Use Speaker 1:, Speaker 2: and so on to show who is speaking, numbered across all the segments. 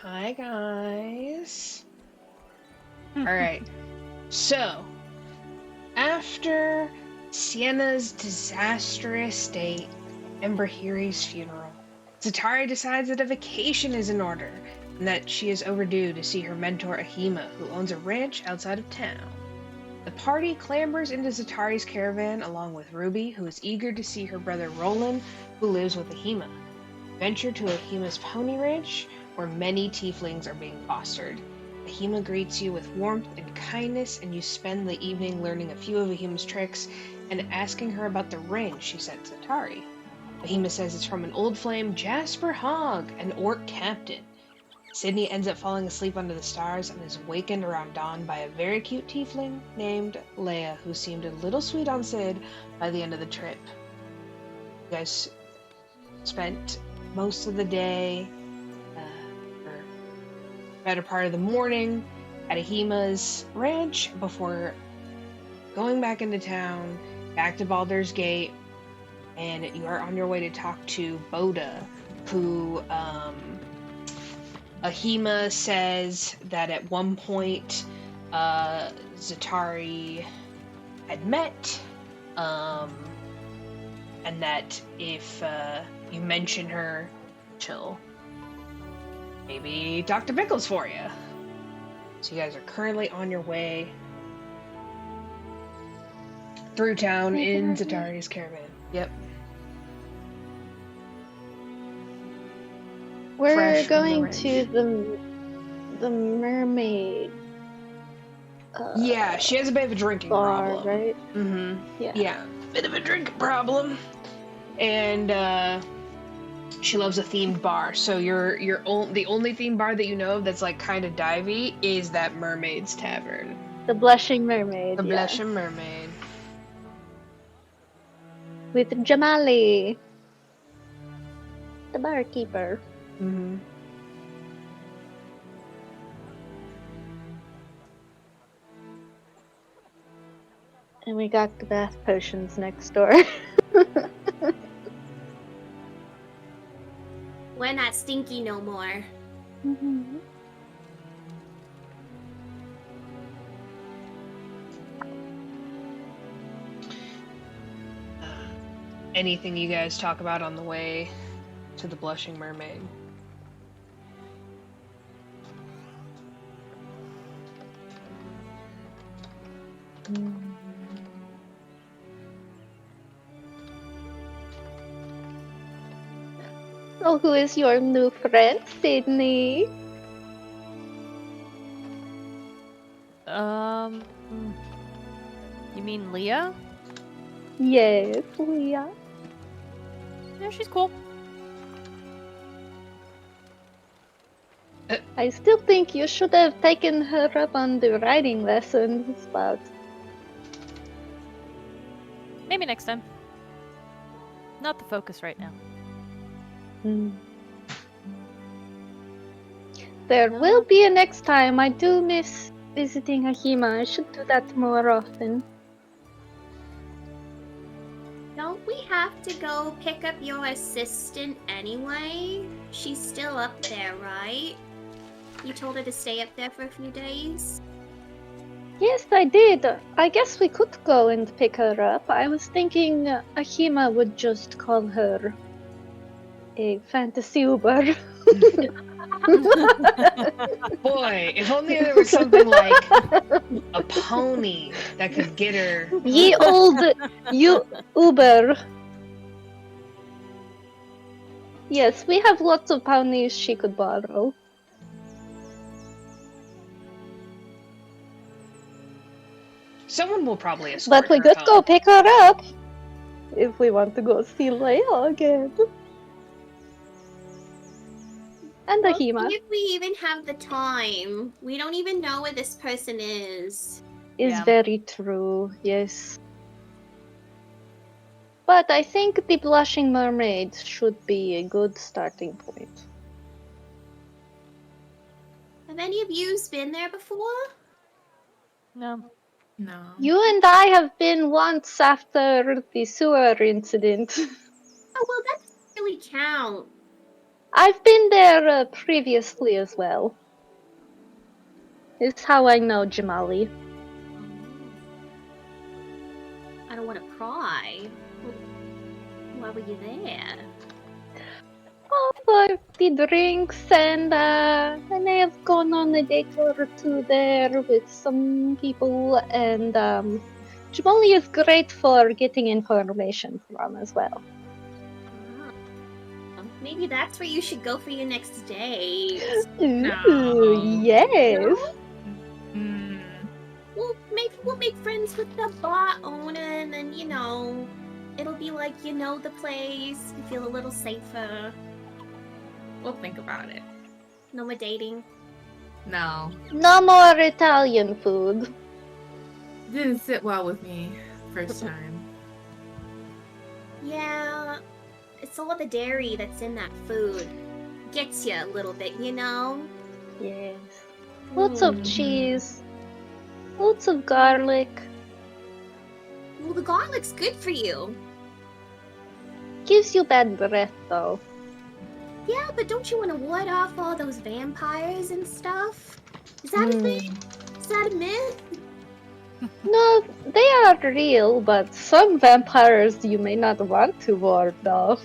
Speaker 1: Hi, guys. Alright, so, after Cyenna's disastrous date and Brihiri's funeral, Zatari decides that a vacation is in order, and that she is overdue to see her mentor Ahima, who owns a ranch outside of town. The party clambers into Zatari's caravan along with Ruby, who is eager to see her brother Roland, who lives with Ahima. Venture to Ahima's pony ranch, where many tieflings are being fostered. Ahima greets you with warmth and kindness, and you spend the evening learning a few of Ahima's tricks and asking her about the ring she sent Zatari. Ahima says it's from an old flame, Jasper Hogg, an orc captain. Sydney ends up falling asleep under the stars and is wakened around dawn by a very cute tiefling named Leah, who seemed a little sweet on Sid by the end of the trip. You guys spent most of the day, or better part of the morning, at Ahima's ranch before going back into town, back to Baldur's Gate, and you are on your way to talk to Boda, who, Ahima says that at one point, Zatari had met, and that if, you mention her, she'll maybe talk to Pickels for you. So you guys are currently on your way through town in Zatari's caravan. Yep.
Speaker 2: We're
Speaker 1: Fresh from the
Speaker 2: going
Speaker 1: ranch.
Speaker 2: to the mermaid.
Speaker 1: Yeah, she has a bit of a drinking
Speaker 2: bar,
Speaker 1: problem.
Speaker 2: right?
Speaker 1: Mm-hmm.
Speaker 2: Yeah.
Speaker 1: Bit of a drinking problem. And she loves a themed bar. So the only themed bar that you know of that's like kind of divey is that Mermaid's Tavern.
Speaker 2: The Blushing Mermaid.
Speaker 1: The
Speaker 2: yeah.
Speaker 1: Blushing Mermaid.
Speaker 2: With Jamali, the barkeeper.
Speaker 1: Mm-hmm.
Speaker 2: And we got the bath potions next door.
Speaker 3: We're not stinky no more.
Speaker 2: Mm-hmm.
Speaker 1: Anything you guys talk about on the way to the Blushing Mermaid?
Speaker 2: So who is your new friend, Sydney?
Speaker 4: You mean Leah?
Speaker 2: Yes, Leah.
Speaker 4: Yeah, she's cool.
Speaker 2: I still think you should have taken her up on the riding lessons, but
Speaker 4: Maybe next time. Not the focus right now.
Speaker 2: There will be a next time. I do miss visiting Ahima. I should do that more often.
Speaker 3: Don't we have to go pick up your assistant anyway? She's still up there, right? You told her to stay up there for a few days?
Speaker 2: Yes, I did. I guess we could go and pick her up. I was thinking Ahima would just call her a fantasy Uber.
Speaker 1: Boy, if only there was something like a pony that could get her.
Speaker 2: Ye old Uber. Yes, we have lots of ponies she could borrow.
Speaker 1: Someone will probably escort
Speaker 2: But we
Speaker 1: her
Speaker 2: could
Speaker 1: home.
Speaker 2: go pick her up if we want to go see Leah again. And
Speaker 3: Well,
Speaker 2: Ahima
Speaker 3: see if we even have the time. We don't even know where this person is.
Speaker 2: is
Speaker 4: Yeah.
Speaker 2: very true, yes. But I think the Blushing Mermaid should be a good starting point.
Speaker 3: Have any of you been there before?
Speaker 4: No.
Speaker 5: No.
Speaker 2: You and I have been once after the sewer incident.
Speaker 3: Oh, well, that doesn't really count.
Speaker 2: I've been there previously as well. It's how I know Jamali.
Speaker 3: I don't want to pry. Why were you there?
Speaker 2: Oh, for the drinks, and I have gone on a date or two there with some people, and Jamali is great for getting information from as well.
Speaker 3: Maybe that's where you should go for your next date.
Speaker 2: Ooh, yes.
Speaker 5: Mm.
Speaker 3: Well, maybe we'll make friends with the bar owner, and then, it'll be like you know the place, you feel a little safer.
Speaker 5: We'll think about it.
Speaker 3: No more dating.
Speaker 5: No.
Speaker 2: No more Italian food.
Speaker 5: Didn't sit well with me first time.
Speaker 3: Yeah, it's all the dairy that's in that food. Gets you a little bit,
Speaker 2: Yes. Lots of
Speaker 5: Mhm.
Speaker 2: cheese. Lots of garlic.
Speaker 3: Well, the garlic's good for you.
Speaker 2: Gives you bad breath though.
Speaker 3: Yeah, but don't you want to ward off all those vampires and stuff? Is that a thing? Is that a myth?
Speaker 2: No, they are real, but some vampires you may not want to ward off.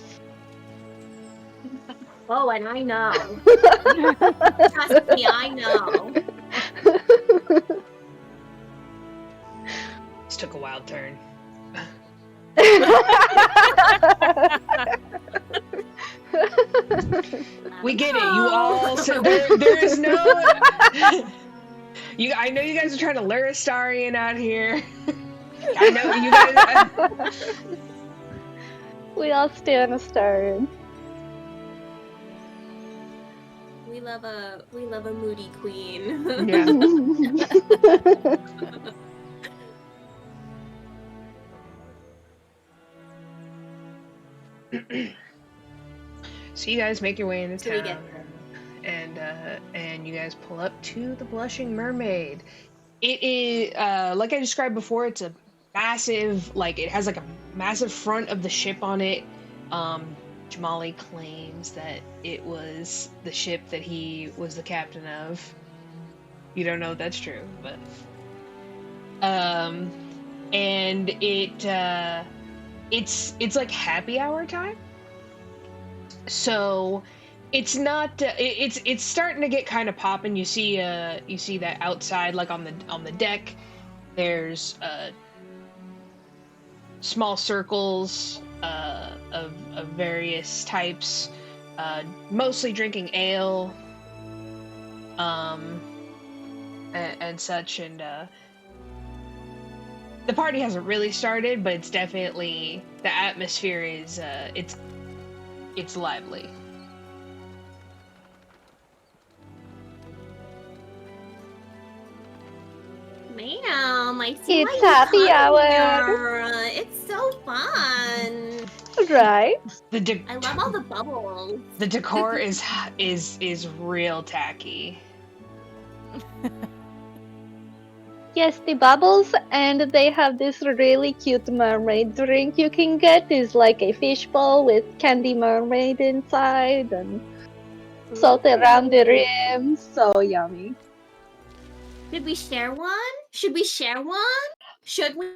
Speaker 3: Oh, and I know. Trust me, I know.
Speaker 1: This took a wild turn. We get it. You all said there is no. I know you guys are trying to lure Astarian out here. I know you guys.
Speaker 2: We all stand a star.
Speaker 3: We love a moody queen.
Speaker 1: Yeah. So you guys make your way into
Speaker 3: So we get
Speaker 1: town, and you guys pull up to the Blushing Mermaid. It is like I described before. It's a massive, it has like a massive front of the ship on it. Jamali claims that it was the ship that he was the captain of. You don't know if that's true, but and it's like happy hour time. So it's not it's starting to get kind of popping. You see that outside, like on the deck, there's small circles of various types, mostly drinking ale and such, and the party hasn't really started, but it's definitely, the atmosphere is it's lively.
Speaker 3: Ma'am, I see
Speaker 2: It's
Speaker 3: why you
Speaker 2: happy
Speaker 3: come
Speaker 2: hour.
Speaker 3: here. It's so fun.
Speaker 2: Right.
Speaker 3: I love all the bubbles.
Speaker 1: The decor is real tacky.
Speaker 2: Yes, the bubbles, and they have this really cute mermaid drink you can get. Is like a fishbowl with candy mermaid inside and salt around the rim. So yummy.
Speaker 3: Did we share one? Should we share one? Should we?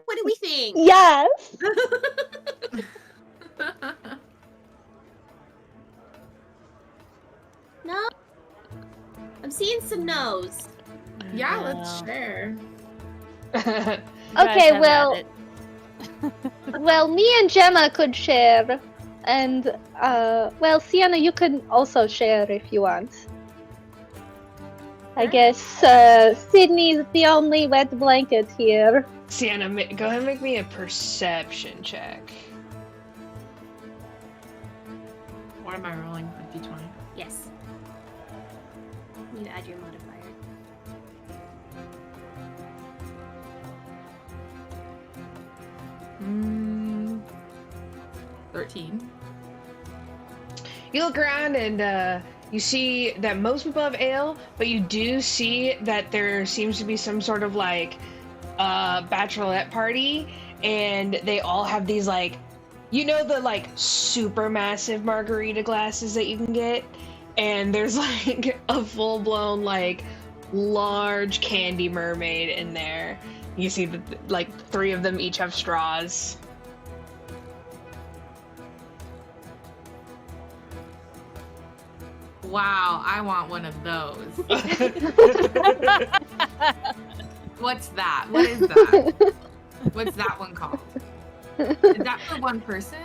Speaker 3: What do we think?
Speaker 2: Yes.
Speaker 3: No? I'm seeing some no's.
Speaker 5: Yeah, let's share.
Speaker 2: Okay, well, well, me and Gemma could share, and well, Cyenna, you can also share if you want. I guess Sydney's the only wet blanket here.
Speaker 1: Cyenna, go ahead and make me a perception check.
Speaker 5: What am I rolling? A d20.
Speaker 3: Yes. You add your modifier.
Speaker 5: 13.
Speaker 1: You look around and you see that most people have ale, but you do see that there seems to be some sort of bachelorette party, and they all have these You know the like super massive margarita glasses that you can get, and there's like a full blown like large candy mermaid in there. You see that like 3 of them each have straws.
Speaker 5: Wow, I want one of those. What's that? What is that? What's that one called? Is that for one person?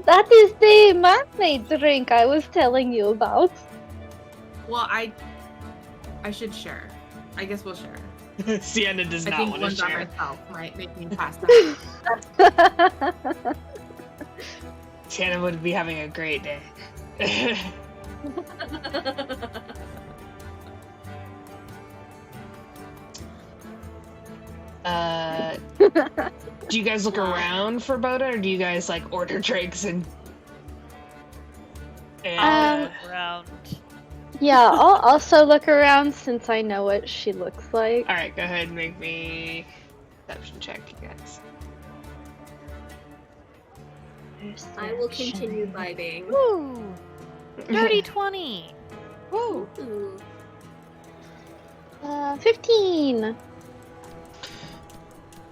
Speaker 2: That is the mermaid drink I was telling you about.
Speaker 5: Well, I should share. I guess we'll share.
Speaker 1: Cyenna does
Speaker 5: I
Speaker 1: not
Speaker 5: think
Speaker 1: want
Speaker 5: one
Speaker 1: to
Speaker 5: by
Speaker 1: share.
Speaker 5: myself might make me pass out.
Speaker 1: Cyenna would be having a great day. Do you guys look around for Boda, or do you guys like order drinks and
Speaker 4: Around.
Speaker 2: Yeah, I'll also look around since I know what she looks like.
Speaker 1: all right, go ahead and make me perception check, you guys.
Speaker 3: I will continue vibing.
Speaker 4: Woo! Dirty 20.
Speaker 1: Woo!
Speaker 3: Ooh.
Speaker 2: 15.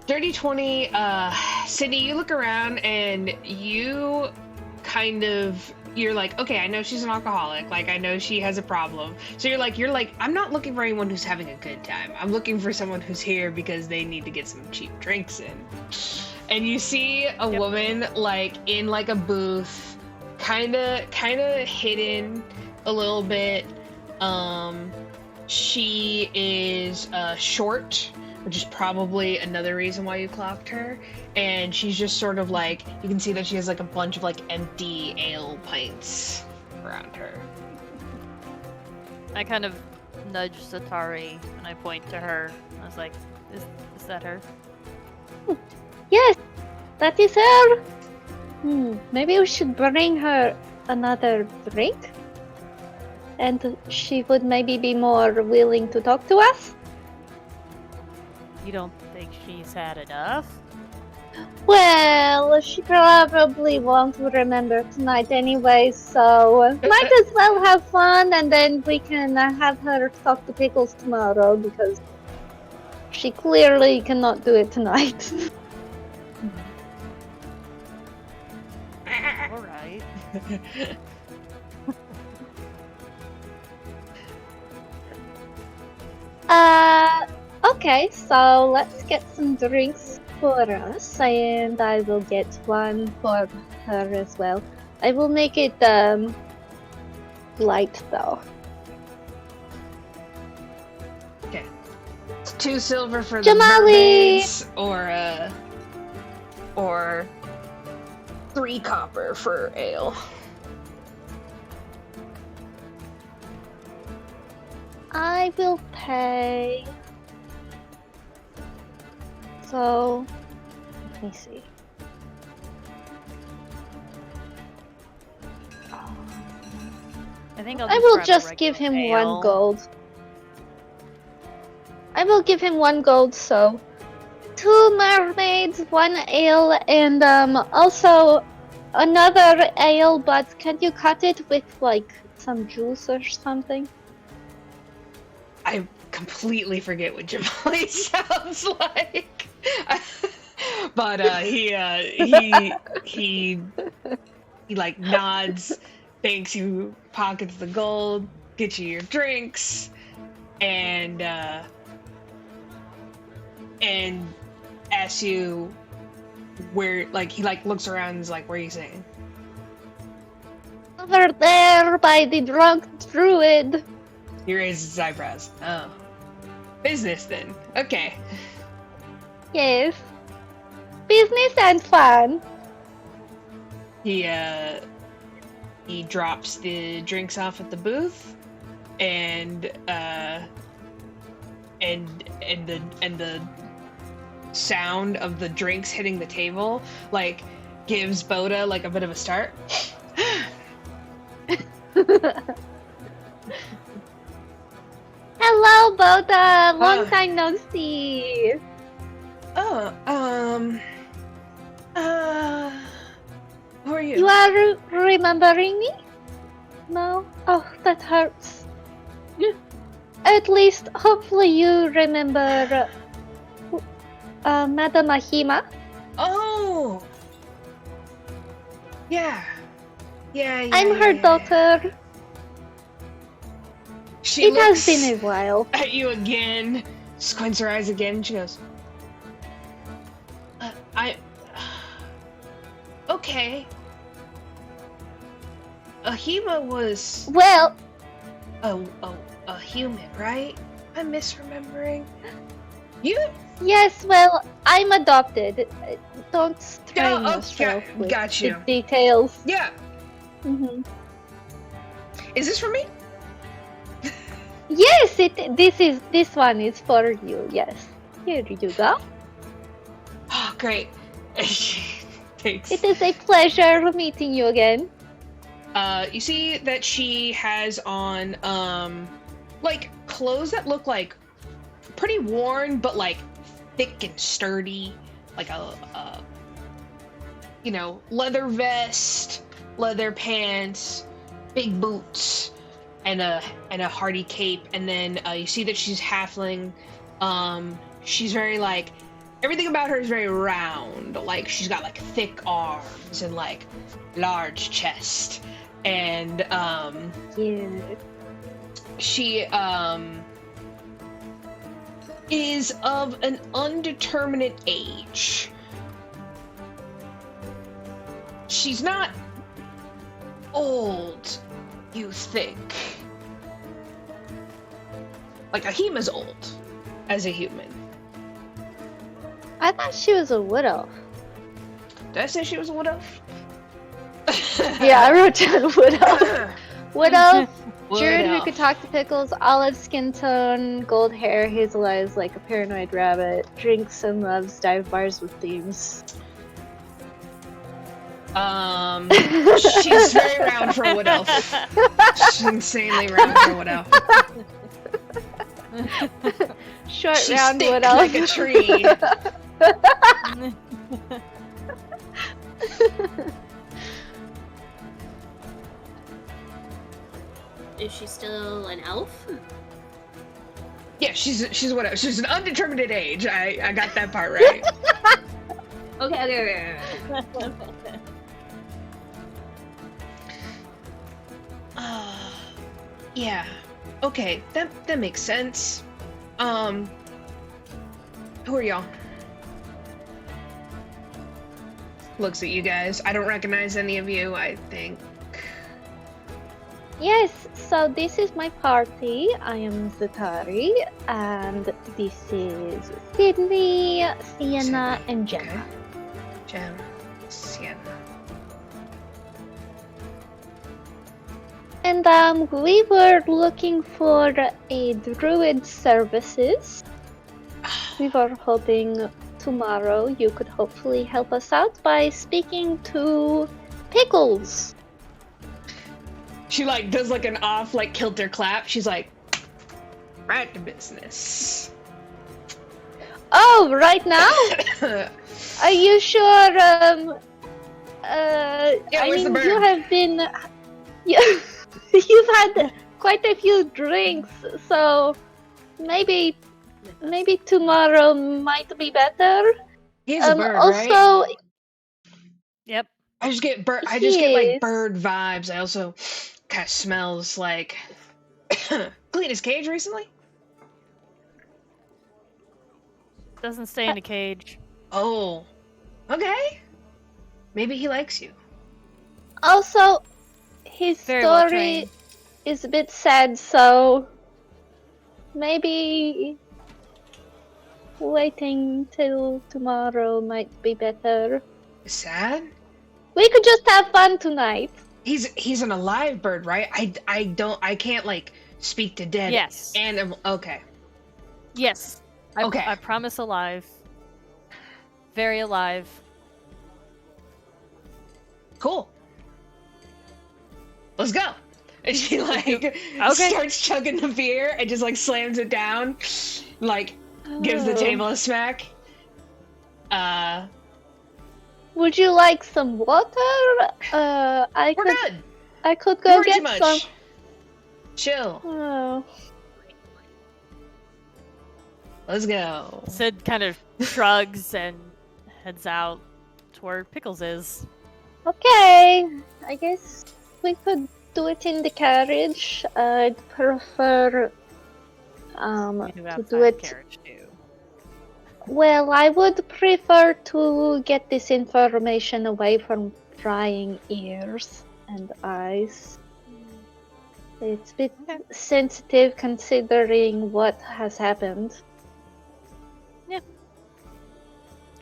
Speaker 1: Dirty 20, Sydney, you look around and you you're like, okay, I know she's an alcoholic, like I know she has a problem. So you're like, I'm not looking for anyone who's having a good time. I'm looking for someone who's here because they need to get some cheap drinks in. And you see a woman like in like a booth, kinda hidden a little bit. She is short, which is probably another reason why you clocked her. And she's just sort of like, you can see that she has like a bunch of like empty ale pints around her.
Speaker 4: I kind of nudge Zatari and I point to her. I was like, is that her?
Speaker 2: Yes, that is her. Maybe we should bring her another drink? And she would maybe be more willing to talk to us?
Speaker 4: You don't think she's had enough?
Speaker 2: Well, she probably won't remember tonight anyway, so might as well have fun, and then we can have her talk to Pickels tomorrow, because she clearly cannot do it tonight.
Speaker 4: Alright.
Speaker 2: Okay, so let's get some drinks for us, and I will get one for her as well. I will make it, light though.
Speaker 1: Okay. It's 2 silver for the
Speaker 2: Jamali!
Speaker 1: mermaids, or 3 copper for ale.
Speaker 2: I will pay. So, let me see.
Speaker 4: I think I'll
Speaker 2: I will
Speaker 4: grab a
Speaker 2: just give
Speaker 4: regular
Speaker 2: him
Speaker 4: ale.
Speaker 2: 1 gold. I will give him 1 gold, so 2 mermaids, 1 ale, and also another ale, but can you cut it with like some juice or something?
Speaker 1: I completely forget what Jamali sounds like. But he like nods, thanks you, pockets the gold, gets you your drinks, and asks you where, like he like looks around and is like, where are you saying?
Speaker 2: Over there by the drunk druid.
Speaker 1: He raises his eyebrows. Oh. Business then. Okay.
Speaker 2: Yes. Business and fun.
Speaker 1: He drops the drinks off at the booth, and the sound of the drinks hitting the table like gives Boda like a bit of a start.
Speaker 2: Hello, Boda. Long time no see.
Speaker 1: Oh, you?
Speaker 2: You are remembering me? No? Oh, that hurts. At least, hopefully you remember Madame Ahima.
Speaker 1: Oh! Yeah.
Speaker 2: I'm her daughter.
Speaker 1: She
Speaker 2: It
Speaker 1: looks
Speaker 2: has been a while.
Speaker 1: at you again, squints her eyes again, and she goes, okay. Ahima was
Speaker 2: Well,
Speaker 1: a human, right? I'm misremembering. You?
Speaker 2: yes, well, I'm adopted. Don't strain
Speaker 1: Oh,
Speaker 2: yourself with
Speaker 1: got you.
Speaker 2: the details.
Speaker 1: Yeah.
Speaker 2: Mm-hmm.
Speaker 1: Is this for me?
Speaker 2: Yes, this one is for you. Yes, here you go.
Speaker 1: Oh, great. Thanks.
Speaker 2: It is a pleasure meeting you again.
Speaker 1: You see that she has on, like, clothes that look like pretty worn, but like thick and sturdy, like a leather vest, leather pants, big boots, and a hardy cape. And then you see that she's halfling. She's very like, everything about her is very round. Like she's got like thick arms and like large chest. And she is of an undeterminate age. She's not old, you think. Like Ahima's old as a human.
Speaker 2: I thought she was a widow.
Speaker 1: Did I say she was a widow?
Speaker 2: Yeah, I wrote down widow. Widow. Druid who
Speaker 1: Widow.
Speaker 2: could talk to Pickels, olive skin tone, gold hair, hazel eyes like a paranoid rabbit, drinks and loves dive bars with themes.
Speaker 1: She's very round for a widow. She's insanely round for a widow.
Speaker 2: Short
Speaker 1: She's
Speaker 2: round
Speaker 1: thick
Speaker 2: widow.
Speaker 1: like a tree.
Speaker 3: Is she still an elf?
Speaker 1: Yeah, she's a widow. She's an undetermined age. I got that part right.
Speaker 3: Okay.
Speaker 1: Yeah. Okay, that makes sense. Who are y'all? Looks at you guys. I don't recognize any of you, I think.
Speaker 2: Yes, so this is my party. I am Zatari, and this is Sydney, Cyenna, and Gemma.
Speaker 1: Okay. Gemma, Cyenna.
Speaker 2: And we were looking for a druid services. We were hoping tomorrow you could hopefully help us out by speaking to Pickels.
Speaker 1: She like does like an off like kilter clap. She's like, right to business.
Speaker 2: Oh, right now? Are you sure?
Speaker 1: Yeah,
Speaker 2: I
Speaker 1: where's the
Speaker 2: mean,
Speaker 1: bird?
Speaker 2: you have been, you've had quite a few drinks, so maybe tomorrow might be better.
Speaker 1: He's a bird,
Speaker 2: also,
Speaker 1: right?
Speaker 4: Yep.
Speaker 1: I just get bird. I
Speaker 2: He
Speaker 1: just get like
Speaker 2: is.
Speaker 1: bird vibes. I also kind of smells like clean his cage recently.
Speaker 4: Doesn't stay in a cage.
Speaker 1: Oh, okay. Maybe he likes you.
Speaker 2: also, his
Speaker 4: Very well
Speaker 2: story
Speaker 4: trained.
Speaker 2: is a bit sad, so maybe waiting till tomorrow might be better.
Speaker 1: Sad?
Speaker 2: We could just have fun tonight.
Speaker 1: He's an alive bird, right? I can't like speak to dead.
Speaker 4: Yes.
Speaker 1: And okay.
Speaker 4: Yes.
Speaker 1: Okay.
Speaker 4: I promise alive. Very alive.
Speaker 1: Cool. Let's go. And she like
Speaker 4: Okay.
Speaker 1: starts chugging the beer and just like slams it down, like gives the
Speaker 2: Oh.
Speaker 1: table a smack.
Speaker 2: Would you like some water?
Speaker 1: We're good.
Speaker 2: I could
Speaker 1: Don't
Speaker 2: go
Speaker 1: worry too
Speaker 2: get
Speaker 1: much.
Speaker 2: some.
Speaker 1: Chill.
Speaker 2: Oh.
Speaker 1: Let's go.
Speaker 4: Sid kind of shrugs and heads out to where Pickles is.
Speaker 2: Okay, I guess we could do it in the carriage. I'd prefer
Speaker 4: We do
Speaker 2: to
Speaker 4: have
Speaker 2: do it.
Speaker 4: carriage too.
Speaker 2: Well, I would prefer to get this information away from prying ears and eyes. It's a bit
Speaker 4: Okay.
Speaker 2: sensitive considering what has happened.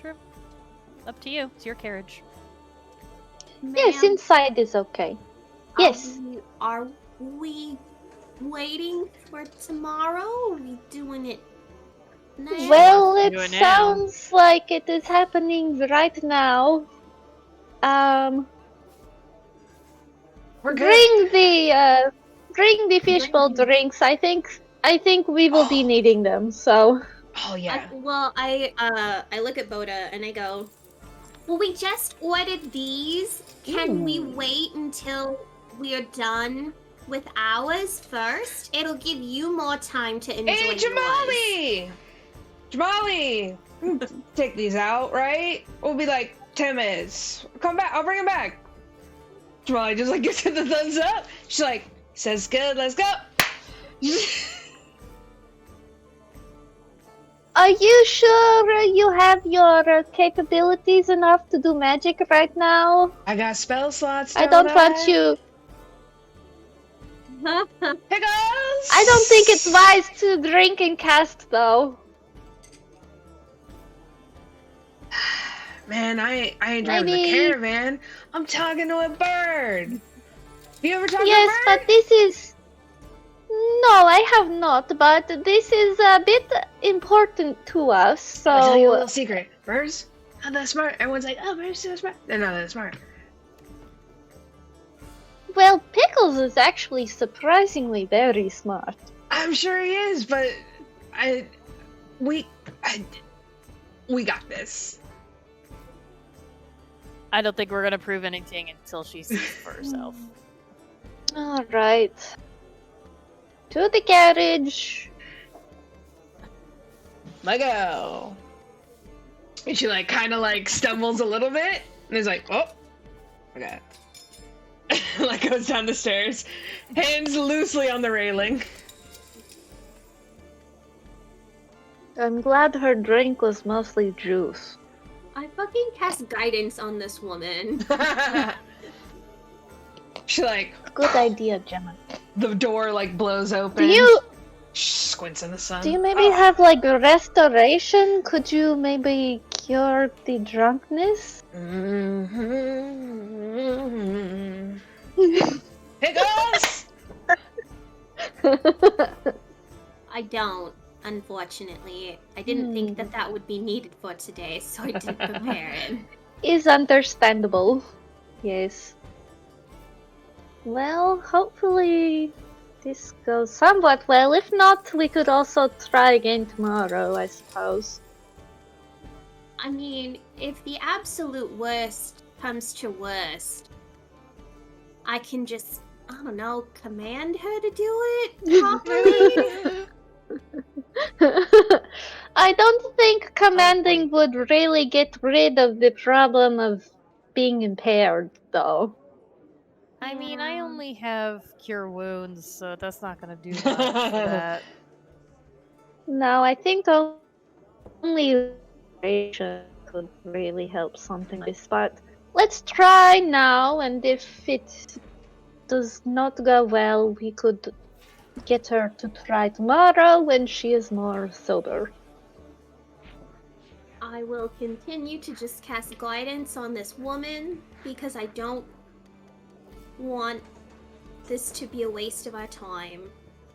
Speaker 4: True. Up to you. It's your carriage.
Speaker 2: Yes,
Speaker 3: Ma'am,
Speaker 2: inside is okay. Yes.
Speaker 3: Are we waiting for tomorrow? Or are we doing it now?
Speaker 2: Well,
Speaker 4: let's
Speaker 2: it
Speaker 4: do it now.
Speaker 2: sounds like it is happening right now.
Speaker 1: We're good.
Speaker 2: Bring the fishbowl drinks. I think we will be needing them. So
Speaker 1: Oh yeah.
Speaker 3: I look at Boda and I go, well, we just ordered these. Can we wait until we're done with ours first? It'll give you more time to enjoy
Speaker 1: Hey,
Speaker 3: yours.
Speaker 1: Jamali! Jamali! Take these out, right? We'll be like 10 minutes. Come back. I'll bring them back. Jamali just like gives it the thumbs up. She's like, says good. Let's go.
Speaker 2: are you sure you have your capabilities enough to do magic right now?
Speaker 1: I got spell slots.
Speaker 2: I don't want you.
Speaker 1: Pickles!
Speaker 2: I don't think it's wise to drink and cast though.
Speaker 1: Man, I ain't driving the
Speaker 2: Maybe-
Speaker 1: caravan. I'm talking to a bird. You ever talk
Speaker 2: Yes,
Speaker 1: to a bird?
Speaker 2: but this is. No, I have not, but this is a bit important to us,
Speaker 1: I'll tell you a
Speaker 2: so.
Speaker 1: little secret. Birds not that smart. Everyone's like, oh, birds so smart. They're not that smart.
Speaker 2: Well, Pickles is actually surprisingly very smart.
Speaker 1: I'm sure he is, but we got this.
Speaker 4: I don't think we're gonna prove anything until she sees for herself.
Speaker 2: Alright. To the carriage.
Speaker 1: Let go. And she like kind of like stumbles a little bit, and is like, oh, okay. Like goes down the stairs, hands loosely on the railing.
Speaker 2: I'm glad her drink was mostly juice.
Speaker 3: I fucking cast guidance on this woman.
Speaker 1: She like
Speaker 2: Good idea, Gemma.
Speaker 1: the door like blows open.
Speaker 2: Do you
Speaker 1: Squints in the sun.
Speaker 2: do you maybe have like a restoration? Could you maybe cure the drunkenness?
Speaker 1: Mm-hmm. Pickles!
Speaker 3: I don't, unfortunately. I didn't think that would be needed for today, so I didn't prepare it.
Speaker 2: Is understandable. Yes. Well, hopefully this goes somewhat well. If not, we could also try again tomorrow, I suppose.
Speaker 3: I mean, if the absolute worst comes to worst, I can just, I don't know, command her to do it properly.
Speaker 2: I don't think commanding would really get rid of the problem of being impaired, though.
Speaker 4: I mean, I only have cure wounds, so that's not gonna do much for that.
Speaker 2: No, I think only restoration could really help something like this, but let's try now, and if it does not go well, we could get her to try tomorrow when she is more sober.
Speaker 3: I will continue to just cast guidance on this woman because I don't want this to be a waste of our time.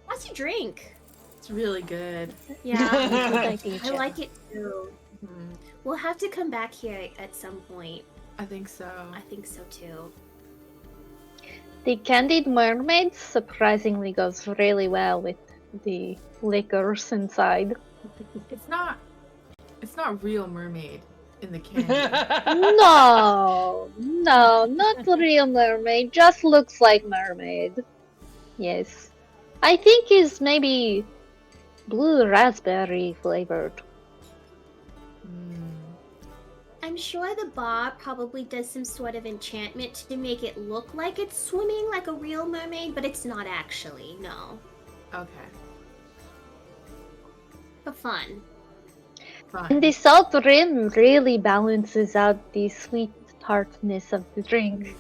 Speaker 3: What's your drink?
Speaker 5: It's really good.
Speaker 3: Yeah,
Speaker 2: Good idea,
Speaker 3: I
Speaker 2: Gemma.
Speaker 3: like it too.
Speaker 5: Mhm.
Speaker 3: We'll have to come back here at some point.
Speaker 5: I think so.
Speaker 3: I think so too.
Speaker 2: The candied mermaid surprisingly goes really well with the liquors inside.
Speaker 5: It's not real mermaid. in the canyon.
Speaker 2: No, not the real mermaid. Just looks like mermaid. Yes. I think is maybe blue raspberry flavored.
Speaker 3: I'm sure the bar probably does some sort of enchantment to make it look like it's swimming like a real mermaid, but it's not actually, no.
Speaker 5: Okay.
Speaker 3: For fun.
Speaker 5: Fine.
Speaker 2: And the salt rim really balances out the sweet tartness of the drink.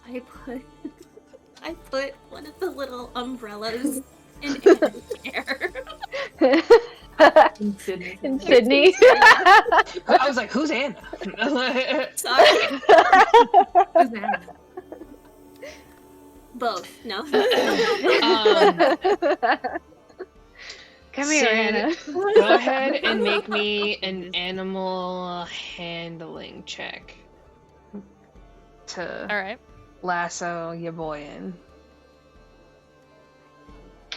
Speaker 3: I put one of the little umbrellas in Anna's hair.
Speaker 5: In Sydney.
Speaker 2: In Sydney.
Speaker 1: I was like, who's Anna?
Speaker 3: Sorry.
Speaker 5: Who's that?
Speaker 3: Both. No.
Speaker 2: Come here,
Speaker 1: Sid,
Speaker 2: Anna.
Speaker 1: Go ahead and make me an animal handling check to
Speaker 4: Alright.
Speaker 1: lasso your boy in.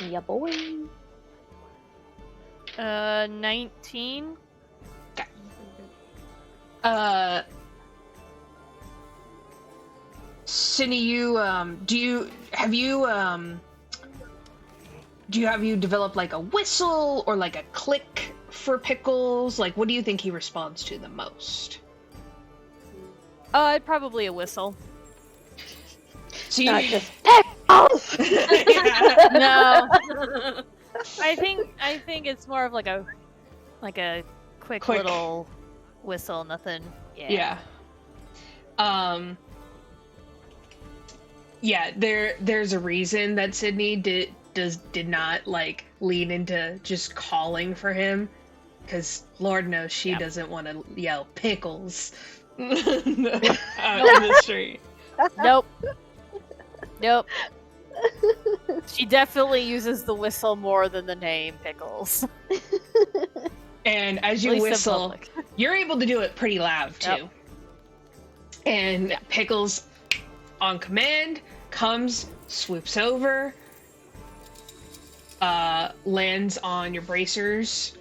Speaker 2: Yeah, boy.
Speaker 4: 19.
Speaker 1: Cindy, have you developed like a whistle or like a click for Pickles? Like, what do you think he responds to the most?
Speaker 4: Probably a whistle.
Speaker 1: So
Speaker 2: Not just Pickles!
Speaker 4: No. I think it's more of like a quick little whistle, nothing. Yeah.
Speaker 1: Yeah, there's a reason that Sydney did not like lean into just calling for him, because Lord knows she doesn't want to yell Pickles out in the street.
Speaker 4: Nope. She definitely uses the whistle more than the name Pickles.
Speaker 1: And as
Speaker 4: At
Speaker 1: you
Speaker 4: least in
Speaker 1: whistle,
Speaker 4: public.
Speaker 1: you're able to do it pretty loud too.
Speaker 4: Yep.
Speaker 1: And Pickles, on command, comes, swoops over, lands on your bracers,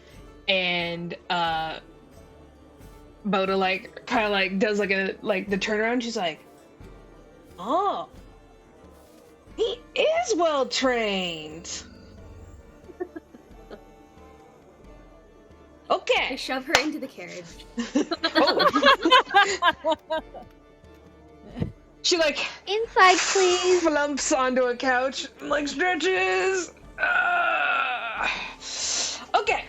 Speaker 1: and Boda kind of does the turnaround. She's like, "Oh, he is well trained."
Speaker 3: I
Speaker 1: Okay.
Speaker 3: shove her into the carriage.
Speaker 1: She
Speaker 2: Inside, please.
Speaker 1: flumps onto a couch, stretches. Okay.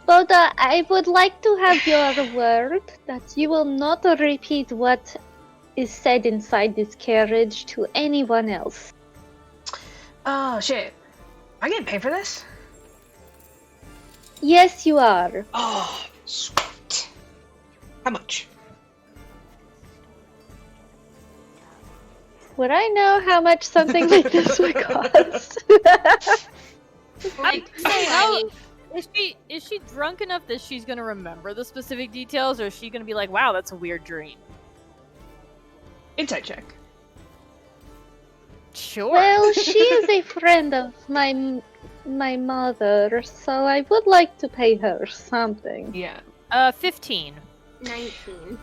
Speaker 2: Boda, I would like to have your word that you will not repeat what is said inside this carriage to anyone else.
Speaker 1: Oh shit. I get paid for this?
Speaker 2: Yes, you are.
Speaker 1: Oh, sweet. How much?
Speaker 2: Would I know how much something like this would cost?
Speaker 4: Is she drunk enough that she's gonna remember the specific details, or is she gonna be like, "Wow, that's a weird dream"?
Speaker 1: Insight check.
Speaker 4: Sure.
Speaker 2: Well, she is a friend of my mother, so I would like to pay her something.
Speaker 1: Yeah.
Speaker 4: 15.
Speaker 3: 19.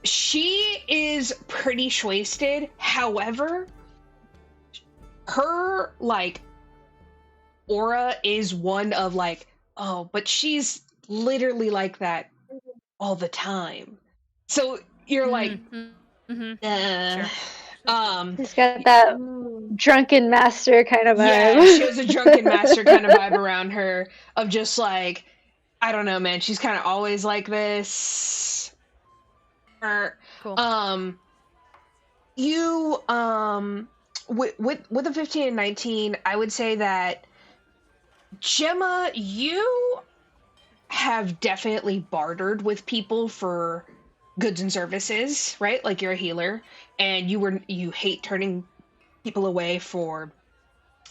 Speaker 1: She is pretty wasted. However, her aura is one of oh, but she's literally like that all the time. So you're
Speaker 4: Sure.
Speaker 2: She's got that drunken master kind of vibe.
Speaker 1: Yeah, she has a drunken master kind of vibe around her of just I don't know, man. She's kind of always like this.
Speaker 4: Cool.
Speaker 1: You with a 15 and 19, I would say that Gemma, you have definitely bartered with people for goods and services, right? Like you're a healer, and you hate turning people away for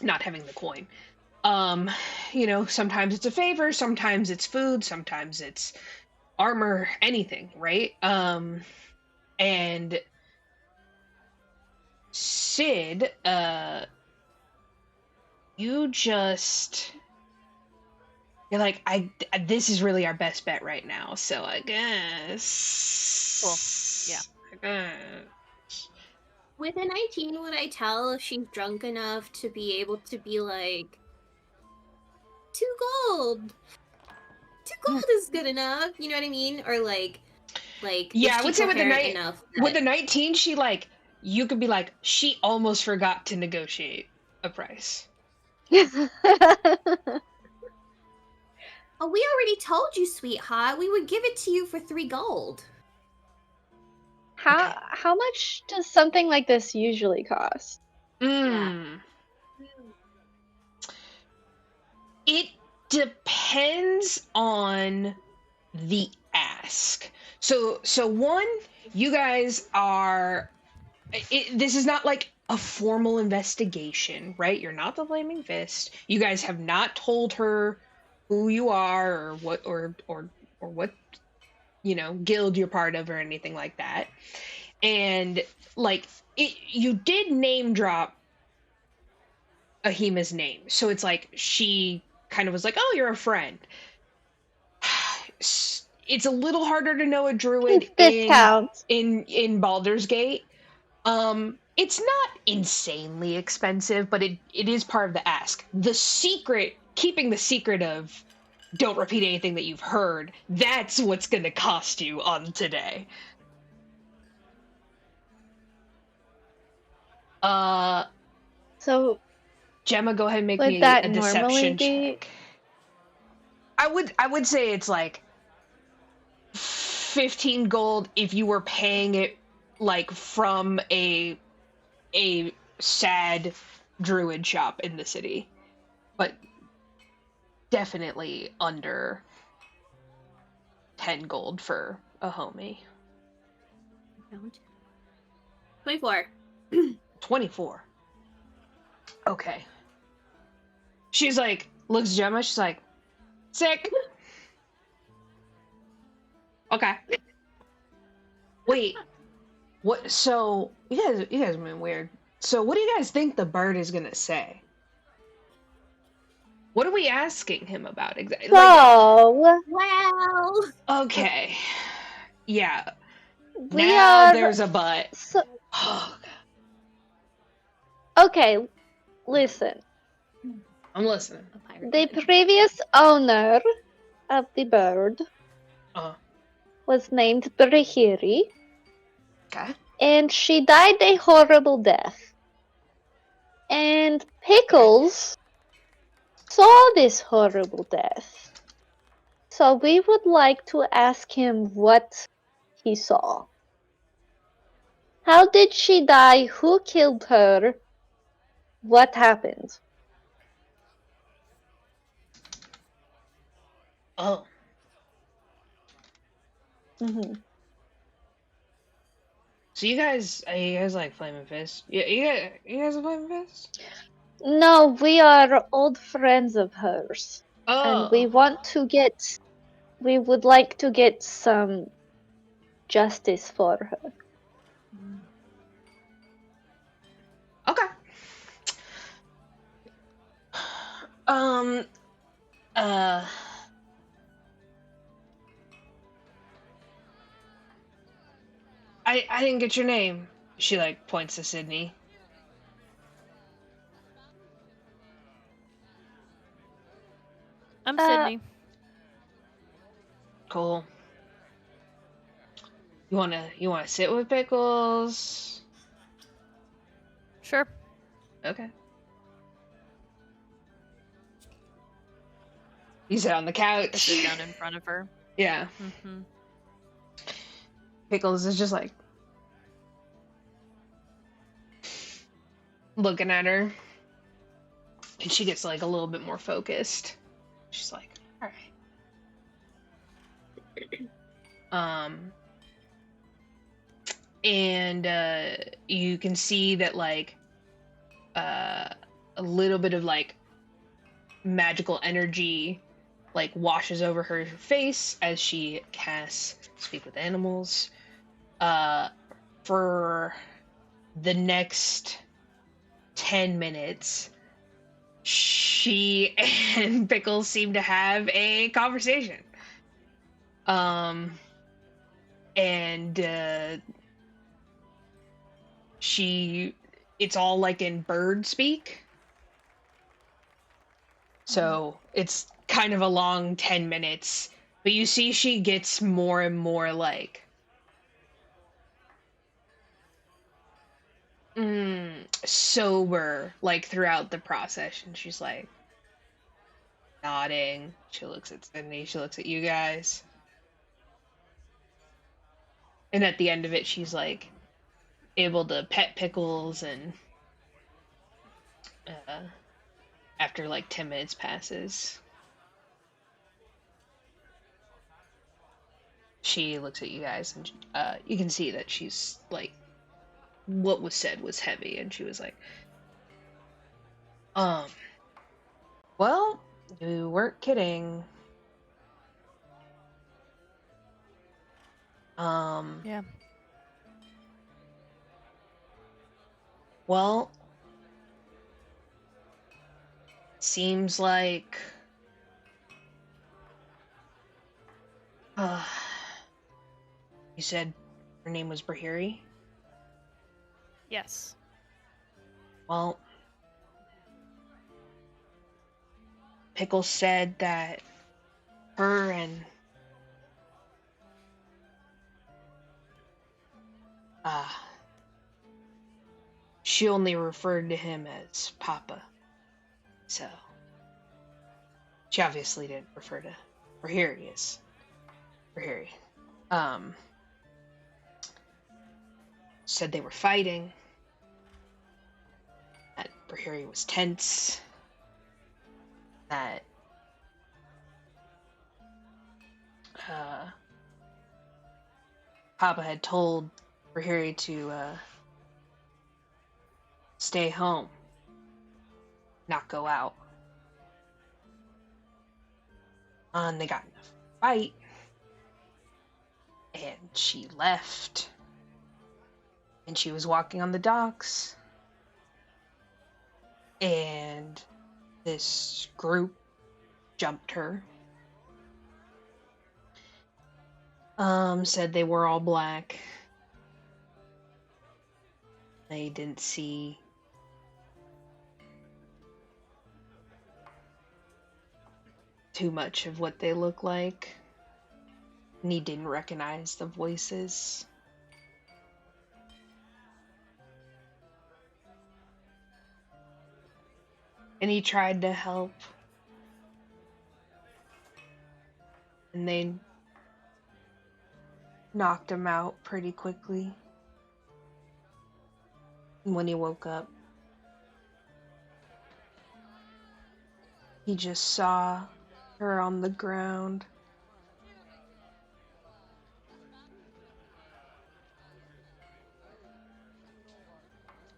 Speaker 1: not having the coin. Sometimes it's a favor, sometimes it's food, sometimes it's armor, anything, right? And Sid, you just You're like, this is really our best bet right now, so I guess.
Speaker 4: Cool. Yeah.
Speaker 1: I guess.
Speaker 3: With a 19, would I tell if she's drunk enough to be able to be like, 2 gold? 2 gold is good enough, you know what I mean? Or like,
Speaker 1: Yeah,
Speaker 3: is
Speaker 1: I
Speaker 3: she
Speaker 1: would say with the
Speaker 3: coherent
Speaker 1: night,
Speaker 3: enough
Speaker 1: with the
Speaker 3: that-
Speaker 1: 19, she like, you could be like, she almost forgot to negotiate a price.
Speaker 3: Oh, we already told you, sweetheart. We would give it to you for 3 gold.
Speaker 2: How much does something like this usually cost?
Speaker 1: It depends on the ask. So one, you guys are. This is not like a formal investigation, right? You're not the Flaming Fist. You guys have not told her who you are or what or what guild you're part of or anything like that. And like you did name drop Ahima's name, so it's like she kind of was like, "Oh, you're a friend." It's a little harder to know a druid in Baldur's Gate. It's not insanely expensive, but it is part of the ask. Keeping the secret of don't repeat anything that you've heard, that's what's gonna cost you on today.
Speaker 2: So
Speaker 1: Gemma, go ahead and make
Speaker 2: would
Speaker 1: me
Speaker 2: that
Speaker 1: a
Speaker 2: normally
Speaker 1: deception
Speaker 2: be?
Speaker 1: check. I would say it's like 15 gold if you were paying it like from a sad druid shop in the city, but definitely under 10 gold for a homie.
Speaker 3: 24.
Speaker 1: 24. Okay. She's like, looks at Gemma, she's like, sick. Okay. Wait. What? So you guys have been weird. So what do you guys think the bird is gonna say? What are we asking him about exactly?
Speaker 2: So
Speaker 3: Well,
Speaker 1: Okay. Yeah.
Speaker 2: we
Speaker 1: Now
Speaker 2: are.
Speaker 1: there's a but.
Speaker 2: So,
Speaker 1: Oh,
Speaker 2: okay, listen.
Speaker 1: I'm listening.
Speaker 2: The previous owner of the bird was named Brihiri,
Speaker 1: Okay.
Speaker 2: and she died a horrible death. And Pickels saw this horrible death. So we would like to ask him what he saw. How did she die? Who killed her? What happened?
Speaker 1: Oh.
Speaker 2: Mm-hmm.
Speaker 1: So you guys like Flaming Fist? Yeah, you guys are Flaming Fist?
Speaker 2: No, we are old friends of hers. And we would like to get some justice for her.
Speaker 1: Okay. I didn't get your name. She like points to Sydney.
Speaker 4: I'm Sydney.
Speaker 1: Cool. You wanna sit with Pickles?
Speaker 4: Sure.
Speaker 1: Okay. You sit on the couch.
Speaker 4: I sit down in front of her.
Speaker 1: Yeah.
Speaker 4: Mm-hmm.
Speaker 1: Pickles is just like looking at her, and she gets like a little bit more focused. She's like, all right. And you can see that like a little bit of like magical energy like washes over her face as she casts Speak with Animals. For the next 10 minutes, she and Pickles seem to have a conversation. And it's all like in bird speak. So it's kind of a long 10 minutes, but you see she gets more and more like sober, like throughout the process. And she's like nodding. She looks at Sydney, she looks at you guys. And at the end of it, she's like able to pet Pickles, and after like 10 minutes passes, she looks at you guys, and you can see that she's like, what was said was heavy, and she was like, well, you weren't kidding.
Speaker 4: Yeah.
Speaker 1: Well, seems like you said her name was Brihiri?
Speaker 4: Yes.
Speaker 1: Well, Pickles said that her and she only referred to him as Papa. So she obviously didn't refer to Brihiri as Brihiri. Said they were fighting. That Brihiri was tense. That Papa had told Brihiri to stay home, not go out. And they got in a fight, and she left. And she was walking on the docks, and this group jumped her. Said they were all black. They didn't see too much of what they look like, and he didn't recognize the voices. And he tried to help, and they knocked him out pretty quickly. And when he woke up, he just saw her on the ground.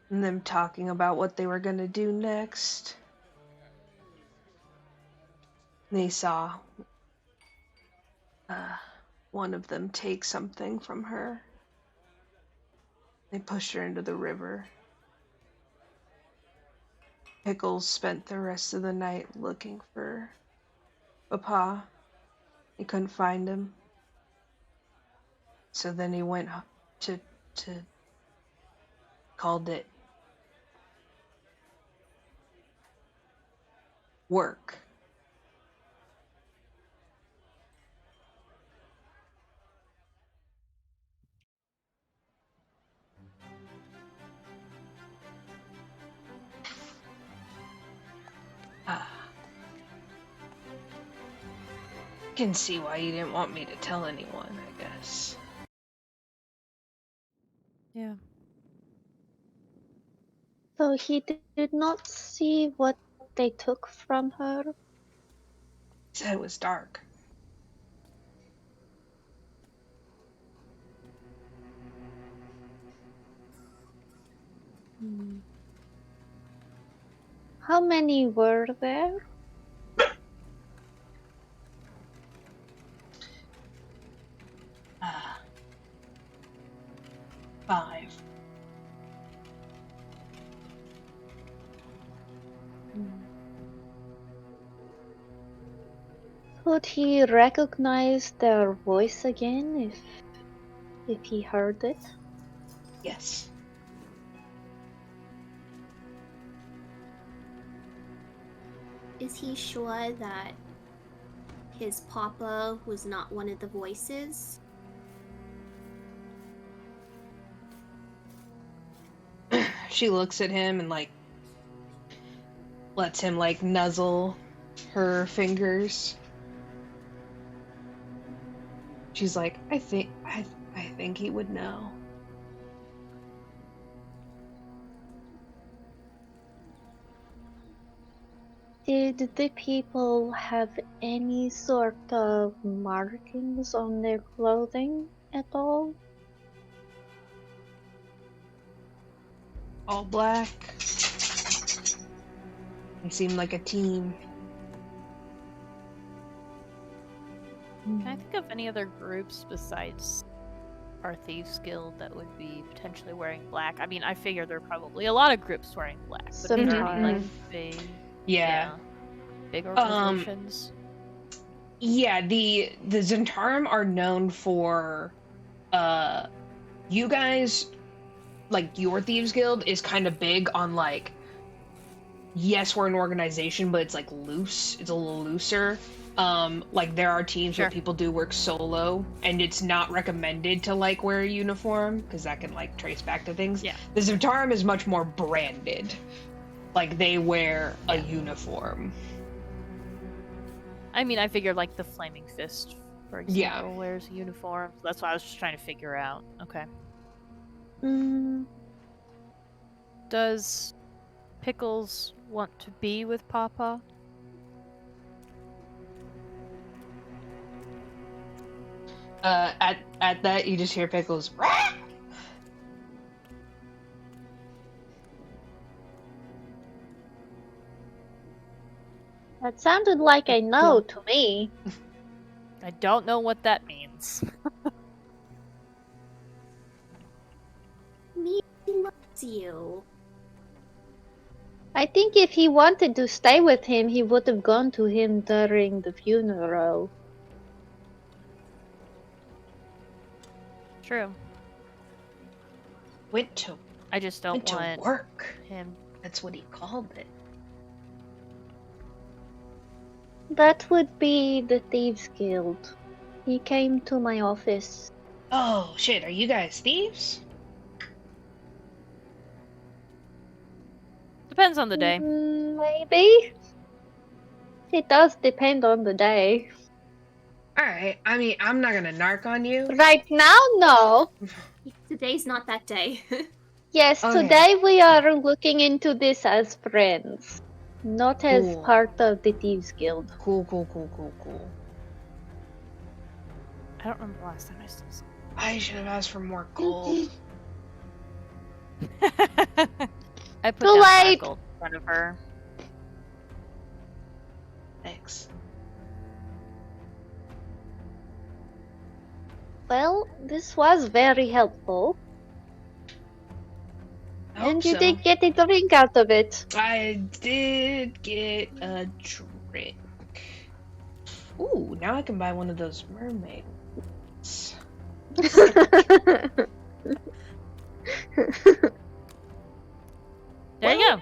Speaker 1: And them talking about what they were gonna do next. And they saw one of them take something from her. They pushed her into the river. Pickles spent the rest of the night looking for Papa. He couldn't find him. So then he went to called it work. Can see why you didn't want me to tell anyone, I guess.
Speaker 4: Yeah.
Speaker 2: So he did not see what they took from her?
Speaker 1: He said it was dark.
Speaker 2: How many were there?
Speaker 1: 5.
Speaker 2: Could he recognize their voice again if he heard it?
Speaker 1: Yes.
Speaker 3: Is he sure that his papa was not one of the voices?
Speaker 1: She looks at him and like lets him like nuzzle her fingers. She's like, I think he would know.
Speaker 2: Did the people have any sort of markings on their clothing at all?
Speaker 1: All black. They seem like a team.
Speaker 4: Can I think of any other groups besides our Thieves Guild that would be potentially wearing black? I mean, I figure there are probably a lot of groups wearing black, but are there any like big, big organizations?
Speaker 1: Yeah, the Zentarum are known for, you guys, like your Thieves Guild is kind of big on like, yes, we're an organization, but it's like loose. It's a little looser. Like there are teams where people do work solo, and it's not recommended to like wear a uniform because that can like trace back to things.
Speaker 4: Yeah.
Speaker 1: The Zentarum is much more branded. Like they wear a uniform.
Speaker 4: I mean, I figured like the Flaming Fist, for example, wears a uniform. That's what I was just trying to figure out. Okay. Does Pickels want to be with Papa?
Speaker 1: At that, you just hear Pickles. Rah!
Speaker 2: That sounded like a no to me.
Speaker 4: I don't know what that means.
Speaker 3: He loves you.
Speaker 2: I think if he wanted to stay with him, he would have gone to him during the funeral.
Speaker 4: True.
Speaker 1: I
Speaker 4: just don't
Speaker 1: went
Speaker 4: want
Speaker 1: to work.
Speaker 4: him.
Speaker 1: That's what he called it.
Speaker 2: That would be the Thieves Guild. He came to my office.
Speaker 1: Oh shit! Are you guys thieves?
Speaker 4: Depends on the day.
Speaker 2: Maybe. It does depend on the day.
Speaker 1: Alright, I mean, I'm not gonna narc on you.
Speaker 2: Right now, no.
Speaker 3: Today's not that day.
Speaker 2: Yes,
Speaker 1: Okay.
Speaker 2: today we are looking into this as friends, not as
Speaker 1: Cool.
Speaker 2: part of the Thieves Guild.
Speaker 1: Cool.
Speaker 4: I don't remember the last time I stole something.
Speaker 1: I should have asked for more gold.
Speaker 4: I put
Speaker 2: Too
Speaker 4: down five
Speaker 2: late.
Speaker 4: gold in front of her.
Speaker 1: Thanks.
Speaker 2: Well, this was very helpful.
Speaker 1: I hope
Speaker 2: And you
Speaker 1: so.
Speaker 2: did get a drink out of it.
Speaker 1: I did get a drink. Ooh, now I can buy one of those mermaids.
Speaker 4: There you go.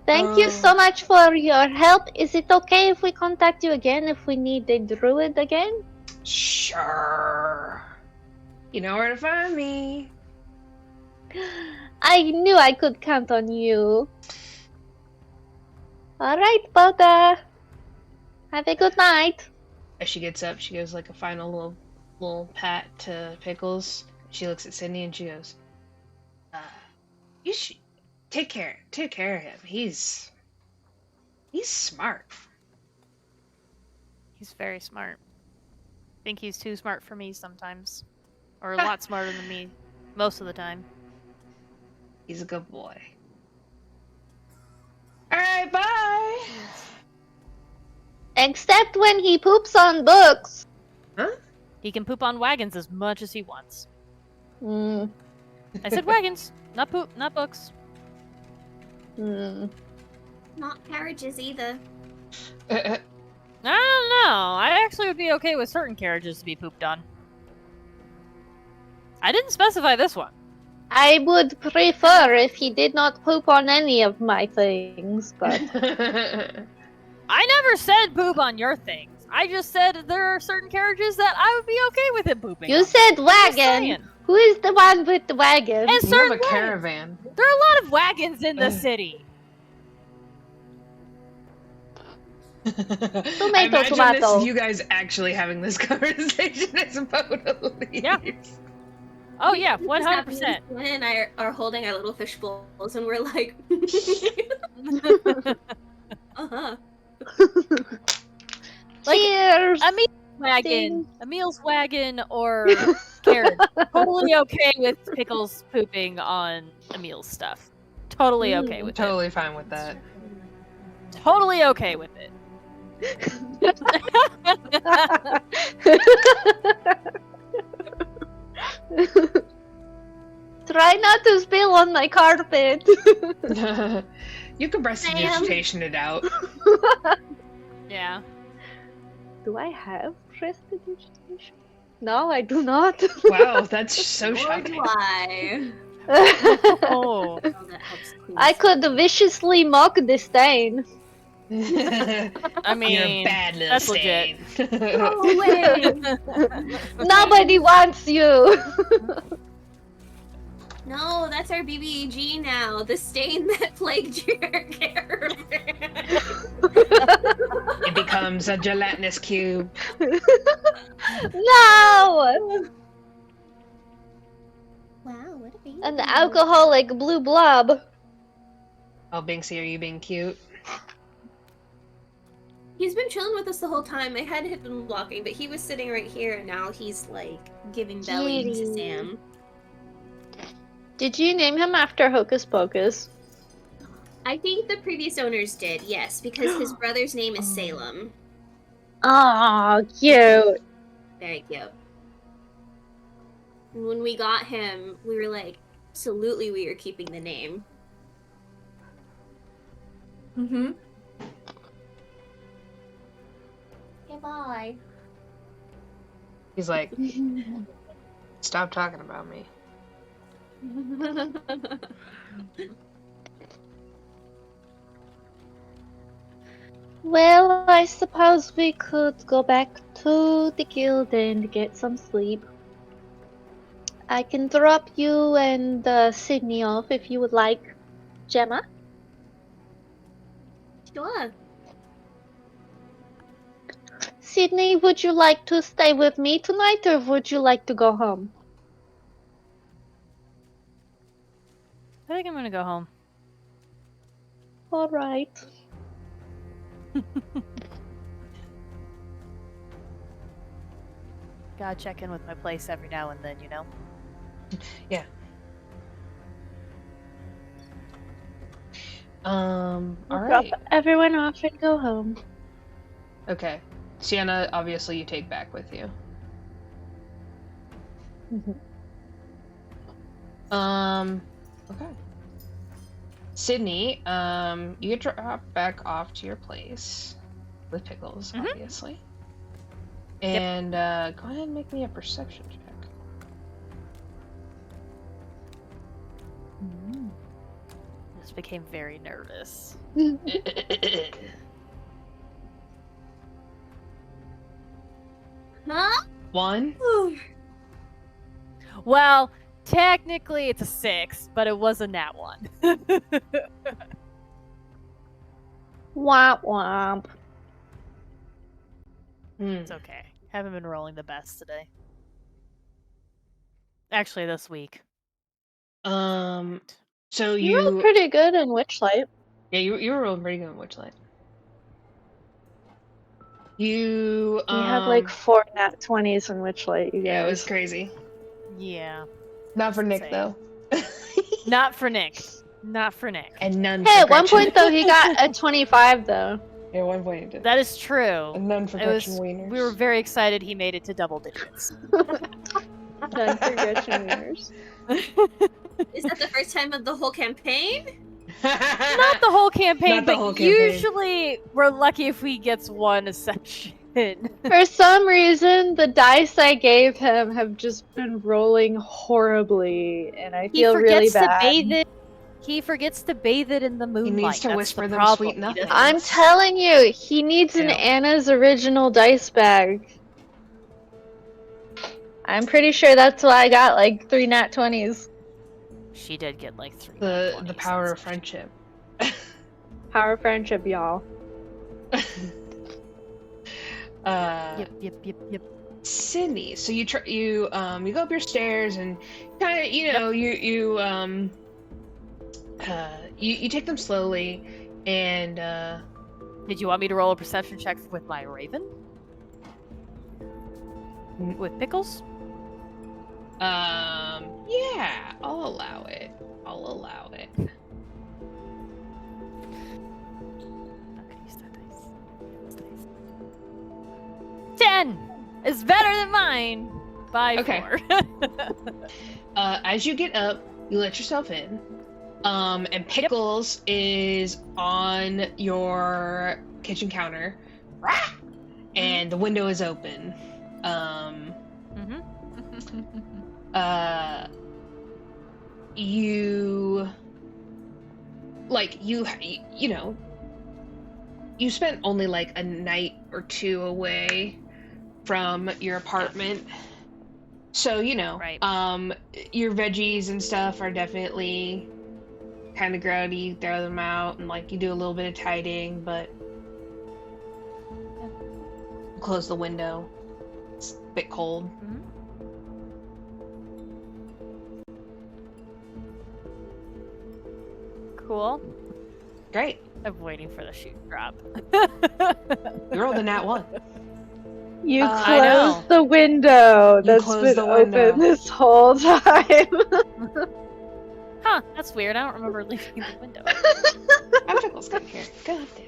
Speaker 2: Thank you so much for your help. Is it okay if we contact you again if we need a druid again?
Speaker 1: Sure. You know where to find me.
Speaker 2: I knew I could count on you. Alright, Boda. Have a good night.
Speaker 1: As she gets up, she gives like a final little pat to Pickles. She looks at Cindy and she goes, you should take care of him. He's smart.
Speaker 4: He's very smart. I think he's too smart for me sometimes. Or a lot smarter than me most of the time.
Speaker 1: He's a good boy. Alright, bye!
Speaker 2: Except when he poops on books.
Speaker 1: Huh?
Speaker 4: He can poop on wagons as much as he wants.
Speaker 2: Mm.
Speaker 4: I said wagons, not poop, not books.
Speaker 2: Mm.
Speaker 3: Not carriages either.
Speaker 4: I don't know. I actually would be okay with certain carriages to be pooped on. I didn't specify this one.
Speaker 2: I would prefer if he did not poop on any of my things, but
Speaker 4: I never said poop on your things. I just said there are certain carriages that I would be okay with him pooping
Speaker 2: you
Speaker 4: on.
Speaker 2: said
Speaker 4: Just
Speaker 2: wagon.
Speaker 4: saying.
Speaker 2: Who is the one with the wagon?
Speaker 4: And
Speaker 1: You have
Speaker 4: certain
Speaker 1: a caravan.
Speaker 4: There are a lot of wagons in the city.
Speaker 1: I imagine
Speaker 2: tomato.
Speaker 1: this, you guys actually having this conversation as Boda leaves.
Speaker 4: Yeah. Oh yeah,
Speaker 3: What's happening
Speaker 4: 100%.
Speaker 3: is Cyenna and I are holding our little fish bowls, and we're like, uh-huh.
Speaker 4: Like,
Speaker 2: Cheers!
Speaker 4: Emil's wagon, or carriage. Totally okay with Pickels pooping on Emil's stuff. Totally okay with
Speaker 1: Totally fine with that.
Speaker 4: it. Totally okay with it.
Speaker 2: Try not to spill on my carpet.
Speaker 1: You can prestidigitation it out.
Speaker 4: Yeah.
Speaker 2: Do I have prestidigitation? No, I do not.
Speaker 1: Wow, that's so
Speaker 3: Or
Speaker 1: shocking.
Speaker 3: do I?
Speaker 4: Oh.
Speaker 3: Oh, that helps clean
Speaker 2: I could viciously mock disdain.
Speaker 4: I mean,
Speaker 1: You're a bad little
Speaker 4: that's legit.
Speaker 1: stain.
Speaker 3: Oh, wait.
Speaker 2: Nobody wants you.
Speaker 3: No, that's our BBEG now. The stain that plagued your caravan.
Speaker 1: It becomes a gelatinous cube.
Speaker 2: No!
Speaker 3: Wow, what a baby.
Speaker 2: An alcoholic blue blob.
Speaker 1: Oh, Binksy, are you being cute?
Speaker 3: He's been chilling with us the whole time. I had him walking, but he was sitting right here, and now he's like giving belly to
Speaker 2: Kitty.
Speaker 3: Sam.
Speaker 2: Did you name him after Hocus Pocus?
Speaker 3: I think the previous owners did, yes, because his brother's name is Salem.
Speaker 2: Oh, cute.
Speaker 3: Very cute. And when we got him, we were like, absolutely, we are keeping the name.
Speaker 5: Mm-hmm.
Speaker 3: Okay, bye.
Speaker 1: He's like, stop talking about me.
Speaker 2: Well, I suppose we could go back to the guild and get some sleep. I can drop you and Sydney off if you would like, Gemma.
Speaker 3: Sure.
Speaker 2: Sydney, would you like to stay with me tonight or would you like to go home?
Speaker 4: I think I'm gonna go home.
Speaker 2: Alright.
Speaker 4: Gotta check in with my place every now and then, you know?
Speaker 1: Yeah. Alright.
Speaker 2: Drop everyone off and go home.
Speaker 1: Okay. Cyenna, obviously you take back with you. Okay. Sydney, you get dropped back off to your place with Pickels, obviously. And go ahead and make me a perception check.
Speaker 4: This became very nervous.
Speaker 3: Huh?
Speaker 1: 1.
Speaker 4: Well, technically it's a 6, but it was a nat 1.
Speaker 2: Womp womp.
Speaker 4: It's okay. Haven't been rolling the best today. Actually, this week.
Speaker 1: So
Speaker 2: You rolled pretty good in Witchlight.
Speaker 1: Yeah, you were rolling pretty good in Witchlight. You
Speaker 2: We had like 4 nat 20s in Witchlight, you guys.
Speaker 1: yeah, it was crazy.
Speaker 4: Yeah.
Speaker 1: Not for Nick
Speaker 4: Same.
Speaker 1: though.
Speaker 4: Not for Nick. Not for Nick.
Speaker 1: And none
Speaker 2: Hey,
Speaker 1: for
Speaker 2: at one
Speaker 1: Gretchen.
Speaker 2: point though, he got a 25 though.
Speaker 1: Yeah, 1 point he did.
Speaker 4: That is true.
Speaker 1: And none for
Speaker 4: It was,
Speaker 1: Gretchen Wieners.
Speaker 4: we were very excited he made it to double digits.
Speaker 2: Done for Gretchen wieners.
Speaker 3: Is that the first time of the whole campaign?
Speaker 4: Not the whole campaign,
Speaker 1: Not the
Speaker 4: but
Speaker 1: whole campaign.
Speaker 4: usually we're lucky if he gets one ascension.
Speaker 2: For some reason, the dice I gave him have just been rolling horribly, and I
Speaker 4: He
Speaker 2: feel really
Speaker 4: forgets to
Speaker 2: bad.
Speaker 4: bathe it. He forgets to bathe it in the moonlight.
Speaker 1: He needs to
Speaker 4: That's
Speaker 1: whisper
Speaker 4: the
Speaker 1: them
Speaker 4: problem.
Speaker 1: sweet
Speaker 4: He
Speaker 1: nothings.
Speaker 4: doesn't-
Speaker 2: I'm telling you, he needs an
Speaker 1: Yeah.
Speaker 2: Anna's original dice bag. I'm pretty sure that's why I got like 3 nat 20s.
Speaker 4: She did get like 3.
Speaker 1: The power of friendship.
Speaker 2: Power of friendship, y'all.
Speaker 4: Yep.
Speaker 1: Sydney, so you go up your stairs and kind of you take them slowly and
Speaker 4: Did you want me to roll a perception check with my raven? With Pickels?
Speaker 1: yeah, I'll allow it.
Speaker 4: Okay, use that dice. Use dice. 10 is better than mine by
Speaker 1: Okay.
Speaker 4: 4.
Speaker 1: As you get up, you let yourself in. And Pickles is on your kitchen counter. Rah! And the window is open. You spent only like a night or two away from your apartment. So,
Speaker 4: Right.
Speaker 1: your veggies and stuff are definitely kind of grody. Throw them out and like you do a little bit of tidying, but close the window. It's a bit cold.
Speaker 4: Cool.
Speaker 1: Great.
Speaker 4: I'm waiting for the shoe drop.
Speaker 1: You rolled a nat 1.
Speaker 2: You
Speaker 1: I
Speaker 4: know.
Speaker 2: closed the window that's
Speaker 1: closed
Speaker 2: been
Speaker 1: the window.
Speaker 2: open this whole time.
Speaker 4: Huh, that's weird. I don't remember leaving the window.
Speaker 1: Pickles, come here. Go up there.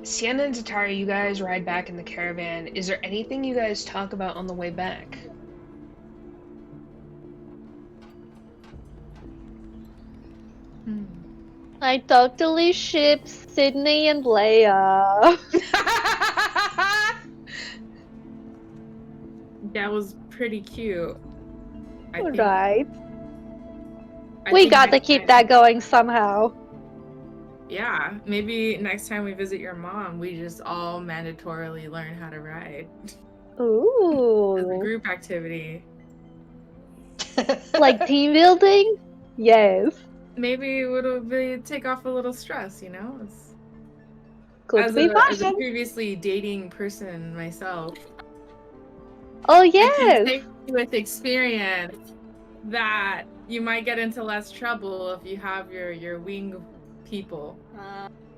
Speaker 1: Cyenna and Zatari, you guys ride back in the caravan. Is there anything you guys talk about on the way back?
Speaker 2: I talked to Lee's ships, Sydney and Leah.
Speaker 5: That was pretty cute. I think-
Speaker 2: Right.
Speaker 5: I
Speaker 2: We
Speaker 5: think
Speaker 2: got to
Speaker 5: next
Speaker 2: keep
Speaker 5: time-
Speaker 2: that going somehow.
Speaker 5: Yeah, maybe next time we visit your mom, we just all mandatorily learn how to ride as a
Speaker 2: Ooh.
Speaker 5: group activity.
Speaker 2: Like team building? Yes.
Speaker 5: Maybe it'll take off a little stress, It's,
Speaker 2: Could
Speaker 5: as
Speaker 2: be
Speaker 5: a
Speaker 2: fun.
Speaker 5: previously dating person myself,
Speaker 2: Oh,
Speaker 5: I can
Speaker 2: yes.
Speaker 5: say with experience that you might get into less trouble if you have your wing people.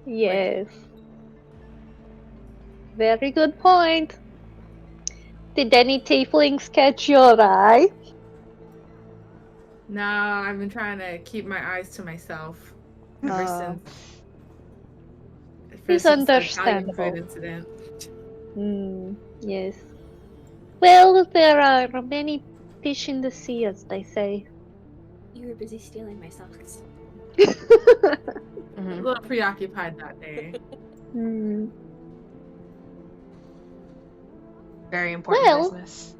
Speaker 2: Yes. Very good point. Did any tieflings catch your eye?
Speaker 5: No, I've been trying to keep my eyes to myself ever since.
Speaker 2: It's
Speaker 5: the Italian
Speaker 2: understandable.
Speaker 5: food incident.
Speaker 2: Yes. Well, there are many fish in the sea, as they say.
Speaker 3: You were busy stealing my socks.
Speaker 5: A little preoccupied that day.
Speaker 1: Very important
Speaker 2: Well,
Speaker 1: business.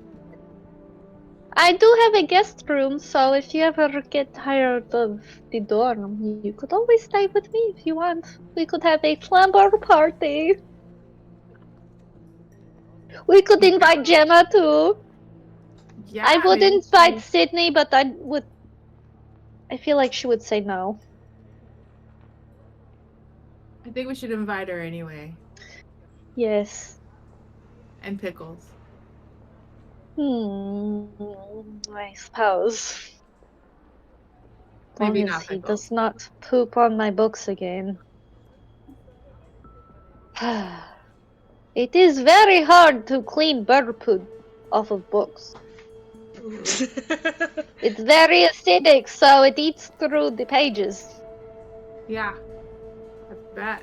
Speaker 2: I do have a guest room, so if you ever get tired of the dorm, you could always stay with me if you want. We could have a slumber party. We could invite Gemma too.
Speaker 5: Yeah,
Speaker 2: I would
Speaker 5: maybe
Speaker 2: invite Sydney, but I feel like she would say no.
Speaker 5: I think we should invite her anyway.
Speaker 2: Yes.
Speaker 5: And Pickles.
Speaker 2: I suppose. As long
Speaker 5: Maybe
Speaker 2: as
Speaker 5: not
Speaker 2: he
Speaker 5: Pickles.
Speaker 2: does not poop on my books again. It is very hard to clean bird poop off of books. It's very acidic, so it eats through the pages.
Speaker 5: Yeah. I bet.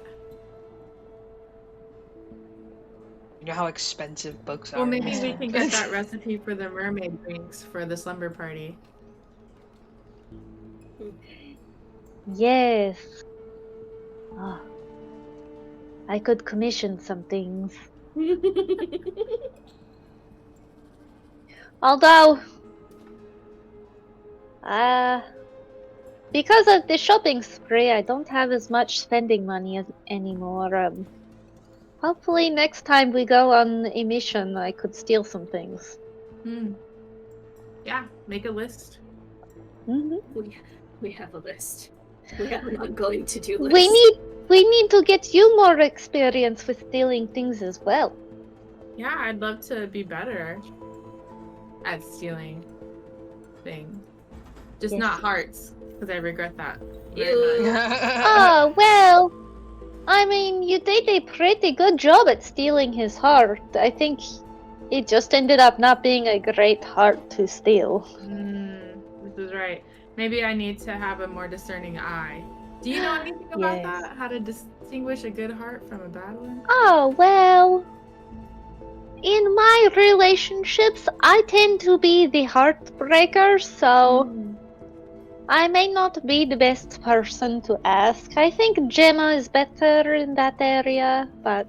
Speaker 1: You know how expensive books are.
Speaker 5: Well, maybe we can get that recipe for the mermaid drinks for the slumber party.
Speaker 2: Yes. Ah, I could commission some things. Although, because of the shopping spree, I don't have as much spending money anymore. Hopefully next time we go on a mission, I could steal some things.
Speaker 5: Yeah, make a list.
Speaker 3: We have a list. We have an ongoing to-do list.
Speaker 2: We need to get you more experience with stealing things as well.
Speaker 5: Yeah, I'd love to be better at stealing things. Just
Speaker 2: Yes.
Speaker 5: not hearts, because I regret that.
Speaker 3: Ew.
Speaker 2: Oh, well, I mean, you did a pretty good job at stealing his heart. I think it just ended up not being a great heart to steal.
Speaker 5: This is right. Maybe I need to have a more discerning eye. Do you know anything about
Speaker 2: Yes.
Speaker 5: that? How to distinguish a good heart from a bad one?
Speaker 2: Oh, well, in my relationships, I tend to be the heartbreaker, so I may not be the best person to ask. I think Gemma is better in that area, but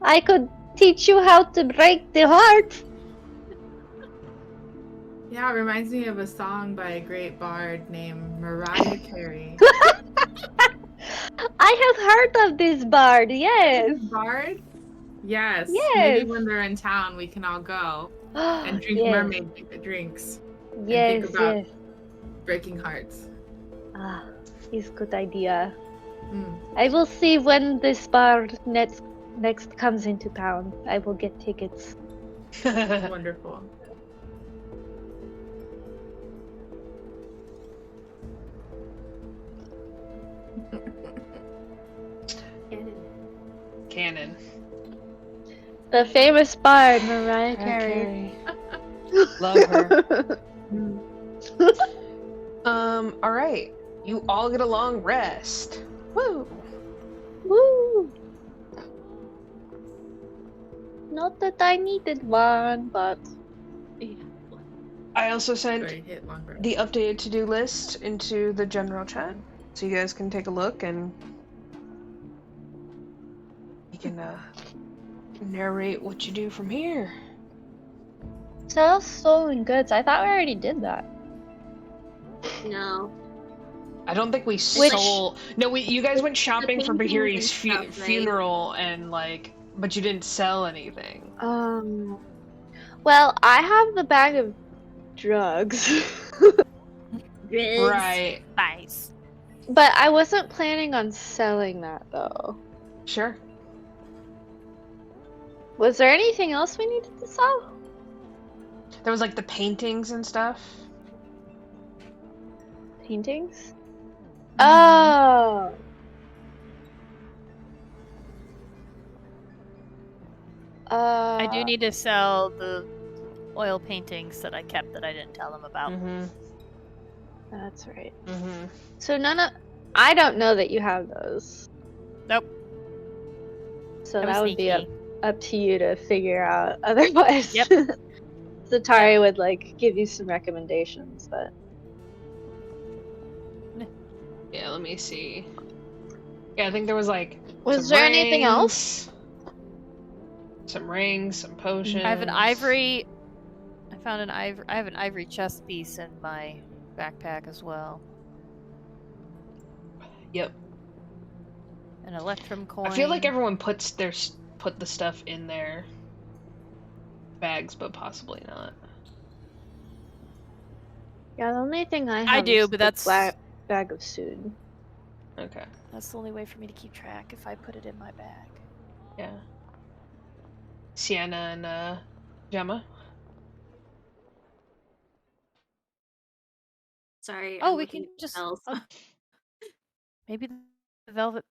Speaker 2: I could teach you how to break the heart.
Speaker 5: Yeah, it reminds me of a song by a great bard named Mariah Carey.
Speaker 2: I have heard of this bard, yes.
Speaker 5: Bard? Yes.
Speaker 2: Yes.
Speaker 5: Maybe when they're in town, we can all go and drink
Speaker 2: Yes.
Speaker 5: mermaid drinks.
Speaker 2: Yes,
Speaker 5: and think about
Speaker 2: yes.
Speaker 5: breaking hearts.
Speaker 2: Ah, is good idea.
Speaker 5: Mm.
Speaker 2: I will see when this bard next comes into town. I will get tickets.
Speaker 5: Wonderful.
Speaker 1: Canon.
Speaker 2: The famous bard, Mariah Carey.
Speaker 1: Love her. Alright. You all get a long rest. Woo!
Speaker 2: Woo! Not that I needed one, but
Speaker 1: I also sent
Speaker 5: Sorry, hit long break.
Speaker 1: the updated to-do list into the general chat, so you guys can take a look and you can narrate what you do from here.
Speaker 2: sell stolen goods. I thought we already did that.
Speaker 3: No.
Speaker 1: I don't think we sold. No, you guys went shopping for
Speaker 3: paintings
Speaker 1: Brihiri's
Speaker 3: and stuff, right?
Speaker 1: funeral and but you didn't sell anything.
Speaker 2: Well, I have the bag of drugs.
Speaker 1: Right.
Speaker 4: Nice.
Speaker 2: But I wasn't planning on selling that though.
Speaker 1: Sure.
Speaker 2: Was there anything else we needed to sell?
Speaker 1: There was the paintings and stuff.
Speaker 2: Paintings? Oh.
Speaker 4: I do need to sell the oil paintings that I kept that I didn't tell them about.
Speaker 2: That's right.
Speaker 1: Mm-hmm.
Speaker 2: So I don't know that you have those.
Speaker 4: Nope.
Speaker 2: So
Speaker 4: I was
Speaker 2: that would be
Speaker 4: sneaky.
Speaker 2: up to you to figure out. Otherwise,
Speaker 4: Yep.
Speaker 2: Zatari would give you some recommendations, but
Speaker 1: Yeah, let me see. Yeah, I think there was
Speaker 2: was
Speaker 1: some
Speaker 2: there anything
Speaker 1: rings,
Speaker 2: else?
Speaker 1: Some rings, some potions.
Speaker 4: I have an ivory. I found an ivory. I have an ivory chest piece in my backpack as well.
Speaker 1: Yep.
Speaker 4: An electrum coin.
Speaker 1: I feel like everyone put the stuff in their bags, but possibly not.
Speaker 2: Yeah, the only thing I have
Speaker 4: do,
Speaker 2: is
Speaker 4: but
Speaker 2: the
Speaker 4: that's-
Speaker 2: bag of food.
Speaker 1: Okay.
Speaker 4: That's the only way for me to keep track if I put it in my bag.
Speaker 1: Yeah. Cyenna and Gemma.
Speaker 3: Sorry.
Speaker 4: Oh,
Speaker 3: I'm
Speaker 4: we
Speaker 3: looking
Speaker 4: can
Speaker 3: at
Speaker 4: just.
Speaker 3: spells.
Speaker 4: Maybe the velvet.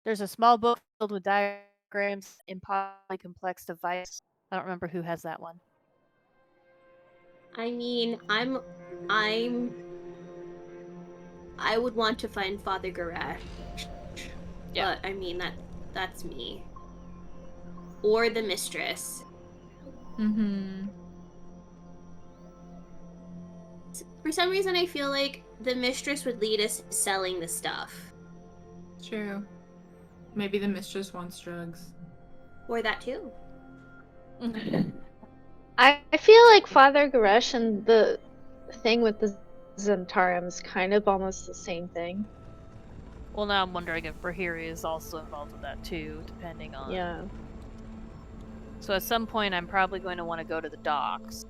Speaker 4: There's a small book filled with diagrams in polycomplex device. I don't remember who has that one.
Speaker 3: I mean, I would want to find Father Garage.
Speaker 4: Yeah.
Speaker 3: But I mean that's me. Or the mistress.
Speaker 5: Mm-hmm.
Speaker 3: For some reason, I feel like the mistress would lead us selling the stuff.
Speaker 5: True. Maybe the mistress wants drugs.
Speaker 3: Or that too.
Speaker 2: I feel like Father Goresh and the thing with the Zentarum is kind of almost the same thing.
Speaker 4: Well, now I'm wondering if Brihiri is also involved with that too, depending on...
Speaker 2: Yeah.
Speaker 4: So at some point, I'm probably going to want to go to the docks.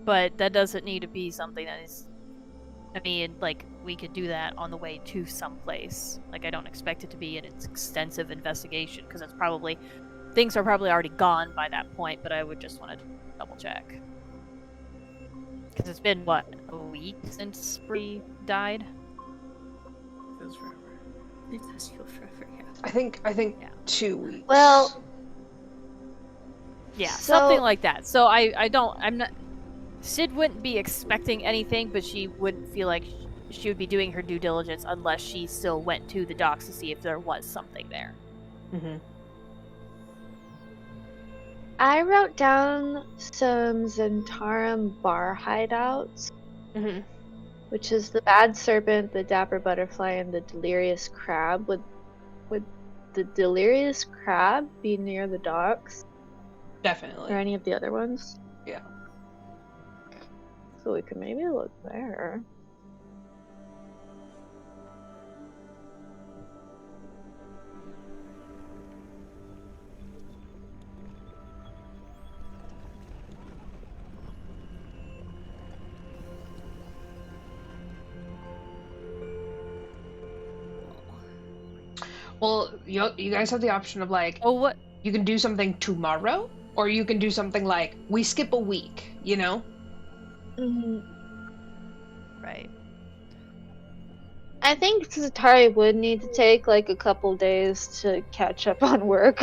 Speaker 4: But that doesn't need to be something that is... I mean, like, we could do that on the way to someplace. Like, I don't expect it to be an extensive investigation, because it's probably... Things are probably already gone by that point, but I would just want to double check. Because it's been, what, a week since Bree died?
Speaker 5: Feels forever.
Speaker 3: It does feel forever, yeah.
Speaker 1: I think
Speaker 4: Yeah.
Speaker 1: 2 weeks.
Speaker 2: Well,
Speaker 4: Yeah,
Speaker 2: So-
Speaker 4: something like that. So I'm not... Sid wouldn't be expecting anything, but she wouldn't feel like she would be doing her due diligence unless she still went to the docks to see if there was something there.
Speaker 1: Mm-hmm.
Speaker 2: I wrote down some Zentarum bar hideouts,
Speaker 1: Mm-hmm.
Speaker 2: which is the Bad Serpent, the Dapper Butterfly, and the Delirious Crab. Would the Delirious Crab be near the docks?
Speaker 1: Definitely.
Speaker 2: Or any of the other ones?
Speaker 1: Yeah.
Speaker 2: So we could maybe look there.
Speaker 1: Well, you guys have the option of like,
Speaker 4: Oh, what?
Speaker 1: you can do something tomorrow, or you can do something like, we skip a week, you know?
Speaker 4: Right.
Speaker 2: I think Zatari would need to take like a couple days to catch up on work.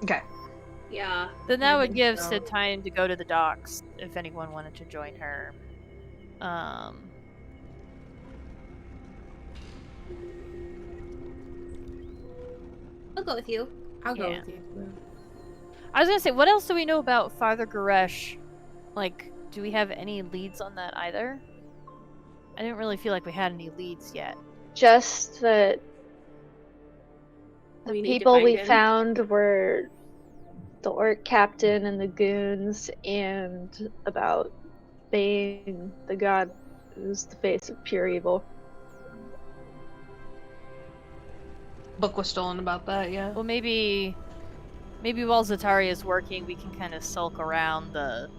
Speaker 1: Okay.
Speaker 3: Yeah.
Speaker 4: Then that
Speaker 5: I
Speaker 4: would
Speaker 5: think
Speaker 4: give
Speaker 5: so.
Speaker 4: Sid time to go to the docks if anyone wanted to join her.
Speaker 3: I'll go with you.
Speaker 5: I'll go
Speaker 4: Yeah.
Speaker 5: with you.
Speaker 4: I was gonna say, what else do we know about Father Goresh? Like, do we have any leads on that either? I didn't really feel like we had any leads yet.
Speaker 2: Just that the
Speaker 3: We need to
Speaker 2: people
Speaker 3: find
Speaker 2: we
Speaker 3: him.
Speaker 2: found were the orc captain and the goons, and about Bane, the god who's the face of pure evil.
Speaker 1: Book was stolen about that, yeah.
Speaker 4: Well, maybe while Zatari is working, we can kind of sulk around the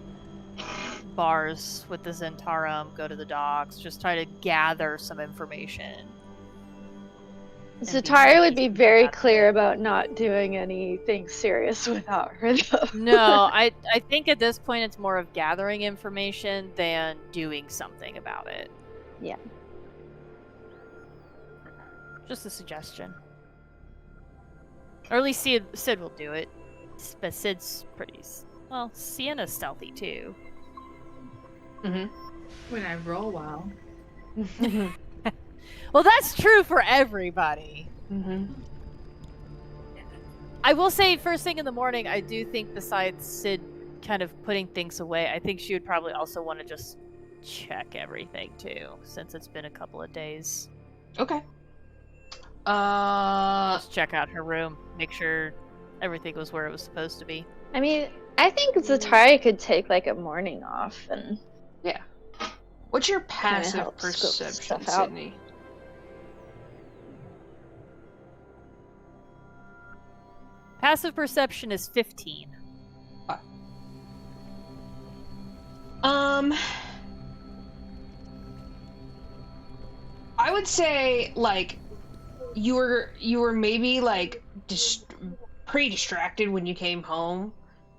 Speaker 4: bars with the Zentarum, go to the docks, just try to gather some information. And be
Speaker 2: Zatari would be
Speaker 4: sneaky
Speaker 2: very
Speaker 4: about
Speaker 2: clear
Speaker 4: it.
Speaker 2: about not doing anything serious without her, though.
Speaker 4: No, I think at this point it's more of gathering information than doing something about it.
Speaker 2: Yeah.
Speaker 4: Just a suggestion. Or at least Sid will do it. But Sid's pretty... Well, Cyenna's stealthy too.
Speaker 1: Mm-hmm.
Speaker 5: When I roll well.
Speaker 4: Well, that's true for everybody.
Speaker 1: Mm-hmm.
Speaker 4: I will say, first thing in the morning, I do think besides Sid kind of putting things away, I think she would probably also want to just check everything too, since it's been a couple of days.
Speaker 1: Okay.
Speaker 4: Just check out her room, make sure everything was where it was supposed to be.
Speaker 2: I mean, I think Zatari could take like a morning off and
Speaker 1: Yeah. What's your passive
Speaker 2: help scope
Speaker 1: perception,
Speaker 2: stuff out.
Speaker 1: Sydney?
Speaker 4: Passive perception is 15.
Speaker 1: I would say like you were maybe like pretty distracted when you came home,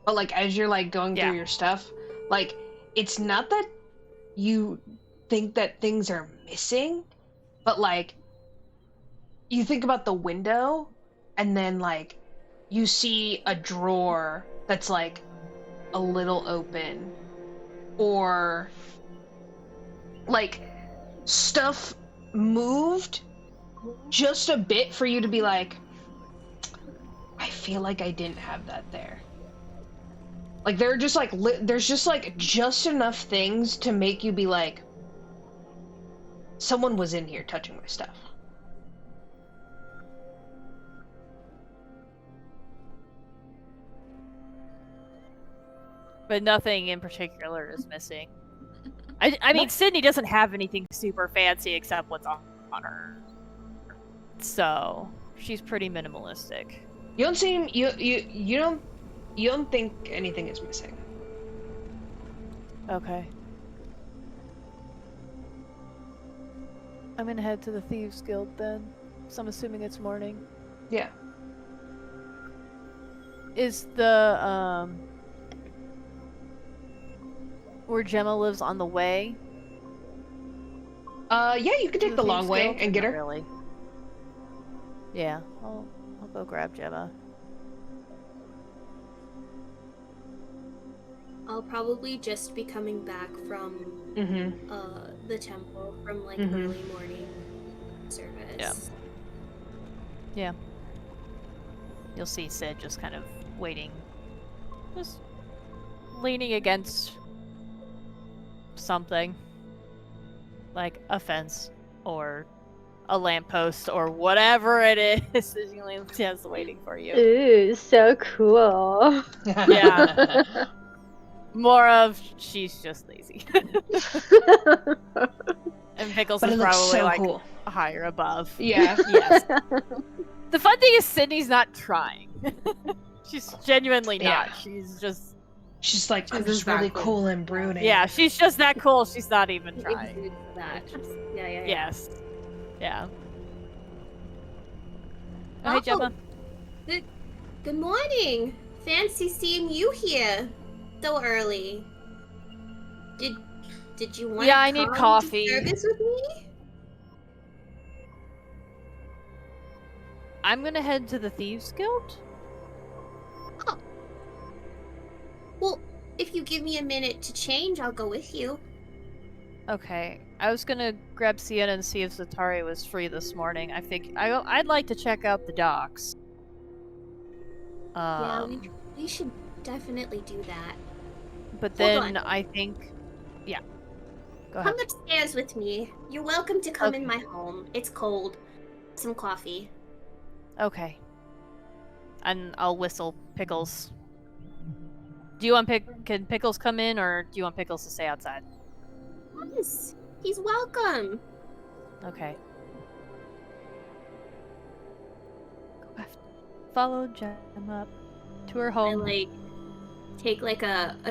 Speaker 1: but like as you're like going
Speaker 4: Yeah.
Speaker 1: through your stuff, like it's not that you think that things are missing, but like you think about the window and then like you see a drawer that's like a little open, or like stuff moved just a bit for you to be like, I feel like I didn't have that there. Like they're just like there's just like just enough things to make you be like, someone was in here touching my stuff.
Speaker 4: But nothing in particular is missing. I mean, Sydney doesn't have anything super fancy except what's on her. So, she's pretty minimalistic.
Speaker 1: You don't seem you don't think anything is missing.
Speaker 4: Okay. I'm gonna head to the Thieves Guild then. So I'm assuming it's morning.
Speaker 1: Yeah.
Speaker 4: Is the where Gemma lives on the way?
Speaker 1: Yeah, you can take the long way and get her.
Speaker 4: Not really. Yeah, I'll go grab Gemma.
Speaker 3: I'll probably just be coming back from the temple from like early morning service.
Speaker 4: Yeah. Yeah. You'll see Sid just kind of waiting, just leaning against something, like a fence or a lamppost or whatever it is. Just waiting for you.
Speaker 2: Ooh, so cool.
Speaker 4: Yeah. More of she's just lazy. And Pickels
Speaker 1: But
Speaker 4: is
Speaker 1: it looks
Speaker 4: probably
Speaker 1: so
Speaker 4: like
Speaker 1: cool.
Speaker 4: higher above.
Speaker 1: Yeah.
Speaker 4: Yes. The fun thing is Sydney's not trying. She's genuinely not.
Speaker 1: Yeah.
Speaker 4: She's
Speaker 1: like, I'm just really cool and brooding.
Speaker 4: yeah, she's just that cool. She's not even trying.
Speaker 3: That. Yeah.
Speaker 4: Yes. Yeah.
Speaker 3: Oh,
Speaker 4: Hi, Gemma.
Speaker 3: Good morning. Fancy seeing you here so early. Did you want?
Speaker 4: Yeah, I need coffee.
Speaker 3: To service with me?
Speaker 4: I'm gonna head to the Thieves Guild.
Speaker 3: Oh. Well, if you give me a minute to change, I'll go with you.
Speaker 4: Okay. I was gonna grab Cyenna and see if Zatari was free this morning. I think I'd like to check out the docks.
Speaker 3: Yeah, we should definitely do that.
Speaker 4: But
Speaker 3: Hold
Speaker 4: then
Speaker 3: on.
Speaker 4: I think, yeah. Go ahead.
Speaker 3: Come upstairs with me. You're welcome to come
Speaker 4: Okay.
Speaker 3: in my home. It's cold. Some coffee.
Speaker 4: Okay. And I'll whistle Pickels. Do you want can Pickels come in, or do you want Pickels to stay outside?
Speaker 3: Yes, he's welcome.
Speaker 4: Okay. Follow Gemma up to her
Speaker 3: I
Speaker 4: home.
Speaker 3: like take like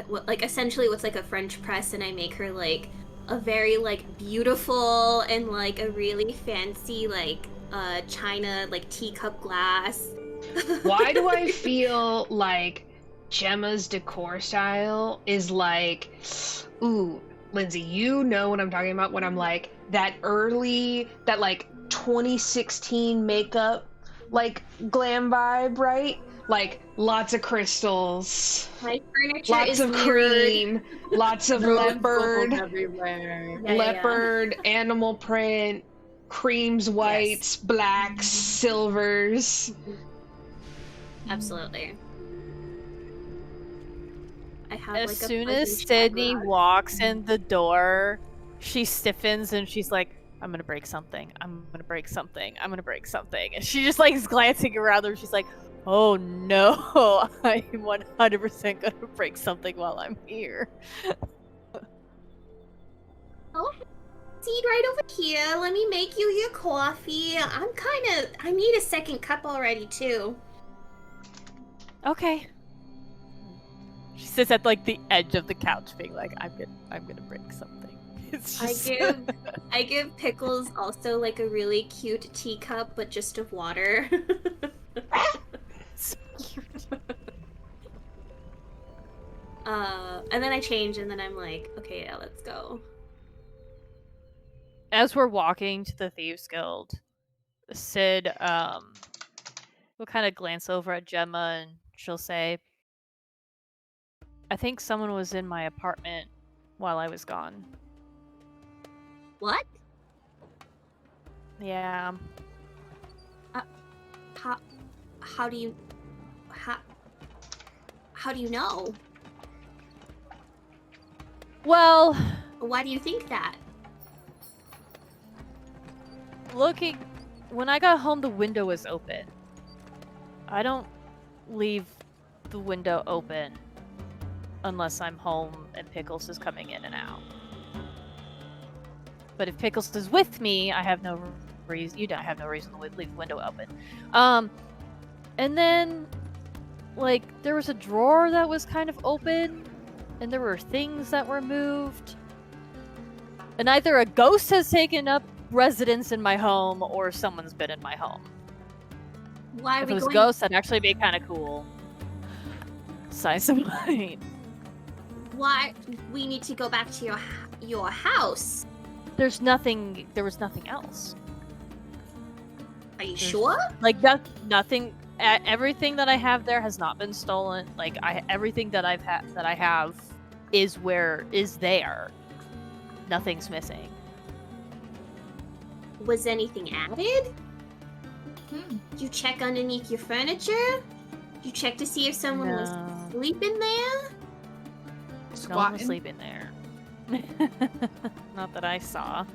Speaker 3: like essentially what's like a French press, and I make her like a very like beautiful and like a really fancy like china like teacup glass.
Speaker 1: Why do I feel like Gemma's decor style is like, ooh, Lindsay, you know what I'm talking about when I'm like that like 2016 makeup like glam vibe, right? Like lots of crystals,
Speaker 3: My furniture
Speaker 1: lots
Speaker 3: is
Speaker 1: of
Speaker 3: weird.
Speaker 1: cream, lots of leopard,
Speaker 5: everywhere.
Speaker 1: leopard, animal print, creams, whites, blacks, silvers.
Speaker 3: Absolutely. I have
Speaker 4: As
Speaker 3: like a
Speaker 4: soon as
Speaker 3: fuzzy
Speaker 4: Sydney
Speaker 3: shadow.
Speaker 4: walks in the door, she stiffens and she's like, I'm gonna break something. I'm gonna break something. I'm gonna break something. And she just like is glancing around her. She's like, oh no, I'm 100% gonna break something while I'm here.
Speaker 3: Oh, seat right over here. Let me make you your coffee. I need a second cup already too.
Speaker 4: Okay. She sits at like the edge of the couch, being like, I'm gonna break something. It's just...
Speaker 3: I give Pickles also like a really cute teacup, but just of water.
Speaker 4: so cute.
Speaker 3: And then I change, and then I'm like, okay, yeah, let's go.
Speaker 4: As we're walking to the Thieves Guild, Sid will kind of glance over at Gemma and she'll say, I think someone was in my apartment while I was gone.
Speaker 3: What?
Speaker 4: Yeah.
Speaker 3: How do you know?
Speaker 4: Well,
Speaker 3: Why do you think that?
Speaker 4: when I got home, the window was open. I don't leave the window open unless I'm home and Pickles is coming in and out. But if Pickles is with me, I have no reason. I have no reason to leave the window open. And then, like, there was a drawer that was kind of open, and there were things that were moved. And either a ghost has taken up residence in my home, or someone's been in my home.
Speaker 3: Why are
Speaker 4: If
Speaker 3: we
Speaker 4: it was
Speaker 3: going?
Speaker 4: ghosts, that'd actually be kind of cool. Size of mine.
Speaker 3: Why we need to go back to your house?
Speaker 4: There was nothing else.
Speaker 3: Are you sure?
Speaker 4: Like nothing. Everything that I have there has not been stolen. Like everything that I have is there. Nothing's missing.
Speaker 3: Was anything added? Did you check underneath your furniture? Did you check to see if someone was sleeping there?
Speaker 4: No one was sleeping there. Not that I saw.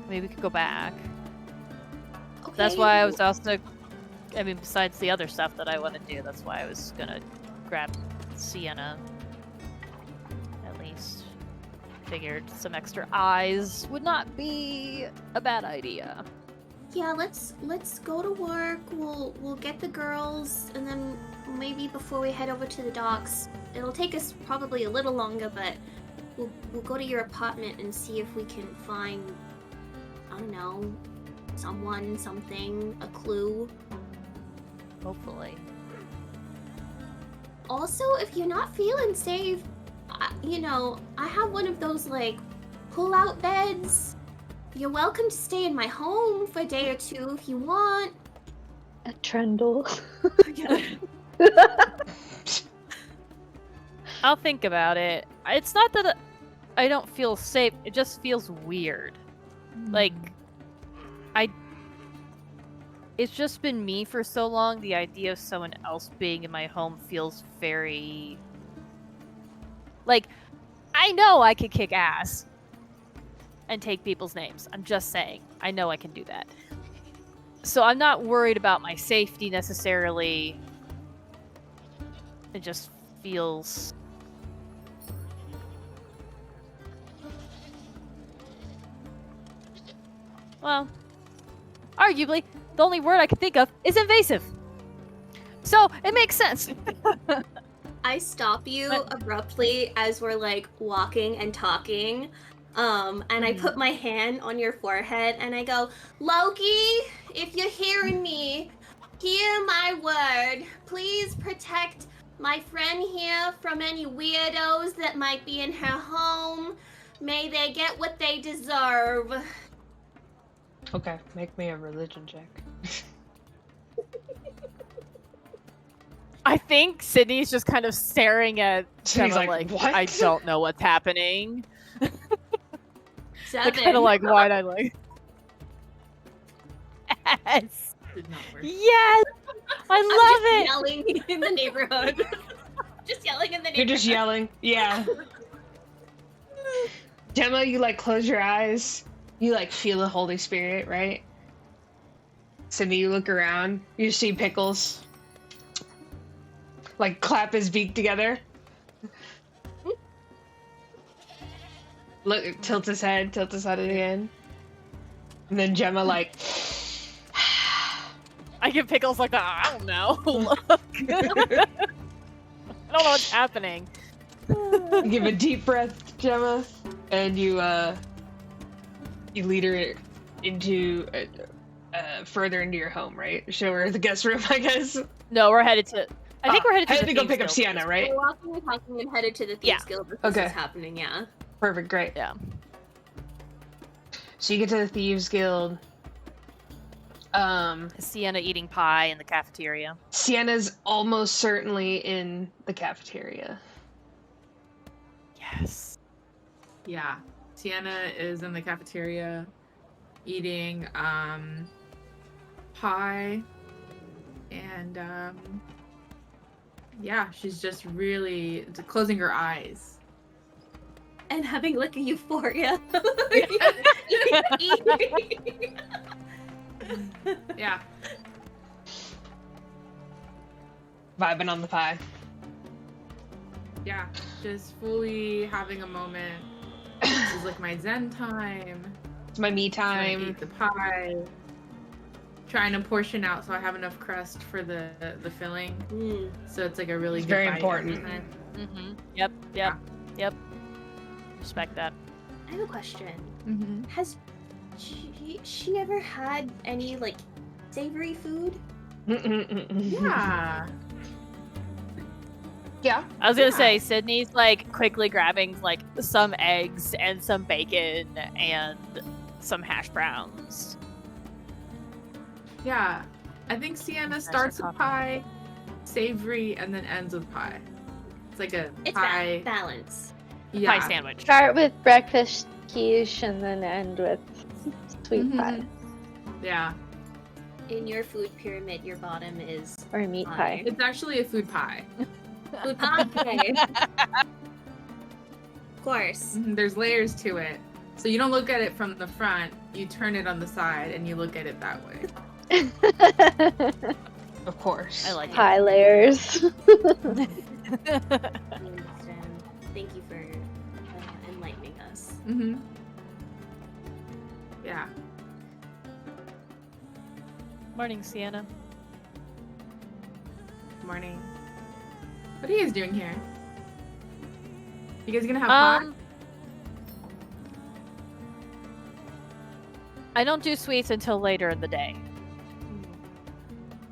Speaker 4: Maybe we could go back.
Speaker 3: Okay.
Speaker 4: That's why I was also... I mean, besides the other stuff that I want to do, that's why I was gonna grab Cyenna. At least. Figured some extra eyes would not be a bad idea.
Speaker 3: Yeah, let's go to work. We'll get the girls, and then maybe before we head over to the docks, it'll take us probably a little longer, but we'll go to your apartment and see if we can find, I don't know, someone, something, a clue.
Speaker 4: Hopefully.
Speaker 3: Also, if you're not feeling safe, I have one of those, like, pull-out beds. You're welcome to stay in my home for a day or two if you want.
Speaker 2: A trundle.
Speaker 4: I'll think about it. It's not that I don't feel safe, it just feels weird. Like, it's just been me for so long, the idea of someone else being in my home feels very... Like, I know I could kick ass and take people's names. I'm just saying. I know I can do that. So I'm not worried about my safety necessarily. It just feels... Well, arguably, the only word I can think of is invasive. So, it makes sense.
Speaker 3: I stop you abruptly as we're, like, walking and talking. And I put my hand on your forehead and I go, Loki, if you're hearing me, hear my word. Please protect my friend here from any weirdos that might be in her home. May they get what they deserve.
Speaker 1: Okay, make me a religion check.
Speaker 4: I think Sydney's just kind of staring at
Speaker 1: Sydney's
Speaker 4: Gemma
Speaker 1: like,
Speaker 4: like,
Speaker 1: "What?"
Speaker 4: I don't know what's happening.
Speaker 3: 7.
Speaker 4: Kind of like, why'd I like... Yes!
Speaker 5: Did not work.
Speaker 4: Yes! I love
Speaker 3: I'm just yelling in the neighborhood. Just yelling in the neighborhood.
Speaker 1: You're just yelling. Yeah. Gemma, you like close your eyes. You like feel the Holy Spirit, right? Sydney, you look around. You see Pickles. Like clap his beak together. Look, tilt his head again. And then Gemma like...
Speaker 4: I give Pickles like I don't know. Look. I don't know what's happening.
Speaker 1: You give a deep breath, Gemma, and you lead her into further into your home, right? Show her the guest room, I guess.
Speaker 4: No, we're headed to... I think we're headed to
Speaker 1: to go pick up Cyenna, right?
Speaker 3: We're walking and talking and headed to the Thieves Guild if this is happening, yeah.
Speaker 1: Perfect, great.
Speaker 4: Yeah.
Speaker 1: So you get to the Thieves Guild.
Speaker 4: Cyenna eating pie in the cafeteria.
Speaker 1: Cyenna's almost certainly in the cafeteria.
Speaker 4: Yes.
Speaker 5: Yeah. Cyenna is in the cafeteria eating pie and yeah, she's just really closing her eyes.
Speaker 3: and having like a euphoria.
Speaker 5: Yeah.
Speaker 1: Vibing on the pie.
Speaker 5: Yeah. Just fully having a moment. This is like my zen time.
Speaker 1: It's my me
Speaker 5: Trying to
Speaker 1: time.
Speaker 5: eat the pie. Trying to portion out so I have enough crust for the filling. So it's like a really
Speaker 1: It's
Speaker 5: good
Speaker 1: very
Speaker 5: bite
Speaker 1: important.
Speaker 5: every time.
Speaker 4: Yep. Respect that.
Speaker 3: I have a question.
Speaker 5: Mm-hmm.
Speaker 3: Has she ever had any like savory food?
Speaker 5: Yeah.
Speaker 1: Yeah.
Speaker 4: I was gonna
Speaker 5: Yeah.
Speaker 4: say Sydney's like quickly grabbing like some eggs and some bacon and some hash browns.
Speaker 5: Yeah. I think Cyenna starts with pie, savory, and then ends with pie. It's like a
Speaker 3: It's
Speaker 5: pie.
Speaker 3: balance.
Speaker 5: Yeah.
Speaker 4: Pie sandwich.
Speaker 2: Start with breakfast quiche and then end with sweet
Speaker 5: Mhm.
Speaker 2: pie
Speaker 5: Yeah.
Speaker 3: In your food pyramid, your bottom is
Speaker 2: or meat pie.
Speaker 5: It's actually a food pie.
Speaker 3: food pie. Of course.
Speaker 5: There's layers to it. So you don't look at it from the front, you turn it on the side and you look at it that way.
Speaker 1: Of course.
Speaker 4: I like it.
Speaker 2: Pie layers.
Speaker 3: I understand. Thank you for enlightening us.
Speaker 5: Mm-hmm. Yeah.
Speaker 4: Morning, Cyenna.
Speaker 5: Morning. What are you guys doing here? You guys gonna have pie?
Speaker 4: I don't do sweets until later in the day.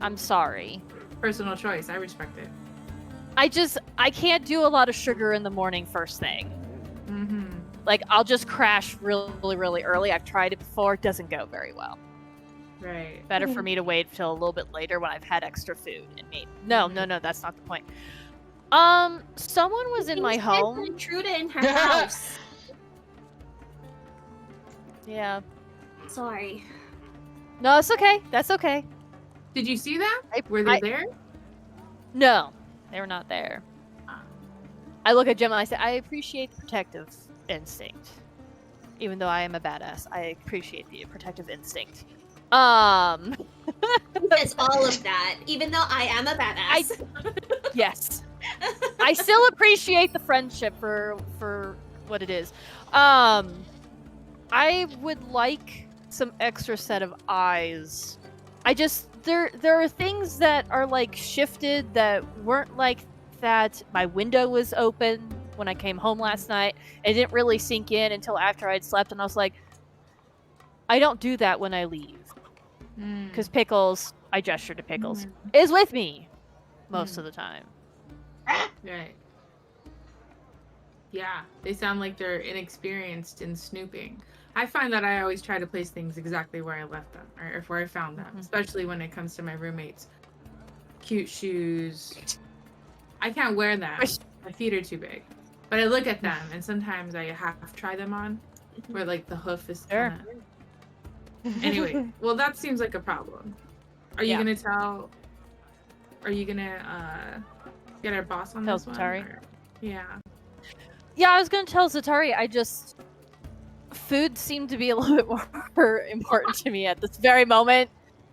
Speaker 4: I'm sorry.
Speaker 5: Personal choice. I respect it.
Speaker 4: I can't do a lot of sugar in the morning first thing.
Speaker 5: Mm-hmm.
Speaker 4: Like, I'll just crash really, really early. I've tried it before. It doesn't go very well.
Speaker 5: Right.
Speaker 4: Better for me to wait till a little bit later when I've had extra food and made. No, that's not the point. Someone was in my home.
Speaker 3: Intruder in her house.
Speaker 4: Yeah.
Speaker 3: Sorry.
Speaker 4: No, it's okay. That's okay.
Speaker 5: Did you see that?
Speaker 4: I-
Speaker 5: Were they
Speaker 4: I-
Speaker 5: there?
Speaker 4: No, they were not there. I look at Gemma and I say, I appreciate the protective instinct. Even though I am a badass, I appreciate the protective instinct.
Speaker 3: It's all of that. Even though I am a badass.
Speaker 4: Yes. I still appreciate the friendship for what it is. I would like some extra set of eyes. There are things that are like shifted that weren't like that. My window was open when I came home last night. It didn't really sink in until after I'd slept, and I was like, I don't do that when I leave. Because Pickels, I gesture to Pickels, is with me most of the time.
Speaker 5: Right. Yeah, they sound like they're inexperienced in snooping. I find that I always try to place things exactly where I left them, or where I found them, especially when it comes to my roommates. Cute shoes. I can't wear them. My feet are too big. But I look at them, and sometimes I half try them on, where like the hoof is kind of... Anyway, well, that seems like a problem. Are you gonna tell... Are you gonna get our boss on this one?
Speaker 4: Zatari?
Speaker 5: Or... Yeah.
Speaker 4: Yeah, I was gonna tell Zatari, food seemed to be a little bit more important to me at this very moment.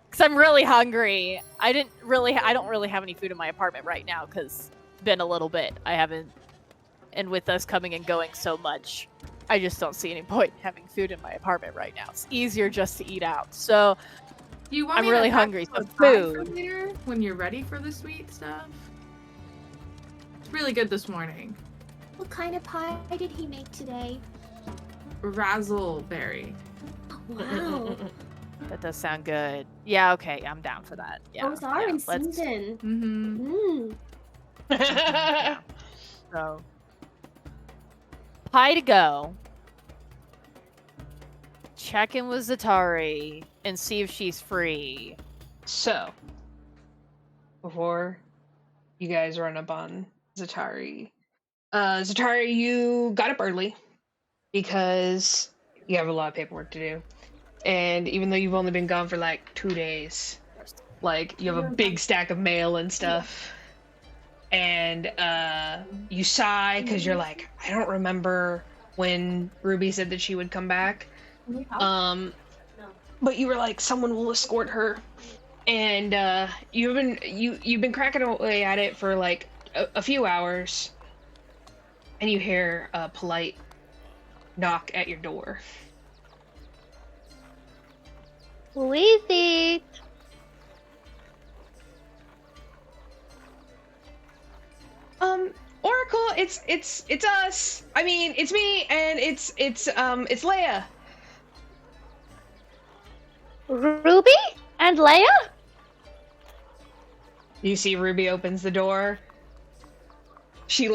Speaker 4: Because I'm really hungry. I don't really have any food in my apartment right now, because it's been a little bit. And with us coming and going so much, I just don't see any point in having food in my apartment right now. It's easier just to eat out. So
Speaker 5: Do you want
Speaker 4: I'm
Speaker 5: me
Speaker 4: really
Speaker 5: to pack
Speaker 4: hungry,
Speaker 5: some
Speaker 4: so
Speaker 5: pie for
Speaker 4: food.
Speaker 5: later when you're ready for the sweet stuff? It's really good this morning.
Speaker 3: What kind of pie did he make today?
Speaker 5: Razzleberry.
Speaker 3: Wow.
Speaker 4: That does sound good. Yeah, okay, I'm down for that. Yeah.
Speaker 3: Those are
Speaker 4: yeah,
Speaker 3: in
Speaker 4: let's-
Speaker 3: season.
Speaker 5: Mm-hmm.
Speaker 4: Yeah. So, pie to go. Check in with Zatari and see if she's free.
Speaker 1: So, before you guys run up on Zatari, Zatari, you got up early because you have a lot of paperwork to do. And even though you've only been gone for like 2 days, like you have a big stack of mail and stuff. And you sigh because you're like, I don't remember when Ruby said that she would come back. But you were like, someone will escort her, and you've been cracking away at it for like a few hours, and you hear a polite knock at your door.
Speaker 2: Who is it?
Speaker 1: Oracle, it's us. I mean, it's me, and it's Leah.
Speaker 2: Ruby and Leah?
Speaker 1: You see Ruby opens the door. She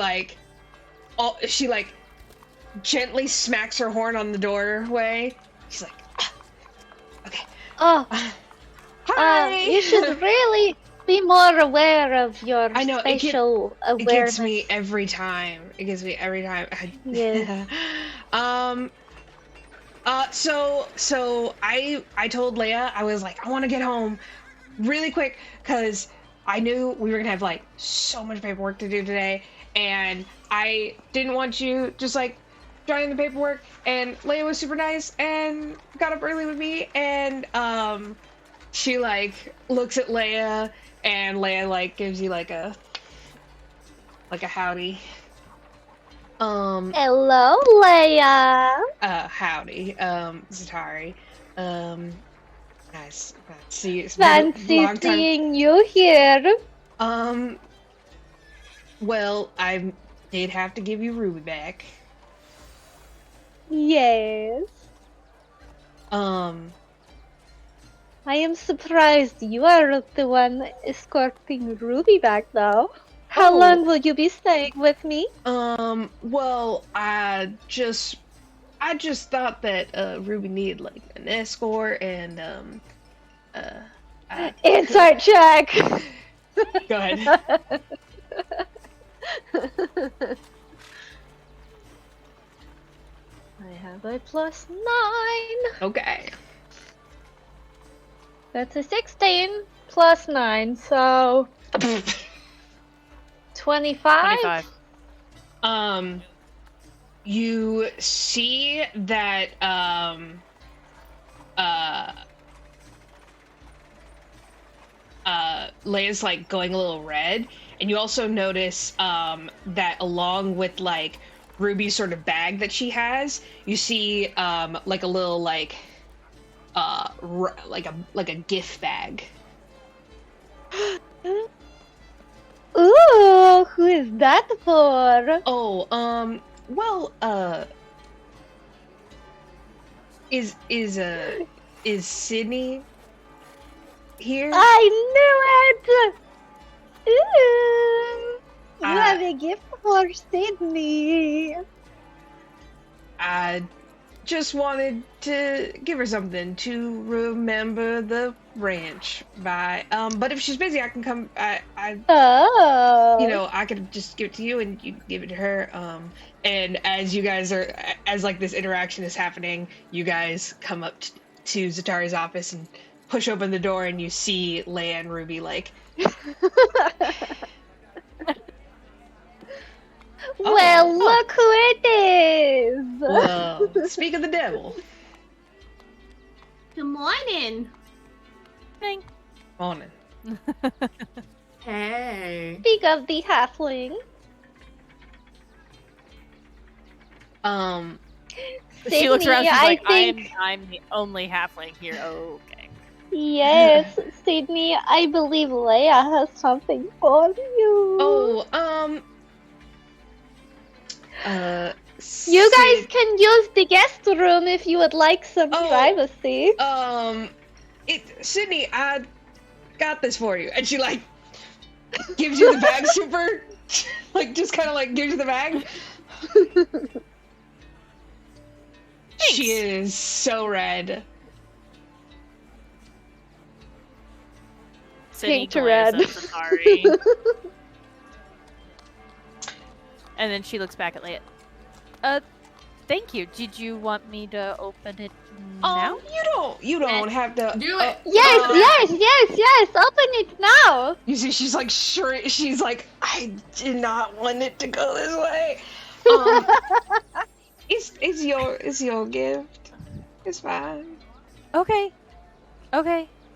Speaker 1: gently smacks her horn on the doorway. She's like, okay.
Speaker 2: Oh,
Speaker 1: Hi.
Speaker 2: you should really be more aware of your
Speaker 1: I know,
Speaker 2: spatial
Speaker 1: It
Speaker 2: awareness.
Speaker 1: gets me every time.
Speaker 2: Yes.
Speaker 1: So I told Leah, I was like, I want to get home really quick because I knew we were gonna have like so much paperwork to do today, and I didn't want you just like joining the paperwork. And Leah was super nice and got up early with me, and she like looks at Leah, and Leah like gives you like a howdy.
Speaker 2: Hello, Leah.
Speaker 1: Howdy, Zatari. Nice to see you. It's been a
Speaker 2: Fancy
Speaker 1: long time.
Speaker 2: seeing you here.
Speaker 1: Well, I did have to give you Ruby back.
Speaker 2: Yes.
Speaker 1: Um,
Speaker 2: I am surprised you are the one escorting Ruby back, though. How
Speaker 1: Oh.
Speaker 2: long will you be staying with me?
Speaker 1: well, I just thought that Ruby needed like an escort, and
Speaker 2: Inside check.
Speaker 1: Go ahead.
Speaker 2: I have a +9.
Speaker 1: Okay.
Speaker 2: That's a 16 +9, so 25.
Speaker 4: 25.
Speaker 1: You see that Leia's like going a little red, and you also notice that along with like Ruby's sort of bag that she has, you see like a little like like a gift bag.
Speaker 2: Ooh, who is that for?
Speaker 1: Oh, well, is Sydney here?
Speaker 2: I knew it! Ooh, you have a gift for Sydney.
Speaker 1: I just wanted to give her something to remember the ranch by. But if she's busy, I can come.
Speaker 2: Oh.
Speaker 1: You know, I could just give it to you and you give it to her. And as you guys are, as like this interaction is happening, you guys come up to Zatari's office and push open the door, and you see Leah and Ruby like.
Speaker 2: Well, look who it is!
Speaker 1: Well, speak of the devil.
Speaker 3: Good morning.
Speaker 1: Morning.
Speaker 5: Hey.
Speaker 2: Speak of the halfling.
Speaker 4: She looks around. She's
Speaker 2: Sydney,
Speaker 4: like,
Speaker 2: I think...
Speaker 4: I'm the only halfling here. Okay.
Speaker 2: Yes, Sydney, I believe Leah has something for you.
Speaker 1: Oh,
Speaker 2: You guys can use the guest room if you would like some
Speaker 1: Oh.
Speaker 2: privacy.
Speaker 1: Sydney, I got this for you. And she like gives you the bag super, like just kind of like gives you the bag. She is so red.
Speaker 4: Sydney
Speaker 2: Pink to
Speaker 4: glares
Speaker 2: red.
Speaker 4: at Zatari. And then she looks back at Leah. Thank you. Did you want me to open it now?
Speaker 1: You don't have to
Speaker 5: Do it.
Speaker 2: Yes, open it now.
Speaker 1: You see, she's like sure. She's like, I did not want it to go this way. It's your gift. It's fine.
Speaker 4: Okay.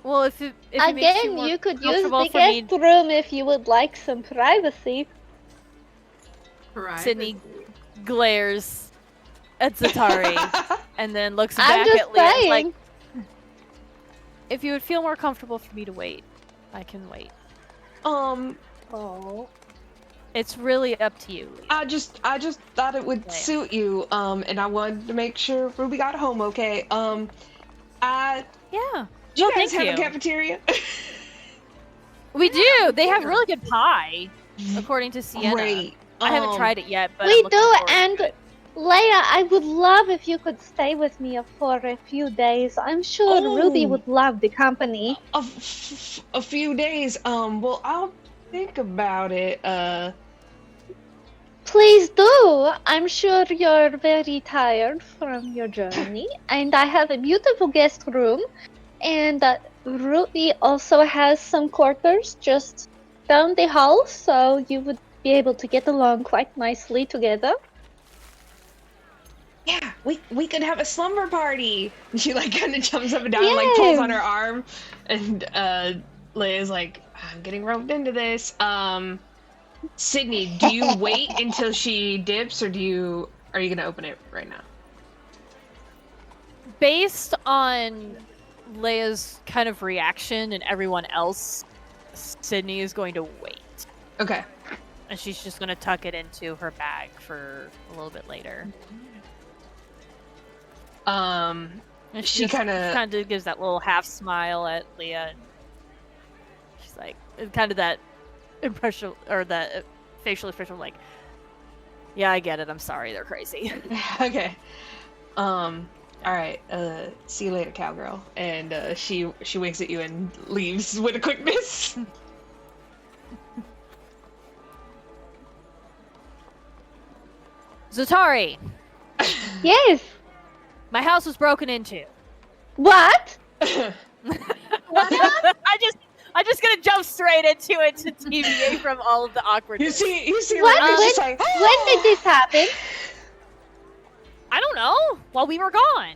Speaker 4: Well, if it makes you
Speaker 2: Again,
Speaker 4: more
Speaker 2: you could use
Speaker 4: comfortable
Speaker 2: the
Speaker 4: for me,
Speaker 2: guest room if you would like some privacy.
Speaker 4: Sydney glares at Zatari and then looks
Speaker 2: I'm
Speaker 4: back
Speaker 2: just
Speaker 4: at Leah and is
Speaker 2: saying.
Speaker 4: like, if you would feel more comfortable for me to wait, I can wait.
Speaker 2: Oh.
Speaker 4: It's really up to you, Leah.
Speaker 1: I just thought it would suit you, and I wanted to make sure Ruby got home okay.
Speaker 4: Yeah.
Speaker 1: Do you
Speaker 4: No,
Speaker 1: guys
Speaker 4: thank
Speaker 1: have
Speaker 4: you.
Speaker 1: a cafeteria?
Speaker 4: We do. They have really good pie, according to Cyenna.
Speaker 1: Great.
Speaker 4: I haven't tried it yet, but
Speaker 2: We
Speaker 4: I'm looking
Speaker 2: do,
Speaker 4: forward to
Speaker 2: and
Speaker 4: it.
Speaker 2: Leia, I would love if you could stay with me for a few days. I'm sure Ruby
Speaker 1: Oh.
Speaker 2: would love the company.
Speaker 1: A few days. Well, I'll think about it.
Speaker 2: Please do. I'm sure you're very tired from your journey, and I have a beautiful guest room, and Ruby also has some quarters just down the hall, so you would be able to get along quite nicely together.
Speaker 1: Yeah, we could have a slumber party. And she like kind of jumps up and down, and, like pulls on her arm, and Leia's like, I'm getting roped into this. Sydney, do you wait until she dips, or are you gonna open it right now?
Speaker 4: Based on Leia's kind of reaction and everyone else, Sydney is going to wait.
Speaker 1: Okay.
Speaker 4: And she's just going to tuck it into her bag for a little bit later. And
Speaker 1: she kind
Speaker 4: of gives that little half smile at Leah. And she's like, kind of that impression, or that facial expression, like, yeah, I get it. I'm sorry. They're crazy.
Speaker 1: Okay. All right. See you later, cowgirl. And she winks at you and leaves with a quickness.
Speaker 4: Zatari,
Speaker 2: Yes.
Speaker 4: my house was broken into.
Speaker 2: What?
Speaker 4: I'm just gonna jump straight into it to deviate from all of the awkwardness.
Speaker 1: You see,
Speaker 2: What?
Speaker 1: Roland's just like,
Speaker 2: When did this happen?
Speaker 4: I don't know. While we were gone.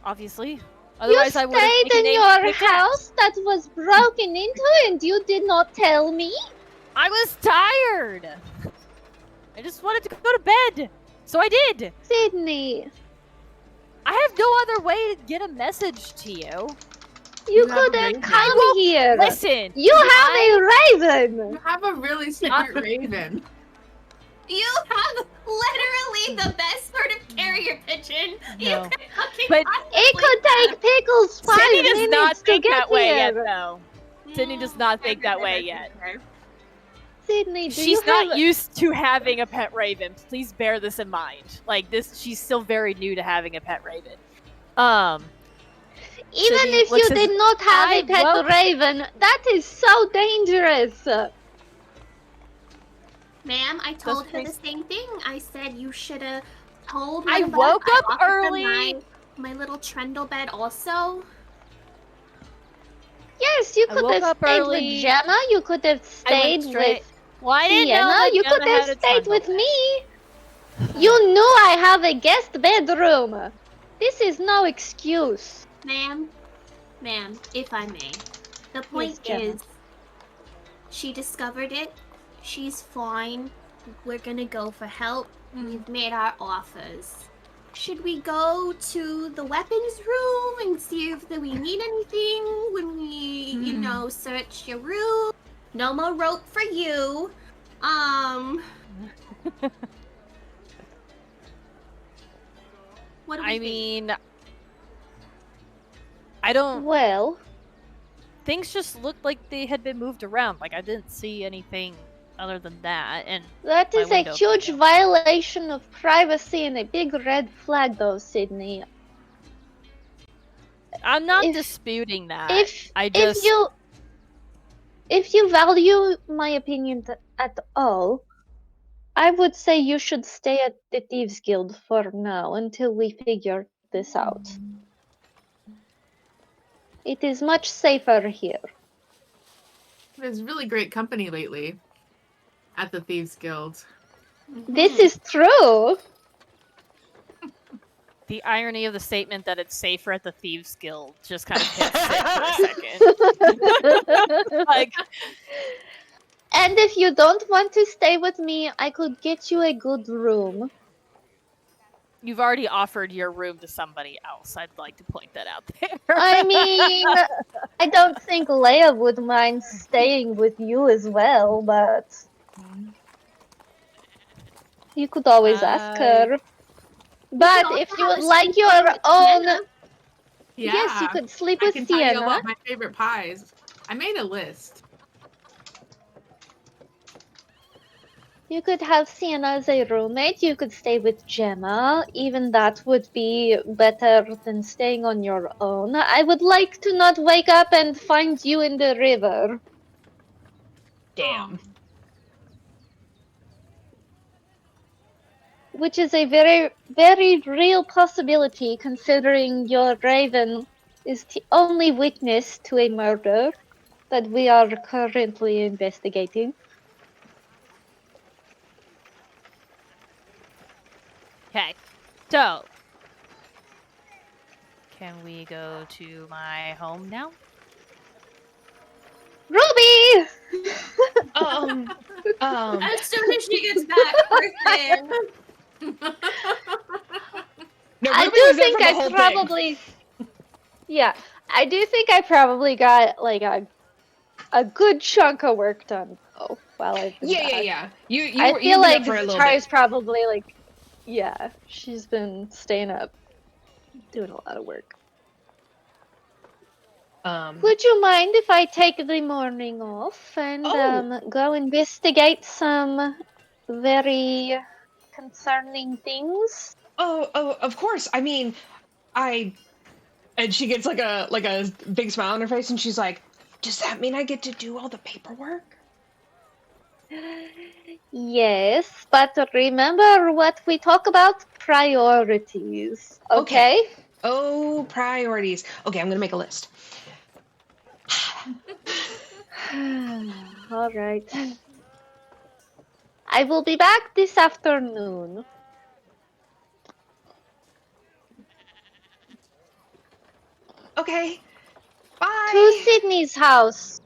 Speaker 4: Obviously. Otherwise,
Speaker 2: You
Speaker 4: I would have
Speaker 2: stayed in your house that was broken into and you did not tell me?
Speaker 4: I was tired. I just wanted to go to bed. So I did.
Speaker 2: Sydney,
Speaker 4: I have no other way to get a message to you.
Speaker 2: you
Speaker 5: You have a
Speaker 2: could have
Speaker 5: raven.
Speaker 2: come here.
Speaker 4: Listen.
Speaker 2: You have a raven.
Speaker 5: You have a really smart raven.
Speaker 3: You have literally the best sort of carrier pigeon. You
Speaker 4: No.
Speaker 3: could fucking
Speaker 4: But
Speaker 2: It could take Pickels 5
Speaker 4: Sydney does
Speaker 2: minutes
Speaker 4: not
Speaker 2: to
Speaker 4: think
Speaker 2: get
Speaker 4: that way yet,
Speaker 2: here.
Speaker 4: though. Sydney does not think that way yet.
Speaker 2: Sydney, do
Speaker 4: She's
Speaker 2: you
Speaker 4: not
Speaker 2: have...
Speaker 4: used to having a pet raven. Please bear this in mind. Like this, she's still very new to having a pet raven.
Speaker 2: Even
Speaker 4: Sydney
Speaker 2: if you
Speaker 4: looks as-
Speaker 2: did not have
Speaker 4: I
Speaker 2: a pet
Speaker 4: woke-
Speaker 2: raven, that is so dangerous.
Speaker 3: Ma'am, I told her
Speaker 4: crazy.
Speaker 3: the same thing. I said you should have told
Speaker 4: I
Speaker 3: one of us.
Speaker 4: woke
Speaker 3: I
Speaker 4: up
Speaker 3: offered them
Speaker 4: early.
Speaker 3: My little trundle bed also.
Speaker 2: Yes, you
Speaker 4: I
Speaker 2: could
Speaker 4: woke
Speaker 2: have
Speaker 4: up
Speaker 2: stayed
Speaker 4: early.
Speaker 2: with Gemma, you could have
Speaker 4: I
Speaker 2: stayed
Speaker 4: went straight.
Speaker 2: with
Speaker 4: Well, I didn't know
Speaker 2: Cyenna,
Speaker 4: that
Speaker 2: you
Speaker 4: Gemma
Speaker 2: could have
Speaker 4: had a
Speaker 2: stayed
Speaker 4: trundle
Speaker 2: with
Speaker 4: bed.
Speaker 2: me. You knew I have a guest bedroom. This is no excuse.
Speaker 3: Ma'am, if I may. The point
Speaker 2: Gemma.
Speaker 3: is, she discovered it. She's fine. We're gonna go for help. We've made our offers. Should we go to the weapons room and see if we need anything when we, search your room? No more rope for you. What do we
Speaker 4: I
Speaker 3: think?
Speaker 4: mean, I don't.
Speaker 2: Well,
Speaker 4: Things just looked like they had been moved around. Like I didn't see anything other than that. And
Speaker 2: that
Speaker 4: My
Speaker 2: is a
Speaker 4: window.
Speaker 2: huge violation of privacy and a big red flag though, Sydney.
Speaker 4: I'm not
Speaker 2: If-
Speaker 4: disputing that.
Speaker 2: If
Speaker 4: I just
Speaker 2: if you value my opinion at all, I would say you should stay at the Thieves Guild for now until we figure this out. It is much safer here.
Speaker 5: There's really great company lately at the Thieves Guild.
Speaker 2: This is true.
Speaker 4: The irony of the statement that it's safer at the Thieves Guild just kind of hits it for a second. Like,
Speaker 2: And if you don't want to stay with me, I could get you a good room.
Speaker 4: you've already offered your room to somebody else. I'd like to point that out there.
Speaker 2: I mean, I don't think Leah would mind staying with you as well, but you could always ask her. But
Speaker 3: also
Speaker 2: if you
Speaker 3: have
Speaker 2: would
Speaker 3: a
Speaker 2: like your
Speaker 3: sleepover with
Speaker 2: own...
Speaker 3: Cyenna.
Speaker 5: Yeah.
Speaker 2: Yes, you could sleep
Speaker 5: I
Speaker 2: with
Speaker 5: can tell you
Speaker 2: Cyenna.
Speaker 5: about my favorite pies. I made a list.
Speaker 2: You could have Cyenna as a roommate. You could stay with Gemma. Even that would be better than staying on your own. I would like to not wake up and find you in the river.
Speaker 1: Damn.
Speaker 2: Which is a very, very real possibility considering your raven is the only witness to a murder that we are currently investigating.
Speaker 4: Okay, so can we go to my home now?
Speaker 2: Ruby!
Speaker 3: As soon as she gets back, first thing.
Speaker 1: No,
Speaker 2: I
Speaker 1: Ruby
Speaker 2: do
Speaker 1: was there
Speaker 2: think
Speaker 1: for the
Speaker 2: I
Speaker 1: whole
Speaker 2: probably... Yeah, I do think I probably got like a good chunk of work done though while I've been
Speaker 1: thing.
Speaker 2: back.
Speaker 1: Yeah. You've
Speaker 2: feel
Speaker 1: been
Speaker 2: like
Speaker 1: up for a little
Speaker 2: Zatari's
Speaker 1: bit.
Speaker 2: probably like, yeah, she's been staying up, doing a lot of work. Would you mind if I take the morning off and go investigate some very concerning things?
Speaker 1: Oh, of course. I mean, and she gets like a big smile on her face, and she's like, "Does that mean I get to do all the paperwork?"
Speaker 2: Yes, but remember what we talk about? Priorities, okay?
Speaker 1: Oh, priorities. Okay, I'm gonna make a list.
Speaker 2: All right. I will be back this afternoon.
Speaker 1: Okay.
Speaker 2: To
Speaker 1: Bye.
Speaker 2: Sydney's house.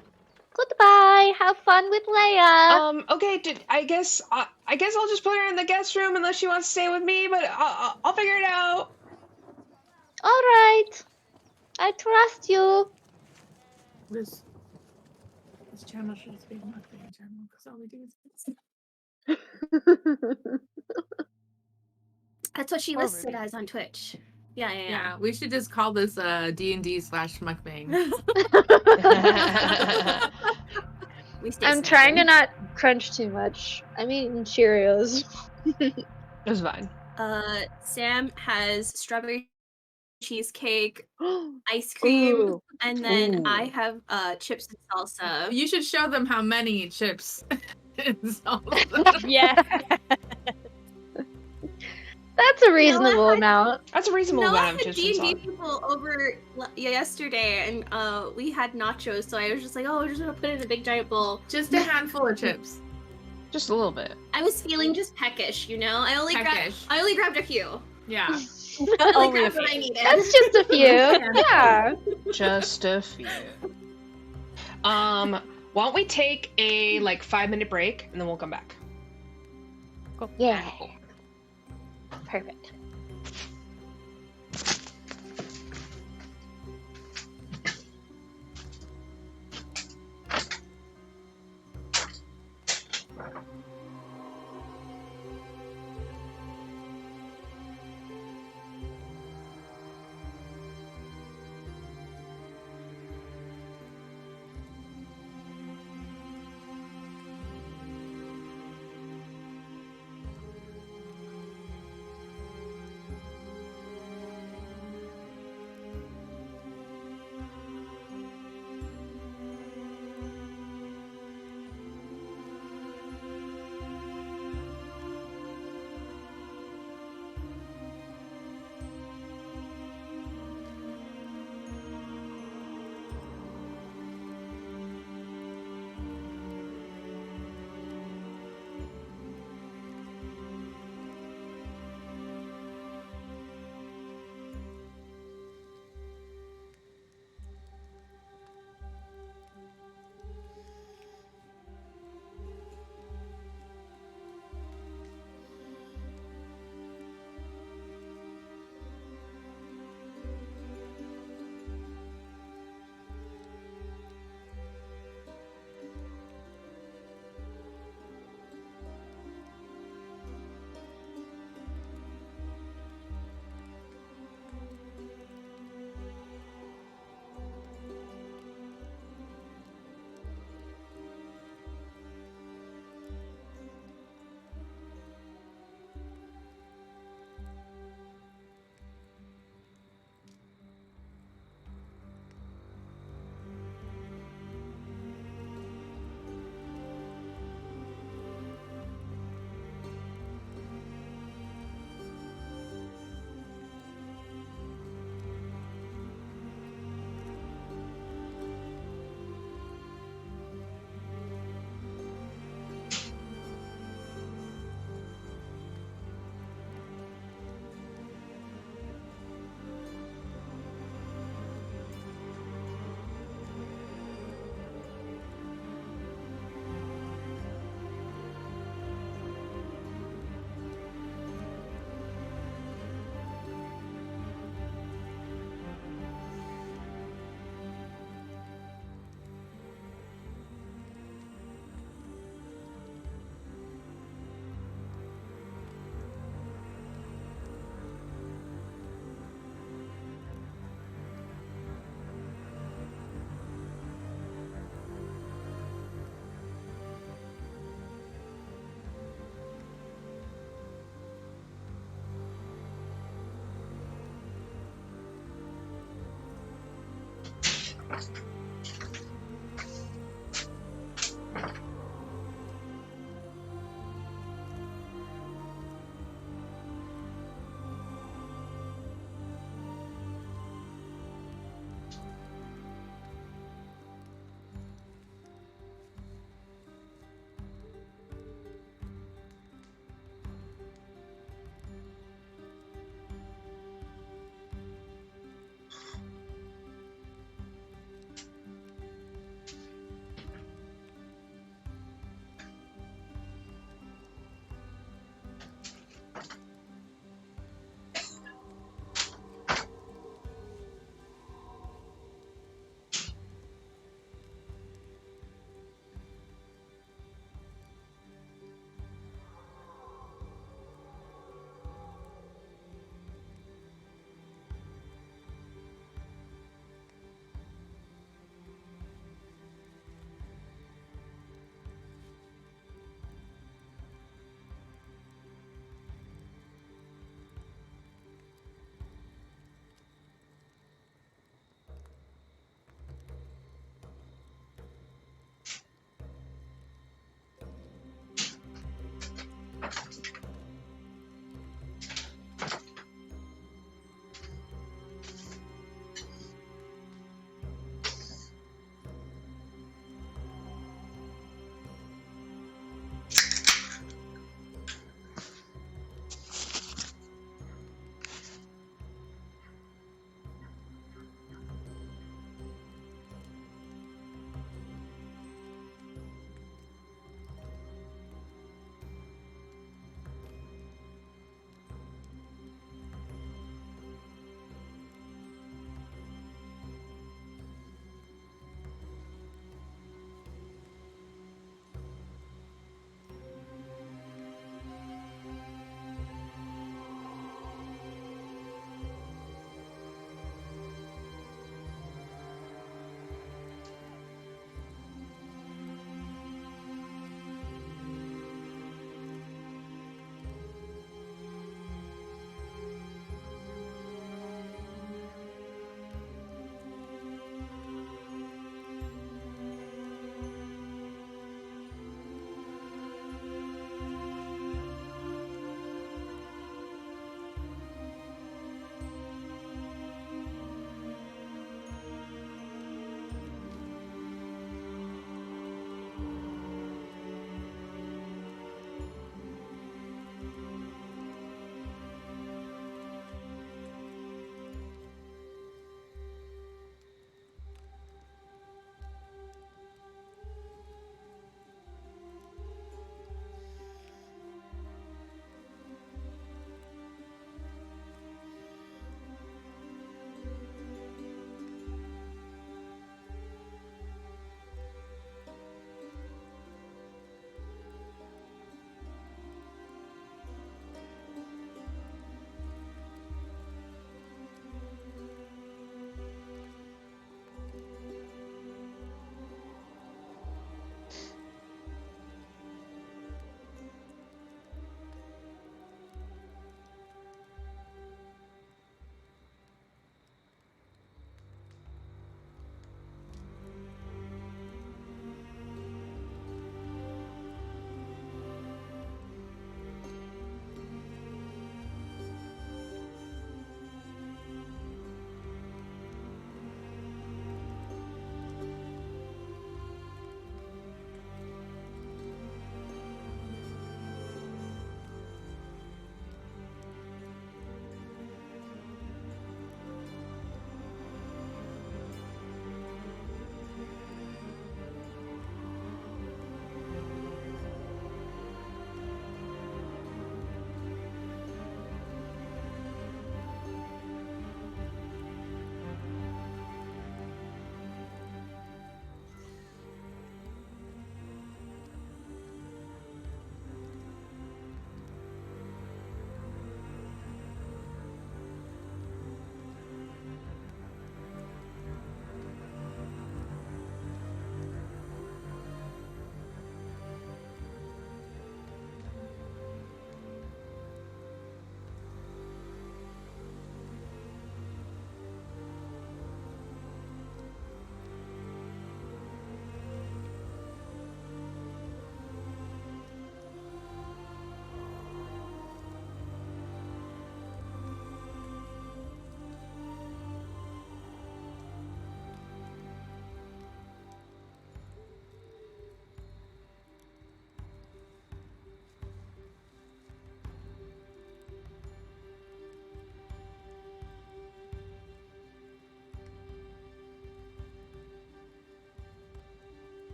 Speaker 2: Goodbye. Have fun with Leah.
Speaker 1: Okay. I guess I'll just put her in the guest room unless she wants to stay with me, but I'll figure it out.
Speaker 2: All right. I trust you.
Speaker 5: This channel should just be a mukbang channel because all we do is this.
Speaker 3: That's what she
Speaker 4: Poor
Speaker 3: listed
Speaker 4: Ruby.
Speaker 3: as on Twitch. Yeah.
Speaker 5: Yeah, we should just call this D&D/mukbang.
Speaker 3: We stay
Speaker 2: I'm trying to
Speaker 3: snacking.
Speaker 2: not crunch too much. I'm eating Cheerios.
Speaker 1: It was fine.
Speaker 3: Sam has strawberry cheesecake, ice cream,
Speaker 2: Ooh.
Speaker 3: and then
Speaker 1: Ooh.
Speaker 3: I have chips and salsa.
Speaker 5: You should show them how many chips and salsa.
Speaker 4: Yeah.
Speaker 2: That's a reasonable amount.
Speaker 1: That's a reasonable
Speaker 3: No, I
Speaker 1: amount of
Speaker 3: had
Speaker 1: chips and
Speaker 3: D&D
Speaker 1: salt.
Speaker 3: people over yesterday, and we had nachos, so I was just like, oh, we're just gonna put it in a big giant bowl.
Speaker 5: Just a handful of chips.
Speaker 1: Just a little bit.
Speaker 3: I was feeling just peckish, you know? I only grabbed a few.
Speaker 5: Yeah.
Speaker 3: I only
Speaker 4: Only a
Speaker 3: grabbed what I
Speaker 4: few.
Speaker 3: needed.
Speaker 2: That's just a few. Yeah.
Speaker 1: Just a few. Why don't we take a 5-minute break and then we'll come back?
Speaker 4: Cool.
Speaker 2: Yeah. Perfect.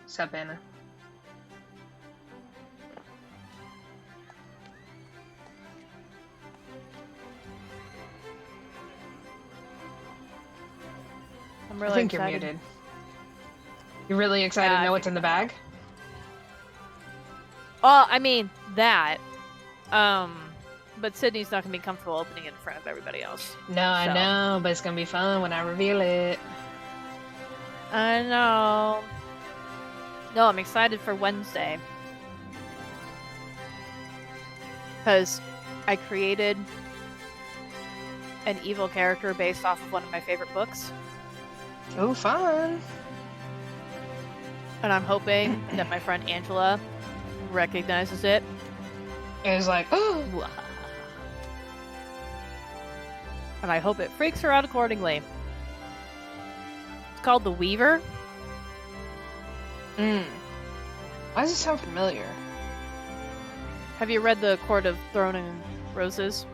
Speaker 1: Sup, Anna?
Speaker 4: I'm
Speaker 1: I
Speaker 4: really
Speaker 1: think
Speaker 4: excited.
Speaker 1: you're muted. You're really excited to know what's in the bag?
Speaker 4: Well, I mean, that. But Sydney's not going to be comfortable opening it in front of everybody else.
Speaker 1: No, I
Speaker 4: So.
Speaker 1: know, but it's gonna be fun when I reveal it.
Speaker 4: I know. No, I'm excited for Wednesday. Because I created an evil character based off of one of my favorite books.
Speaker 1: Oh, fun.
Speaker 4: And I'm hoping that my friend Angela recognizes it.
Speaker 1: It was like, oh,
Speaker 4: And I hope it freaks her out accordingly. It's called The Weaver.
Speaker 1: why does it sound familiar?
Speaker 4: Have you read the Court of Thorns and Roses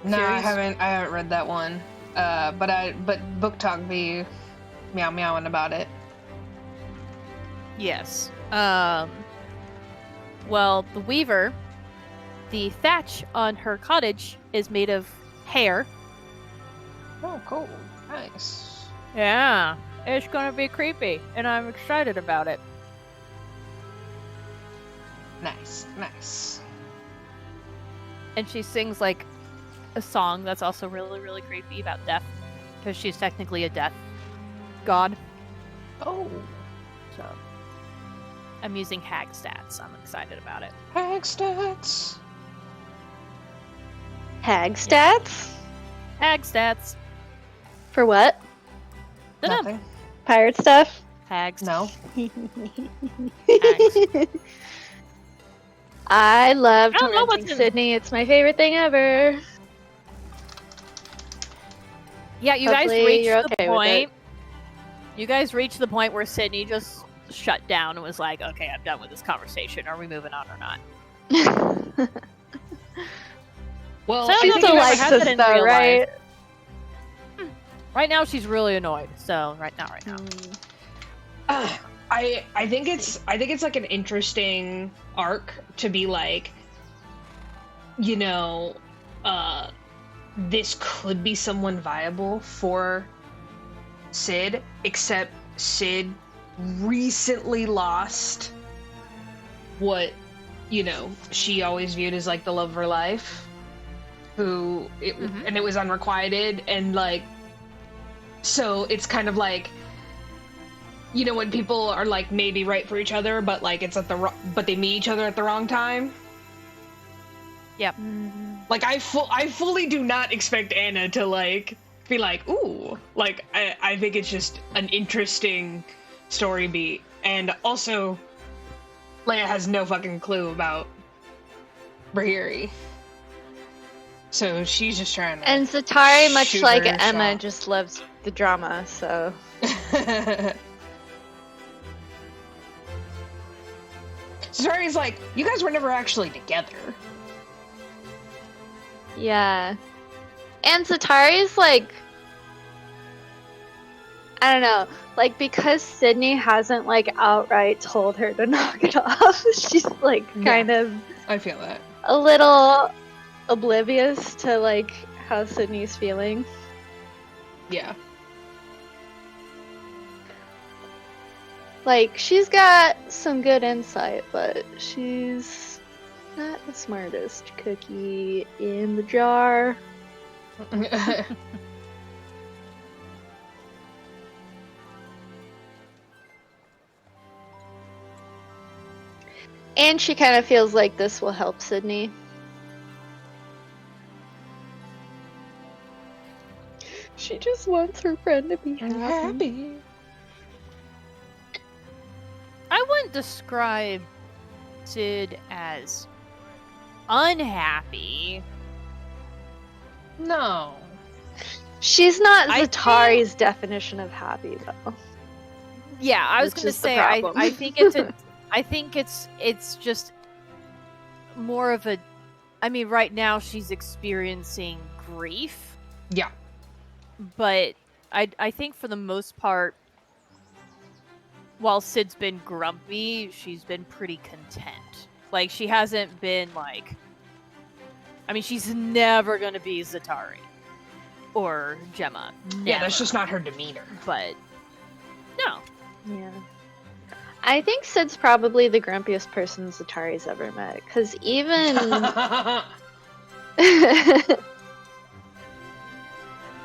Speaker 1: No, I
Speaker 4: series?
Speaker 1: haven't read that one. But Book Talk be meowing about it.
Speaker 4: Yes. Well, the Weaver, the thatch on her cottage is made of hair.
Speaker 1: Oh, cool. Nice.
Speaker 4: Yeah. It's gonna be creepy, and I'm excited about it.
Speaker 1: Nice.
Speaker 4: And she sings, like, a song that's also really, really creepy about death. Because she's technically a death god.
Speaker 1: Oh,
Speaker 4: So, I'm using hag stats. I'm excited about it.
Speaker 1: hag stats.
Speaker 2: Hag stats?
Speaker 4: Hag stats.
Speaker 2: For what?
Speaker 4: Dunno.
Speaker 1: Nothing.
Speaker 2: Pirate stuff?
Speaker 4: Hags.
Speaker 1: No.
Speaker 4: Hags.
Speaker 2: I love
Speaker 4: I don't know
Speaker 2: tormenting
Speaker 4: what's in-
Speaker 2: Sydney. It's my favorite thing ever.
Speaker 4: Yeah, you
Speaker 2: Hopefully
Speaker 4: guys reached
Speaker 2: you're
Speaker 4: the
Speaker 2: okay with
Speaker 4: point. You guys reached the point where Sydney just shut down and was like, "Okay, I'm done with this conversation. Are we moving on or not?"
Speaker 1: Well,
Speaker 4: So I
Speaker 2: She
Speaker 4: don't know if
Speaker 2: still
Speaker 4: you've ever
Speaker 2: likes
Speaker 4: had
Speaker 2: us
Speaker 4: that in
Speaker 2: though,
Speaker 4: real
Speaker 2: right?
Speaker 4: life. Right now, she's really annoyed. So right now.
Speaker 1: I think it's like an interesting arc to be like, you know, this could be someone viable for Sid, except Sid recently lost what, you know, she always viewed as like the love of her life, and it was unrequited, and like, so it's kind of like, you know, when people are like maybe right for each other, but like it's at but they meet each other at the wrong time.
Speaker 4: Yep.
Speaker 1: Like I fully do not expect Anna to like be like, ooh, like I think it's just an interesting story beat, and also Leah has no fucking clue about Brihiri, so she's just trying to.
Speaker 2: And Zatari, much
Speaker 1: shoot
Speaker 2: like
Speaker 1: her
Speaker 2: Emma,
Speaker 1: shot.
Speaker 2: just loves the drama, so...
Speaker 1: Zatari's like, you guys were never actually together.
Speaker 2: Yeah. And Zatari's like... I don't know. Like, because Sydney hasn't, like, outright told her to knock it off, she's, like, kind of
Speaker 1: I feel that.
Speaker 2: a little oblivious to, like, how Sydney's feeling.
Speaker 1: Yeah.
Speaker 2: Like, she's got some good insight, but she's not the smartest cookie in the jar. And she kind of feels like this will help Sydney. She just wants her friend to be happy.
Speaker 4: I wouldn't describe Sid as unhappy.
Speaker 1: No.
Speaker 2: She's not
Speaker 4: I
Speaker 2: Zatari's definition of happy, though.
Speaker 4: Yeah, I was
Speaker 2: Which
Speaker 4: gonna
Speaker 2: is the
Speaker 4: say
Speaker 2: problem.
Speaker 4: I think it's a I think it's just more of a I mean right now she's experiencing grief,
Speaker 1: Yeah.
Speaker 4: but I think for the most part, while Sid's been grumpy, she's been pretty content. Like, she hasn't been like... I mean, she's never gonna be Zatari. Or Gemma. Never.
Speaker 1: Yeah, that's just not her demeanor.
Speaker 4: But, no.
Speaker 2: Yeah. I think Sid's probably the grumpiest person Zatari's ever met. Because even...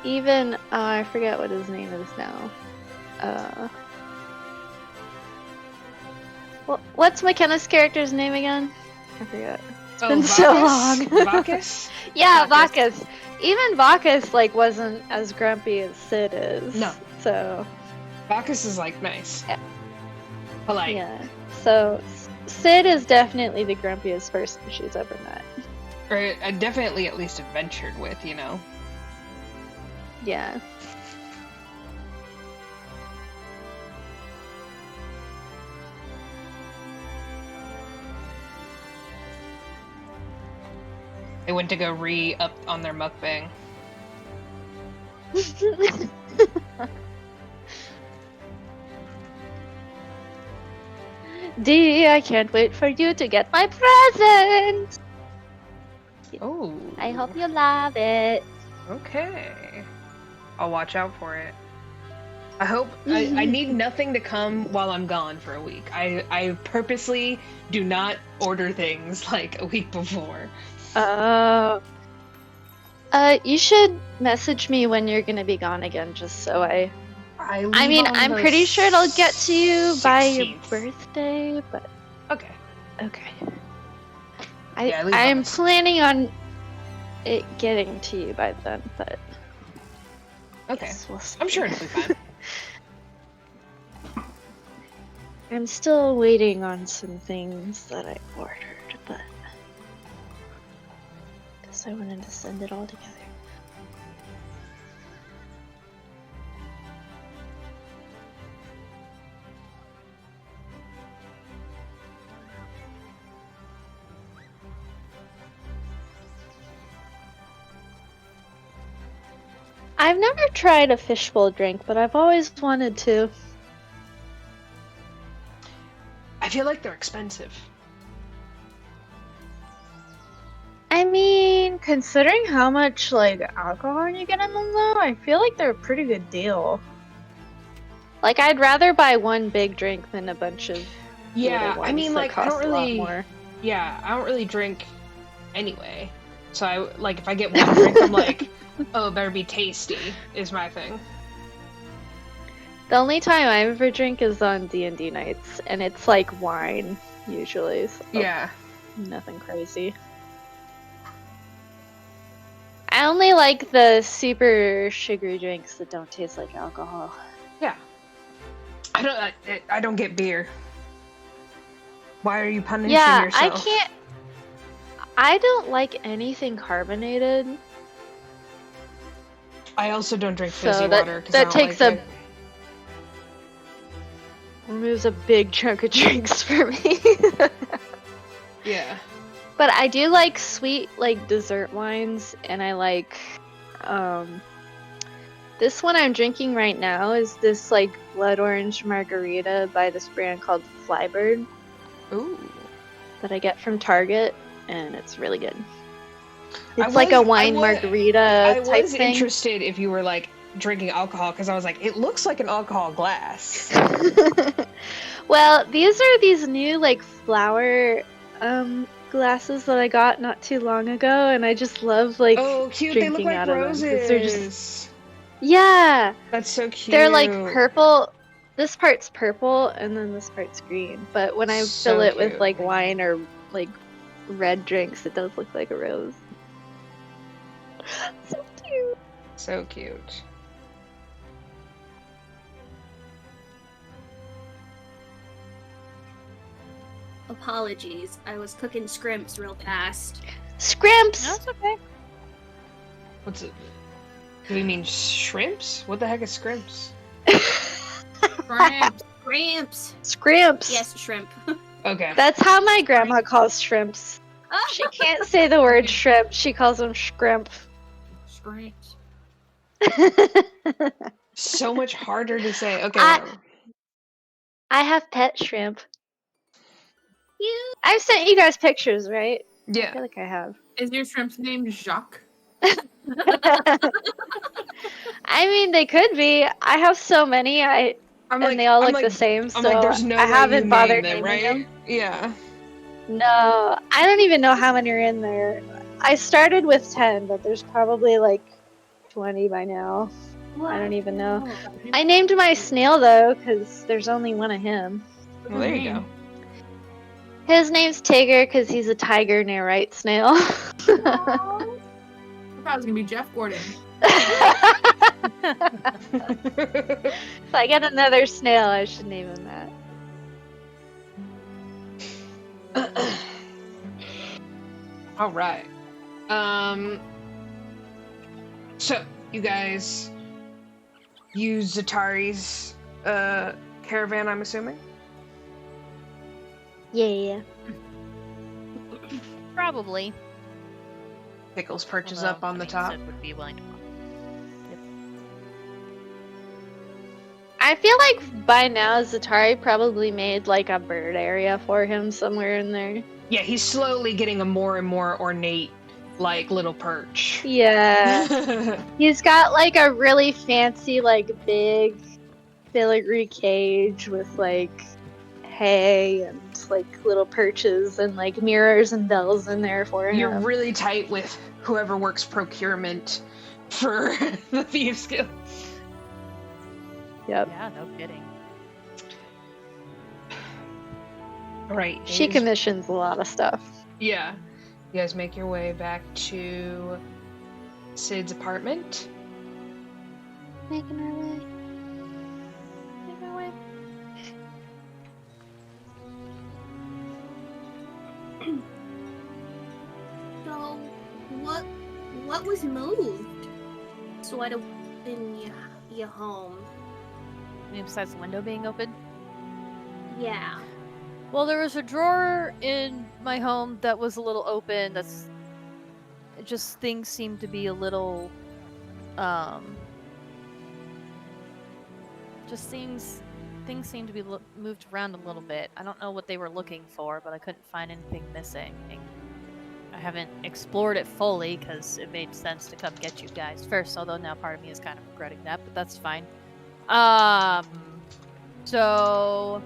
Speaker 2: even... Oh, I forget what his name is now. What's McKenna's character's name again? I forget. It's been so long.
Speaker 1: Bacchus?
Speaker 2: Yeah, Bacchus. Even Bacchus, like, wasn't as grumpy as Sid is.
Speaker 1: No.
Speaker 2: So...
Speaker 1: Bacchus is, like, nice. Yeah. Polite.
Speaker 2: Yeah. So, Sid is definitely the grumpiest person she's ever met.
Speaker 1: Or definitely at least adventured with, you know?
Speaker 2: Yeah.
Speaker 1: They went to go re-up on their mukbang.
Speaker 2: Dee, I can't wait for you to get my present!
Speaker 1: Oh.
Speaker 2: I hope you love it.
Speaker 1: Okay. I'll watch out for it. I hope... I need nothing to come while I'm gone for a week. I purposely do not order things, like, a week before.
Speaker 2: You should message me when you're gonna be gone again, just so I mean, I'm pretty sure it'll get to you by your birthday, but...
Speaker 1: Okay.
Speaker 2: Okay.
Speaker 1: Yeah,
Speaker 2: I'm planning on it getting to you by then, but...
Speaker 1: Okay.
Speaker 2: We'll see.
Speaker 1: I'm sure it'll be fine.
Speaker 2: I'm still waiting on some things that I ordered, but... Because I wanted to send it all together. I've never tried a fishbowl drink, but I've always wanted to.
Speaker 1: I feel like they're expensive.
Speaker 2: I mean, considering how much, like, alcohol you get in them, though, I feel like they're a pretty good deal. Like, I'd rather buy one big drink than a bunch of
Speaker 1: Yeah,
Speaker 2: little
Speaker 1: I mean,
Speaker 2: ones that
Speaker 1: like, I don't
Speaker 2: cost a lot
Speaker 1: really...
Speaker 2: more.
Speaker 1: Yeah, I don't really drink anyway. So, if I get one drink, I'm like, oh, it better be tasty, is my thing.
Speaker 2: The only time I ever drink is on D&D nights, and it's like wine, usually. So
Speaker 1: Yeah.
Speaker 2: Nothing crazy. I only like the super sugary drinks that don't taste like alcohol.
Speaker 1: Yeah. I don't get beer. Why are you punishing yourself?
Speaker 2: I can't... I don't like anything carbonated.
Speaker 1: I also don't drink fizzy
Speaker 2: So
Speaker 1: water.
Speaker 2: that takes removes a big chunk of drinks for me.
Speaker 1: Yeah.
Speaker 2: But I do like sweet, like, dessert wines, and I like, this one I'm drinking right now is this, like, blood orange margarita by this brand called Flybird.
Speaker 1: Ooh.
Speaker 2: That I get from Target, and it's really good. It's like a wine margarita type thing.
Speaker 1: I was interested if you were, like, drinking alcohol, because I was like, it looks like an alcohol glass.
Speaker 2: Well, these are these new, like, flower, glasses that I got not too long ago, and I just love, like,
Speaker 1: oh, cute! They look like roses.
Speaker 2: They're just... Yeah!
Speaker 1: That's so cute.
Speaker 2: They're, like, purple. This part's purple, and then this part's green. But when I fill it with, like, wine or, like, red drinks, it does look like a rose. So cute.
Speaker 1: So cute.
Speaker 3: Apologies, I was cooking scrimps real fast.
Speaker 2: Scrimps!
Speaker 4: That's okay.
Speaker 1: What's it? Do we mean shrimps? What the heck is scrimps?
Speaker 3: Scrimps. Scrimps.
Speaker 2: Scrimps.
Speaker 3: Yes, shrimp.
Speaker 1: Okay.
Speaker 2: That's how my grandma calls shrimps.
Speaker 3: Oh.
Speaker 2: She can't say the word shrimp. She calls them scrimp.
Speaker 3: Scrimps.
Speaker 1: So much harder to say. Okay,
Speaker 2: I-
Speaker 1: whatever.
Speaker 2: I have pet shrimp.
Speaker 3: You.
Speaker 2: I've sent you guys pictures, right? I
Speaker 1: Yeah.
Speaker 2: feel like I have.
Speaker 5: Is your shrimp's name Jacques?
Speaker 2: I mean, they could be. I have so many. And they all look the same, so
Speaker 1: there's no
Speaker 2: I
Speaker 1: way you
Speaker 2: haven't bothered
Speaker 1: name them,
Speaker 2: naming
Speaker 1: right?
Speaker 2: them.
Speaker 1: Yeah.
Speaker 2: No, I don't even know how many are in there. I started with 10, but there's probably like 20 by now. I don't even know. I named my snail though, because there's only one of him.
Speaker 1: Well, there you go.
Speaker 2: His name's Tigger because he's a tiger near right snail.
Speaker 5: I thought it was gonna be Jeff Gordon.
Speaker 2: If I get another snail, I should name him that.
Speaker 1: All right. So you guys use Zatari's caravan, I'm assuming.
Speaker 2: Yeah.
Speaker 4: Probably.
Speaker 1: Pickels perches
Speaker 4: Although,
Speaker 1: up on the
Speaker 4: I mean,
Speaker 1: top.
Speaker 4: Sid would be willing to.
Speaker 2: I feel like by now Zatari probably made like a bird area for him somewhere in there.
Speaker 1: Yeah, he's slowly getting a more and more ornate, like, little perch.
Speaker 2: Yeah. He's got like a really fancy, like big filigree cage with like hay and like little perches and like mirrors and bells in there for him.
Speaker 1: You're really tight with whoever works procurement for the Thieves Guild.
Speaker 2: Yep.
Speaker 4: Yeah, no kidding.
Speaker 1: All right.
Speaker 2: She
Speaker 1: Days-
Speaker 2: commissions a lot of stuff.
Speaker 1: Yeah. You guys make your way back to Sid's apartment.
Speaker 2: Making her way.
Speaker 4: Take her away.
Speaker 3: So, what was moved? Sort of in your home.
Speaker 4: I mean, besides the window being open.
Speaker 3: Yeah.
Speaker 4: Well, there was a drawer in my home that was a little open. Just things seemed to be a little, just things seemed to be moved around a little bit. I don't know what they were looking for, but I couldn't find anything missing. I haven't explored it fully because it made sense to come get you guys first. Although now part of me is kind of regretting that, but that's fine. So.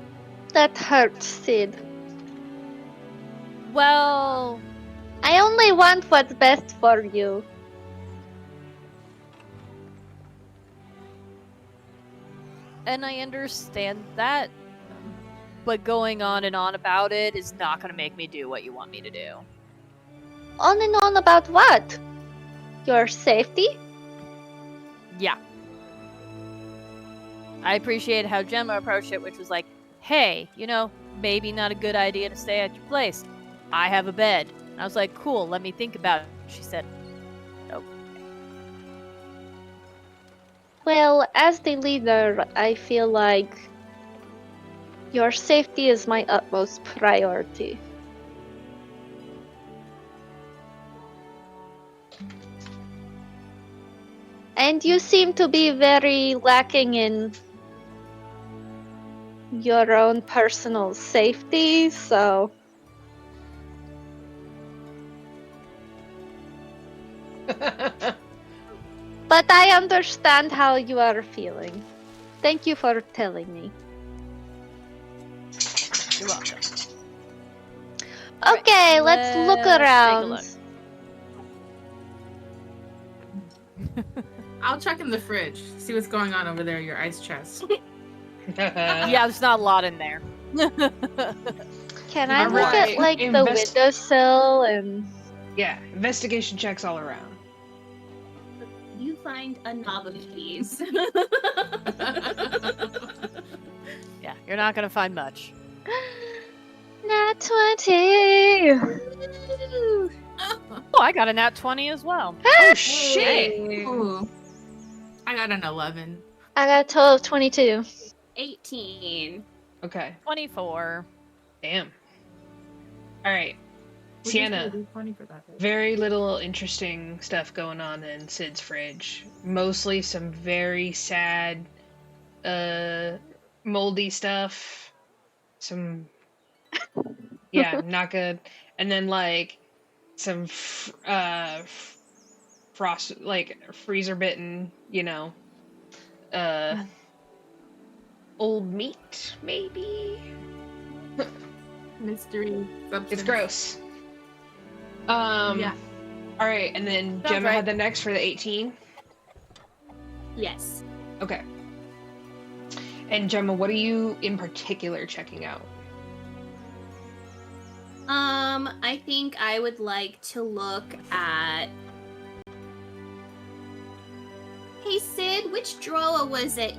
Speaker 2: That hurts, Sid.
Speaker 4: Well,
Speaker 2: I only want what's best for you.
Speaker 4: and I understand that, but going on and on about it is not going to make me do what you want me to do.
Speaker 2: On and on about what? Your safety?
Speaker 4: Yeah. I appreciate how Gemma approached it, which was like, hey, maybe not a good idea to stay at your place. I have a bed. And I was like, cool, let me think about it. She said, nope.
Speaker 2: Well, as the leader, I feel like your safety is my utmost priority. And you seem to be very lacking in your own personal safety, so... But I understand how you are feeling. Thank you for telling me.
Speaker 4: You're welcome.
Speaker 2: Okay, let's look
Speaker 4: take a
Speaker 2: around.
Speaker 4: look.
Speaker 5: I'll check in the fridge, see what's going on over there, your ice chest.
Speaker 4: Yeah, there's not a lot in there.
Speaker 2: Can I look
Speaker 1: Alright,
Speaker 2: at like the
Speaker 1: invest-
Speaker 2: windowsill and...
Speaker 1: Yeah, investigation checks all around.
Speaker 3: You find a knob of keys.
Speaker 4: Yeah, you're not going to find much.
Speaker 2: Nat 20!
Speaker 4: Oh, I got a nat 20 as well.
Speaker 1: Oh shit!
Speaker 5: Ooh. I got an 11.
Speaker 2: I got a total of 22.
Speaker 3: 18.
Speaker 1: Okay,
Speaker 4: 24.
Speaker 1: damn. All right.
Speaker 5: We're just
Speaker 1: Cyenna.
Speaker 5: gonna be funny for that.
Speaker 1: Very little interesting stuff going on in Sid's fridge. Mostly some very sad, moldy stuff. Some, yeah, not good. And then like some, frost, like freezer bitten, old meat, maybe.
Speaker 5: Mystery substance.
Speaker 1: It's gross.
Speaker 5: Yeah.
Speaker 1: All right, and then
Speaker 4: Sounds
Speaker 1: Gemma
Speaker 4: right.
Speaker 1: had the next for the 18.
Speaker 3: Yes.
Speaker 1: Okay. And Gemma, what are you in particular checking out?
Speaker 3: I think I would like to look at. Hey Sid, which drawer was it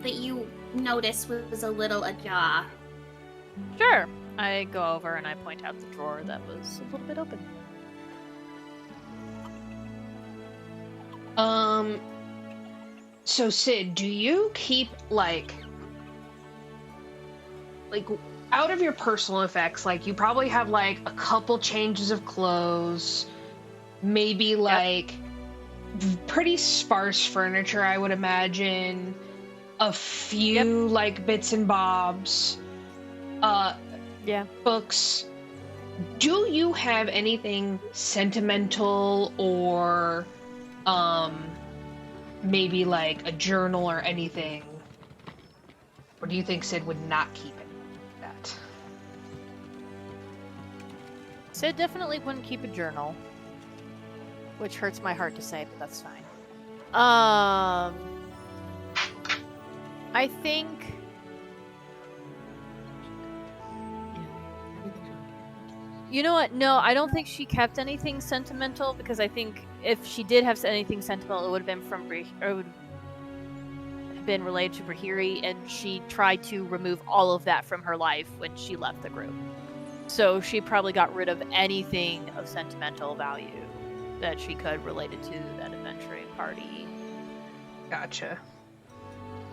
Speaker 3: that you noticed was a little ajar?
Speaker 4: Sure. I go over and I point out the drawer that was a little bit open.
Speaker 1: So Sid, do you keep like out of your personal effects, like you probably have like a couple changes of clothes, maybe like pretty sparse furniture, I would imagine, a few like bits and bobs, books. Do you have anything sentimental or maybe like a journal or anything? Or do you think Sid would not keep it like that?
Speaker 4: Sid definitely wouldn't keep a journal, which hurts my heart to say, but that's fine. I think you know what? No, I don't think she kept anything sentimental, because I think if she did have anything sentimental, it would have been from or it would have been related to Brihiri, and she tried to remove all of that from her life when she left the group. So she probably got rid of anything of sentimental value that she could related to that adventuring party.
Speaker 1: Gotcha.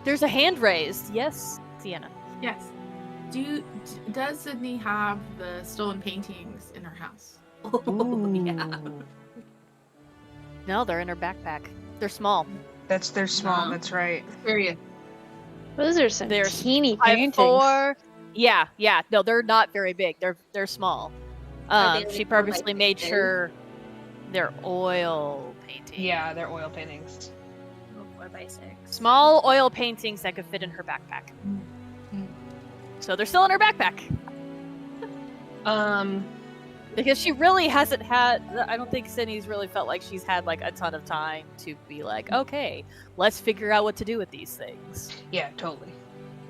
Speaker 4: There's a hand raised. Yes, Cyenna.
Speaker 5: Yes. Does Sydney have the stolen paintings in her house?
Speaker 3: Oh, yeah.
Speaker 4: No, they're in her backpack. They're small.
Speaker 1: They're small,
Speaker 3: No.
Speaker 1: That's right.
Speaker 5: Curious.
Speaker 2: Those are some
Speaker 4: They're
Speaker 2: teeny
Speaker 4: 5'4".
Speaker 2: paintings.
Speaker 4: Yeah. No, they're not very big. They're small.
Speaker 3: Are they
Speaker 4: She
Speaker 3: like
Speaker 4: purposely
Speaker 3: like
Speaker 4: made
Speaker 3: this?
Speaker 4: sure they're oil paintings.
Speaker 1: Yeah, they're oil paintings.
Speaker 3: 4x6.
Speaker 4: Small oil paintings that could fit in her backpack. So they're still in her backpack. Because she really hasn't had, I don't think Sydney's really felt like she's had like a ton of time to be like, okay, let's figure out what to do with these things.
Speaker 1: Yeah, totally.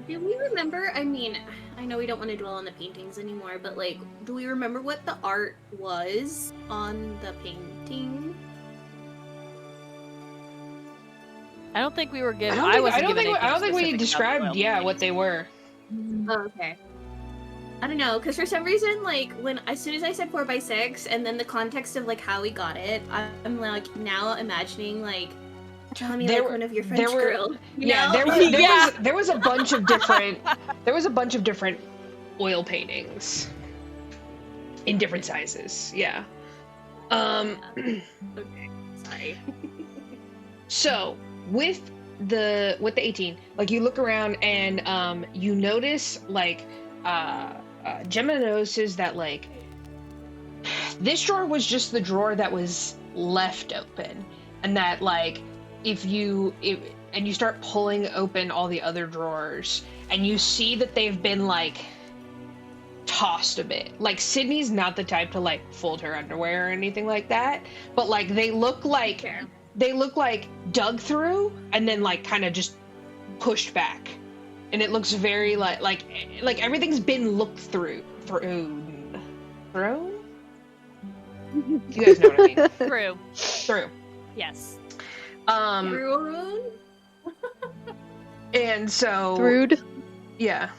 Speaker 3: Do we remember? I mean, I know we don't want to dwell on the paintings anymore, but like, do we remember what the art was on the painting?
Speaker 4: I don't think we were given.
Speaker 1: I don't
Speaker 4: wasn't given
Speaker 1: think
Speaker 4: anything
Speaker 1: we
Speaker 4: specific
Speaker 1: described
Speaker 4: about the oil
Speaker 1: what they were.
Speaker 3: Oh, okay. I don't know, because for some reason, like, as soon as I said 4x6, and then the context of like how we got it, I'm like now imagining like, tell me like one of your French girl.
Speaker 1: There was a bunch of different oil paintings in different sizes. Yeah.
Speaker 3: Okay. Sorry.
Speaker 1: So with the 18, like you look around and you notice like Gemma notices that like this drawer was just the drawer that was left open, and that like if you start pulling open all the other drawers and you see that they've been like tossed a bit. Like Sydney's not the type to like fold her underwear or anything like that, but like they look like dug through and then like kind of just pushed back, and it looks very like everything's been looked through. You guys know what I mean? Through.
Speaker 4: Yes.
Speaker 3: Faerûn?
Speaker 1: And so
Speaker 2: Rude.
Speaker 1: yeah.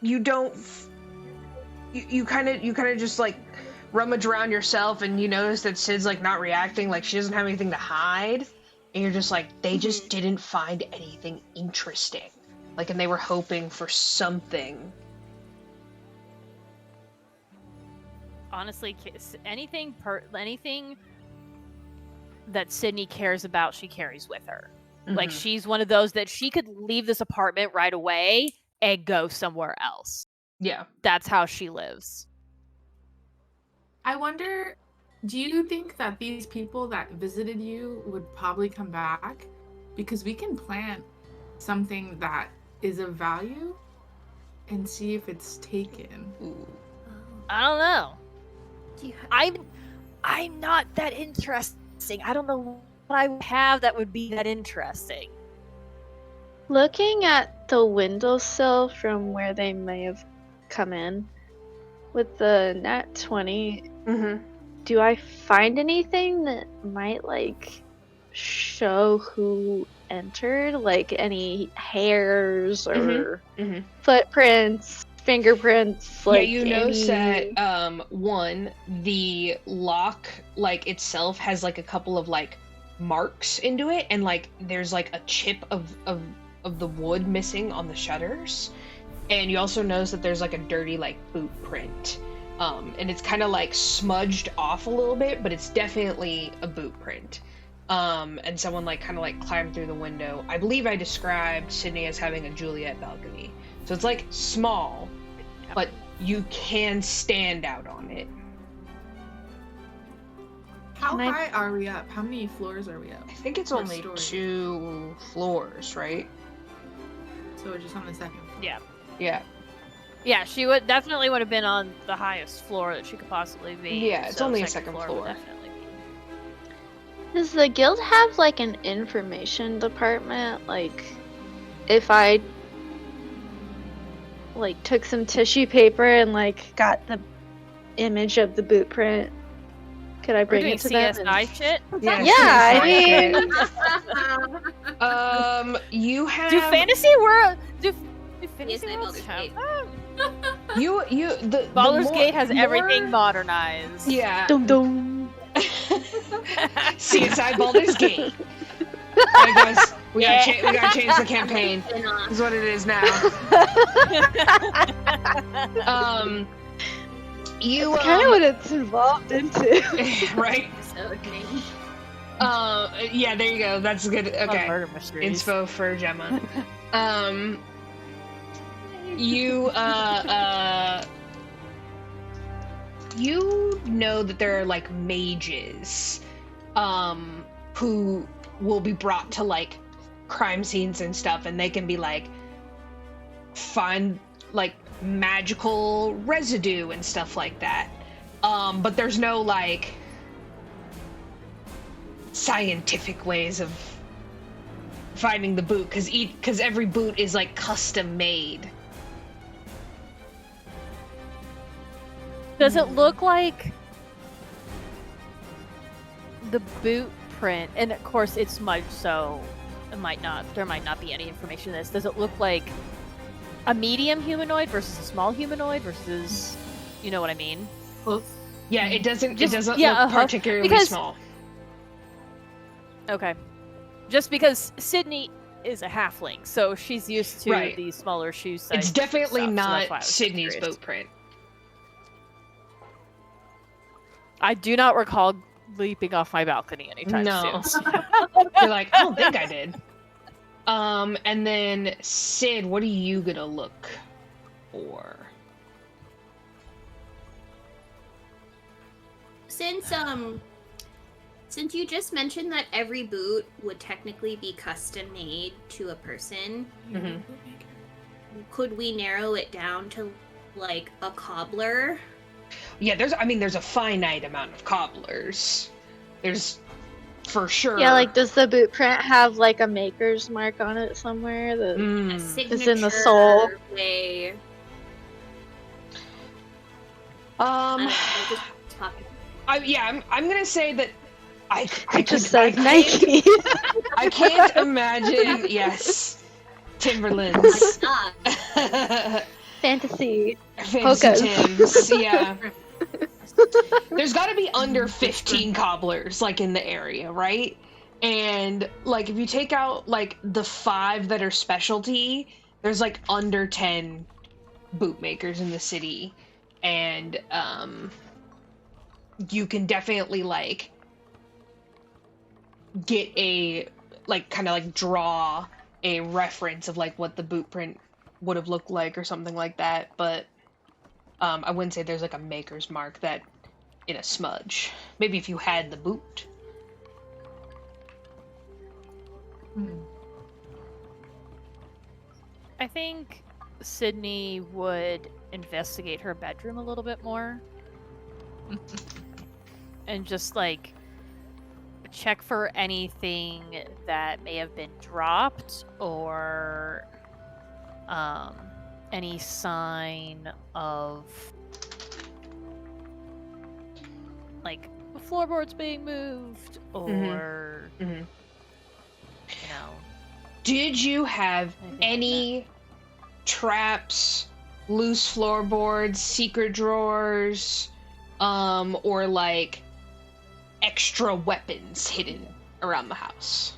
Speaker 1: You don't. You kind of just like rummage around yourself, and you notice that Sid's like not reacting, like she doesn't have anything to hide, and you're just like, they just didn't find anything interesting, like, and they were hoping for something.
Speaker 4: honestly, anything that Sydney cares about, she carries with her. Like, she's one of those that she could leave this apartment right away and go somewhere else.
Speaker 1: Yeah.
Speaker 4: That's how she lives.
Speaker 5: I wonder, do you think that these people that visited you would probably come back? Because we can plant something that is of value and see if it's taken.
Speaker 1: Ooh.
Speaker 4: I don't know.
Speaker 3: Do you
Speaker 4: I'm not that interesting. I don't know what I would have that would be that interesting.
Speaker 2: Looking at the windowsill from where they may have come in, with the nat 20, do I find anything that might, like, show who entered? Like, any hairs or footprints, fingerprints? Like,
Speaker 1: yeah, you notice that, one, the lock, like, itself has, like, a couple of, like, marks into it, and, like, there's, like, a chip of the wood missing on the shutters. And you also notice that there's, like, a dirty, like, boot print. And it's kind of, like, smudged off a little bit, but it's definitely a boot print. And someone, like, kind of, like, climbed through the window. I believe I described Sydney as having a Juliet balcony. So it's, like, small, but you can stand out on it.
Speaker 5: How high are we up? How many floors are we up?
Speaker 1: I think it's
Speaker 5: Per
Speaker 1: only
Speaker 5: story.
Speaker 1: 2 floors, right?
Speaker 5: So we're just on the second floor.
Speaker 4: Yeah.
Speaker 1: Yeah.
Speaker 4: Yeah, she would definitely would have been on the highest floor that she could possibly be.
Speaker 1: Yeah, it's
Speaker 4: so
Speaker 1: only a second
Speaker 4: would
Speaker 1: floor.
Speaker 4: definitely be.
Speaker 2: Does the guild have, like, an information department? Like, if I, like, took some tissue paper and, like, got the image of the boot print, could I bring it to them?
Speaker 4: CSI shit?
Speaker 1: Yeah,
Speaker 2: Yeah,
Speaker 1: I mean... you have...
Speaker 4: Do fantasy world... Do fantasy
Speaker 3: Yes,
Speaker 4: worlds
Speaker 3: Baldur's
Speaker 4: have
Speaker 3: Gate.
Speaker 4: that?
Speaker 1: the
Speaker 4: Baldur's
Speaker 1: more-
Speaker 4: Gate has
Speaker 1: more-
Speaker 4: everything modernized.
Speaker 1: Yeah.
Speaker 2: Dum dum.
Speaker 1: CSI Baldur's Gate. Alright, guys, we gotta change the campaign. This is what it is now. You
Speaker 2: That's kind of what it's evolved into.
Speaker 1: right?
Speaker 3: So name.
Speaker 1: Yeah, there you go. That's good. Okay.
Speaker 4: Murder mysteries.
Speaker 1: Inspo for Gemma. You you know that there are, like, mages who will be brought to, like, crime scenes and stuff, and they can be, like, find, like, magical residue and stuff like that. But there's no, like, scientific ways of finding the boot, because every boot is, like, custom made.
Speaker 4: Does it look like the boot print? And of course, it's smudged, so there might not be any information in this. Does it look like a medium humanoid versus a small humanoid versus, you know what I mean?
Speaker 5: Well,
Speaker 1: Yeah, it doesn't look
Speaker 4: uh-huh.
Speaker 1: particularly
Speaker 4: Because-
Speaker 1: small.
Speaker 4: Okay. Just because Sydney is a halfling, so she's used to
Speaker 1: Right.
Speaker 4: the smaller shoe size.
Speaker 1: It's definitely
Speaker 4: stuff, so that's why I
Speaker 1: not
Speaker 4: was
Speaker 1: Sydney's
Speaker 4: curious.
Speaker 1: boat print.
Speaker 4: I do not recall leaping off my balcony anytime
Speaker 1: No.
Speaker 4: soon.
Speaker 1: You're like, I don't think I did. And then Sid, what are you gonna look for?
Speaker 3: Since you just mentioned that every boot would technically be custom made to a person,
Speaker 1: Mhm.
Speaker 3: could we narrow it down to, like, a cobbler?
Speaker 1: Yeah, there's a finite amount of cobblers. There's for sure.
Speaker 2: Yeah, like, does the boot print have, like, a maker's mark on it somewhere?
Speaker 3: A
Speaker 1: Mm.
Speaker 3: signature
Speaker 2: in the soul.
Speaker 3: way. I don't know, just talking.
Speaker 1: I'm gonna say that I
Speaker 2: It just
Speaker 1: I
Speaker 2: says
Speaker 1: can't-
Speaker 2: Nike.
Speaker 1: I can't imagine. Yes, Timberlands.
Speaker 3: Ah,
Speaker 2: Fantasy.
Speaker 1: Fancy
Speaker 2: Polkas.
Speaker 1: Tims, yeah. There's got to be under 15 cobblers, like, in the area, right? And, like, if you take out, like, the 5 that are specialty, there's, like, under 10 bootmakers in the city. And, you can definitely like get a like kind of like draw a reference of like what the boot print would have looked like or something like that, but I wouldn't say there's like a maker's mark that in a smudge. Maybe if you had the boot.
Speaker 4: I think Sydney would investigate her bedroom a little bit more. And just like check for anything that may have been dropped or any sign of like floorboards being moved or you know.
Speaker 1: Did you have
Speaker 4: Anything
Speaker 1: any traps, loose floorboards, secret drawers, or like extra weapons hidden around the house?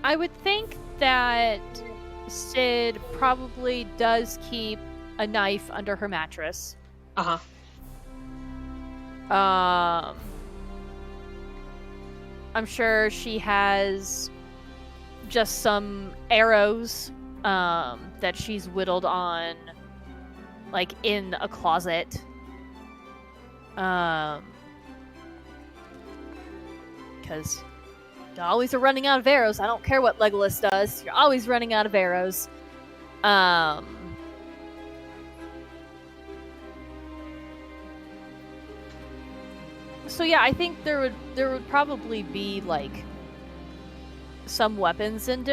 Speaker 4: I would think that Sid probably does keep a knife under her mattress.
Speaker 1: Uh-huh.
Speaker 4: I'm sure she has just some arrows that she's whittled on, like in a closet. Because you always are running out of arrows. I don't care what Legolas does. You're always running out of arrows. So yeah, I think there would probably be like some weapons in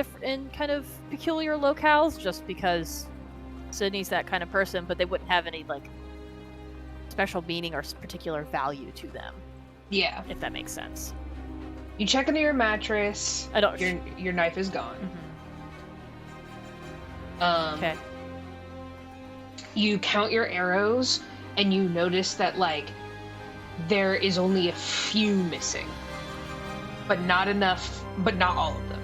Speaker 4: kind of peculiar locales, just because Sydney's that kind of person, but they wouldn't have any like special meaning or particular value to them.
Speaker 1: Yeah.
Speaker 4: If that makes sense.
Speaker 1: You check into your mattress.
Speaker 4: I don't.
Speaker 1: Your knife is gone.
Speaker 4: Okay.
Speaker 1: You count your arrows, and you notice that like there is only a few missing, but not enough. But not all of them.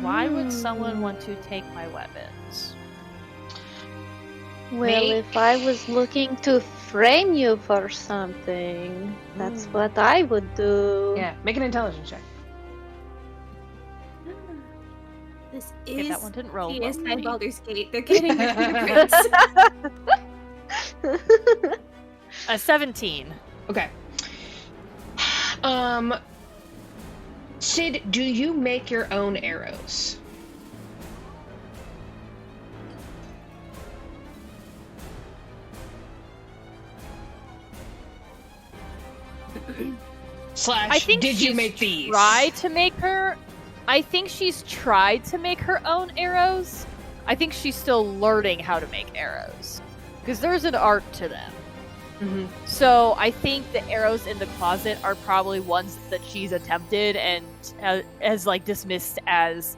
Speaker 4: Why would someone want to take my weapons?
Speaker 2: Well, if I was looking to frame you for something, that's what I would do.
Speaker 1: Yeah, make an intelligence check.
Speaker 3: This
Speaker 4: Okay,
Speaker 3: is
Speaker 4: that one didn't roll.
Speaker 3: PS
Speaker 4: well.
Speaker 3: 9 Baldur's Gate. They're getting their secrets.
Speaker 4: A 17.
Speaker 1: Okay. Sid, do you make your own arrows?
Speaker 4: I think
Speaker 1: did you
Speaker 4: she's
Speaker 1: make these?
Speaker 4: Tried to make her. I think she's tried to make her own arrows. I think she's still learning how to make arrows, because there's an art to them.
Speaker 1: Mm-hmm.
Speaker 4: So I think the arrows in the closet are probably ones that she's attempted and has like dismissed as,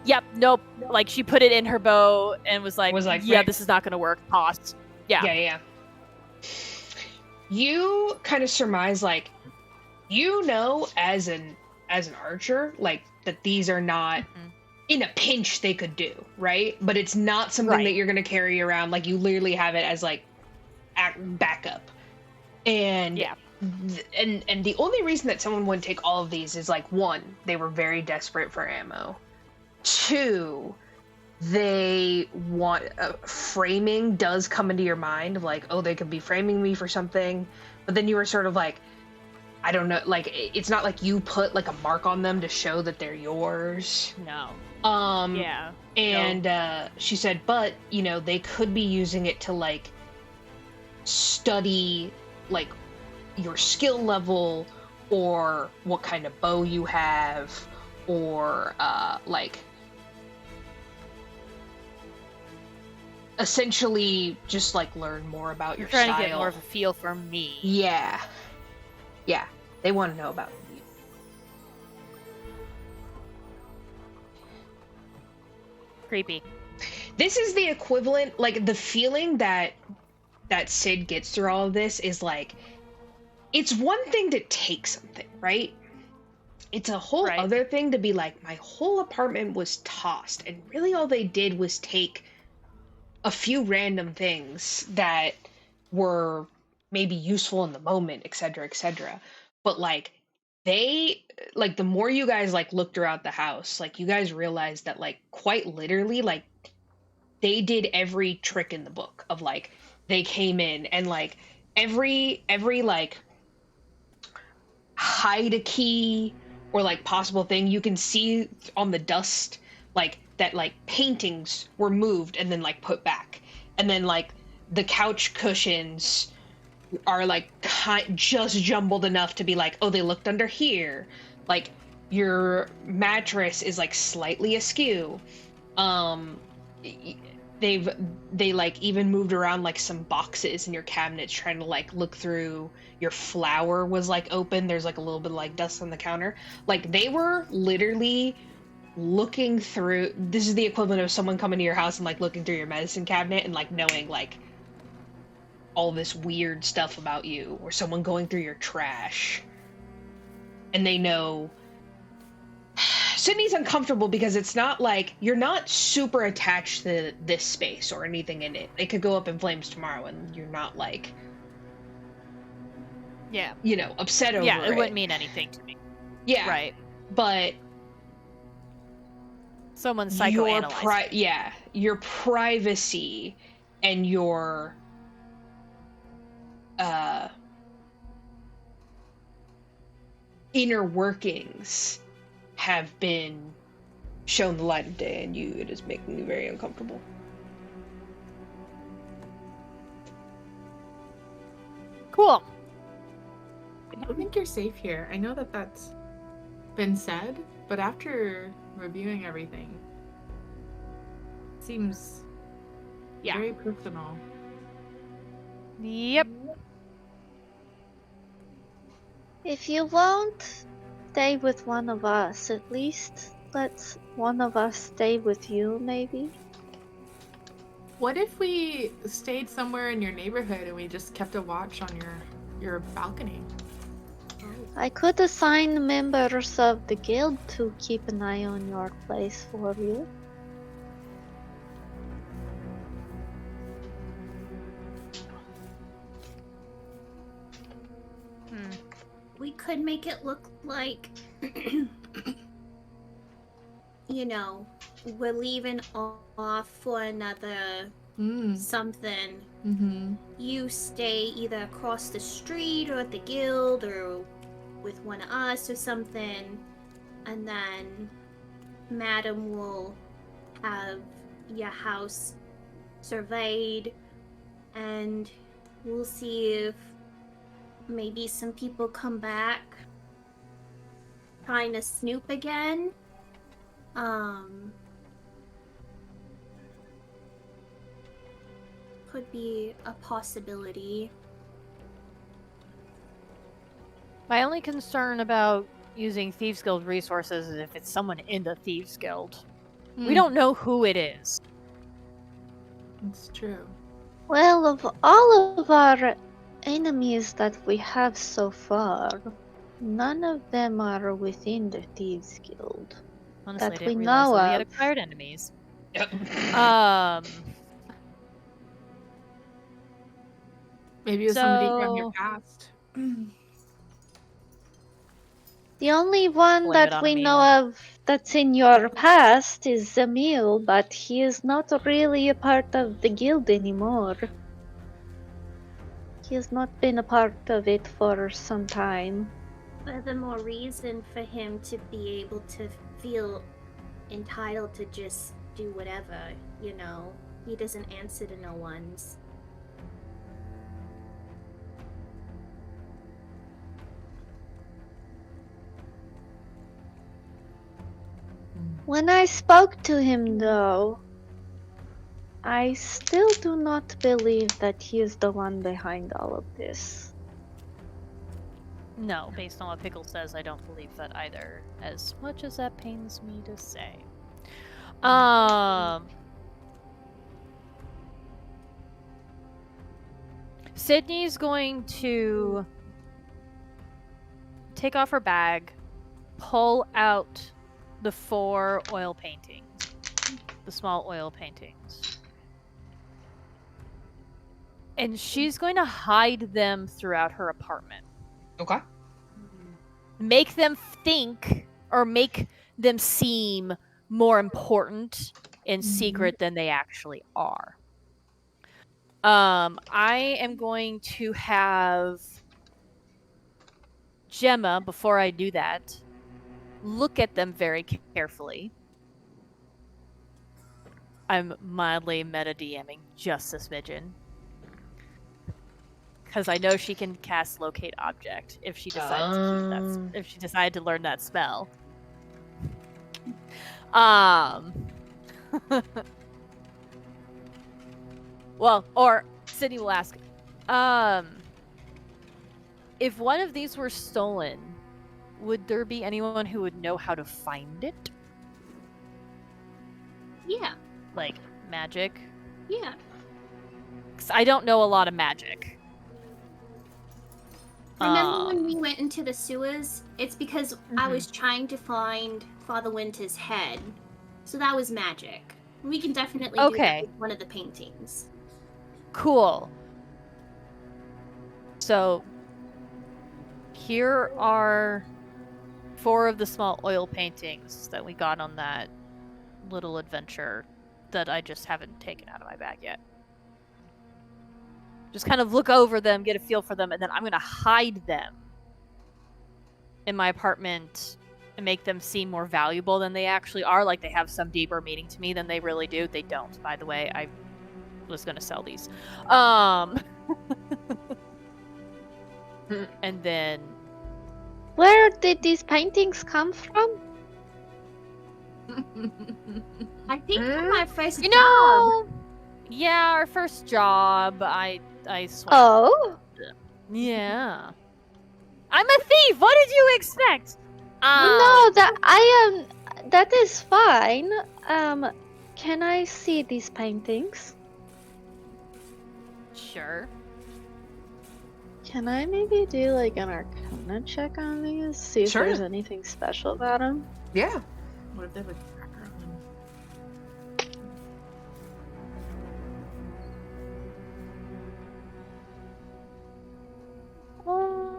Speaker 4: yep, nope. Like she put it in her bow and was like yeah,
Speaker 1: right.
Speaker 4: this is not gonna work. Tossed. Yeah.
Speaker 1: Yeah. You kind of surmise, like, you know, as an archer, like that these are not in a pinch they could do, right? But it's not something that you're gonna carry around. Like you literally have it as like backup. And
Speaker 4: yeah.
Speaker 1: And the only reason that someone wouldn't take all of these is like, one, they were very desperate for ammo. Two, they want framing does come into your mind of like, oh, they could be framing me for something, but then you were sort of like, I don't know, like it's not like you put like a mark on them to show that they're yours.
Speaker 4: No.
Speaker 1: Yeah. And she said, but you know, they could be using it to like study like your skill level or what kind of bow you have, or like essentially just like learn more about your
Speaker 4: trying
Speaker 1: style.
Speaker 4: to get more of a feel for me.
Speaker 1: Yeah, they want to know about you.
Speaker 4: Creepy.
Speaker 1: This is the equivalent, like the feeling that Sid gets through all of this is like, it's one thing to take something, right? it's a whole
Speaker 4: Right.
Speaker 1: other thing to be like, my whole apartment was tossed, and really all they did was take a few random things that were maybe useful in the moment, etc., etc. But like they like the more you guys like looked around the house, like you guys realized that like quite literally like they did every trick in the book of like they came in and like every like hide a key or like possible thing you can see on the dust like that like paintings were moved and then like put back, and then like the couch cushions are like just jumbled enough to be like, oh, they looked under here, like your mattress is like slightly askew. um they like even moved around like some boxes in your cabinets trying to like look through. Your flower was like open, there's like a little bit of like dust on the counter. Like they were literally looking through. This is the equivalent of someone coming to your house and like looking through your medicine cabinet and like knowing like all this weird stuff about you, or someone going through your trash and they know. Sydney's uncomfortable because it's not like you're not super attached to this space or anything in it. It could go up in flames tomorrow and you're not like,
Speaker 4: Yeah.
Speaker 1: you know, upset over
Speaker 4: Yeah,
Speaker 1: it.
Speaker 4: it wouldn't mean anything to me.
Speaker 1: Yeah.
Speaker 4: Right.
Speaker 1: But
Speaker 4: Someone's psychoanalyzing.
Speaker 1: your privacy and your inner workings have been shown the light of day, and it is making you very uncomfortable.
Speaker 4: Cool.
Speaker 5: I don't think you're safe here. I know that that's been said, but after reviewing everything, it seems very personal.
Speaker 4: Yep.
Speaker 2: If you won't stay with one of us, at least let one of us stay with you, maybe?
Speaker 5: What if we stayed somewhere in your neighborhood and we just kept a watch on your balcony?
Speaker 2: I could assign members of the guild to keep an eye on your place for you.
Speaker 3: We could make it look like, you know, we're leaving off for another something.
Speaker 5: Mm-hmm.
Speaker 3: You stay either across the street or at the guild or with one of us or something, and then Madam will have your house surveyed, and we'll see if maybe some people come back trying to snoop again. Could be a possibility.
Speaker 4: My only concern about using Thieves Guild resources is if it's someone in the Thieves Guild. We don't know who it is.
Speaker 5: It's true.
Speaker 2: Well, of all of our enemies that we have so far, none of them are within the Thieves Guild.
Speaker 4: Honestly, I
Speaker 2: That
Speaker 4: didn't
Speaker 2: we
Speaker 4: realize
Speaker 2: know
Speaker 4: that we had
Speaker 2: of.
Speaker 4: acquired enemies.
Speaker 1: Yep.
Speaker 5: Maybe it was somebody from your past.
Speaker 2: The only one
Speaker 4: Blame it
Speaker 2: that
Speaker 4: on
Speaker 2: we
Speaker 4: me,
Speaker 2: know
Speaker 4: then.
Speaker 2: of that's in your past is Zamil, but he is not really a part of the guild anymore. He has not been a part of it for some time.
Speaker 3: Furthermore reason for him to be able to feel entitled to just do whatever, you know. He doesn't answer to no one's.
Speaker 2: When I spoke to him, though, I still do not believe that he is the one behind all of this.
Speaker 4: No, based on what Pickles says, I don't believe that either, as much as that pains me to say. Sydney's going to take off her bag pull out the 4 oil paintings, the small oil paintings. And she's going to hide them throughout her apartment.
Speaker 1: Okay.
Speaker 4: Make them think, or make them seem more important in secret than they actually are. I am going to have Gemma, before I do that, look at them very carefully. I'm mildly meta DMing just a smidgen. Because I know she can cast locate object if she decides to keep that. If she decided to learn that spell. Well, or Sydney will ask, if one of these were stolen, would there be anyone who would know how to find it?
Speaker 3: Yeah.
Speaker 4: Like magic?
Speaker 3: Yeah.
Speaker 4: 'Cause I don't know a lot of magic.
Speaker 3: Remember when we went into the sewers? It's because I was trying to find Father Winter's head. So that was magic. We can definitely do that with one of the paintings.
Speaker 4: Cool. So, here are 4 of the small oil paintings that we got on that little adventure that I just haven't taken out of my bag yet. Just kind of look over them, get a feel for them, and then I'm going to hide them in my apartment and make them seem more valuable than they actually are. Like they have some deeper meaning to me than they really do. They don't, by the way. I was going to sell these. And then...
Speaker 2: Where did these paintings come from?
Speaker 3: I think from my first
Speaker 4: You
Speaker 3: job.
Speaker 4: know... Yeah, our first job, I swear.
Speaker 2: Oh?
Speaker 4: Yeah. I'm a thief! What did you expect?
Speaker 2: No, that is fine. Can I see these paintings?
Speaker 4: Sure.
Speaker 2: Can I maybe do like an Arcana check on these? See if there's anything special about them?
Speaker 1: Yeah.
Speaker 5: What if they have a cracker on them?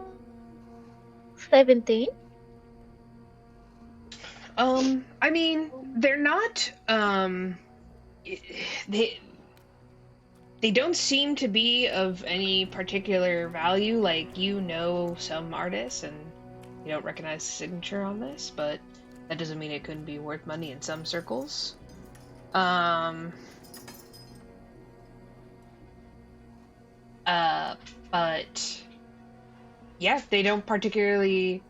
Speaker 2: 17?
Speaker 1: I mean, they're not, they don't seem to be of any particular value. Like, you know some artists and you don't recognize the signature on this, but that doesn't mean it couldn't be worth money in some circles. But yeah, they don't particularly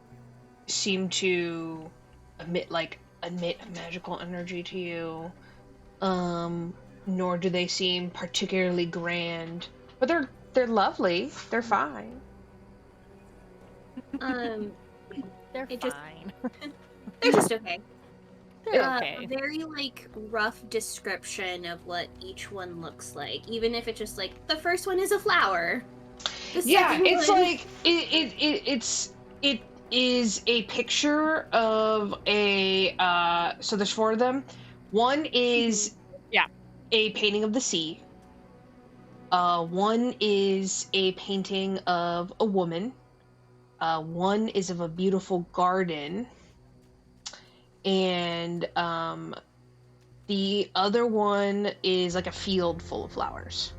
Speaker 1: seem to emit a magical energy to you. Nor do they seem particularly grand. But they're lovely. They're fine.
Speaker 4: They're
Speaker 3: Just,
Speaker 4: fine.
Speaker 3: they're just okay.
Speaker 4: They're okay.
Speaker 3: A very rough description of what each one looks like, even if it's just the first one is a flower.
Speaker 1: Yeah, it's it is a picture of a so there's 4 of them. One is a painting of the sea. One is a painting of a woman. One is of a beautiful garden. And the other one is like a field full of flowers.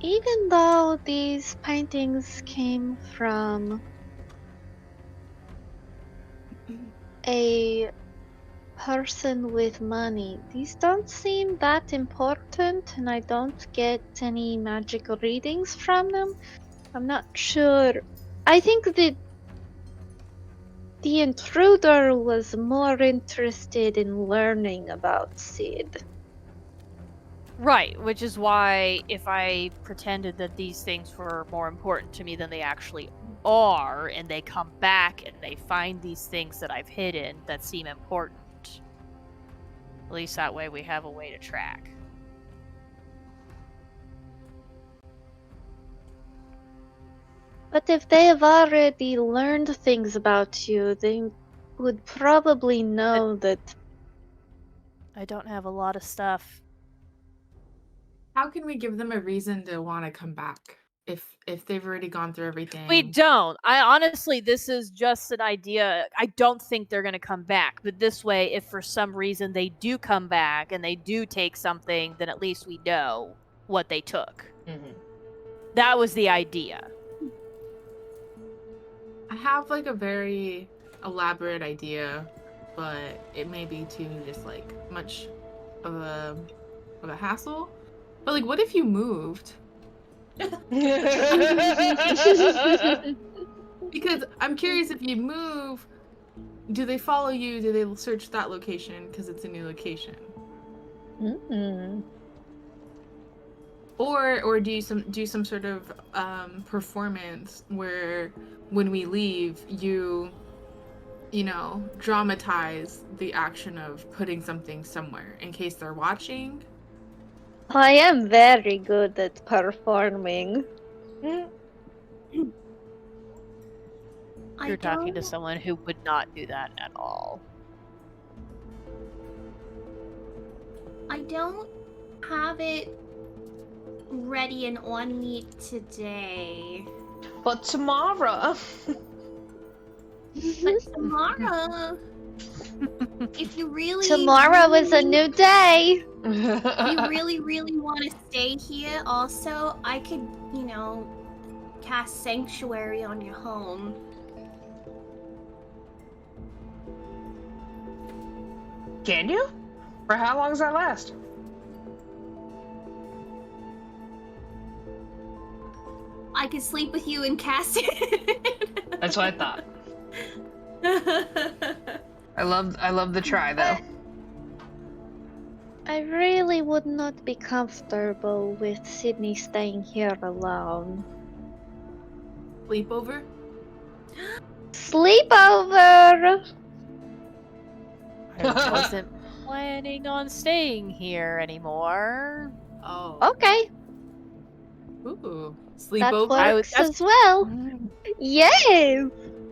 Speaker 2: Even though these paintings came from a person with money, these don't seem that important, and I don't get any magical readings from them. I'm not sure. I think that the intruder was more interested in learning about Sid.
Speaker 4: Right, which is why if I pretended that these things were more important to me than they actually are, and they come back and they find these things that I've hidden that seem important, at least that way we have a way to track.
Speaker 2: But if they have already learned things about you, they would probably know that.
Speaker 4: I don't have a lot of stuff.
Speaker 5: How can we give them a reason to want to come back if they've already gone through everything?
Speaker 4: We don't. I honestly, this is just an idea. I don't think they're going to come back. But this way, if for some reason they do come back and they do take something, then at least we know what they took.
Speaker 1: Mm-hmm.
Speaker 4: That was the idea.
Speaker 5: I have like a very elaborate idea, but it may be too just like much of a hassle. But like, what if you moved? Because I'm curious, if you move, do they follow you? Do they search that location because it's a new location?
Speaker 2: Mm-hmm.
Speaker 5: Or do some sort of performance where when we leave, you know, dramatize the action of putting something somewhere in case they're watching.
Speaker 2: I am very good at performing.
Speaker 4: You're talking to someone who would not do that at all.
Speaker 3: I don't have it ready and on me today.
Speaker 1: But tomorrow.
Speaker 3: But tomorrow, if you really
Speaker 2: Tomorrow is a new day.
Speaker 3: you really, really want to stay here, also, I could, you know, cast Sanctuary on your home.
Speaker 1: Can you? For how long does that last?
Speaker 3: I could sleep with you and cast it.
Speaker 1: That's what I thought. I love the try though.
Speaker 2: I really would not be comfortable with Sydney staying here alone.
Speaker 5: Sleepover?
Speaker 2: Sleepover!
Speaker 4: I wasn't planning on staying here anymore.
Speaker 5: Oh.
Speaker 2: Okay,
Speaker 5: Ooh.
Speaker 2: that
Speaker 5: Sleepover
Speaker 2: works as well. Yes!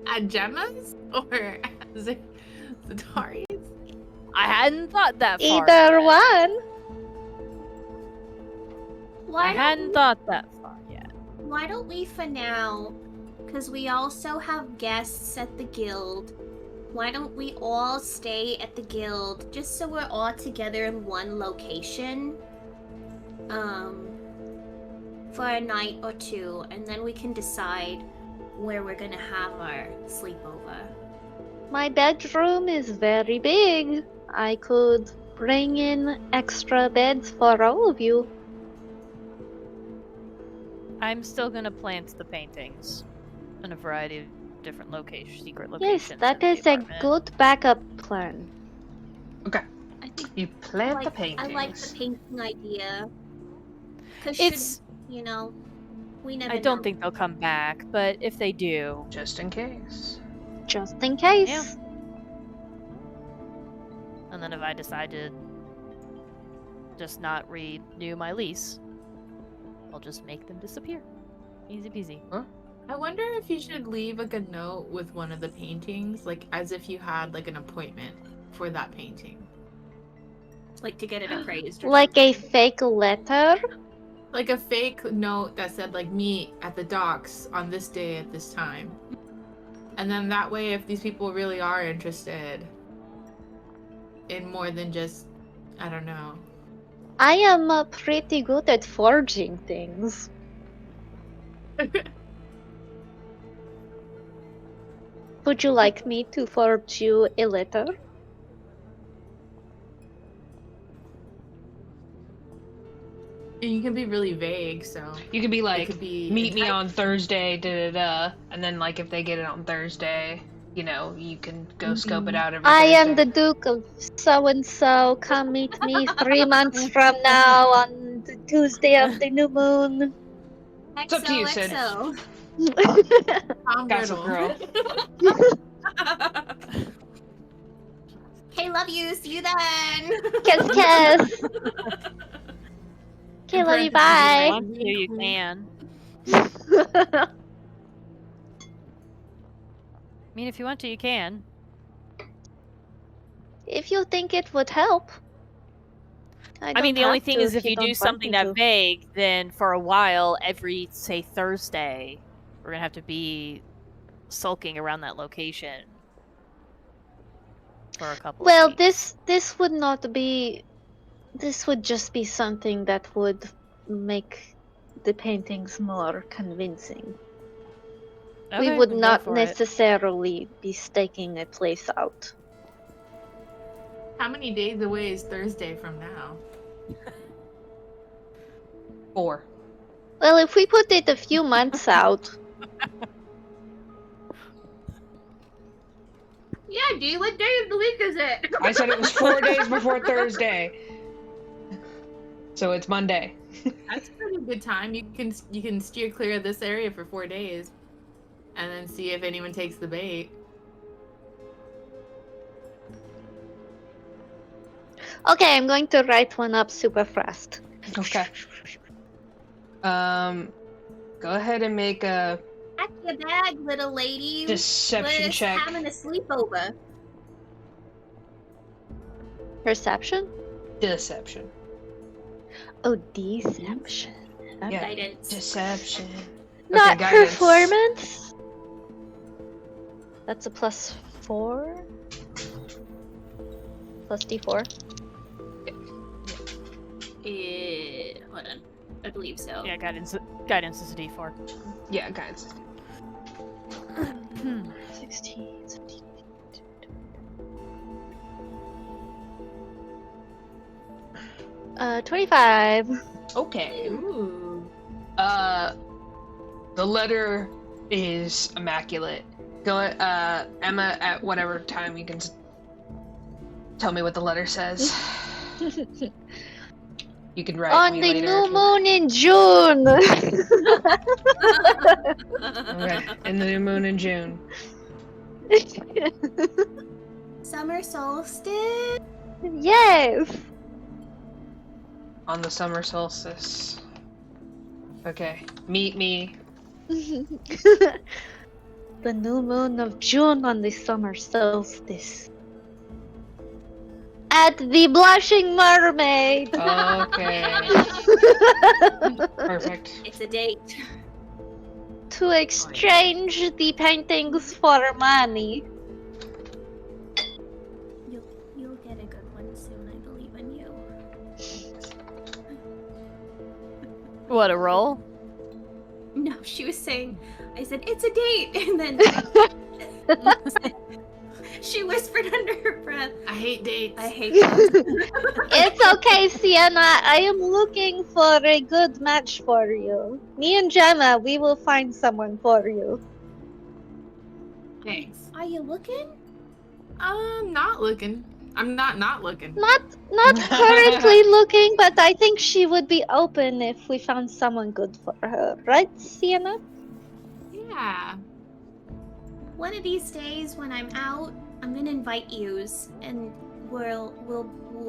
Speaker 5: at Gemma's or at Zatari's?
Speaker 4: I hadn't thought that far.
Speaker 2: Either
Speaker 4: yet.
Speaker 2: one.
Speaker 3: Why
Speaker 4: I
Speaker 3: don't
Speaker 4: hadn't thought that far yet.
Speaker 3: Why don't we, for now, because we also have guests at the guild, why don't we all stay at the guild just so we're all together in one location? For a night or two, and then we can decide where we're gonna have our sleepover.
Speaker 2: My bedroom is very big. I could bring in extra beds for all of you.
Speaker 4: I'm still gonna plant the paintings in a variety of different secret
Speaker 2: Yes,
Speaker 4: locations.
Speaker 2: that
Speaker 4: in the
Speaker 2: is a
Speaker 4: apartment.
Speaker 2: good backup plan.
Speaker 1: Okay.
Speaker 3: I think
Speaker 1: You plant the
Speaker 3: I
Speaker 1: paintings.
Speaker 3: like the painting idea. Cause
Speaker 4: It's.
Speaker 3: you know, we never
Speaker 4: I don't
Speaker 3: know.
Speaker 4: think they'll come back, but if they do,
Speaker 1: Just in case.
Speaker 2: Just in case.
Speaker 4: Yeah. and then if I decide to just not renew my lease, I'll just make them disappear. Easy peasy.
Speaker 5: I wonder if you should leave like a note with one of the paintings, like as if you had like an appointment for that painting.
Speaker 3: Like to get it appraised. Or
Speaker 2: Like a
Speaker 3: something.
Speaker 2: fake letter?
Speaker 5: Like a fake note that said like meet at the docks on this day at this time. And then that way if these people really are interested in more than just, I don't know.
Speaker 2: I am pretty good at forging things. Would you like me to forge you a letter?
Speaker 5: You can be really vague, so
Speaker 1: You could be
Speaker 5: it
Speaker 1: like,
Speaker 5: could be
Speaker 1: meet me
Speaker 5: enti-
Speaker 1: on Thursday, da da da, and then like if they get it on Thursday, you know, you can go scope it out every
Speaker 2: I
Speaker 1: Thursday.
Speaker 2: am the Duke of so-and-so. Come meet me 3 months from now on the Tuesday of the new moon.
Speaker 1: It's up to you, Sid.
Speaker 3: XOXO.
Speaker 5: Tom
Speaker 1: Gossip
Speaker 5: Riddle.
Speaker 3: Hey, love you. See you then.
Speaker 2: Kiss, kiss. Okay,
Speaker 5: In
Speaker 2: love you,
Speaker 5: parentheses,
Speaker 2: bye.
Speaker 4: Want to, you can. mean, if you want to, you can.
Speaker 2: If you think it would help.
Speaker 4: I mean, the only thing is if you do
Speaker 2: don't want
Speaker 4: something
Speaker 2: me
Speaker 4: that
Speaker 2: to.
Speaker 4: vague, then for a while, every, say, Thursday, we're gonna have to be sulking around that location for a couple
Speaker 2: Well,
Speaker 4: of weeks.
Speaker 2: this would not be. This would just be something that would make the paintings more convincing. We
Speaker 4: Okay,
Speaker 2: would
Speaker 4: then go
Speaker 2: not
Speaker 4: for it.
Speaker 2: necessarily be staking a place out.
Speaker 5: How many days away is Thursday from now?
Speaker 1: 4.
Speaker 2: Well, if we put it a few months out,
Speaker 3: Yeah, dude, what day of the week is it?
Speaker 1: I said it was 4 days before Thursday. So it's Monday.
Speaker 5: That's a pretty good time. You can steer clear of this area for 4 days, and then see if anyone takes the bait.
Speaker 2: okay, I'm going to write one up super fast.
Speaker 1: Okay. Go ahead and make a
Speaker 3: Pack your bag, little lady.
Speaker 1: deception
Speaker 3: We're
Speaker 1: check.
Speaker 3: having a sleepover.
Speaker 2: Perception?
Speaker 1: Deception.
Speaker 2: Oh, deception.
Speaker 1: Yeah.
Speaker 3: Guidance.
Speaker 1: Deception.
Speaker 2: Not
Speaker 1: guidance.
Speaker 2: performance. That's a +4. Plus D4.
Speaker 3: Hold on. I believe so.
Speaker 4: Yeah, guidance is a D4.
Speaker 1: Yeah, guidance.
Speaker 2: 16, 17. 25.
Speaker 1: Okay.
Speaker 5: Ooh.
Speaker 1: The letter is immaculate. Go, Emma, at whatever time you can tell me what the letter says. You can write
Speaker 2: On
Speaker 1: me
Speaker 2: the
Speaker 1: later
Speaker 2: new
Speaker 1: if you-
Speaker 2: moon in June.
Speaker 1: Okay. In the new moon in June.
Speaker 3: Summer solstice.
Speaker 2: Yes.
Speaker 1: On the summer solstice. Okay. Meet me.
Speaker 2: The new moon of June on the summer solstice. At the Blushing Mermaid.
Speaker 1: Okay. Perfect.
Speaker 3: It's a date.
Speaker 2: To exchange the paintings for money.
Speaker 3: You'll get a good one soon. I believe in you.
Speaker 4: What, a roll?
Speaker 3: No, she was saying. I said it's a date, and then she whispered under her breath.
Speaker 5: I hate dates.
Speaker 3: I hate those.
Speaker 2: It's okay, Cyenna. I am looking for a good match for you. Me and Gemma, we will find someone for you.
Speaker 5: Thanks.
Speaker 3: Are you looking?
Speaker 5: Not looking. I'm not looking.
Speaker 2: Not currently looking, but I think she would be open if we found someone good for her, right, Cyenna?
Speaker 5: Yeah.
Speaker 3: One of these days when I'm out, I'm gonna invite yous, and we'll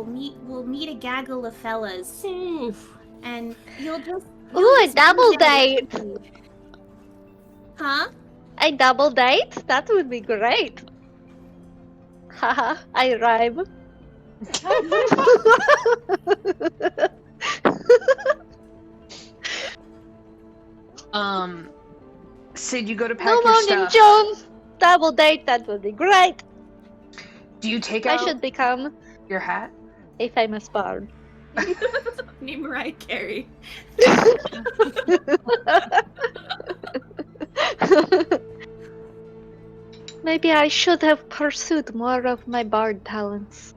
Speaker 3: meet a gaggle of fellas,
Speaker 5: Oof.
Speaker 3: and you'll just
Speaker 2: Ooh, a
Speaker 3: just
Speaker 2: double
Speaker 3: come down
Speaker 2: date!
Speaker 3: with me. Huh?
Speaker 2: A double date? That would be great. Haha, I rhyme.
Speaker 1: Sid, you go to pack
Speaker 2: No
Speaker 1: your
Speaker 2: moon in
Speaker 1: stuff.
Speaker 2: June! Double date, that would be great.
Speaker 1: Do you take
Speaker 2: I
Speaker 1: out
Speaker 2: should become
Speaker 1: your hat?
Speaker 2: a famous bard.
Speaker 3: Name Mariah Carey.
Speaker 2: Maybe I should have pursued more of my bard talents.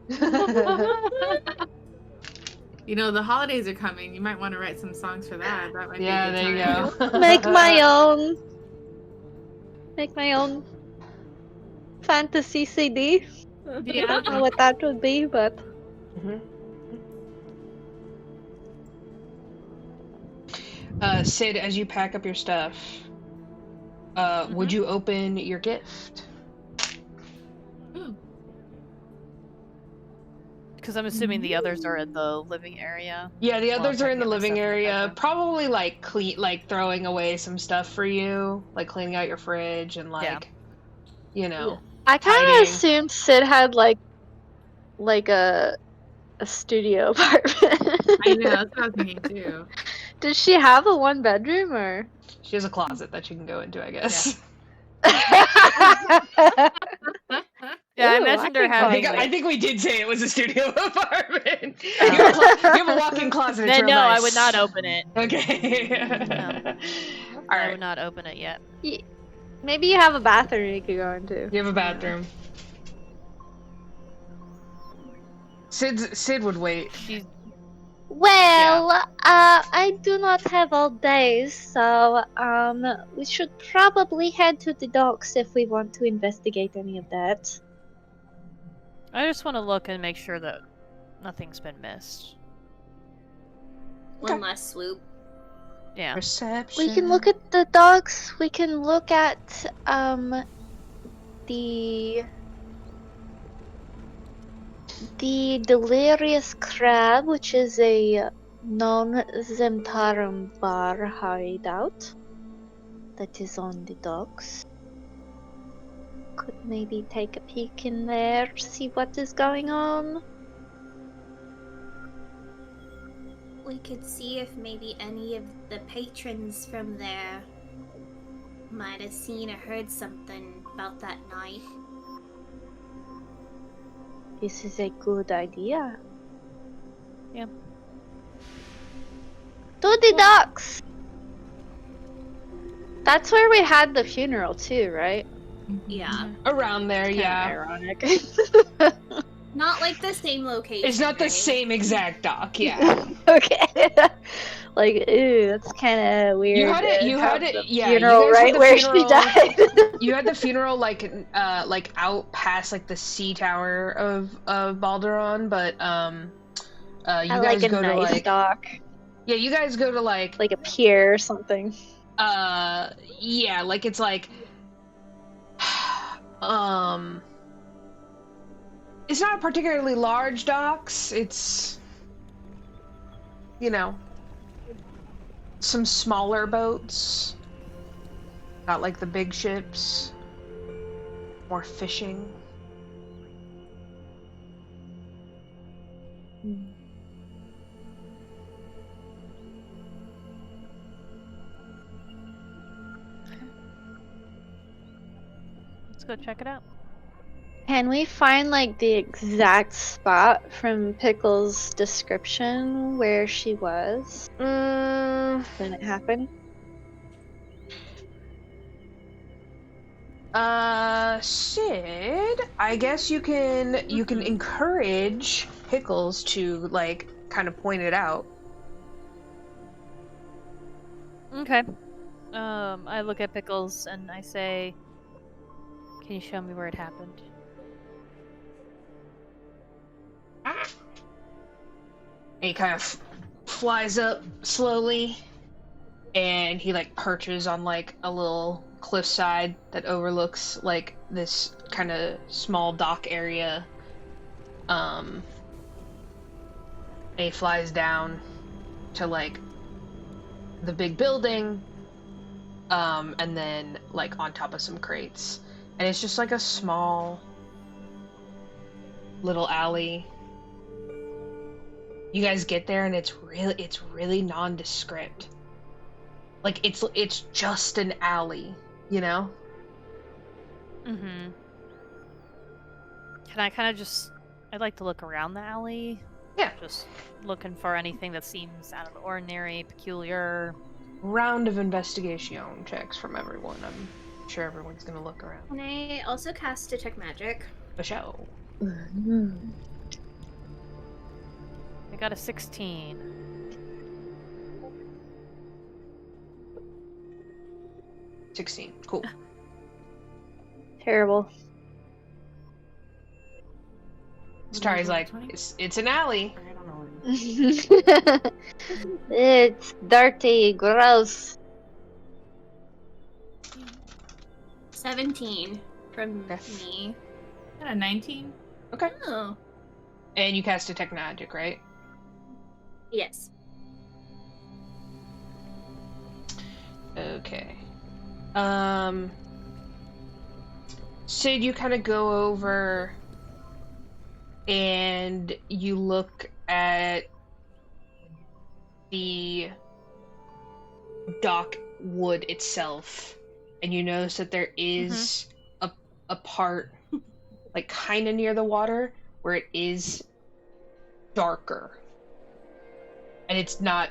Speaker 5: You know, the holidays are coming. You might want to write some songs for that. That might be
Speaker 1: Yeah,
Speaker 5: a good
Speaker 1: there you
Speaker 5: time.
Speaker 1: go.
Speaker 2: Make my own. Make my own fantasy CD. I
Speaker 5: Yeah.
Speaker 2: don't know what that would be, but
Speaker 1: Sid, as you pack up your stuff, would you open your gift?
Speaker 4: Because I'm assuming the others are in the living area.
Speaker 1: Yeah, the
Speaker 4: Well,
Speaker 1: others are in the
Speaker 4: packing up my
Speaker 1: living
Speaker 4: stuff in the
Speaker 1: area.
Speaker 4: bedroom.
Speaker 1: Probably like throwing away some stuff for you, like cleaning out your fridge and like you know,
Speaker 2: I kind of
Speaker 1: hiding.
Speaker 2: assumed Sid had like a studio apartment.
Speaker 5: I know, that's what I was thinking too.
Speaker 2: Does she have a 1-bedroom or?
Speaker 1: She has a closet that she can go into, I guess.
Speaker 4: Yeah, I
Speaker 2: Ooh,
Speaker 4: imagined
Speaker 2: I
Speaker 4: her
Speaker 2: could go
Speaker 4: having.
Speaker 2: in
Speaker 1: I
Speaker 4: Like,
Speaker 1: think we did say it was a studio apartment.
Speaker 2: Oh.
Speaker 1: You have a walk-in closet. It's
Speaker 4: then
Speaker 1: real
Speaker 4: no,
Speaker 1: nice.
Speaker 4: I would not open it.
Speaker 1: Okay.
Speaker 4: No.
Speaker 1: All
Speaker 4: I
Speaker 1: right.
Speaker 4: would not open it yet.
Speaker 2: Maybe you have a bathroom you could go into.
Speaker 1: You have a bathroom. Sid would wait.
Speaker 4: She's
Speaker 2: Well, I do not have all day, so we should probably head to the docks if we want to investigate any of that.
Speaker 4: I just want to look and make sure that nothing's been missed.
Speaker 3: One last swoop.
Speaker 4: Yeah.
Speaker 1: Perception.
Speaker 2: We can look at the docks. We can look at the delirious crab, which is a non-Zemtarum bar hideout that is on the docks. Could maybe take a peek in there, see what is going on.
Speaker 3: We could see if maybe any of the patrons from there might have seen or heard something about that night.
Speaker 2: This is a good idea.
Speaker 4: Yeah.
Speaker 2: To the docks! That's where we had the funeral too, right?
Speaker 3: Yeah.
Speaker 1: Around there,
Speaker 2: Kinda
Speaker 1: yeah.
Speaker 2: ironic.
Speaker 3: Not like the same location.
Speaker 1: It's not the
Speaker 3: right?
Speaker 1: same exact dock, yeah.
Speaker 2: Okay. Like, ooh, that's kind of weird.
Speaker 1: You had it.
Speaker 2: to
Speaker 1: You
Speaker 2: have
Speaker 1: had it.
Speaker 2: the
Speaker 1: Yeah.
Speaker 2: Funeral
Speaker 1: you guys
Speaker 2: right
Speaker 1: had the
Speaker 2: where
Speaker 1: funeral,
Speaker 2: she died.
Speaker 1: You had the funeral like out past like the sea tower of Balderon, but you
Speaker 2: I
Speaker 1: guys
Speaker 2: like a
Speaker 1: go
Speaker 2: nice
Speaker 1: to like
Speaker 2: dock,
Speaker 1: yeah, you guys go to like
Speaker 2: like a pier or something.
Speaker 1: yeah, like it's like it's not a particularly large docks. It's some smaller boats. Not like the big ships. More fishing.
Speaker 4: Let's go check it out.
Speaker 2: Can we find like the exact spot from Pickles' description where she was when it happened?
Speaker 1: Sid, I guess you can encourage Pickles to like kind of point it out.
Speaker 4: Okay. I look at Pickles and I say, "Can you show me where it happened?"
Speaker 1: And he kind of flies up slowly, and he like perches on like a little cliffside that overlooks like this kind of small dock area. And he flies down to like the big building, and then like on top of some crates, and it's just like a small little alley. You guys get there and it's really nondescript. Like it's just an alley, you know?
Speaker 4: Mm-hmm. Can I kind of just... I'd like to look around the alley.
Speaker 1: Yeah.
Speaker 4: Just looking for anything that seems out of the ordinary, peculiar.
Speaker 1: Round of investigation checks from everyone. I'm sure everyone's gonna look around.
Speaker 3: Can I also cast Detect Magic?
Speaker 1: A show.
Speaker 4: I got a 16.
Speaker 1: 16. Cool.
Speaker 2: Terrible.
Speaker 1: Zatari's like, it's an alley.
Speaker 5: I don't know.
Speaker 2: It's dirty, gross.
Speaker 3: 17 from
Speaker 1: Okay.
Speaker 3: me.
Speaker 5: Got a 19.
Speaker 1: Okay.
Speaker 3: Oh.
Speaker 1: And you cast Detect Magic, right?
Speaker 3: Yes.
Speaker 1: Okay. Sid, you kind of go over and you look at the dock wood itself, and you notice that there is a part, like kind of near the water, where it is darker. And it's not,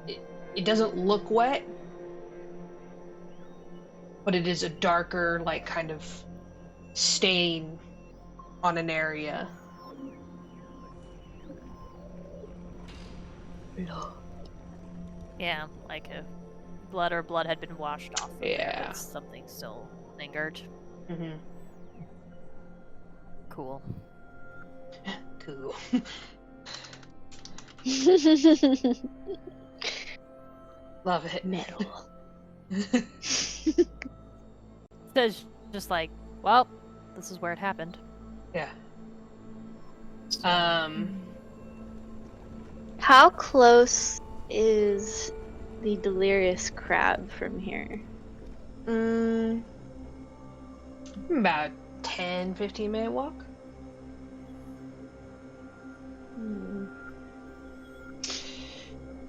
Speaker 1: it doesn't look wet, but it is a darker, like, kind of stain on an area.
Speaker 4: Yeah, like if blood had been washed off of there,
Speaker 1: Yeah.
Speaker 4: but something still lingered.
Speaker 1: Mm-hmm.
Speaker 4: Cool.
Speaker 1: Cool. Love it.
Speaker 2: Metal.
Speaker 4: Says just like, well, this is where it happened.
Speaker 1: Yeah.
Speaker 2: How close is the delirious crab from here?
Speaker 1: About 10-15 minute walk.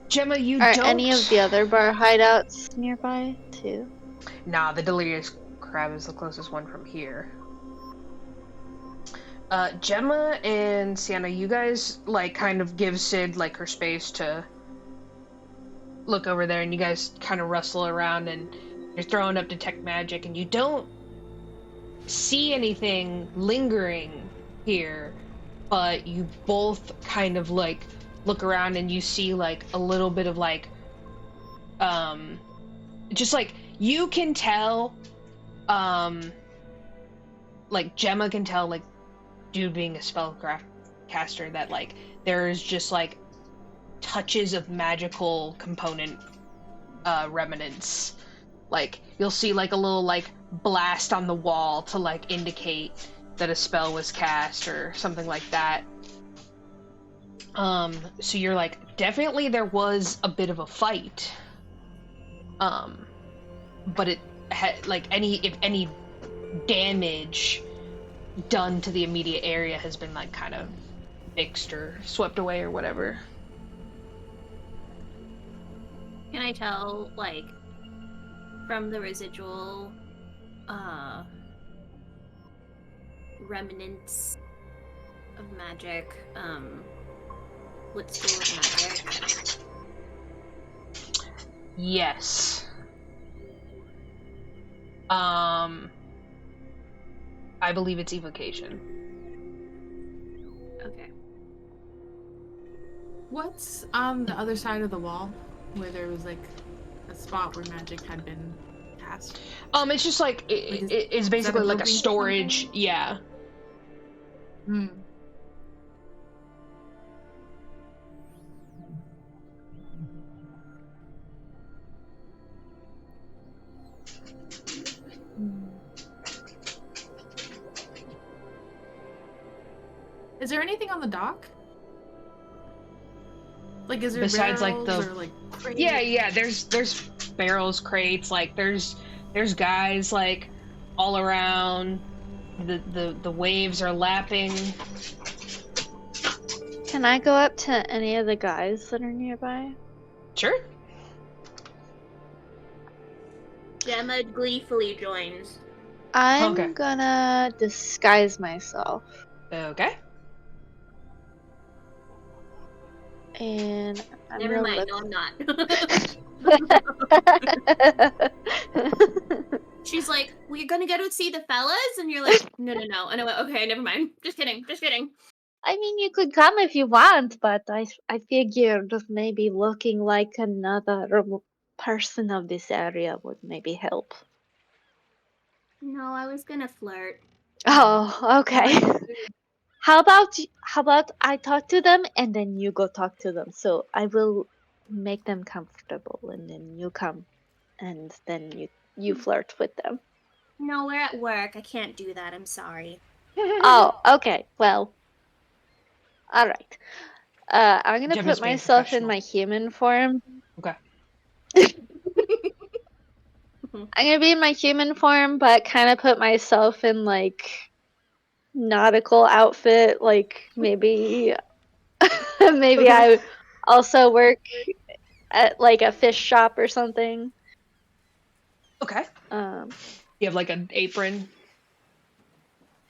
Speaker 1: Gemma, you
Speaker 2: Are
Speaker 1: don't...
Speaker 2: any of the other bar hideouts nearby too?
Speaker 1: Nah, the delirious crab is the closest one from here. Gemma and Cyenna, you guys, like, kind of give Sid, like, her space to look over there, and you guys kind of rustle around, and you're throwing up detect magic, and you don't see anything lingering here, but you both kind of, like, look around, and you see, like, a little bit of, like, just, like, you can tell, like, Gemma can tell, like, dude being a spellcraft caster, that, like, there's just, like, touches of magical component remnants. Like, you'll see, like, a little, like, blast on the wall to, like, indicate that a spell was cast or something like that. So you're like, definitely there was a bit of a fight. But it had, like, if any damage done to the immediate area has been, like, kind of fixed or swept away or whatever.
Speaker 3: Can I tell, like, from the residual remnants of magic, what's to do with magic?
Speaker 1: Yes. I believe it's evocation.
Speaker 3: Okay.
Speaker 5: What's on the other side of the wall where there was like a spot where magic had been cast?
Speaker 1: It's just like it's basically like a storage. Yeah.
Speaker 5: Hmm. Is there anything on the dock? Like, is there
Speaker 1: Besides, like,
Speaker 5: barrels or, like, crates?
Speaker 1: Yeah. There's barrels, crates. Like, there's guys, like, all around. The waves are lapping.
Speaker 2: Can I go up to any of the guys that are nearby?
Speaker 1: Sure.
Speaker 3: Gemma gleefully joins.
Speaker 2: I'm
Speaker 1: Okay.
Speaker 2: gonna disguise myself.
Speaker 1: Okay.
Speaker 2: And I'm
Speaker 3: Never
Speaker 2: gonna
Speaker 3: mind,
Speaker 2: look...
Speaker 3: no, I'm not. She's like, we're gonna go to see the fellas? And you're like, no. And I went, okay, never mind. Just kidding.
Speaker 2: I mean, you could come if you want, but I figured maybe looking like another person of this area would maybe help.
Speaker 3: No, I was gonna flirt.
Speaker 2: Oh, okay. How about I talk to them and then you go talk to them? So I will make them comfortable and then you come and then you flirt with them.
Speaker 3: No, we're at work. I can't do that. I'm sorry.
Speaker 2: Oh, okay. Well, all right. I'm gonna
Speaker 1: Gemma's
Speaker 2: put
Speaker 1: being
Speaker 2: myself in
Speaker 1: professional.
Speaker 2: my human form.
Speaker 1: Okay.
Speaker 2: I'm gonna be in my human form, but kind of put myself in like nautical outfit. Like maybe, maybe I also work at like a fish shop or something.
Speaker 1: Okay. You have like an apron.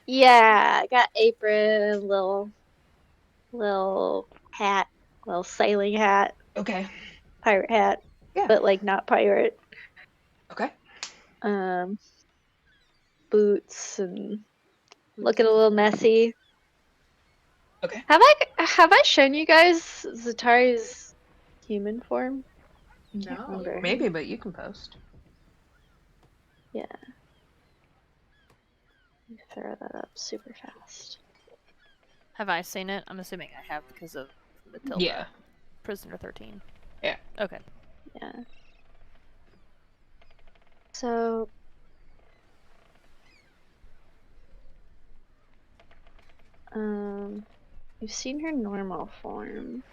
Speaker 2: Yeah, I got apron, little hat, little sailing hat,
Speaker 1: Okay.
Speaker 2: pirate hat,
Speaker 1: Yeah.
Speaker 2: but like not pirate.
Speaker 1: Okay.
Speaker 2: Boots and looking a little messy.
Speaker 1: Okay.
Speaker 2: Have I shown you guys Zatari's human form? Can't
Speaker 5: No.
Speaker 2: remember.
Speaker 1: Maybe, but you can post.
Speaker 2: Yeah. Let me throw that up super fast.
Speaker 4: Have I seen it? I'm assuming I have because of Matilda.
Speaker 1: Yeah.
Speaker 4: Prisoner 13.
Speaker 1: Yeah.
Speaker 4: Okay.
Speaker 2: Yeah. So you've seen her normal form,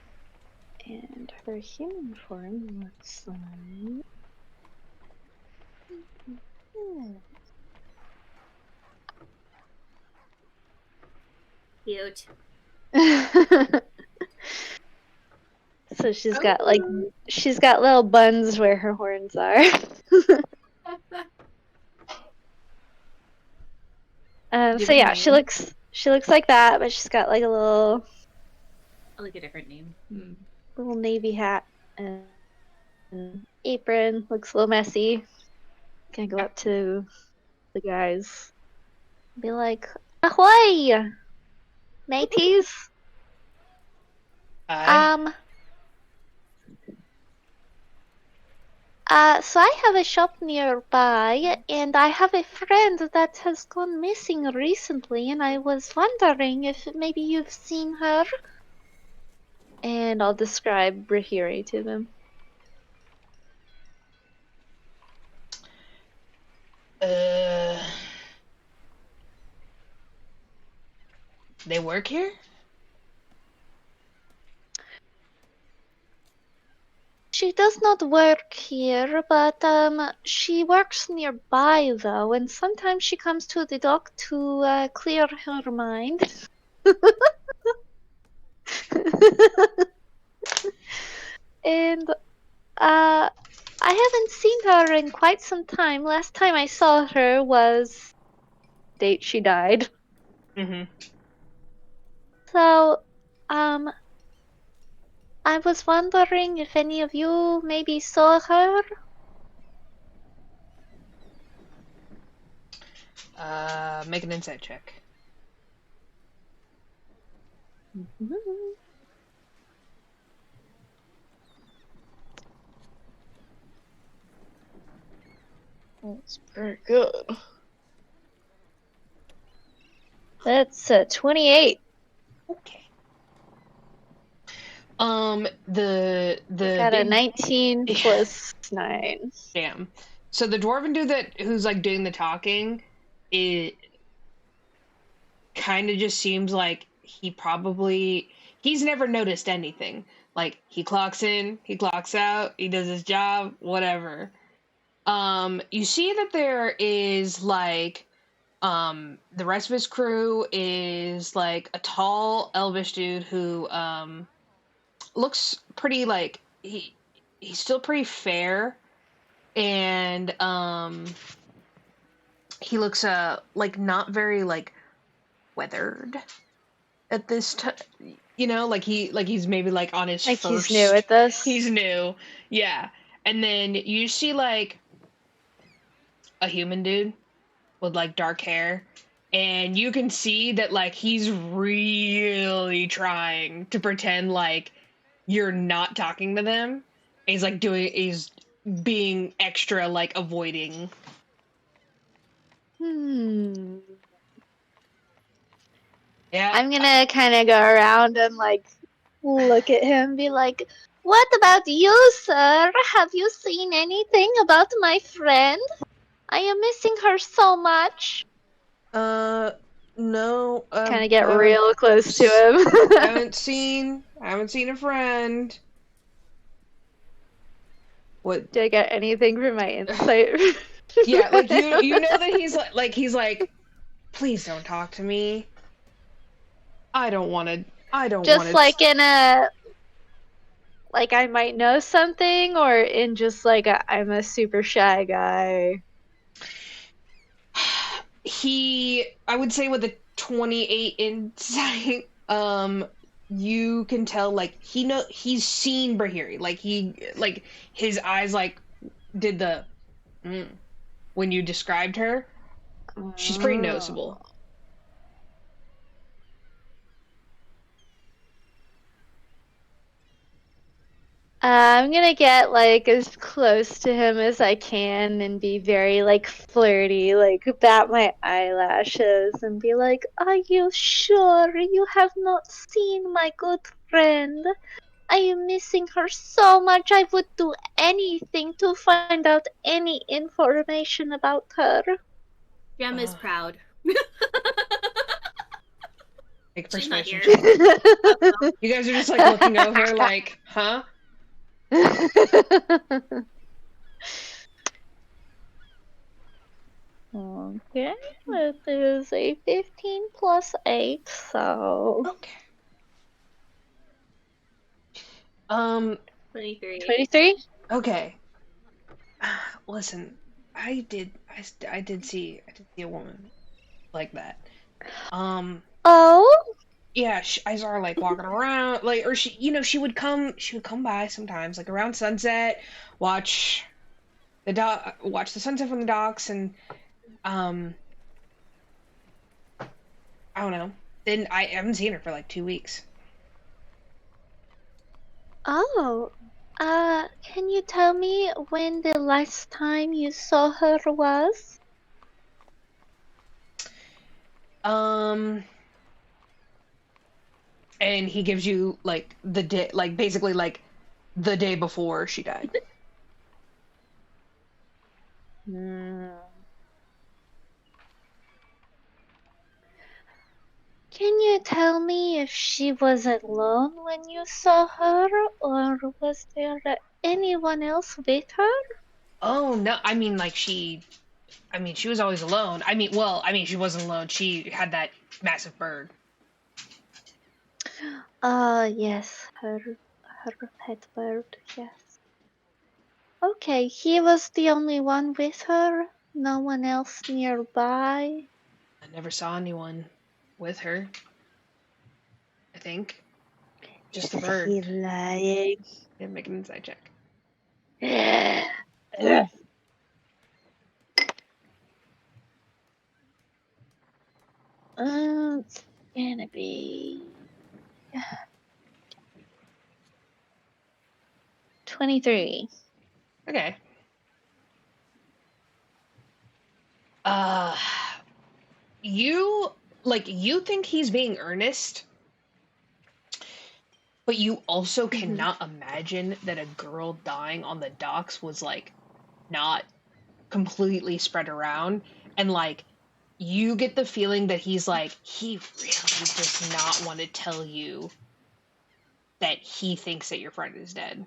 Speaker 2: and her human form looks like.
Speaker 3: Cute.
Speaker 2: So she's got little buns where her horns are.
Speaker 5: Give
Speaker 2: So
Speaker 5: it a
Speaker 2: yeah,
Speaker 5: name.
Speaker 2: she looks like that, but she's got like a little
Speaker 6: I like a different name.
Speaker 2: little navy hat and apron. Looks a little messy. Gonna go up to the guys, be like, "Ahoy, mateys!
Speaker 1: Aye.
Speaker 2: So I have a shop nearby, and I have a friend that has gone missing recently, and I was wondering if maybe you've seen her." And I'll describe Brihiri to them.
Speaker 1: They work here?
Speaker 2: She does not work here, but she works nearby though, and sometimes she comes to the dock to clear her mind. And I haven't seen her in quite some time. Last time I saw her was date she died.
Speaker 1: Mm-hmm.
Speaker 2: So, I was wondering if any of you maybe saw her.
Speaker 1: Make an insight check.
Speaker 2: That's pretty good. That's 28.
Speaker 1: Okay. The
Speaker 2: Got a
Speaker 1: big
Speaker 2: 19 plus 9.
Speaker 1: damn. So the dwarven dude who's like doing the talking, it kind of just seems like he's never noticed anything. Like he clocks in, he clocks out, he does his job, whatever. You see that there is like the rest of his crew is like a tall elvish dude who looks pretty like he's still pretty fair, and he looks like not very like weathered at this time, like he's maybe like on his
Speaker 2: Like
Speaker 1: first.
Speaker 2: he's new at this.
Speaker 1: He's new, yeah. And then you see like a human dude with like dark hair, and you can see that like he's really trying to pretend like you're not talking to them. He's being extra like avoiding. Yeah.
Speaker 2: I'm gonna kind of go around and like look at him, be like, "What about you, sir? Have you seen anything about my friend? I am missing her so much."
Speaker 1: No.
Speaker 2: Kind of get real close to him.
Speaker 1: I haven't seen a friend. What?
Speaker 2: Do I get anything for my insight?
Speaker 1: Yeah, like you know that he's like, please don't talk to me. I don't want to.
Speaker 2: Just like in a, like I might know something, or in just like I'm a super shy guy.
Speaker 1: I would say with a 28 insight, you can tell like he's seen Brihiri. Like his eyes like did the when you described her. She's pretty noticeable.
Speaker 2: I'm gonna get like as close to him as I can and be very like flirty, like bat my eyelashes and be like, "Are you sure you have not seen my good friend? I am missing her so much. I would do anything to find out any information about her."
Speaker 3: Gem is proud.
Speaker 1: Like
Speaker 3: She's not
Speaker 1: persuasion
Speaker 3: here.
Speaker 1: check. You guys are just like looking over, like, huh?
Speaker 2: Okay, it is a 15 plus 8, so
Speaker 1: Okay.
Speaker 3: 23.
Speaker 2: 23?
Speaker 1: Okay. Listen, I did see a woman like that.
Speaker 2: Oh?
Speaker 1: Yeah, I saw her like walking around, like, or she would come by sometimes, like around sunset, watch watch the sunset from the docks, and I don't know. Then I haven't seen her for like 2 weeks.
Speaker 2: Oh. Can you tell me when the last time you saw her was?
Speaker 1: And he gives you like the day, like basically like the day before she died.
Speaker 2: Can you tell me if she was alone when you saw her, or was there anyone else with her?
Speaker 1: Oh no, I mean like she was always alone. She wasn't alone. She had that massive bird.
Speaker 2: Yes, her pet bird, yes. Okay, he was the only one with her? No one else nearby?
Speaker 1: I never saw anyone with her. I think. Just the bird.
Speaker 2: Is he lying?
Speaker 1: Yeah, make an insight check.
Speaker 2: It's gonna be 23.
Speaker 1: Okay. You think he's being earnest, but you also cannot imagine that a girl dying on the docks was like not completely spread around, and like you get the feeling that he really does not want to tell you that he thinks that your friend is dead.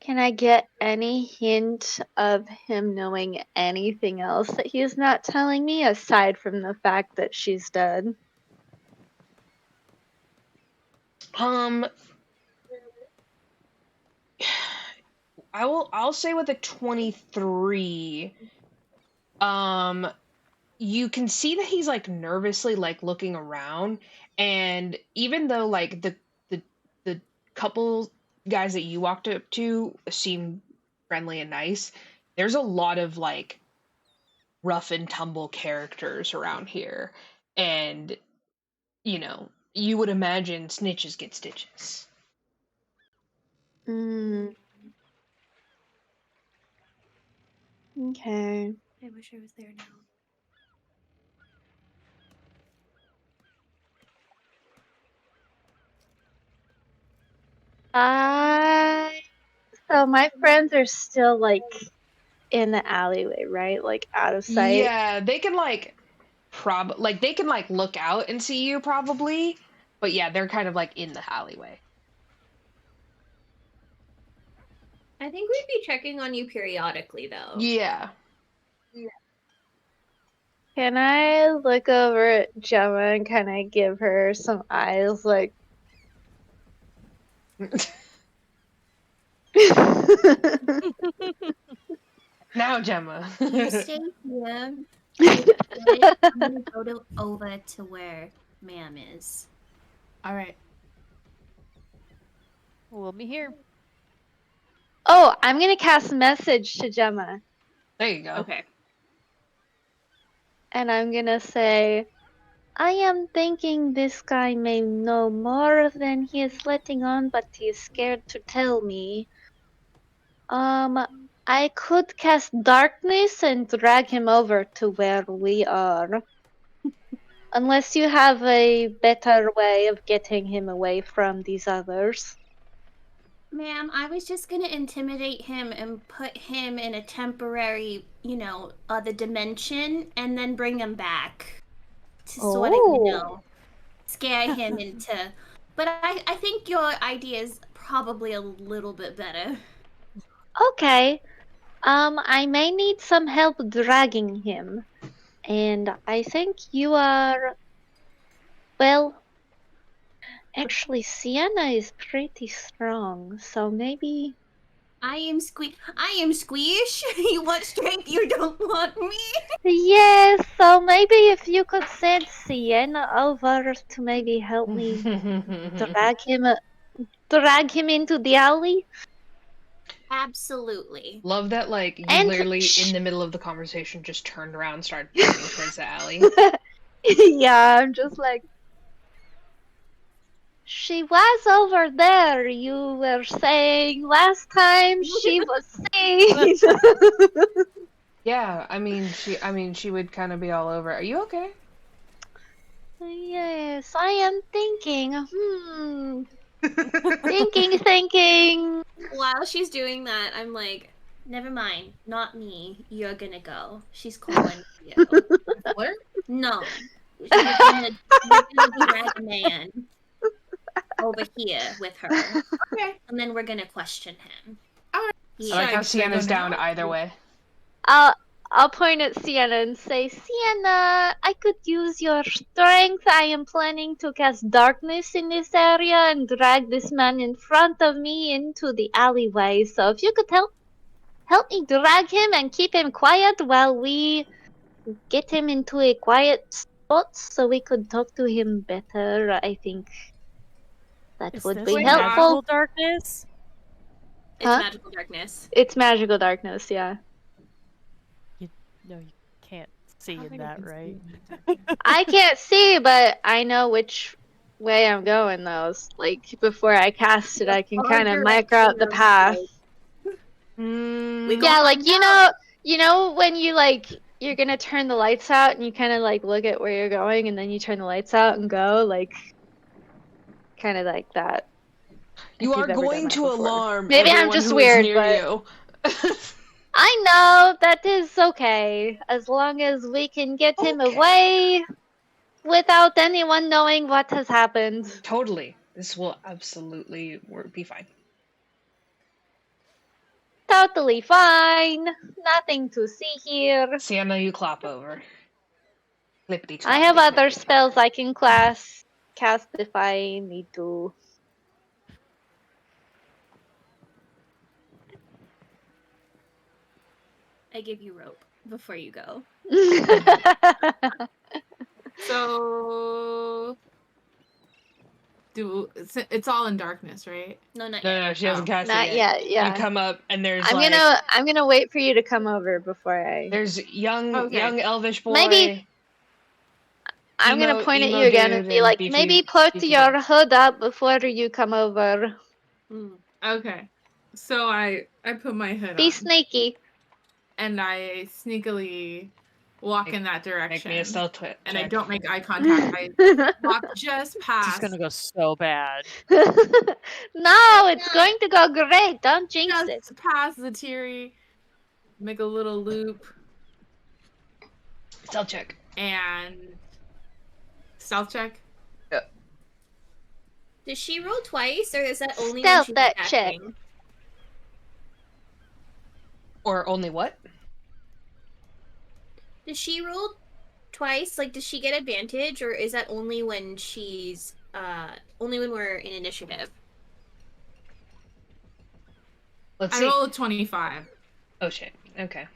Speaker 2: Can I get any hint of him knowing anything else that he's not telling me aside from the fact that she's dead?
Speaker 1: I'll say with a 23, you can see that he's like nervously like looking around, and even though like the couple guys that you walked up to seem friendly and nice, there's a lot of like rough and tumble characters around here, and you would imagine snitches get stitches.
Speaker 2: Okay.
Speaker 3: I wish I was there now.
Speaker 2: So my friends are still like in the alleyway, right? Like out of sight.
Speaker 1: Yeah, they can like they can like look out and see you probably, but yeah, they're kind of like in the alleyway.
Speaker 3: I think we'd be checking on you periodically, though.
Speaker 1: Yeah.
Speaker 2: Can I look over at Gemma and kind of give her some eyes, like?
Speaker 1: Now, Gemma.
Speaker 3: You stay here. I'm gonna go over to where Ma'am is.
Speaker 5: All right.
Speaker 4: We'll be here.
Speaker 2: Oh, I'm gonna cast message to Gemma,
Speaker 1: There you go.
Speaker 3: Okay.
Speaker 2: and I'm gonna say, I am thinking this guy may know more than he is letting on, but he is scared to tell me. I could cast darkness and drag him over to where we are. Unless you have a better way of getting him away from these others.
Speaker 3: Ma'am, I was just gonna intimidate him and put him in a temporary, other dimension, and then bring him back to sort of, scare him into. But I think your idea is probably a little bit better.
Speaker 2: Okay. I may need some help dragging him. And I think you are... Well... Actually, Cyenna is pretty strong, so maybe...
Speaker 3: I am squish. You want strength, you don't want me.
Speaker 2: Yes, so maybe if you could send Cyenna over to maybe help me drag him into the alley.
Speaker 3: Absolutely.
Speaker 1: Love that, like, you
Speaker 2: And
Speaker 1: literally, in the middle of the conversation, just turned around and started walking towards the alley.
Speaker 2: Yeah, I'm just like... She was over there, you were saying last time she was seen.
Speaker 1: Yeah, I mean, she would kind of be all over. Are you okay?
Speaker 2: Yes, I am thinking. Thinking.
Speaker 3: While she's doing that, I'm like, never mind, not me. You're gonna go. She's calling you.
Speaker 5: Flirt?
Speaker 3: No. You're gonna drag a man over here with her.
Speaker 5: Okay.
Speaker 3: And then we're gonna question him.
Speaker 5: Alright.
Speaker 1: I like how
Speaker 5: Should I go
Speaker 1: Sienna's down
Speaker 5: now?
Speaker 1: either way.
Speaker 2: I'll point at Cyenna and say, Cyenna, I could use your strength. I am planning to cast darkness in this area and drag this man in front of me into the alleyway. So if you could help me drag him and keep him quiet while we get him into a quiet spot so we could talk to him better, I think that
Speaker 4: Is
Speaker 2: would
Speaker 4: this
Speaker 2: be
Speaker 5: Wait,
Speaker 2: helpful.
Speaker 4: magical darkness?
Speaker 3: It's
Speaker 2: Huh?
Speaker 3: magical darkness.
Speaker 2: It's magical darkness, yeah.
Speaker 4: No, you can't see in that, right?
Speaker 2: I can't see, but I know which way I'm going, though. Like, before I cast it, I can kind of micro out the path.
Speaker 3: We
Speaker 2: Yeah, like,
Speaker 3: find out.
Speaker 2: you know when you, like, you're gonna turn the lights out and you kind of, like, look at where you're going and then you turn the lights out and go, like, kind of like that.
Speaker 1: You
Speaker 2: if
Speaker 1: are
Speaker 2: you've ever done
Speaker 1: going
Speaker 2: that
Speaker 1: to
Speaker 2: before.
Speaker 1: alarm
Speaker 2: Maybe I'm
Speaker 1: everyone
Speaker 2: just
Speaker 1: who is
Speaker 2: weird,
Speaker 1: near
Speaker 2: but...
Speaker 1: you.
Speaker 2: I know, that is okay. As long as we can get him
Speaker 1: Okay.
Speaker 2: away without anyone knowing what has happened.
Speaker 1: Totally. This will absolutely be fine.
Speaker 2: Totally fine. Nothing to see here.
Speaker 1: Sienna, you clap over. Clippity
Speaker 2: I have
Speaker 1: cloppity
Speaker 2: other
Speaker 1: clippity
Speaker 2: spells I can cast if I need to.
Speaker 3: I give you rope before you go.
Speaker 5: So it's all in darkness, right?
Speaker 3: No, not
Speaker 1: No,
Speaker 3: yet.
Speaker 1: no, she hasn't cast
Speaker 2: Not
Speaker 1: it yet.
Speaker 2: yet, yeah.
Speaker 1: You come up and there's
Speaker 2: I'm gonna wait for you to come over before I.
Speaker 1: there's young elvish boy.
Speaker 2: Maybe I'm gonna point at
Speaker 1: emo
Speaker 2: you again and
Speaker 1: dude
Speaker 2: be like,
Speaker 1: beefy-
Speaker 2: maybe put
Speaker 1: beefy
Speaker 2: your
Speaker 1: guy.
Speaker 2: hood up before you come over.
Speaker 5: Okay. So I put my hood
Speaker 2: Be
Speaker 5: on
Speaker 2: sneaky.
Speaker 5: and I sneakily walk in that direction.
Speaker 1: Make me a stealth check.
Speaker 5: And I don't make eye contact. I walk just
Speaker 4: This
Speaker 5: past.
Speaker 4: is gonna go so bad.
Speaker 2: No, it's going to go great. Don't jinx it.
Speaker 5: Just past Zatari, make a little loop,
Speaker 1: Stealth check.
Speaker 5: and stealth check.
Speaker 3: Does she roll twice, or is that only
Speaker 2: Stealth
Speaker 3: when she's
Speaker 2: that check.
Speaker 3: attacking?
Speaker 1: Or only what?
Speaker 3: Does she roll twice? Like, does she get advantage, or is that only when she's only when we're in initiative?
Speaker 1: Let's
Speaker 5: I
Speaker 1: see.
Speaker 5: roll a 25.
Speaker 1: Oh shit. Okay.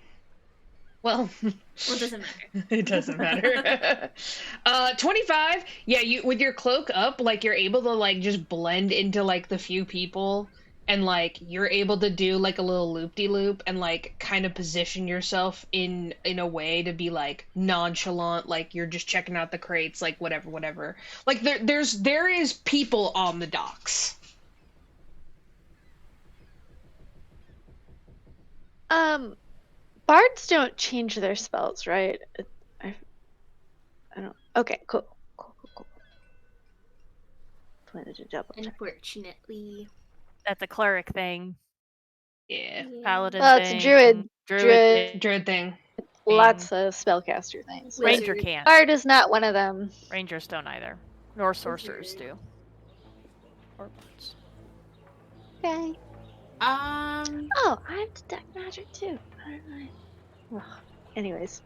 Speaker 1: Well,
Speaker 3: Well, it doesn't matter.
Speaker 1: it doesn't matter. 25. Yeah, you with your cloak up, like you're able to like just blend into like the few people, and like you're able to do like a little loop-de-loop and like kind of position yourself in a way to be like nonchalant, like you're just checking out the crates, like whatever. Like there is people on the docks.
Speaker 2: Bards don't change their spells, right? I don't. Okay, cool. Wanted to double check.
Speaker 3: Unfortunately.
Speaker 4: That's a cleric thing.
Speaker 1: Yeah.
Speaker 4: Paladin
Speaker 2: Well, it's a
Speaker 4: thing.
Speaker 2: druid.
Speaker 1: Druid thing.
Speaker 2: Lots of spellcaster things.
Speaker 4: Ranger
Speaker 3: Wizard.
Speaker 4: can't.
Speaker 2: Bard is not one of them.
Speaker 4: Rangers don't either. Nor sorcerers do. Or bards.
Speaker 2: Okay. Oh, I have detect magic too. How did I? Ugh. Anyways.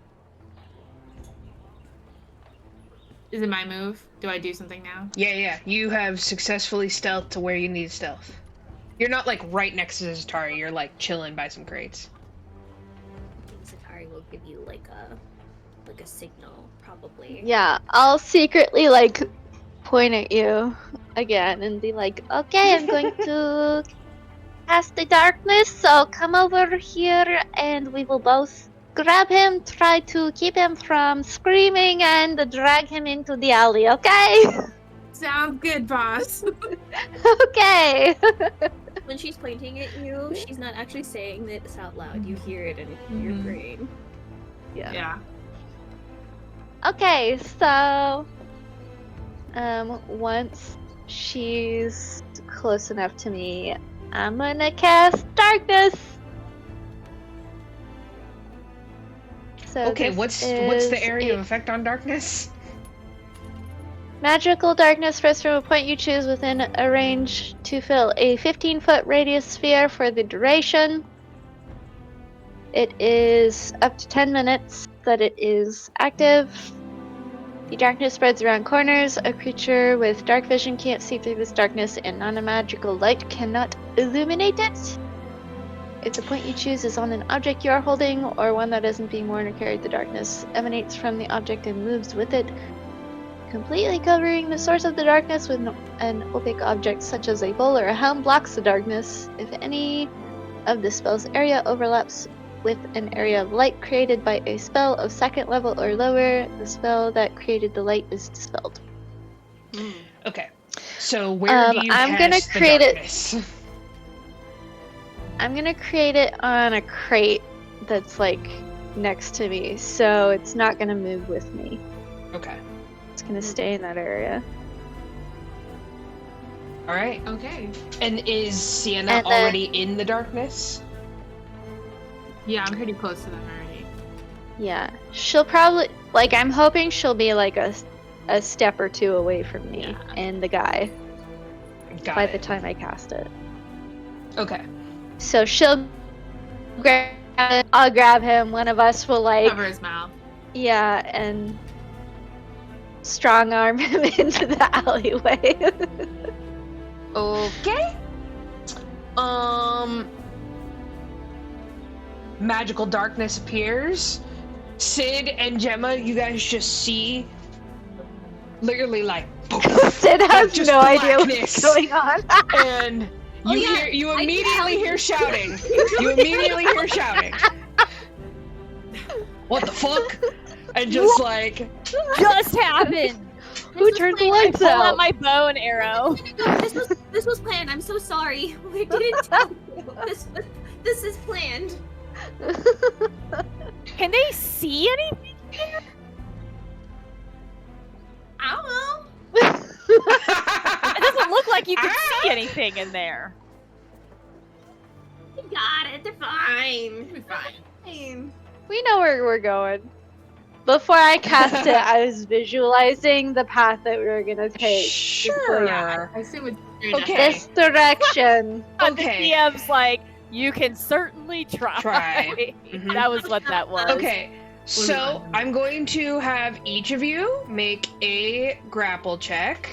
Speaker 5: Is it my move? Do I do something now?
Speaker 1: Yeah. You have successfully stealthed to where you need stealth. You're not like right next to Zatari. You're like chilling by some crates.
Speaker 3: I think Zatari will give you like a signal, probably.
Speaker 2: Yeah, I'll secretly like point at you again and be like, okay, I'm going to cast the darkness, so come over here and we will both grab him, try to keep him from screaming, and drag him into the alley, okay?
Speaker 5: Sounds good, boss.
Speaker 2: Okay.
Speaker 3: When she's pointing at you, she's not actually saying this out loud. You hear it in your brain.
Speaker 5: Yeah.
Speaker 2: Okay, so once she's close enough to me, I'm gonna cast darkness. So
Speaker 1: Okay,
Speaker 2: this
Speaker 1: what's
Speaker 2: is
Speaker 1: the area
Speaker 2: a
Speaker 1: of effect on darkness?
Speaker 2: magical darkness first from a point you choose within a range to fill a 15-foot radius sphere for the duration. It is up to 10 minutes that it is active. The darkness spreads around corners. A creature with dark vision can't see through this darkness, and non-magical light cannot illuminate it. If the point you choose is on an object you are holding, or one that isn't being worn or carried, the darkness emanates from the object and moves with it, completely covering the source of the darkness. With an opaque object such as a bowl or a helm blocks the darkness. If any of the spell's area overlaps with an area of light created by a spell of second level or lower, the spell that created the light is dispelled.
Speaker 1: Okay. So where do you
Speaker 2: I'm
Speaker 1: cast
Speaker 2: gonna
Speaker 1: the
Speaker 2: create it-
Speaker 1: darkness?
Speaker 2: I'm gonna create it on a crate that's like next to me, so it's not gonna move with me.
Speaker 1: Okay.
Speaker 2: It's gonna stay in that area.
Speaker 1: All right.
Speaker 5: Okay.
Speaker 1: And is Cyenna
Speaker 2: And then-
Speaker 1: already in the darkness?
Speaker 5: Yeah, I'm pretty close to them already.
Speaker 2: Yeah, she'll probably I'm hoping she'll be like a step or two away from me and the guy
Speaker 1: Got
Speaker 2: by
Speaker 1: it.
Speaker 2: the time I cast it.
Speaker 1: Okay.
Speaker 2: So she'll grab it, I'll grab him. One of us will
Speaker 5: Cover his mouth.
Speaker 2: and strong arm him into the alleyway.
Speaker 1: Okay. Magical darkness appears. Sid and Gemma, you guys just see literally like
Speaker 2: Sid has
Speaker 1: just
Speaker 2: no idea
Speaker 1: blackness.
Speaker 2: what's going on.
Speaker 1: And you
Speaker 3: I
Speaker 1: immediately
Speaker 3: can
Speaker 1: hear shouting. You immediately hear shouting. What the fuck? And just like
Speaker 4: Just happened!
Speaker 2: Who turned the lights
Speaker 4: Pull out
Speaker 2: out?
Speaker 4: my bow and arrow.
Speaker 3: No, this was planned. I'm so sorry. We didn't tell you. This is planned.
Speaker 4: Can they see anything?
Speaker 3: I don't know.
Speaker 4: It doesn't look like you can see anything in there.
Speaker 3: You got it. They're fine.
Speaker 5: It'll be fine.
Speaker 3: Fine.
Speaker 2: We know where we're going. Before I cast it, I was visualizing the path that we were gonna take.
Speaker 1: sure.
Speaker 5: Yeah, I assume it's
Speaker 1: Okay.
Speaker 2: This direction.
Speaker 4: And
Speaker 1: Okay.
Speaker 4: the DM's like, You can certainly try.
Speaker 1: Mhm.
Speaker 4: That was what that was.
Speaker 1: Okay, so I'm going to have each of you make a grapple check.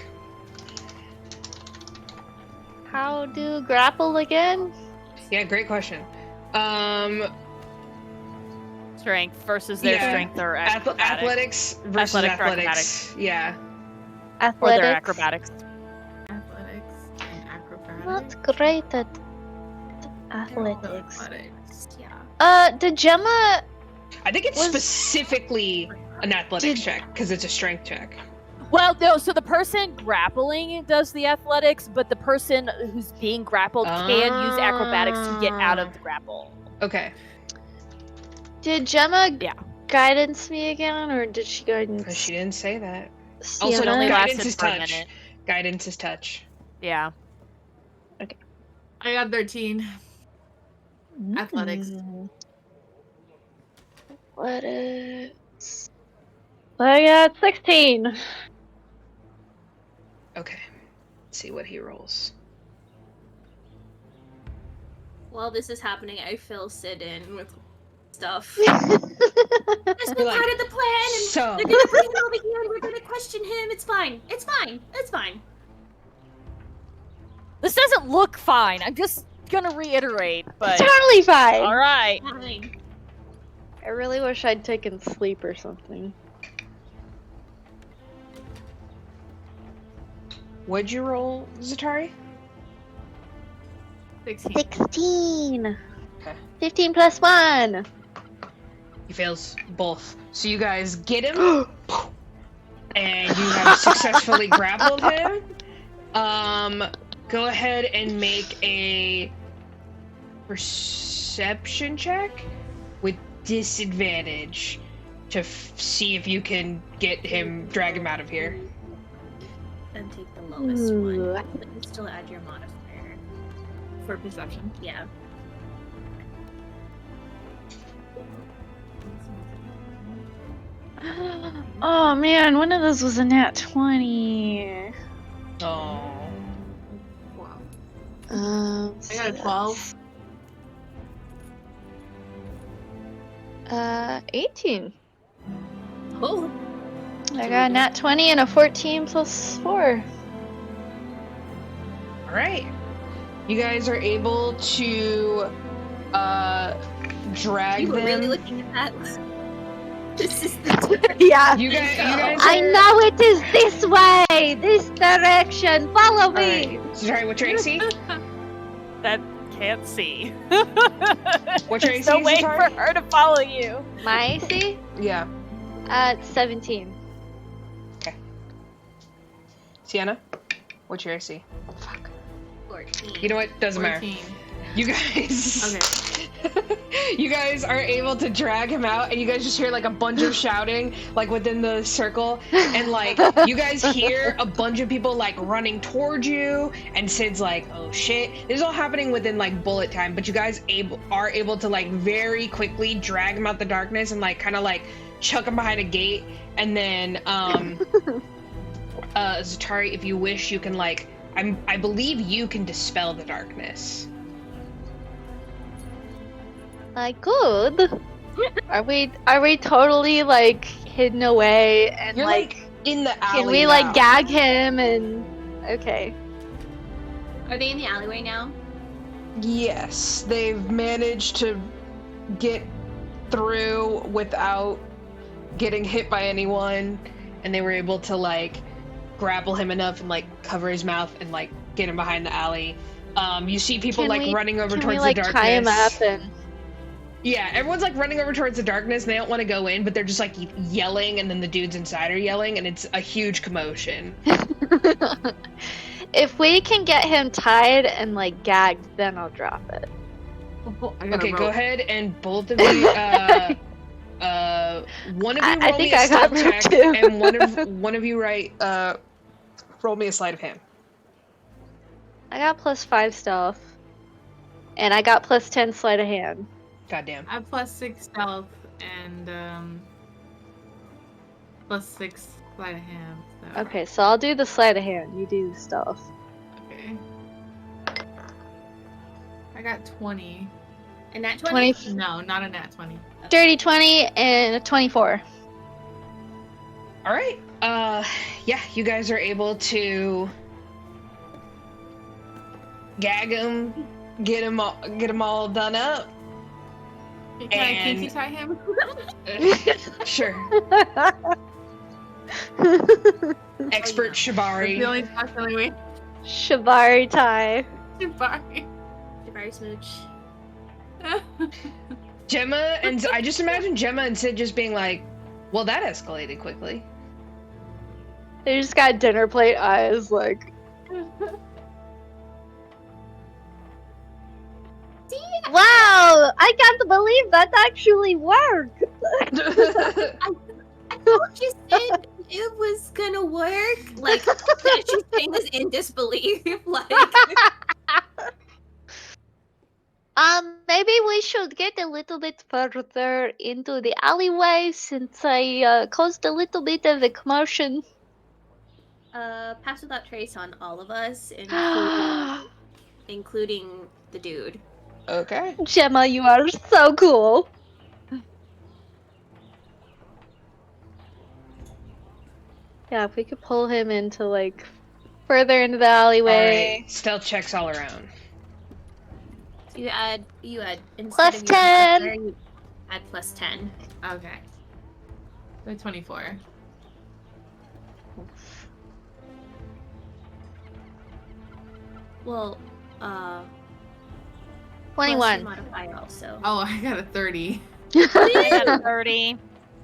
Speaker 2: How do grapple again?
Speaker 1: Yeah, great question.
Speaker 4: Strength versus their strength or
Speaker 1: athletics versus
Speaker 4: Athletics or
Speaker 1: athletics. Yeah.
Speaker 4: or their
Speaker 2: Athletics.
Speaker 4: acrobatics.
Speaker 5: Athletics and acrobatics.
Speaker 2: Not great at athletics.
Speaker 3: Yeah.
Speaker 2: Did Gemma?
Speaker 1: I think it's
Speaker 2: Was-
Speaker 1: specifically an athletics
Speaker 2: Did-
Speaker 1: check because it's a strength check.
Speaker 4: Well, no, so the person grappling does the athletics, but the person who's being grappled can use acrobatics to get out of the grapple.
Speaker 1: Okay.
Speaker 2: Did Gemma
Speaker 4: Yeah.
Speaker 2: guidance me again, or did she guidance?
Speaker 1: She didn't say that.
Speaker 2: Sienna?
Speaker 1: Also,
Speaker 4: It only
Speaker 1: guidance
Speaker 4: lasted
Speaker 1: is
Speaker 4: for a
Speaker 1: touch.
Speaker 4: minute.
Speaker 1: Guidance is touch.
Speaker 4: Yeah.
Speaker 5: I got 13. Athletics.
Speaker 2: Athletics. I got 16.
Speaker 1: Okay. Let's see what he rolls.
Speaker 3: While this is happening, I fill Sid in with stuff.
Speaker 2: You're
Speaker 3: This was
Speaker 1: You're like,
Speaker 3: part of the plan, and
Speaker 1: so-
Speaker 3: they're gonna bring him over here, and we're gonna question him. It's fine. It's fine. It's fine.
Speaker 4: This doesn't look fine. I'm just gonna reiterate, but
Speaker 2: totally fine.
Speaker 4: all right.
Speaker 3: Fine.
Speaker 2: I really wish I'd taken sleep or something.
Speaker 1: What'd you roll, Zatari?
Speaker 5: 16.
Speaker 2: 16.
Speaker 1: Okay.
Speaker 2: 15 plus 1.
Speaker 1: He fails both. So you guys get him, and you have successfully grappled him. Go ahead and make a perception check with disadvantage to see if you can drag him out of here.
Speaker 6: Then take the lowest
Speaker 2: Ooh.
Speaker 6: one. But you still add your modifier.
Speaker 5: For perception.
Speaker 6: Yeah.
Speaker 2: Oh man, one of those was a nat 20.
Speaker 1: Oh.
Speaker 5: Wow. I got a 12.
Speaker 2: 18.
Speaker 6: Oh.
Speaker 2: I got a nat 20 and a 14 plus 4.
Speaker 1: All right. You guys are able to drag
Speaker 3: You were
Speaker 1: them.
Speaker 3: really looking at that. This is the
Speaker 2: Yeah.
Speaker 1: You guys
Speaker 2: I know it is this way, this direction. Follow me.
Speaker 1: Alright. Sorry, what's your AC?
Speaker 4: That can't see.
Speaker 1: What's your
Speaker 4: There's
Speaker 1: AC,
Speaker 4: no way
Speaker 1: Zatari?
Speaker 4: for her to follow you.
Speaker 2: My AC?
Speaker 1: Yeah.
Speaker 2: 17.
Speaker 1: Cyenna, what's your AC?
Speaker 3: 14.
Speaker 1: You know what? Doesn't matter.
Speaker 5: 14.
Speaker 1: You guys.
Speaker 5: Okay.
Speaker 1: You guys are able to drag him out, and you guys just hear like a bunch of shouting, like within the circle, and like you guys hear a bunch of people like running towards you, and Sid's like, "Oh shit!" This is all happening within like bullet time, but you guys are able to like very quickly drag him out the darkness and like kind of like chuck him behind a gate, and then Zatari, if you wish, you can like I believe you can dispel the darkness.
Speaker 2: I could. Are we totally like hidden away and
Speaker 1: You're like in the alley.
Speaker 2: can we
Speaker 1: now.
Speaker 2: like gag him and okay.
Speaker 3: Are they in the alleyway now?
Speaker 1: Yes, they've managed to get through without getting hit by anyone, and they were able to like grapple him enough and like cover his mouth and like get him behind the alley. You see people
Speaker 2: Can
Speaker 1: like
Speaker 2: we-
Speaker 1: running over
Speaker 2: Can
Speaker 1: towards
Speaker 2: we like
Speaker 1: the darkness.
Speaker 2: tie him up and
Speaker 1: Yeah, everyone's like running over towards the darkness and they don't want to go in, but they're just like yelling, and then the dudes inside are yelling, and it's a huge commotion.
Speaker 2: if we can get him tied and like gagged, then I'll drop it.
Speaker 5: I got
Speaker 1: Okay,
Speaker 5: a
Speaker 1: go
Speaker 5: rope.
Speaker 1: ahead and both of you one of you
Speaker 2: I
Speaker 1: roll
Speaker 2: think
Speaker 1: me a
Speaker 2: I got
Speaker 1: stealth
Speaker 2: rope
Speaker 1: check,
Speaker 2: too.
Speaker 1: and one of you roll me a sleight of hand.
Speaker 2: I got plus 5 stealth. And I got plus 10 sleight of hand.
Speaker 1: Goddamn.
Speaker 5: I have +6 stealth and +6 sleight of hand. So.
Speaker 2: Okay, so I'll do the sleight of hand. You do the stealth.
Speaker 5: Okay. I got 20.
Speaker 3: And that 20?
Speaker 5: No, not a nat 20.
Speaker 2: Dirty 20 and a 24.
Speaker 1: All right. Yeah, you guys are able to gag him, get him all done up.
Speaker 5: Can I kinky tie him?
Speaker 1: Sure. Expert Shibari.
Speaker 5: The only possible way.
Speaker 2: Shibari tie.
Speaker 5: Shibari.
Speaker 3: Shibari smooch.
Speaker 1: Gemma and I just imagine Gemma and Sid just being like, well, that escalated quickly.
Speaker 2: They just got dinner plate eyes, like. Wow! I can't believe that actually worked!
Speaker 3: I told you, Sid, it was gonna work. Like, she's saying this in disbelief. Like,
Speaker 2: maybe we should get a little bit further into the alleyway since I caused a little bit of a commotion.
Speaker 3: pass without trace on all of us, including the dude.
Speaker 1: Okay.
Speaker 2: Gemma, you are so cool. Yeah, if we could pull him into, like, further into the alleyway.
Speaker 1: Alright, stealth checks all around.
Speaker 3: So you add instead
Speaker 2: Plus
Speaker 3: of
Speaker 2: 10.
Speaker 3: you add plus 10.
Speaker 5: Okay. So 24.
Speaker 3: Well,
Speaker 2: 21.
Speaker 3: Modifier also.
Speaker 5: Oh, I got a 30.
Speaker 4: I got a 30.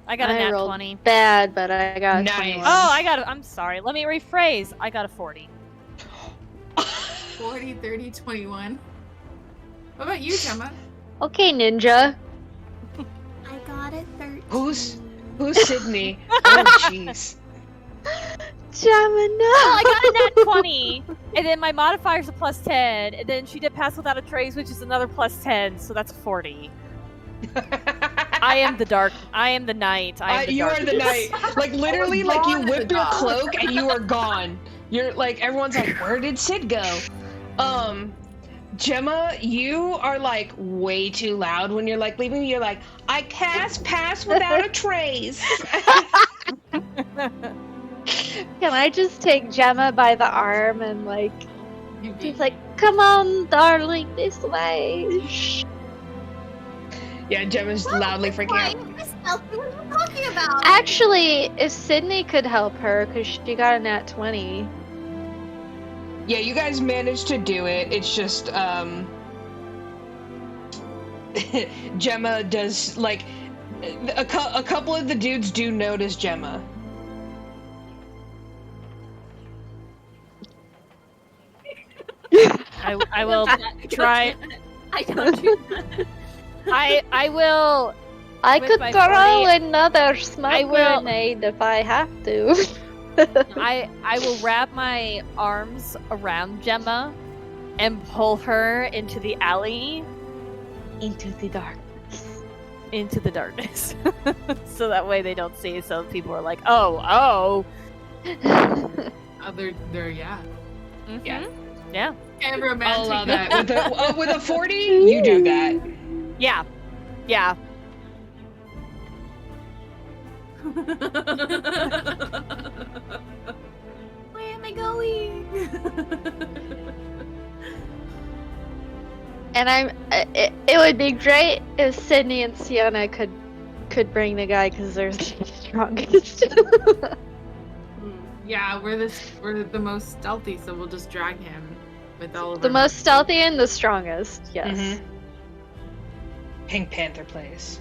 Speaker 4: I got a nat
Speaker 2: rolled
Speaker 4: 20.
Speaker 2: bad, but I got
Speaker 1: Nice.
Speaker 2: 21.
Speaker 4: Oh, I'm sorry. Let me rephrase. I got a 40.
Speaker 5: 40, 30, 21. What about you, Gemma?
Speaker 2: Okay, ninja.
Speaker 3: I got a 13.
Speaker 1: Who's Sydney? Oh, jeez.
Speaker 2: Gemma, no!
Speaker 4: Oh, I got a nat 20. And then my modifier's a plus 10. And then she did pass without a trace, which is another plus 10. So that's a 40. I am the dark. I am the night. I am the
Speaker 1: You are the
Speaker 4: darkness.
Speaker 1: knight. Like literally, like you whip your cloak and you are gone. You're like everyone's like, where did Sid go? Gemma, you are like way too loud when you're like leaving. You're like, I cast pass without a trace.
Speaker 2: Can I just take Gemma by the arm and like, just like, come on, darling, this way. Shh.
Speaker 1: Yeah, Gemma's loudly freaking out.
Speaker 3: What are you talking about?
Speaker 2: Actually, if Sydney could help her, because she got a nat 20.
Speaker 1: Yeah, you guys managed to do it. It's just, Gemma does, like, a couple of the dudes do notice Gemma.
Speaker 4: I will try.
Speaker 3: I don't do that.
Speaker 4: I will.
Speaker 2: I
Speaker 4: With
Speaker 2: could
Speaker 4: my
Speaker 2: throw
Speaker 4: 40,
Speaker 2: another smoke
Speaker 4: I will-
Speaker 2: grenade if I have to.
Speaker 4: I will wrap my arms around Gemma and pull her into the alley,
Speaker 2: Into the darkness.
Speaker 4: into the darkness, so that way they don't see. So people are like, "Oh."
Speaker 5: They're yeah.
Speaker 4: Mhm.
Speaker 1: Yeah.
Speaker 4: Yeah.
Speaker 5: And
Speaker 1: I'll
Speaker 5: romantic.
Speaker 1: allow that. With a 40, you do that.
Speaker 4: Yeah. Yeah.
Speaker 3: Where am I going?
Speaker 2: And it would be great if Sydney and Cyenna could bring the guy because they're the strongest.
Speaker 5: Yeah, we're the most stealthy, so we'll just drag him with all of
Speaker 2: The
Speaker 5: our
Speaker 2: most stealthy and the strongest, yes.
Speaker 1: Mhm. Pink Panther plays.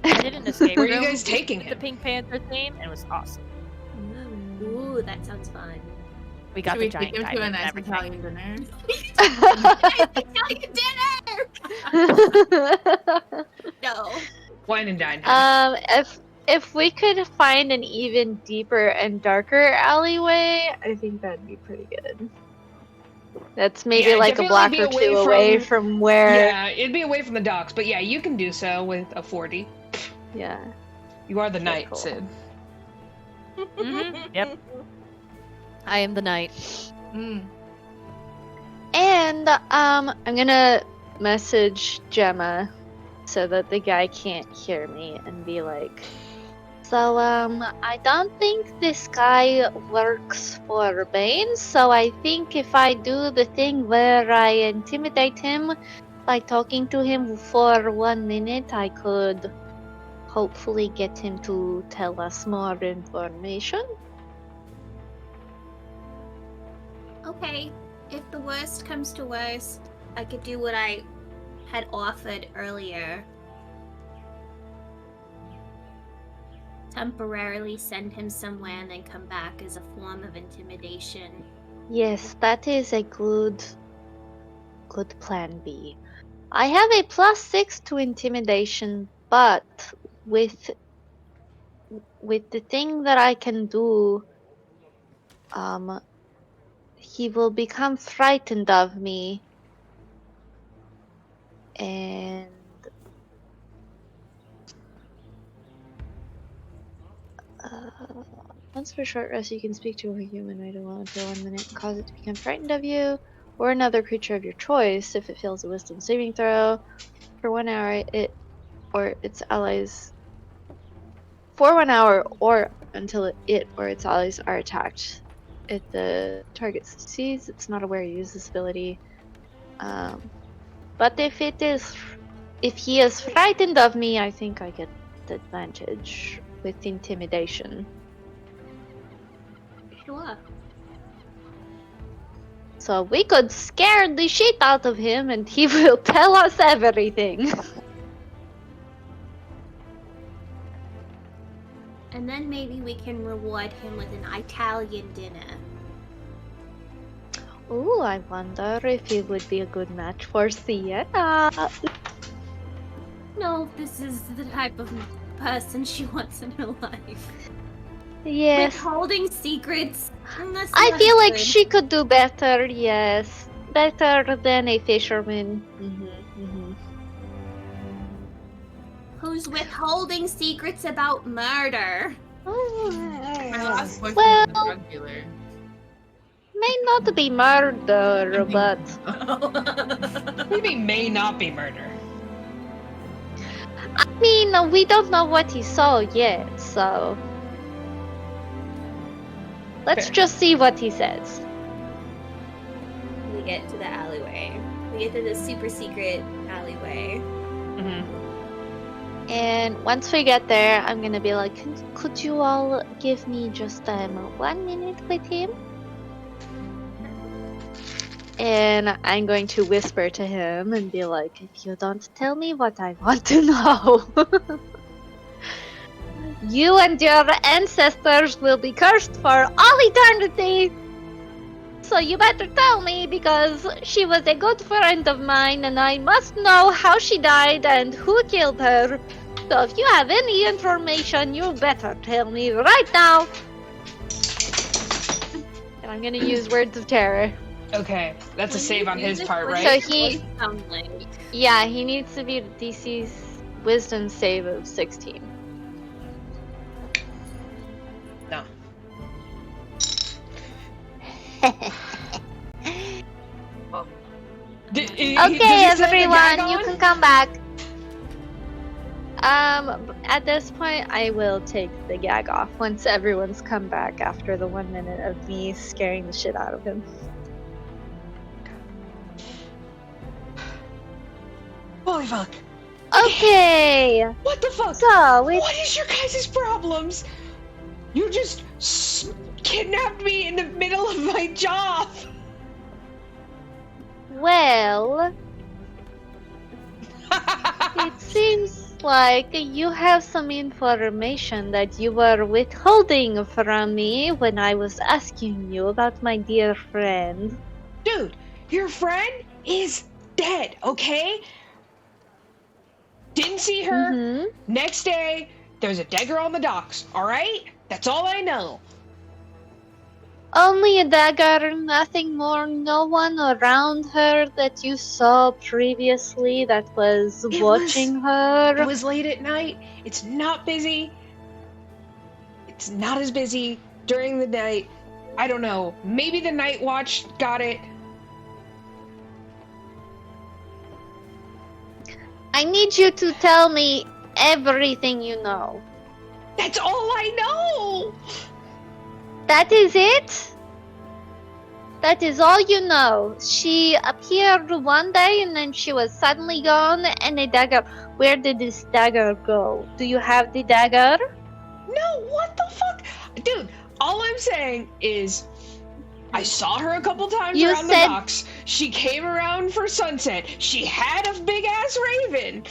Speaker 4: I did an escape
Speaker 1: Where are
Speaker 4: room
Speaker 1: you guys taking
Speaker 4: with the
Speaker 1: him?
Speaker 4: Pink Panther theme, and it was awesome.
Speaker 3: Ooh, that sounds fun.
Speaker 4: We got
Speaker 5: Should
Speaker 4: the
Speaker 5: we
Speaker 4: giant
Speaker 5: take him to a
Speaker 4: diamond and
Speaker 5: nice
Speaker 4: everything.
Speaker 5: Italian dinner?
Speaker 3: Italian dinner! No.
Speaker 1: Wine and dine.
Speaker 2: if we could find an even deeper and darker alleyway, I think that'd be pretty good. That's maybe
Speaker 1: Yeah,
Speaker 2: like a
Speaker 1: definitely
Speaker 2: block
Speaker 1: be
Speaker 2: or
Speaker 1: away
Speaker 2: two away
Speaker 1: from-
Speaker 2: from where.
Speaker 1: Yeah, it'd be away from the docks, but yeah, you can do so with a 40.
Speaker 2: Yeah.
Speaker 1: You are the knight,
Speaker 2: Pickle.
Speaker 1: Sid.
Speaker 4: Yep. I am the knight.
Speaker 2: And I'm gonna message Gemma so that the guy can't hear me and be like, so I don't think this guy works for Bane, so I think if I do the thing where I intimidate him by talking to him for 1 minute, I could hopefully get him to tell us more information.
Speaker 3: Okay, if the worst comes to worst, I could do what I had offered earlier. Temporarily send him somewhere and then come back as a form of intimidation.
Speaker 2: Yes, that is a good plan B. I have a +6 to intimidation, but with the thing that I can do, he will become frightened of me, and once for a short rest, you can speak to a humanoid alone for 1 minute and cause it to become frightened of you, or another creature of your choice if it fails a wisdom saving throw. For 1 hour, it or its allies. For 1 hour, or until it or its allies are attacked. If the target succeeds, it's not aware you use this ability. But if he is frightened of me, I think I get the advantage with intimidation.
Speaker 3: Sure.
Speaker 2: So we could scare the shit out of him and he will tell us everything.
Speaker 3: And then maybe we can reward him with an Italian dinner.
Speaker 2: Ooh, I wonder if he would be a good match for Cyenna.
Speaker 3: No, this is the type of person she wants in her life.
Speaker 2: Yes.
Speaker 3: Withholding secrets. That's
Speaker 2: I
Speaker 3: not
Speaker 2: feel like
Speaker 3: good.
Speaker 2: she could do better, yes. Better than a fisherman.
Speaker 3: Who's withholding secrets about murder?
Speaker 5: My last boyfriend
Speaker 2: Well,
Speaker 5: was a drug dealer.
Speaker 2: may not be murder, but
Speaker 1: What do you mean may not be murder?
Speaker 2: I mean, we don't know what he saw yet, so let's
Speaker 1: Fair.
Speaker 2: just see what he says.
Speaker 6: We get to the alleyway. We get to the super secret alleyway.
Speaker 2: And once we get there, I'm gonna be like, could you all give me just 1 minute with him? And I'm going to whisper to him and be like, if you don't tell me what I want to know, you and your ancestors will be cursed for all eternity. So you better tell me, because she was a good friend of mine and I must know how she died and who killed her. So if you have any information, you better tell me right now. And I'm gonna use Words of Terror.
Speaker 1: Okay, that's a save on his part,
Speaker 2: So
Speaker 1: right?
Speaker 2: he, yeah, he needs to be DC's Wisdom save of 16.
Speaker 1: No.
Speaker 2: Okay, everyone, you can come back. At this point, I will take the gag off once everyone's come back after the 1 minute of me scaring the shit out of him.
Speaker 1: Holy fuck.
Speaker 2: Okay.
Speaker 1: What the fuck?
Speaker 2: So
Speaker 1: What is your guys' problems? You just kidnapped me in the middle of my job.
Speaker 2: Well, it seems like you have some information that you were withholding from me when I was asking you about my dear friend.
Speaker 1: Dude, your friend is dead, okay? Didn't see her. Next day, there's a dead girl on the docks, alright? That's all I know.
Speaker 2: Only a dagger, nothing more, no one around her that you saw previously that was watching her.
Speaker 1: It was late at night. It's not busy. It's not as busy during the night. I don't know. Maybe the Night Watch got it.
Speaker 2: I need you to tell me everything you know.
Speaker 1: That's all I know!
Speaker 2: That is it? That is all you know. She appeared one day and then she was suddenly gone, and a dagger. Where did this dagger go? Do you have the dagger?
Speaker 1: No, what the fuck? Dude, all I'm saying is I saw her a couple times around the docks. She came around for sunset. She had a big ass raven.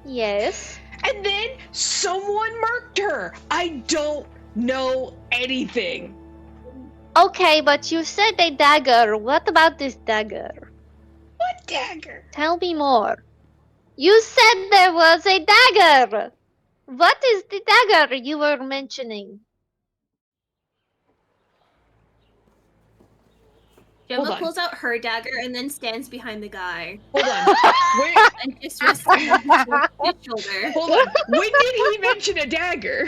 Speaker 2: Yes.
Speaker 1: And then someone murked her. I don't know anything.
Speaker 2: Okay, but you said a dagger. What about this dagger?
Speaker 1: What dagger?
Speaker 2: Tell me more. You said there was a dagger. What is the dagger you were mentioning?
Speaker 3: Gemma pulls out her dagger and then stands behind the guy.
Speaker 1: Hold on. Wait.
Speaker 3: And just rests on his shoulder.
Speaker 1: Hold on. When did he mention a dagger?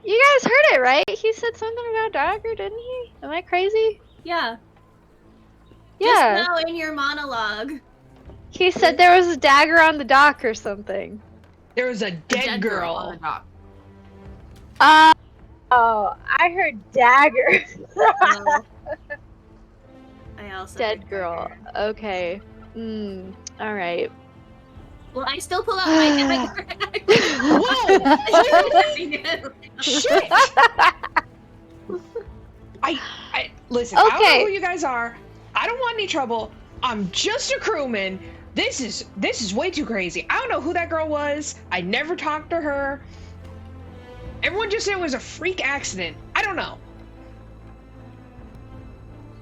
Speaker 2: You guys heard it, right? He said something about dagger, didn't he? Am I crazy?
Speaker 3: Yeah.
Speaker 2: Yeah.
Speaker 3: Just now in your monologue.
Speaker 2: He said there was a dagger on the dock or something.
Speaker 1: There was a dead girl
Speaker 5: on the dock.
Speaker 2: Oh, I heard dagger.
Speaker 3: I also
Speaker 2: Dead
Speaker 3: heard
Speaker 2: girl.
Speaker 3: dagger.
Speaker 2: Okay. Alright.
Speaker 3: Well, I still pull out my dagger.
Speaker 1: Whoa! Shit! I listen, I don't know who you guys are. I don't want any trouble. I'm just a crewman. This is way too crazy. I don't know who that girl was. I never talked to her. Everyone just said it was a freak accident. I don't know.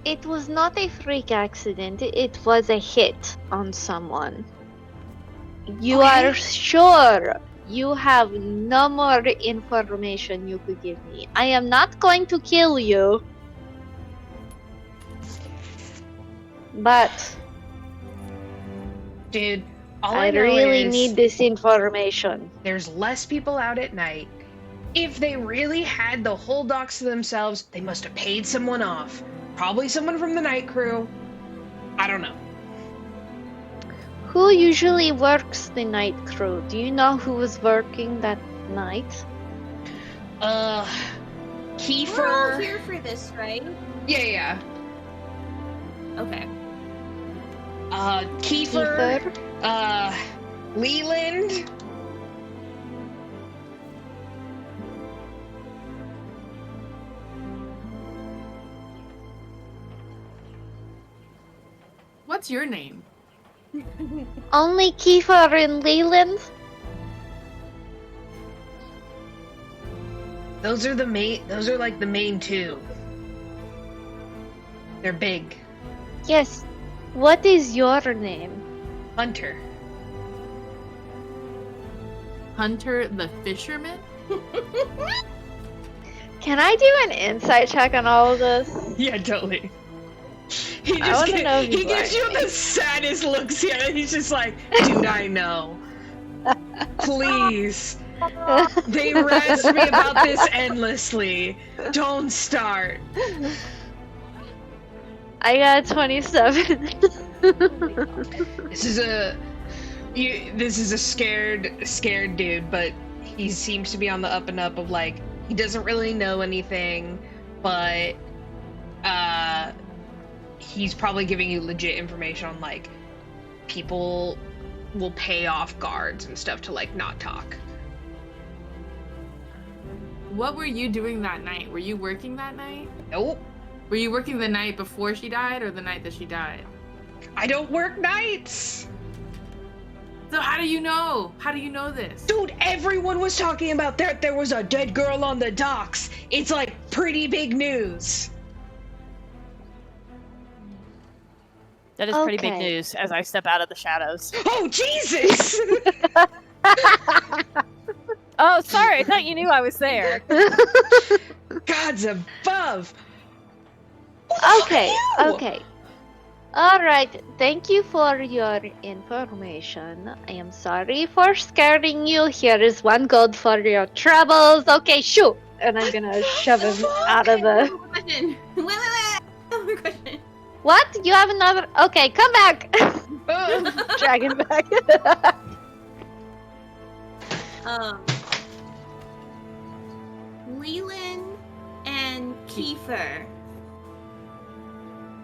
Speaker 2: It was not a freak accident. It was a hit on someone. You are sure you have no more information you could give me? I am not going to kill you. But
Speaker 1: dude, all
Speaker 2: I
Speaker 1: know
Speaker 2: really
Speaker 1: is
Speaker 2: need this information.
Speaker 1: there's less people out at night. If they really had the whole docks to themselves, they must have paid someone off. Probably someone from the night crew. I don't know.
Speaker 2: Who usually works the night crew? Do you know who was working that night?
Speaker 1: Kiefer.
Speaker 3: We're all here for this, right?
Speaker 1: Yeah.
Speaker 3: Okay.
Speaker 1: Kiefer. Leland.
Speaker 5: What's your name?
Speaker 2: Only Kiefer and Leland?
Speaker 1: Those are like the main two. They're big.
Speaker 2: Yes. What is your name?
Speaker 1: Hunter.
Speaker 5: Hunter the fisherman?
Speaker 2: Can I do an insight check on all of this?
Speaker 1: Yeah, totally. He gives you the saddest looks yet, and he's just like, dude, I know. Please. They razz me about this endlessly. Don't start.
Speaker 2: I got 27.
Speaker 1: This is a scared dude, but he seems to be on the up and up of like, he doesn't really know anything, but he's probably giving you legit information on like people will pay off guards and stuff to like not talk.
Speaker 5: What were you doing that night? Were you working that night?
Speaker 1: Nope.
Speaker 5: Were you working the night before she died or the night that she died?
Speaker 1: I don't work nights.
Speaker 5: So how do you know? How do you know this?
Speaker 1: Dude, everyone was talking about there was a dead girl on the docks. It's like pretty big news.
Speaker 4: That is pretty big news as I step out of the shadows.
Speaker 1: Oh, Jesus!
Speaker 4: Oh, sorry. I thought you knew I was there.
Speaker 1: God's above.
Speaker 2: Okay. Alright, thank you for your information. I am sorry for scaring you. Here is 1 gold for your troubles. Okay, shoot! And I'm gonna shove him out of the...
Speaker 3: Question. Wait. One more question.
Speaker 2: What? You have another... Okay, come back! Drag him back.
Speaker 3: Leland and Kiefer.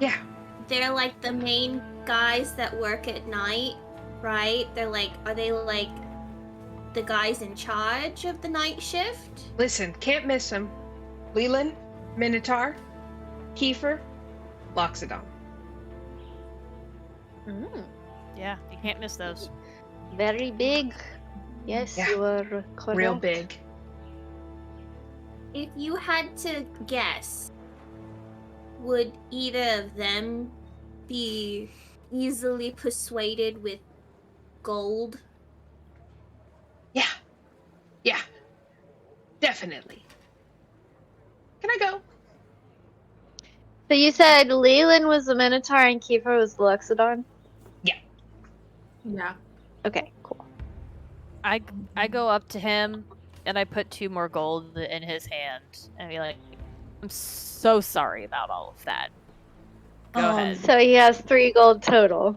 Speaker 1: Yeah.
Speaker 3: They're like the main guys that work at night, right? Are they like the guys in charge of the night shift?
Speaker 1: Listen, can't miss him. Leland, Minotaur, Kiefer, Loxodon.
Speaker 4: Yeah, you can't miss those.
Speaker 2: Very big. Yes,
Speaker 1: Yeah.
Speaker 2: you are correct.
Speaker 1: Real big.
Speaker 3: If you had to guess, would either of them be easily persuaded with gold?
Speaker 1: Yeah. Yeah. Definitely. Can I go?
Speaker 2: So you said Leland was the Minotaur and Kiefer was the Loxodon?
Speaker 5: Yeah.
Speaker 2: Okay, cool.
Speaker 4: I go up to him and I put 2 more gold in his hand and be like, I'm so sorry about all of that. Go ahead.
Speaker 2: So he has 3 gold total.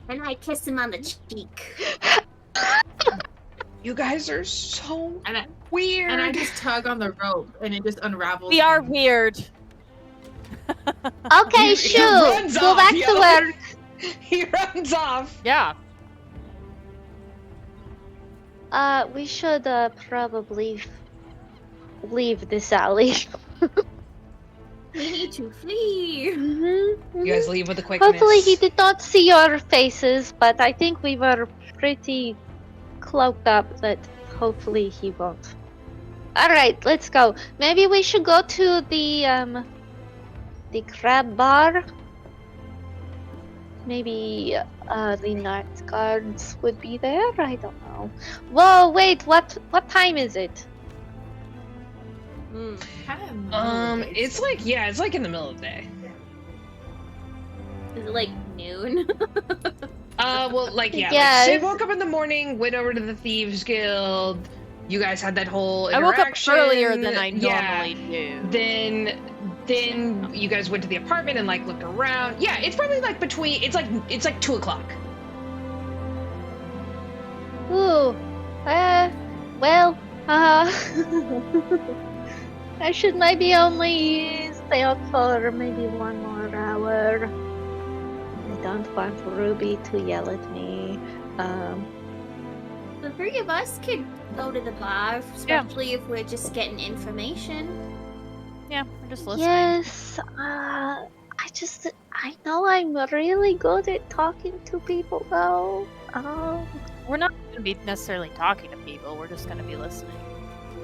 Speaker 3: And I kiss him on the cheek.
Speaker 1: You guys are so
Speaker 5: And I,
Speaker 1: weird.
Speaker 5: and I just tug on the rope and it just unravels.
Speaker 4: We are
Speaker 5: me.
Speaker 4: weird.
Speaker 2: Okay,
Speaker 1: He
Speaker 2: shoot!
Speaker 1: runs
Speaker 2: Go
Speaker 1: off,
Speaker 2: back
Speaker 1: yo.
Speaker 2: to work.
Speaker 1: He runs off.
Speaker 4: Yeah.
Speaker 2: We should probably leave this alley.
Speaker 3: We need to flee.
Speaker 1: You guys leave with a quickness.
Speaker 2: Hopefully he did not see your faces, but I think we were pretty cloaked up that hopefully he won't. Alright, let's go. Maybe we should go to the crab bar. Maybe the night guards would be there? I don't know. Whoa, wait, what time is it?
Speaker 5: Kind of in the middle of the day,
Speaker 1: It's
Speaker 5: so-
Speaker 1: like, yeah, it's like in the middle of the day.
Speaker 3: Is it like noon?
Speaker 1: Well, like, yeah.
Speaker 2: Yeah,
Speaker 1: Like, Sid
Speaker 2: it's-
Speaker 1: woke up in the morning, went over to the Thieves Guild. You guys had that whole
Speaker 4: I woke up
Speaker 1: interaction.
Speaker 4: earlier than I
Speaker 1: Yeah.
Speaker 4: normally do.
Speaker 1: Then you guys went to the apartment and like looked around. Yeah, it's probably like between. It's like 2 o'clock.
Speaker 2: Ooh, well, I should maybe only stay out for maybe 1 more hour. I don't want Ruby to yell at me.
Speaker 3: The 3 of us could go to the bar, especially if we're just getting information.
Speaker 4: Yeah, we're just listening.
Speaker 2: Yes, I know I'm really good at talking to people though.
Speaker 4: We're not going to be necessarily talking to people. We're just going to be listening.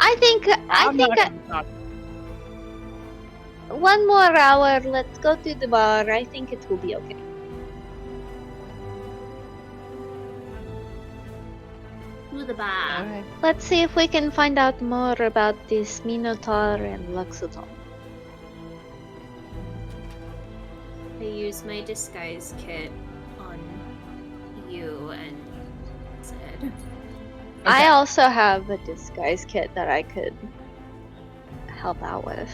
Speaker 2: I think
Speaker 4: I'm not gonna be talking.
Speaker 2: 1 more hour, let's go to the bar. I think it will be okay.
Speaker 3: To the bar.
Speaker 4: Okay.
Speaker 2: Let's see if we can find out more about this Minotaur and Loxodon.
Speaker 3: I use my disguise kit on you and Sid.
Speaker 2: I also have a disguise kit that I could help out with.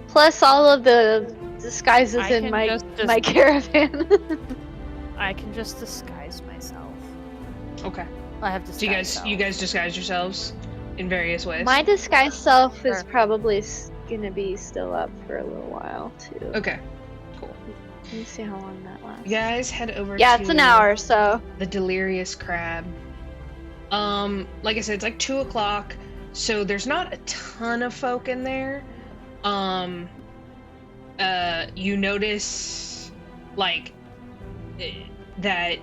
Speaker 2: Plus all of the disguises
Speaker 4: I
Speaker 2: in
Speaker 4: can
Speaker 2: my
Speaker 4: just
Speaker 2: my caravan.
Speaker 4: I can just disguise myself.
Speaker 1: Okay.
Speaker 4: I have disguise.
Speaker 1: So you guys disguise yourselves in various ways.
Speaker 2: My disguise self is
Speaker 4: Sure.
Speaker 2: probably gonna be still up for a little while too.
Speaker 1: Okay. Cool.
Speaker 2: Let me see how long that lasts.
Speaker 1: You guys head over.
Speaker 2: Yeah,
Speaker 1: to
Speaker 2: it's an hour, so
Speaker 1: The Delirious Crab. Like I said, it's like 2 o'clock, so there's not a ton of folk in there. You notice, like, that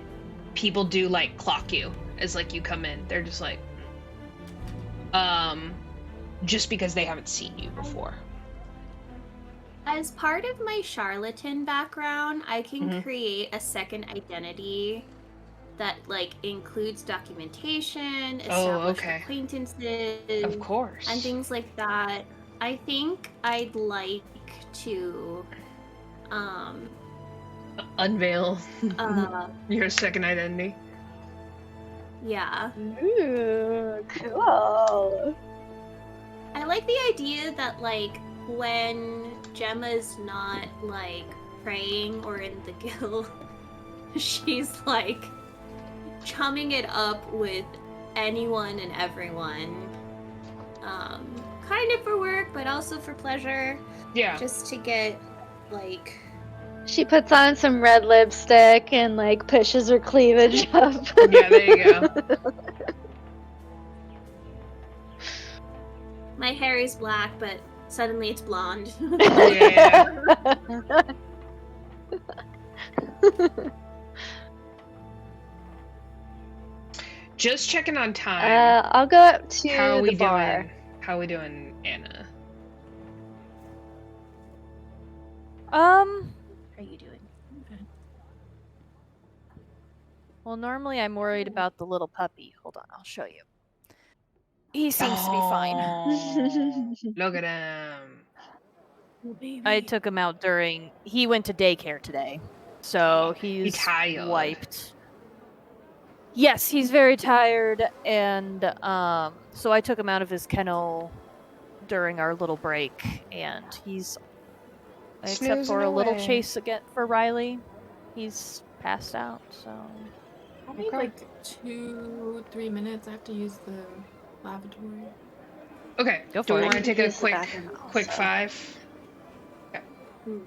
Speaker 1: people do, like, clock you as, like, you come in. They're just like, just because they haven't seen you before.
Speaker 3: As part of my charlatan background, I can
Speaker 1: Mhm.
Speaker 3: create a second identity that like includes documentation, established
Speaker 1: okay.
Speaker 3: acquaintances,
Speaker 1: Of course.
Speaker 3: and things like that. I think I'd like to
Speaker 1: Unveil
Speaker 3: Uh,
Speaker 1: your second identity.
Speaker 3: yeah.
Speaker 2: Ooh, cool.
Speaker 3: I like the idea that, like, when Gemma's not, like, praying or in the guild, she's, like, chumming it up with anyone and everyone. Kind of for work, but also for pleasure.
Speaker 1: Yeah.
Speaker 3: Just to get, like...
Speaker 2: She puts on some red lipstick and like pushes her cleavage up.
Speaker 1: Yeah, there you go.
Speaker 3: My hair is black, but suddenly it's blonde.
Speaker 1: Yeah. Just checking on time.
Speaker 2: I'll go up to
Speaker 1: How are we
Speaker 2: the bar.
Speaker 1: doing? How are we doing, Anna?
Speaker 4: How are you doing? Okay. Well, normally I'm worried about the little puppy. Hold on, I'll show you. He seems to be fine.
Speaker 1: Oh, look at him.
Speaker 4: I took him out he went to daycare today. So he's
Speaker 1: tired.
Speaker 4: wiped. Yes, he's very tired, and so I took him out of his kennel during our little break, and he's, except for a little
Speaker 1: away.
Speaker 4: chase again for Riley, he's passed out. So
Speaker 5: I need like 2-3 minutes. I have to use the lavatory.
Speaker 1: Okay.
Speaker 4: Go
Speaker 1: Do
Speaker 4: for
Speaker 1: we
Speaker 4: it.
Speaker 1: want to take a
Speaker 2: Use the
Speaker 1: quick
Speaker 2: bathroom
Speaker 1: quick
Speaker 2: also.
Speaker 1: 5?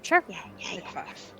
Speaker 4: sure.
Speaker 2: Yeah.
Speaker 1: Quick 5.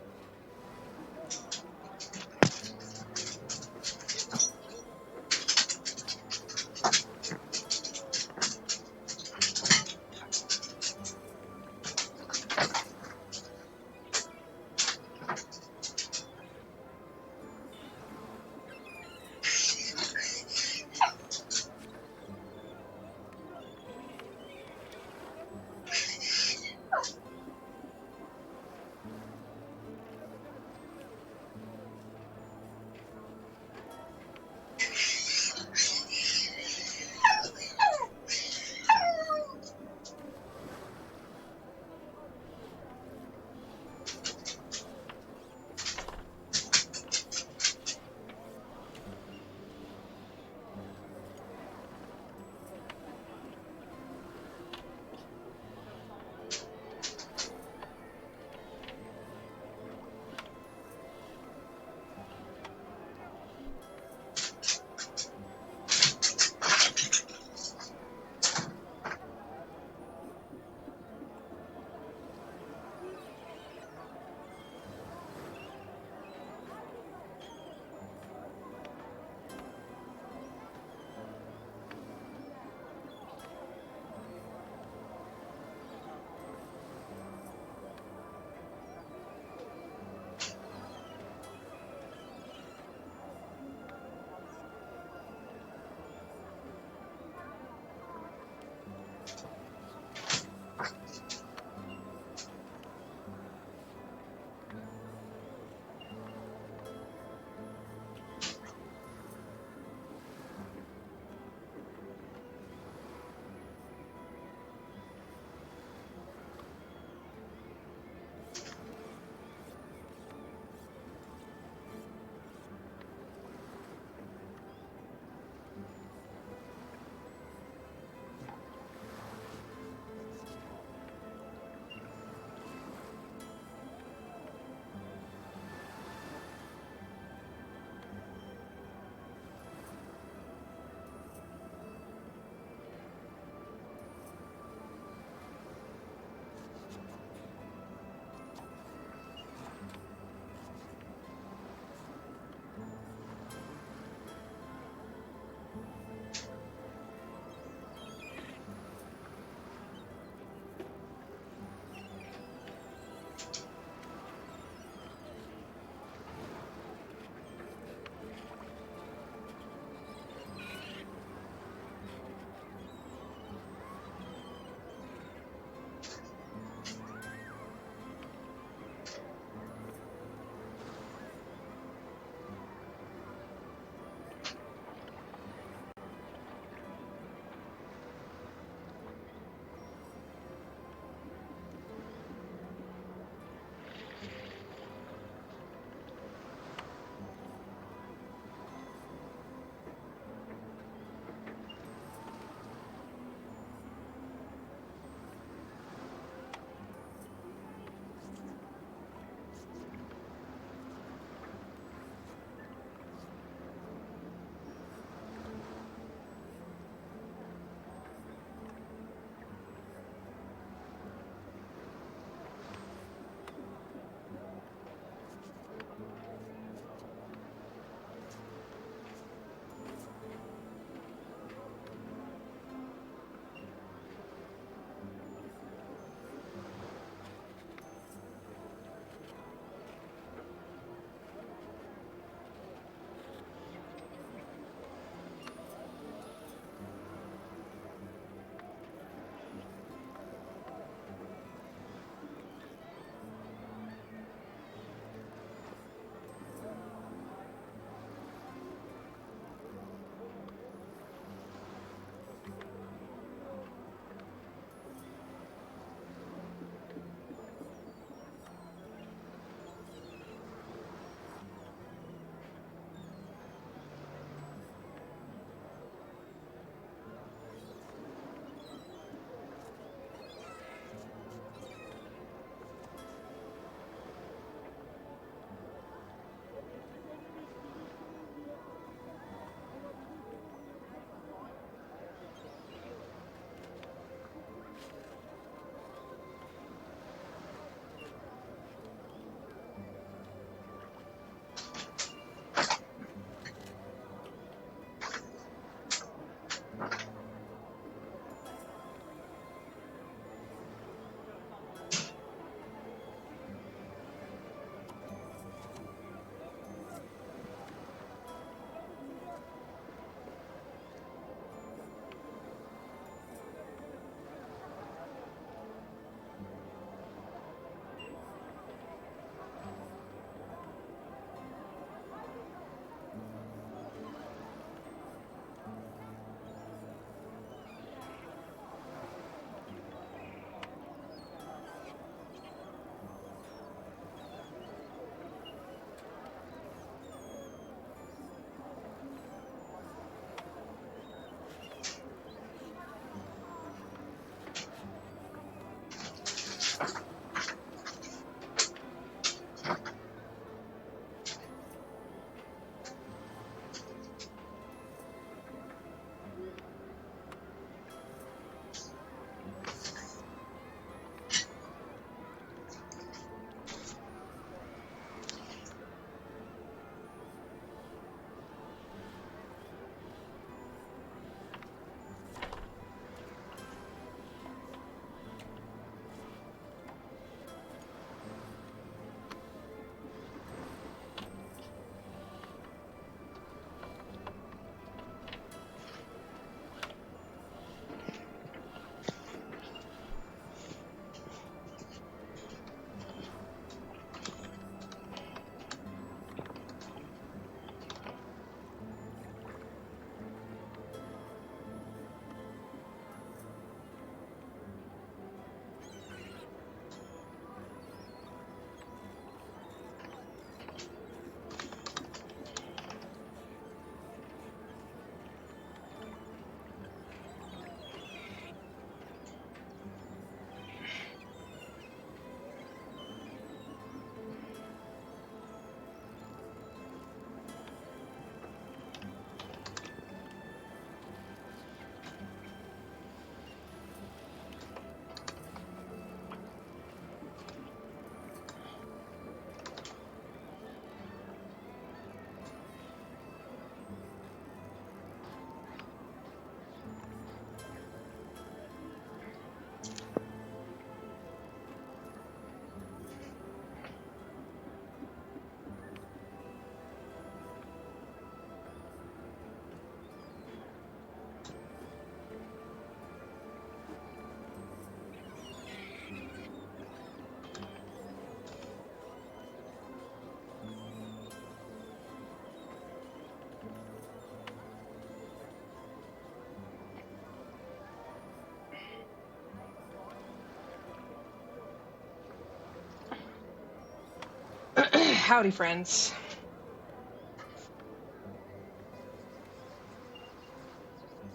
Speaker 1: Howdy, friends.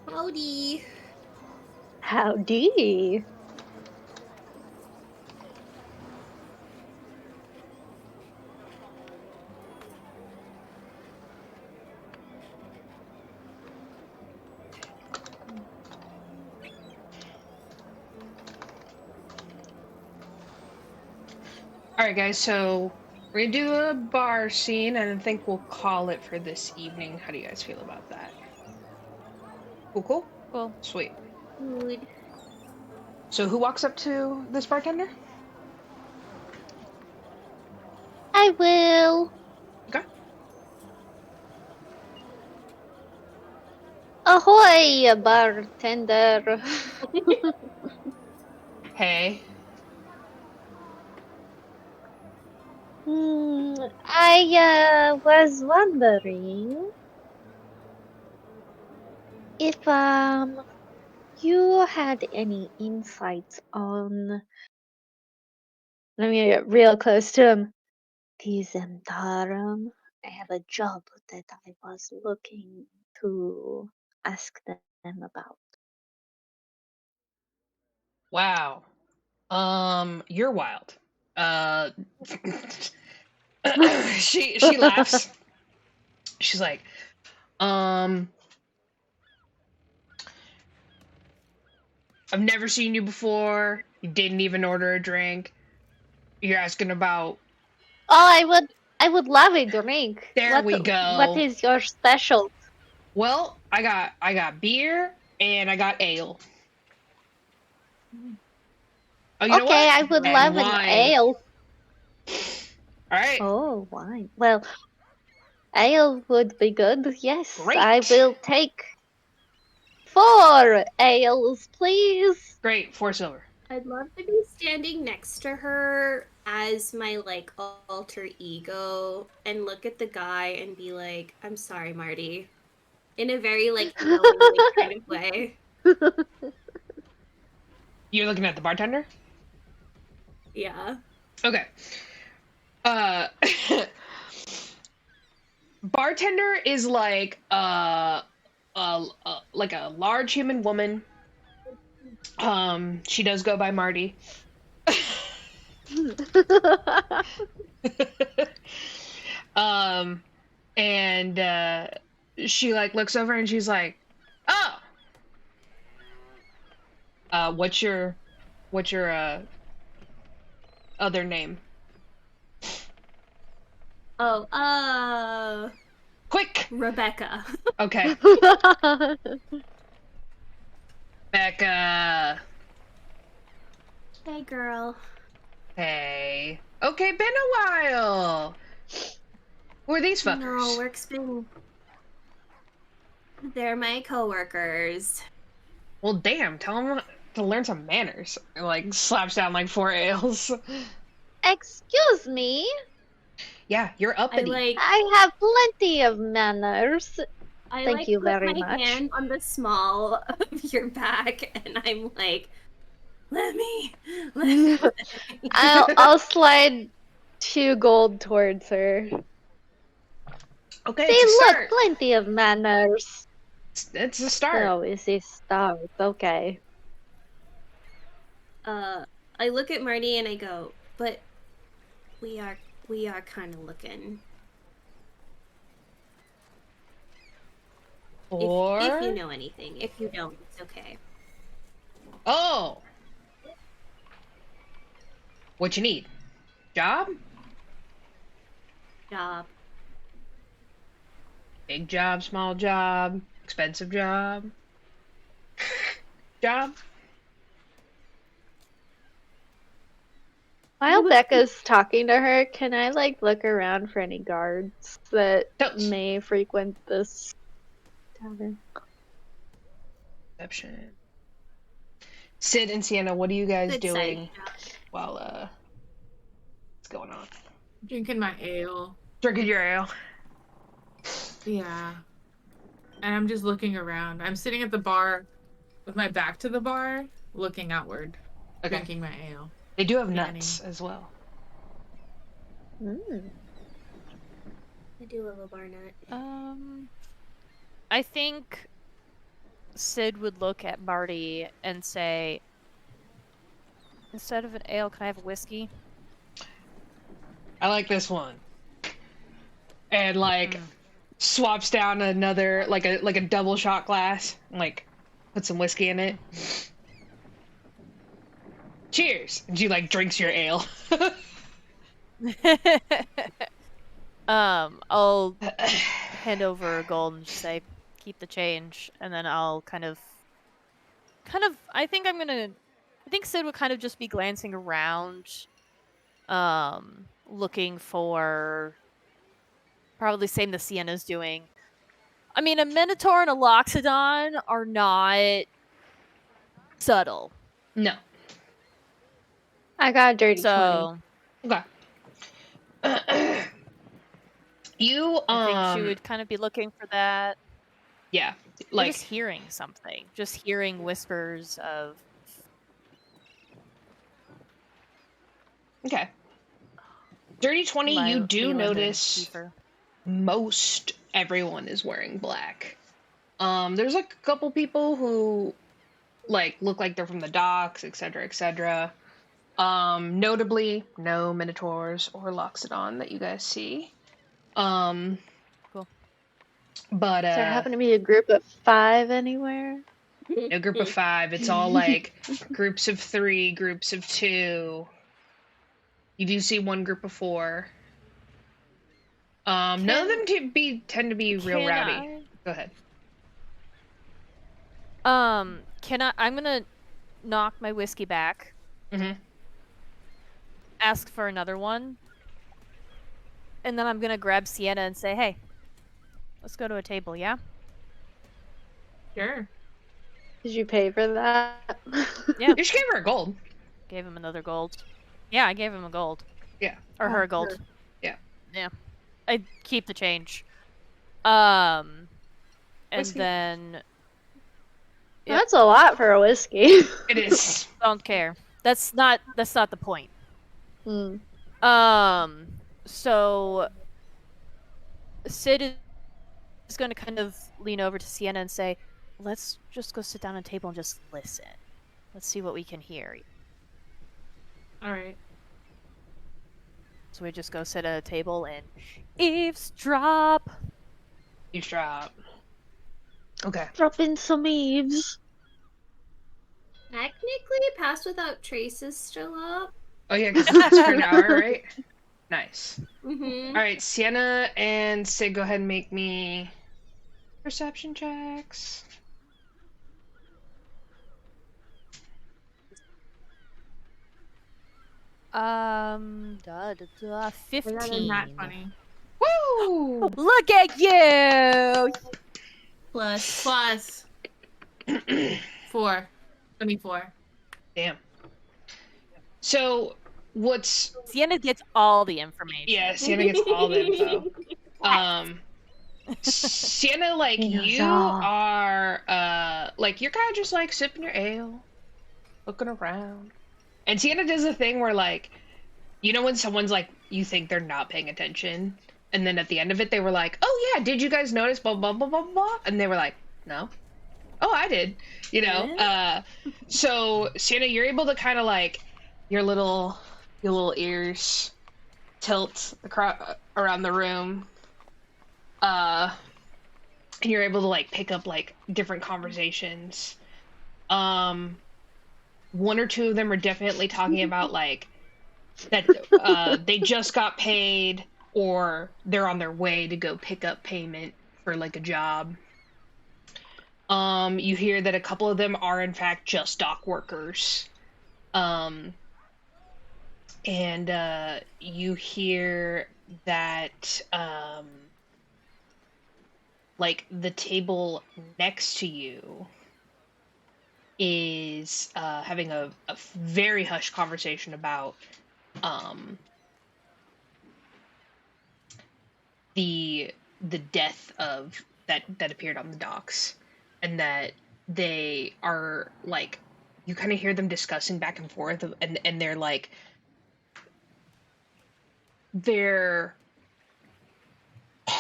Speaker 3: Howdy.
Speaker 2: Howdy.
Speaker 1: Alright, guys, so we're gonna do a bar scene, and I think we'll call it for this evening. How do you guys feel about that? Cool?
Speaker 4: Cool.
Speaker 1: Sweet.
Speaker 3: Food.
Speaker 1: So who walks up to this bartender?
Speaker 2: I will.
Speaker 1: Okay.
Speaker 2: Ahoy, bartender.
Speaker 1: Hey.
Speaker 2: I was wondering if you had any insights on. Let me get real close to him. These I have a job that I was looking to ask them about.
Speaker 1: Wow. You're wild. Uh she laughs. She's like, I've never seen you before. You didn't even order a drink. You're asking about.
Speaker 2: Oh, I would love a drink.
Speaker 1: There we
Speaker 2: What
Speaker 1: go.
Speaker 2: is your special?
Speaker 1: Well, I got beer and I got ale. Oh, you know
Speaker 2: Okay,
Speaker 1: what?
Speaker 2: I would
Speaker 1: And
Speaker 2: love an
Speaker 1: wine.
Speaker 2: ale.
Speaker 1: All right.
Speaker 2: Oh, wine. Well, ale would be good. Yes,
Speaker 1: Great.
Speaker 2: I will take 4 ales, please.
Speaker 1: Great. 4 silver.
Speaker 3: I'd love to be standing next to her as my like alter ego and look at the guy and be like, "I'm sorry, Marty," in a very like knowingly kind of way.
Speaker 1: You're looking at the bartender?
Speaker 3: Yeah.
Speaker 1: Okay. Uh bartender is like like a large human woman. She does go by Marty. And she like looks over and she's like, "Oh, what's your other name?
Speaker 3: Oh,
Speaker 1: Quick."
Speaker 3: Rebecca.
Speaker 1: Okay. Becca.
Speaker 3: Hey, girl.
Speaker 1: Hey. Okay, been a while. Who are these fuckers?
Speaker 3: No, work's been. They're my coworkers.
Speaker 1: Well, damn. Tell them to learn some manners. And, like, slaps down like 4 ales.
Speaker 2: Excuse me.
Speaker 1: Yeah, you're uppity.
Speaker 2: I have plenty of manners.
Speaker 3: I
Speaker 2: Thank you
Speaker 3: put
Speaker 2: very
Speaker 3: my
Speaker 2: much.
Speaker 3: hand on the small of your back, and I'm like, let me.
Speaker 2: I'll slide 2 gold towards her.
Speaker 1: Okay,
Speaker 2: See,
Speaker 1: it's a
Speaker 2: look,
Speaker 1: start.
Speaker 2: plenty of manners.
Speaker 1: It's a start.
Speaker 2: Oh, is this start? Okay.
Speaker 3: I look at Marty and I go, but we are kind of looking.
Speaker 1: Or
Speaker 3: if you know anything. If you don't, it's okay.
Speaker 1: oh, what you need? Job?
Speaker 3: Job.
Speaker 1: Big job, small job, expensive job. Job?
Speaker 2: While Becca's talking to her, can I like look around for any guards that
Speaker 1: Don't.
Speaker 2: may frequent this tavern?
Speaker 1: Perception. Sid and Cyenna, what are you guys
Speaker 3: Good
Speaker 1: doing
Speaker 3: sight.
Speaker 1: while what's going on?
Speaker 5: Drinking my ale.
Speaker 1: Drinking your ale.
Speaker 5: Yeah. And I'm just looking around. I'm sitting at the bar with my back to the bar, looking outward,
Speaker 1: Okay.
Speaker 5: drinking my ale.
Speaker 1: They do have
Speaker 5: Canning.
Speaker 1: nuts as well.
Speaker 2: Mm.
Speaker 6: I do love a bar nut.
Speaker 4: I think Sid would look at Marty and say, instead of an ale, can I have a whiskey?
Speaker 1: I like this one. And like swaps down another like a double shot glass, and, like put some whiskey in it. Cheers. And she like drinks your ale.
Speaker 4: I'll hand over a gold and just say, keep the change, and then I'll kind of I think Sid would kind of just be glancing around, looking for probably same the Cyenna's doing. I mean, a Minotaur and a Loxodon are not subtle.
Speaker 1: No.
Speaker 2: I got a dirty 20.
Speaker 4: So
Speaker 1: Okay. You
Speaker 4: I think she would kind of be looking for that.
Speaker 1: Yeah.
Speaker 4: Or
Speaker 1: Like
Speaker 4: just hearing something. Just hearing whispers of
Speaker 1: okay. Dirty 20, you do
Speaker 4: Leland and
Speaker 1: notice
Speaker 4: Kiefer.
Speaker 1: most everyone is wearing black. There's like a couple people who like look like they're from the docks, etc., etc. Notably, no Minotaurs or Loxodon that you guys see.
Speaker 4: Cool.
Speaker 1: But
Speaker 2: Does there happen to be a group of 5 anywhere?
Speaker 1: no group of 5. It's all like groups of 3, groups of 2. You do see one group of 4. None of them tend to be real rowdy. Go ahead.
Speaker 4: I'm gonna knock my whiskey back.
Speaker 1: Mm-hmm.
Speaker 4: Ask for another one. And then I'm gonna grab Cyenna and say, hey, let's go to a table, yeah?
Speaker 5: Sure.
Speaker 2: Did you pay for that?
Speaker 4: Yeah.
Speaker 1: You just gave her a gold.
Speaker 4: Gave him another gold. Yeah, I gave him a gold.
Speaker 1: Yeah.
Speaker 4: Or her a gold.
Speaker 1: Yeah.
Speaker 4: Yeah. I keep the change. And
Speaker 1: Whiskey.
Speaker 4: then
Speaker 2: That's a lot for a whiskey.
Speaker 1: It is.
Speaker 4: don't care. That's not the point.
Speaker 2: Hmm.
Speaker 4: So Sid is going to kind of lean over to Cyenna and say, let's just go sit down at a table and just listen. Let's see what we can hear.
Speaker 5: All right.
Speaker 4: So we just go sit at a table and eavesdrop.
Speaker 1: Eavesdrop. Okay.
Speaker 2: Drop in some eaves.
Speaker 3: Technically, Pass Without Trace is still up.
Speaker 1: Oh yeah, because it's for an hour, right? Nice.
Speaker 3: Mm-hmm.
Speaker 1: All right, Cyenna and Sid, go ahead and make me perception checks.
Speaker 5: We're
Speaker 4: 15.
Speaker 5: not funny.
Speaker 1: Woo!
Speaker 4: Look at you!
Speaker 5: Plus 4. 24.
Speaker 1: Damn. So, what's
Speaker 4: Cyenna gets all the information.
Speaker 1: yeah? Sienna gets all the info. Sienna, like you are, like you're kind of just like sipping your ale, looking around, and Sienna does a thing where like, you know when someone's like, you think they're not paying attention, and then at the end of it they were like, oh yeah, did you guys notice blah blah blah blah blah, and they were like, no. Oh, I did. You know. So Sienna, you're able to kind of like your little ears tilt around the room. And you're able to like pick up like different conversations. One or two of them are definitely talking about like that they just got paid or they're on their way to go pick up payment for like a job. You hear that a couple of them are in fact just dock workers. And you hear that like the table next to you is having a very hushed conversation about the death of that appeared on the docks, and that they are like, you kind of hear them discussing back and forth, and they're like,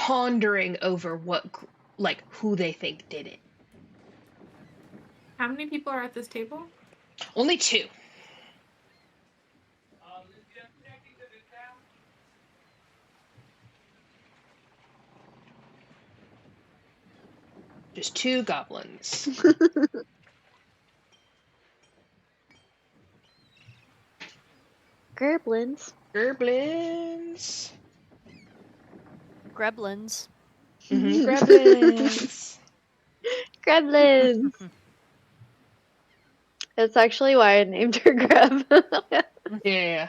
Speaker 1: pondering over who they think did it.
Speaker 5: How many people are at this table?
Speaker 1: Only 2. Just 2 goblins.
Speaker 2: Gerblins.
Speaker 1: Gerblins.
Speaker 4: Greblins.
Speaker 1: Greblins.
Speaker 2: Greblins. That's actually why I named her Greb.
Speaker 1: Yeah.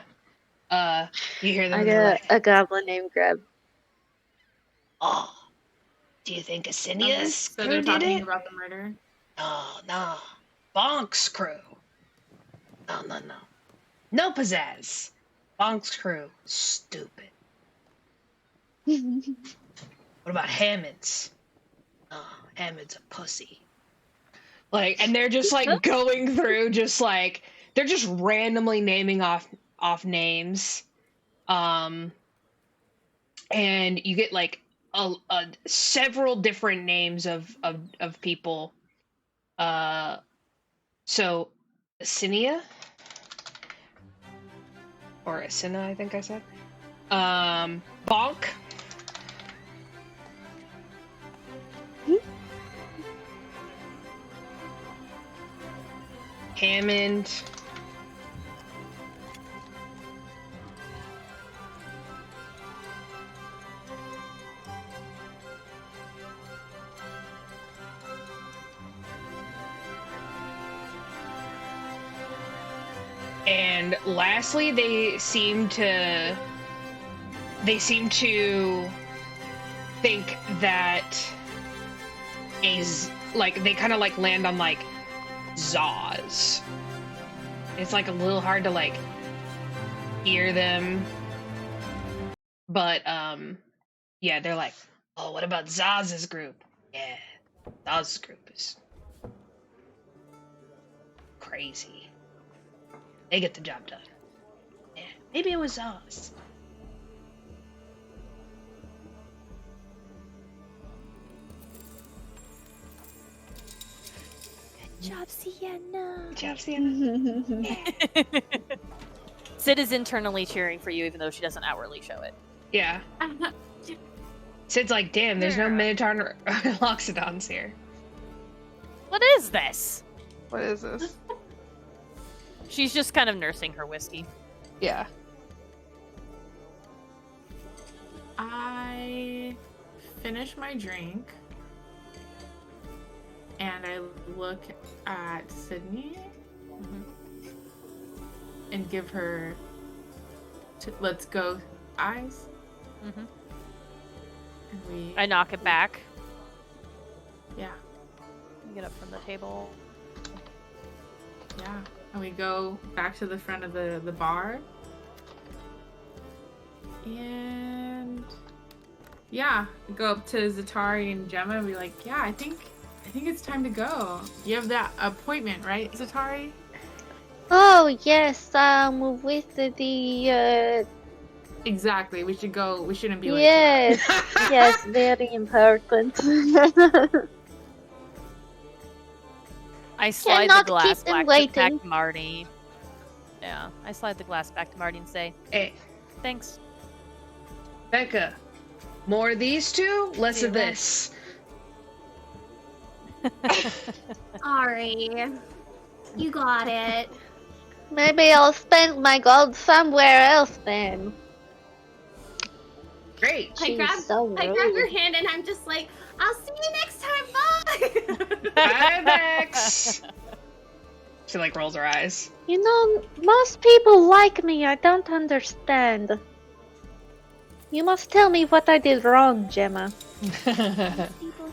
Speaker 1: You hear them
Speaker 2: I
Speaker 1: and they're
Speaker 2: got
Speaker 1: like,
Speaker 2: a goblin named Greb.
Speaker 1: oh, do you think Asinia's
Speaker 5: So
Speaker 1: crew
Speaker 5: they're
Speaker 1: did
Speaker 5: talking
Speaker 1: it?
Speaker 5: about the murder?
Speaker 1: No. Bonk's crew. No. No pizzazz. Bonk's crew. Stupid. What about Hammond's? Hammond's a pussy. And they're just going through they're just randomly naming off names. And you get several different names of people. So Asinia or Asina, I think I said. Bonk. Hammond. And lastly, they seem to think that they kind of land on Zaws. It's a little hard to hear them. But yeah, they're like, oh, what about Zaz's group? Yeah, Zaz's group is crazy. They get the job done. Yeah, maybe it was Zaz.
Speaker 4: Good job, Cyenna.
Speaker 1: Good job, Cyenna.
Speaker 4: Sid is internally cheering for you, even though she doesn't outwardly show it.
Speaker 1: Yeah. Sid's like, damn, there's no Minotaur Loxodons here.
Speaker 4: What is this?
Speaker 1: What is this?
Speaker 4: She's just kind of nursing her whiskey.
Speaker 1: Yeah.
Speaker 5: I finish my drink and I look at Sydney and give her let's go eyes. And
Speaker 4: I knock it back.
Speaker 5: Yeah.
Speaker 4: You get up from the table.
Speaker 5: Yeah. And we go back to the front of the bar. And yeah, go up to Zatari and Gemma and be like, yeah, I think it's time to go. You have that appointment, right, Zatari?
Speaker 2: Oh yes, with the
Speaker 5: Exactly. We should go. We shouldn't be late.
Speaker 2: yes, yes, very important.
Speaker 4: I slide the
Speaker 2: Cannot
Speaker 4: glass
Speaker 2: keep them
Speaker 4: back to
Speaker 2: waiting.
Speaker 4: Marty. Yeah, I slide the glass back to Marty and say,
Speaker 1: Hey,
Speaker 4: thanks.
Speaker 1: Becca, more of these two, less of
Speaker 4: Yeah.
Speaker 1: this.
Speaker 3: Sorry. You got it.
Speaker 2: Maybe I'll spend my gold somewhere else then.
Speaker 1: Great.
Speaker 3: I grab your
Speaker 2: rude.
Speaker 3: hand and I'm just like, I'll see you next time. Bye.
Speaker 1: Bye, Bex. She rolls her eyes.
Speaker 2: You know, most people like me. I don't understand. You must tell me what I did wrong, Gemma.
Speaker 3: People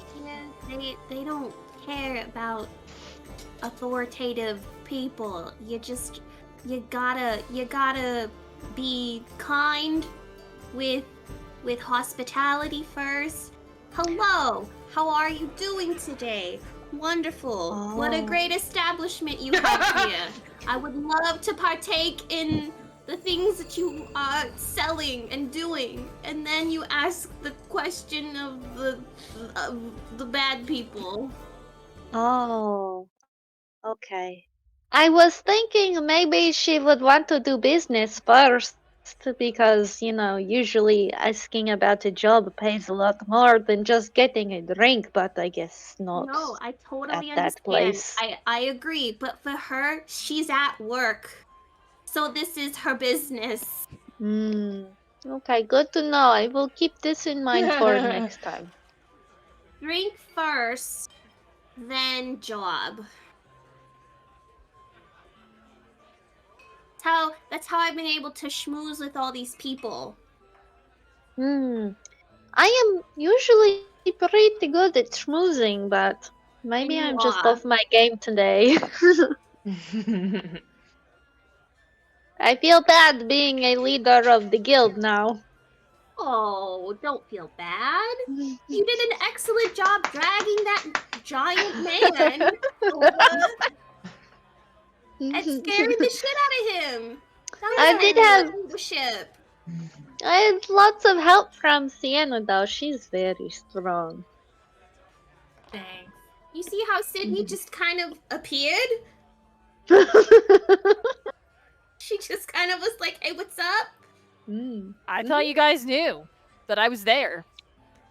Speaker 3: here, they don't care about authoritative people. You gotta be kind with hospitality first. Hello, how are you doing today? Wonderful. What a great establishment you have here. I would love to partake in the things that you are selling and doing, and then you ask the question of the bad people.
Speaker 2: Oh, okay. I was thinking maybe she would want to do business first because, usually asking about a job pays a lot more than just getting a drink, but I guess not
Speaker 3: No, I
Speaker 2: at
Speaker 3: totally
Speaker 2: that
Speaker 3: understand.
Speaker 2: place.
Speaker 3: I agree, but for her, she's at work. So this is her business.
Speaker 2: Okay, good to know. I will keep this in mind for next time.
Speaker 3: Drink first, then job. That's how I've been able to schmooze with all these people.
Speaker 2: I am usually pretty good at schmoozing, but maybe
Speaker 3: And you
Speaker 2: I'm just
Speaker 3: are.
Speaker 2: off my game today. I feel bad being a leader of the guild now.
Speaker 3: Oh, don't feel bad. You did an excellent job dragging that giant man over and scaring the shit out of him. That was
Speaker 2: I did
Speaker 3: excellent
Speaker 2: have
Speaker 3: leadership.
Speaker 2: I had lots of help from Cyenna though. She's very strong.
Speaker 5: Thanks.
Speaker 3: You see how Sydney just kind of appeared? She just kind of was like, hey, what's up?
Speaker 4: I thought you guys knew that I was there.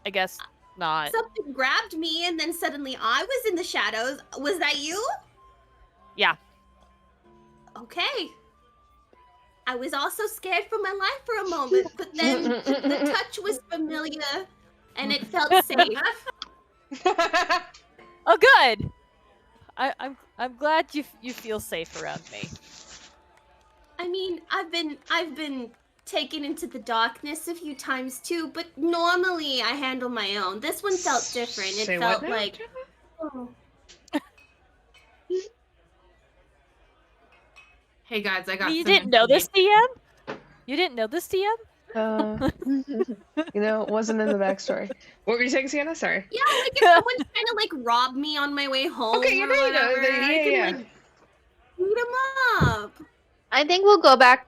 Speaker 4: I guess not.
Speaker 3: Something grabbed me and then suddenly I was in the shadows. Was that you?
Speaker 4: Yeah.
Speaker 3: Okay. I was also scared for my life for a moment, but then the touch was familiar and it felt safe.
Speaker 4: Oh, good. I'm glad you feel safe around me.
Speaker 3: I mean, I've been taken into the darkness a few times too, but normally I handle my own. This one felt different. It
Speaker 1: Say
Speaker 3: felt
Speaker 1: what now,
Speaker 3: like
Speaker 1: Gemma?
Speaker 3: oh,
Speaker 5: Hey guys, I got
Speaker 4: You
Speaker 5: some
Speaker 4: didn't know this,
Speaker 5: information.
Speaker 4: DM? You didn't know this, DM?
Speaker 1: It wasn't in the backstory. What were you saying, Sienna? Sorry.
Speaker 3: yeah, like if someone's trying to like rob me on my way home
Speaker 1: Okay,
Speaker 3: or
Speaker 1: there you go.
Speaker 3: whatever, I can
Speaker 1: Yeah.
Speaker 3: like beat them up.
Speaker 2: I think we'll go back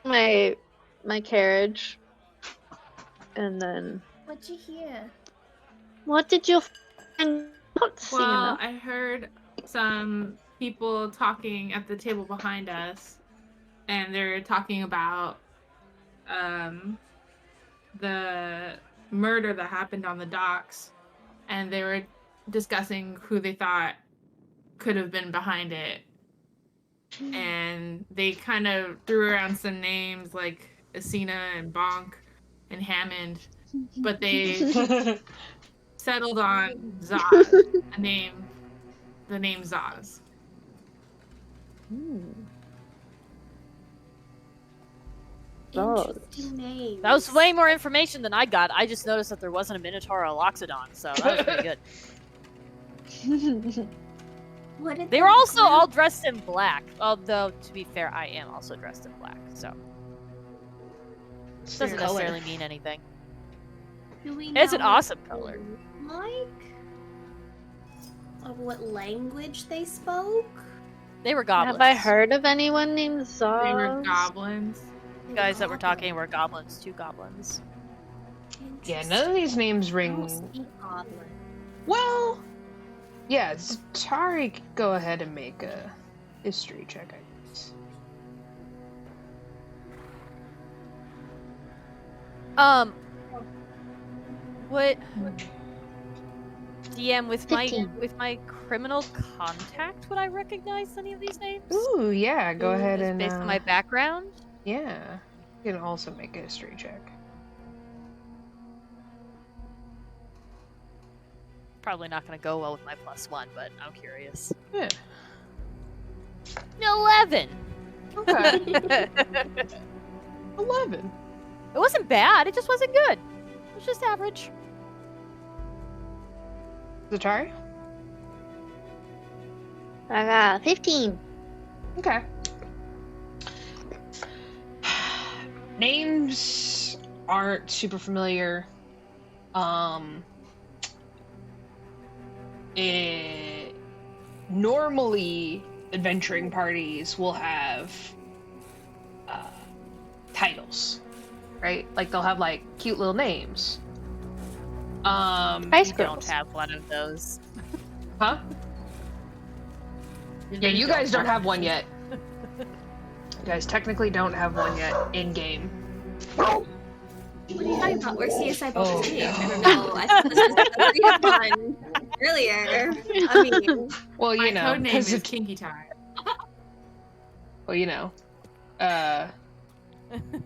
Speaker 2: to my carriage. And then
Speaker 3: What'd you hear?
Speaker 2: what did you find out,
Speaker 5: Well,
Speaker 2: Cyenna?
Speaker 5: I heard some people talking at the table behind us, and they're talking about the murder that happened on the docks, and they were discussing who they thought could have been behind it. And they kind of threw around some names like Asina and Bonk and Hammond, but they settled on Zaz, the name Zaz.
Speaker 3: Interesting names.
Speaker 4: That was way more information than I got. I just noticed that there wasn't a Minotaur or a Loxodon, so that was pretty good.
Speaker 3: What did
Speaker 4: They were also all dressed in black. Although, to be fair, I am also dressed in black, so
Speaker 1: It's
Speaker 4: doesn't
Speaker 1: your color.
Speaker 4: necessarily mean anything.
Speaker 3: Do we
Speaker 4: It's an
Speaker 3: know what
Speaker 4: awesome
Speaker 3: they
Speaker 4: color.
Speaker 3: look like? Of what language they spoke?
Speaker 4: They were goblins.
Speaker 2: Have I heard of anyone named Zaz?
Speaker 5: They were goblins.
Speaker 4: The guys that were talking were goblins, 2 goblins.
Speaker 1: Yeah, none of these names
Speaker 3: I don't
Speaker 1: ring.
Speaker 3: speak goblin.
Speaker 1: Well, yeah, Zatari could go ahead and make a history check, I guess.
Speaker 4: What DM with
Speaker 2: 15.
Speaker 4: my criminal contact, would I recognize any of these names?
Speaker 1: Ooh, yeah, go ahead
Speaker 4: Just
Speaker 1: and
Speaker 4: based on my background.
Speaker 1: yeah, you can also make a history check.
Speaker 4: Probably not going to go well with my +1, but I'm curious.
Speaker 1: Yeah.
Speaker 4: 11.
Speaker 1: Okay.
Speaker 4: It
Speaker 1: 11.
Speaker 4: wasn't bad. It just wasn't good. It was just average.
Speaker 1: Zatari?
Speaker 2: I got 15.
Speaker 1: Okay. Names aren't super familiar. Normally, adventuring parties will have titles, right? Like they'll have like cute little names.
Speaker 2: Ice
Speaker 4: We don't
Speaker 2: girls.
Speaker 4: have one of those.
Speaker 1: Huh? Yeah, you guys don't have one yet. You guys technically don't have one yet in game.
Speaker 3: What are you talking about? Where's CSI
Speaker 1: Oh,
Speaker 3: Baldur's Gate?
Speaker 1: no.
Speaker 3: I don't know. I thought this was agreed upon earlier. I mean,
Speaker 1: Well, you
Speaker 5: My
Speaker 1: know,
Speaker 5: code name
Speaker 1: because
Speaker 5: is Kinky Tie.
Speaker 1: well, you know,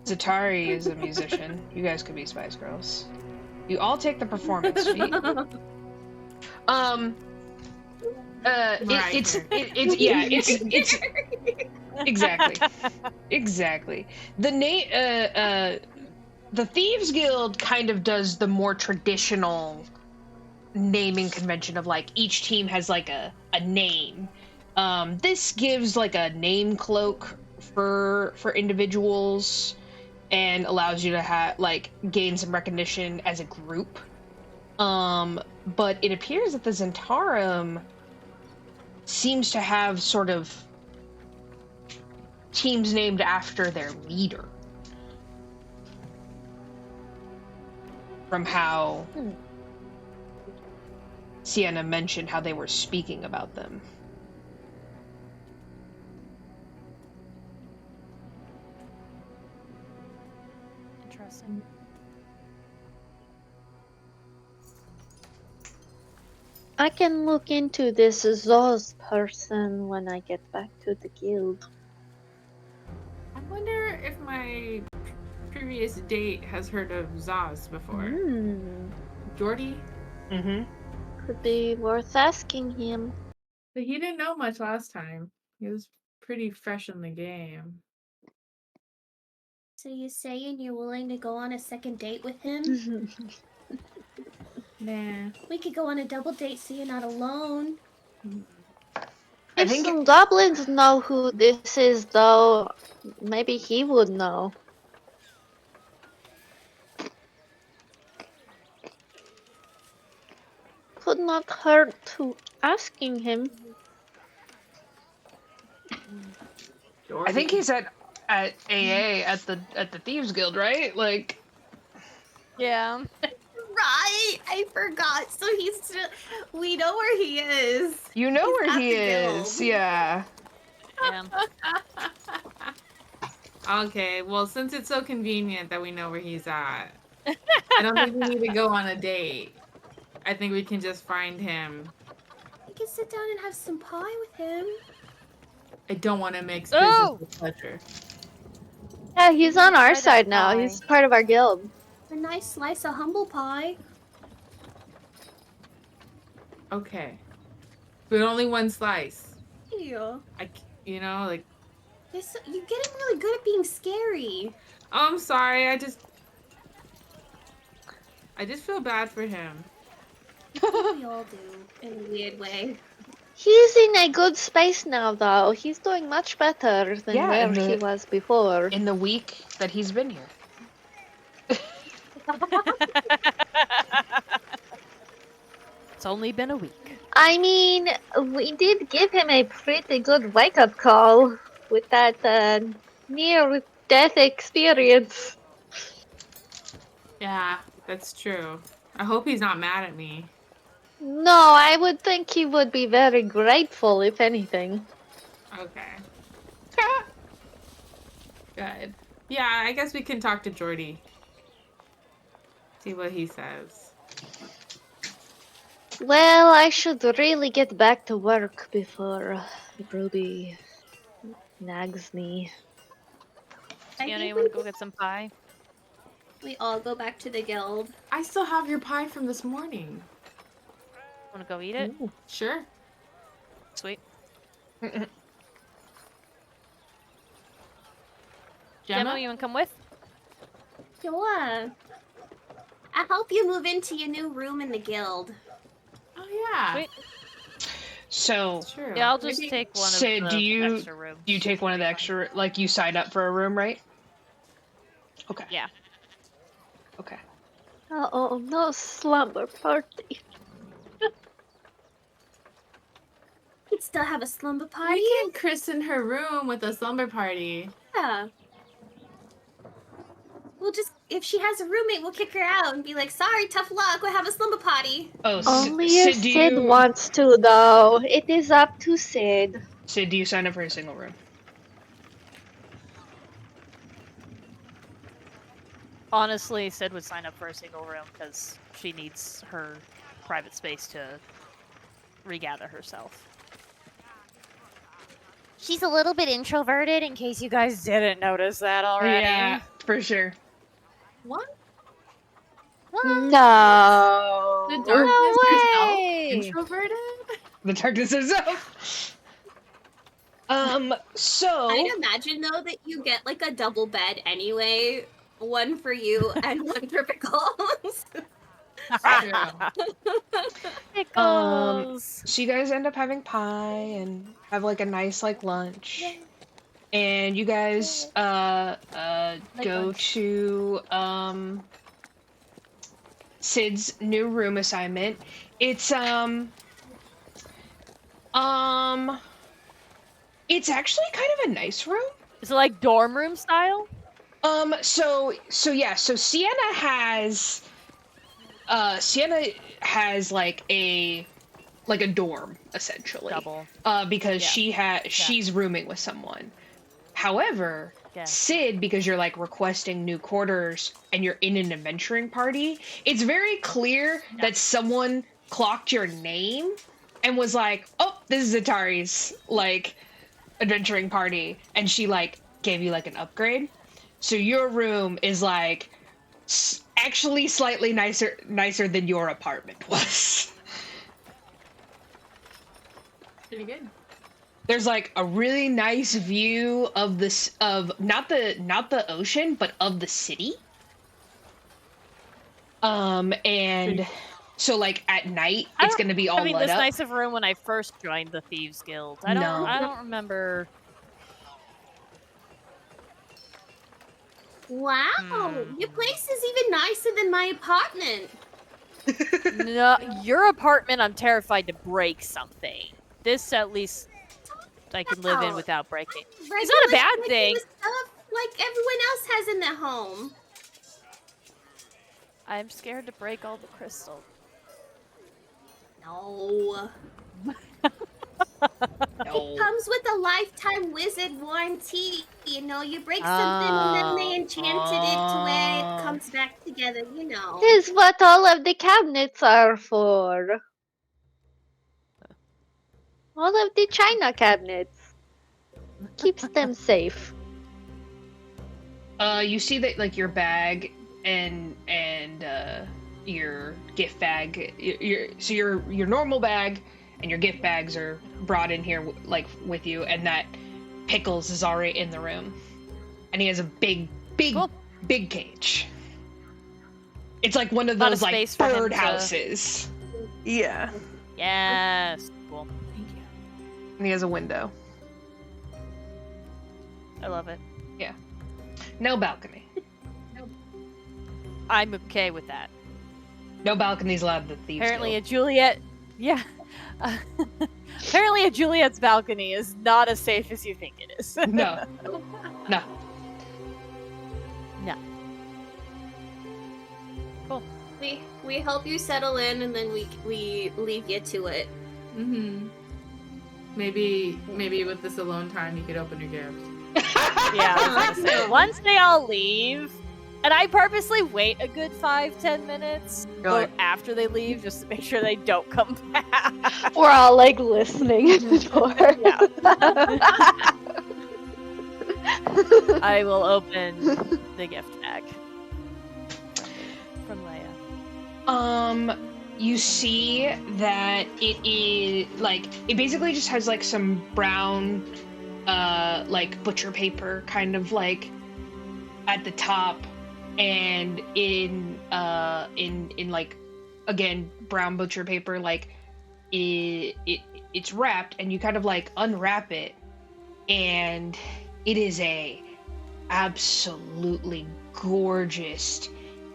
Speaker 1: Zatari is a musician. You guys could be Spice Girls. You all take the performance feat. It's exactly. The Thieves Guild kind of does the more traditional naming convention of like each team has like a name. This gives like a name cloak for individuals and allows you to have like gain some recognition as a group. But it appears that the Zentarum seems to have sort of teams named after their leader. From how Cyenna mentioned how they were speaking about them.
Speaker 4: Interesting.
Speaker 2: I can look into this Zoz person when I get back to the guild.
Speaker 5: I wonder if my previous date has heard of Zaz before. Jordy?
Speaker 1: Mm-hmm.
Speaker 2: Could be worth asking him.
Speaker 5: But he didn't know much last time. He was pretty fresh in the game.
Speaker 3: so you saying you're willing to go on a second date with him?
Speaker 5: Nah.
Speaker 3: We could go on a double date so you're not alone.
Speaker 1: I
Speaker 2: If
Speaker 1: think
Speaker 2: some goblins know who this is, though, maybe he would know. Could not hurt to asking him.
Speaker 1: I think he's at AA at the Thieves Guild, right? Like,
Speaker 4: Yeah.
Speaker 3: Right, I forgot. So he's still. We know where he is.
Speaker 1: you know
Speaker 3: He's
Speaker 1: where
Speaker 3: at
Speaker 1: he
Speaker 3: the
Speaker 1: is.
Speaker 3: guild.
Speaker 1: Yeah.
Speaker 4: Yeah.
Speaker 5: Okay, well, since it's so convenient that we know where he's at, I don't think we need to go on a date. I think we can just find him.
Speaker 3: We can sit down and have some pie with him.
Speaker 5: I don't want to mix
Speaker 4: Oh!
Speaker 5: business with pleasure.
Speaker 2: Yeah, he's on our
Speaker 4: Try that
Speaker 2: side now.
Speaker 4: pie.
Speaker 2: He's part of our guild.
Speaker 3: A nice slice of humble pie.
Speaker 5: Okay. But only one slice.
Speaker 3: Yeah.
Speaker 5: You know, like,
Speaker 3: You're getting really good at being scary.
Speaker 5: oh, I'm sorry. I just feel bad for him.
Speaker 3: We all do, in a weird way.
Speaker 2: He's in a good space now, though. He's doing much better than
Speaker 1: Yeah,
Speaker 2: where
Speaker 1: and
Speaker 2: he was before.
Speaker 1: In the week that he's been here.
Speaker 4: It's only been a week.
Speaker 2: I mean, we did give him a pretty good wake-up call with that near-death experience.
Speaker 5: Yeah, that's true. I hope he's not mad at me.
Speaker 2: No, I would think he would be very grateful, if anything.
Speaker 5: Okay. Good. Yeah, I guess we can talk to Jordy. See what he says.
Speaker 2: Well, I should really get back to work before Ruby nags me.
Speaker 4: Cyenna, you want to go get some pie?
Speaker 3: We all go back to the guild.
Speaker 5: I still have your pie from this morning.
Speaker 4: Want to go eat it?
Speaker 2: Ooh.
Speaker 5: Sure.
Speaker 4: Sweet.
Speaker 5: Gemma?
Speaker 4: Gemma, you want to come with?
Speaker 3: Sure. I'll help you move into your new room in the guild.
Speaker 5: Oh, yeah.
Speaker 4: Sweet.
Speaker 1: So,
Speaker 5: That's true.
Speaker 4: Yeah, I'll just
Speaker 5: Maybe-
Speaker 4: take one
Speaker 1: So,
Speaker 4: of the
Speaker 1: do you-
Speaker 4: extra rooms.
Speaker 1: you take one of the extra, like you signed up for a room, right? Okay.
Speaker 4: Yeah.
Speaker 2: Oh, no slumber party.
Speaker 3: We'd still have a slumber party.
Speaker 5: We can christen her room with a slumber party.
Speaker 3: Yeah. we'll just, if she has a roommate, we'll kick her out and be like, sorry, tough luck, we'll have a slumber party.
Speaker 1: Oh,
Speaker 2: Only
Speaker 1: Sid,
Speaker 2: if Sid wants to, though. It is up to Sid.
Speaker 1: Sid, do you sign up for a single room?
Speaker 4: Honestly, Sid would sign up for a single room because she needs her private space to regather herself. She's a little bit introverted, in case you guys didn't notice that already.
Speaker 1: Yeah, for sure.
Speaker 3: What?
Speaker 2: No.
Speaker 5: The darkness herself,
Speaker 4: way!
Speaker 5: introverted.
Speaker 1: The darkness herself. So
Speaker 3: I'd imagine, though, that you get, like, a double bed anyway. One for you and one for Pickles.
Speaker 4: Pickles!
Speaker 1: so you guys end up having pie and have like a nice like lunch. And you guys go to Sid's new room assignment. It's it's actually kind of a nice room.
Speaker 4: Is it like dorm room style?
Speaker 1: So Cyenna has like a dorm essentially.
Speaker 4: Double.
Speaker 1: Because
Speaker 4: Yeah.
Speaker 1: she's rooming with someone. However,
Speaker 4: Yeah.
Speaker 1: Sid, because you're like requesting new quarters and you're in an adventuring party, it's very clear that someone clocked your name and was like, "Oh, this is Zatari's like adventuring party," and she like gave you like an upgrade. So your room is like actually slightly nicer than your apartment was.
Speaker 5: Pretty good.
Speaker 1: There's like a really nice view of this not the ocean, but of the city. And so like at night it's gonna be all lit
Speaker 4: this
Speaker 1: up.
Speaker 4: nice of room when I first joined the Thieves Guild. I don't remember.
Speaker 3: Wow, your place is even nicer than my apartment.
Speaker 4: No, your apartment, I'm terrified to break something. This, at least, I can live in without breaking. It's not a bad thing.
Speaker 3: Stuff like everyone else has in their home.
Speaker 4: I'm scared to break all the crystal.
Speaker 3: No.
Speaker 1: No.
Speaker 3: It comes with a lifetime wizard warranty. You know, you break something and then they enchanted it to where it comes back together, you know.
Speaker 2: This is what all of the cabinets are for. All of the china cabinets. Keeps them safe.
Speaker 1: You see that like your bag and your gift bag, your normal bag and your gift bags are brought in here like with you, and that Pickles is already in the room, and he has a big cage. It's like one of those like bird houses. Yeah.
Speaker 4: Yes. Cool.
Speaker 5: Thank you.
Speaker 1: And he has a window.
Speaker 4: I love it.
Speaker 1: Yeah. No balcony.
Speaker 4: I'm okay with that.
Speaker 1: No balconies allowed at the Thieves
Speaker 4: Apparently
Speaker 1: Guild.
Speaker 4: a Juliet... Yeah. Apparently a Juliet's balcony is not as safe as you think it is.
Speaker 1: No. No.
Speaker 4: No. Cool.
Speaker 3: We help you settle in and then we leave you to it.
Speaker 5: Mm-hmm. Maybe with this alone time you could open your gift.
Speaker 4: Yeah, I was gonna say, once they all leave, and I purposely wait a good 5-10 minutes after they leave just to make sure they don't come back.
Speaker 2: We're all like listening at the door.
Speaker 4: I will open the gift bag from Leah.
Speaker 1: You see that it is like it basically just has like some brown like butcher paper kind of like at the top, and in like again brown butcher paper, like it's wrapped, and you kind of like unwrap it, and it is a absolutely gorgeous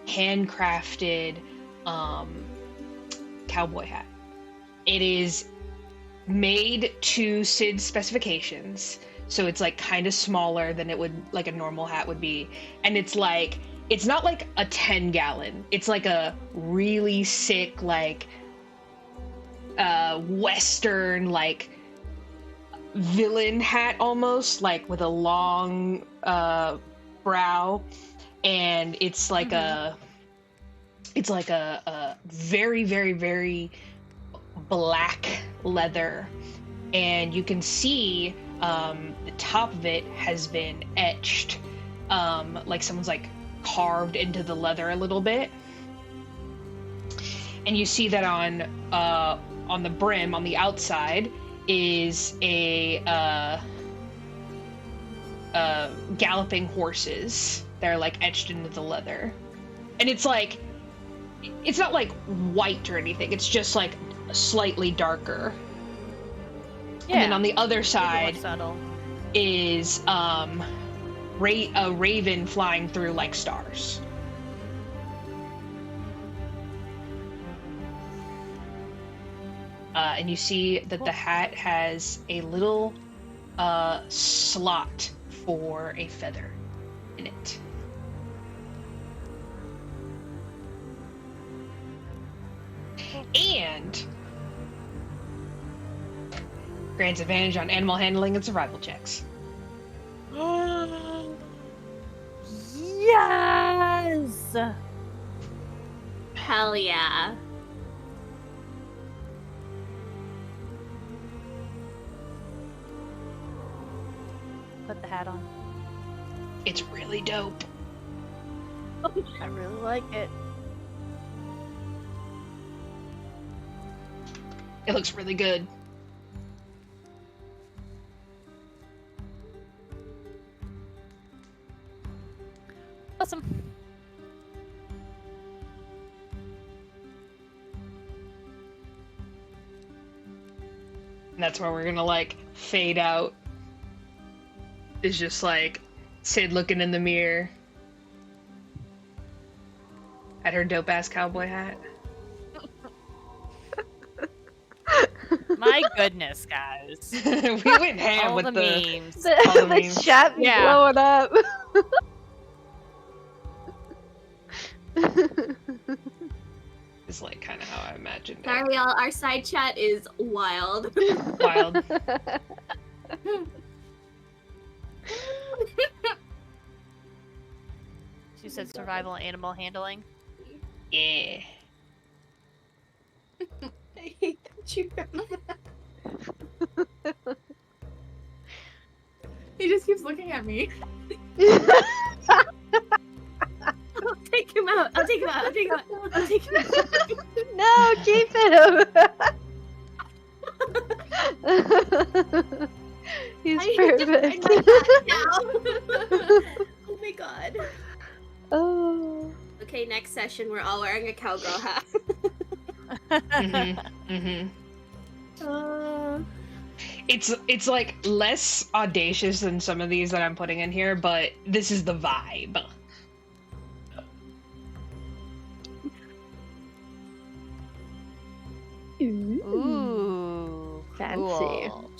Speaker 1: handcrafted cowboy hat. It is made to Sid's specifications, so it's like kind of smaller than it would like a normal hat would be, and it's like it's not like a 10-gallon. It's like a really sick, like, Western, like, villain hat almost, like with a long brow, and it's like a very, very, very black leather, and you can see the top of it has been etched, like someone's like carved into the leather a little bit, and you see that on the brim on the outside is a galloping horses. They're like etched into the leather, and it's like, it's not like white or anything, it's just like slightly darker. Yeah. And then on the other side is a raven flying through like stars. And you see that the hat has a little slot for a feather in it. And grants advantage on animal handling and survival checks.
Speaker 4: Yes!
Speaker 3: Hell yeah.
Speaker 4: Put the hat on.
Speaker 1: It's really dope.
Speaker 4: I really like it.
Speaker 1: It looks really good.
Speaker 4: Awesome.
Speaker 1: And that's where we're gonna like fade out. It's just like Sid looking in the mirror at her dope ass cowboy hat.
Speaker 4: My goodness, guys.
Speaker 1: We went ham
Speaker 4: All
Speaker 1: with
Speaker 4: the
Speaker 1: the
Speaker 4: memes.
Speaker 1: all the
Speaker 2: The
Speaker 1: memes.
Speaker 2: chat
Speaker 4: Yeah.
Speaker 2: blowing up.
Speaker 1: It's like kind of how I imagined it.
Speaker 3: Sorry, y'all. Our side chat is wild.
Speaker 1: Wild.
Speaker 4: She said survival and animal handling.
Speaker 1: Yeah.
Speaker 6: I hate that you got that.
Speaker 5: He just keeps looking at me.
Speaker 3: I'll take him out. I'll take him out. I'll take him out. I'll take him out.
Speaker 2: No, keep him. He's
Speaker 3: I need to
Speaker 2: perfect.
Speaker 3: find my hat now. Oh my god.
Speaker 2: Oh.
Speaker 3: Okay, next session we're all wearing a cowgirl hat.
Speaker 1: It's like less audacious than some of these that I'm putting in here, but this is the vibe.
Speaker 4: Ooh.
Speaker 2: Fancy.
Speaker 4: Cool.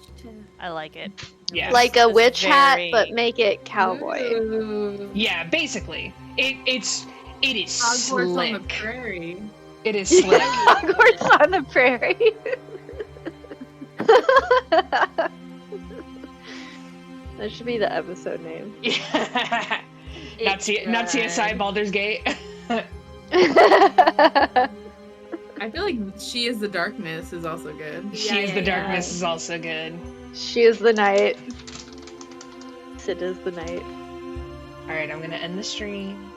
Speaker 4: I like it.
Speaker 1: Yeah.
Speaker 2: Like a
Speaker 4: That's
Speaker 2: witch hat,
Speaker 4: very-
Speaker 2: but make it cowboy.
Speaker 3: Ooh.
Speaker 1: Yeah, basically. It is
Speaker 5: Hogwarts on the
Speaker 1: slick.
Speaker 5: prairie.
Speaker 1: It is slick.
Speaker 2: Hogwarts on the prairie. That should be the episode name.
Speaker 1: Yeah. Not CSI Baldur's Gate.
Speaker 5: I feel like She is the Darkness is also good.
Speaker 1: She is the Darkness is also good.
Speaker 2: She is the night. Sid is the night.
Speaker 1: Alright, I'm gonna end the stream.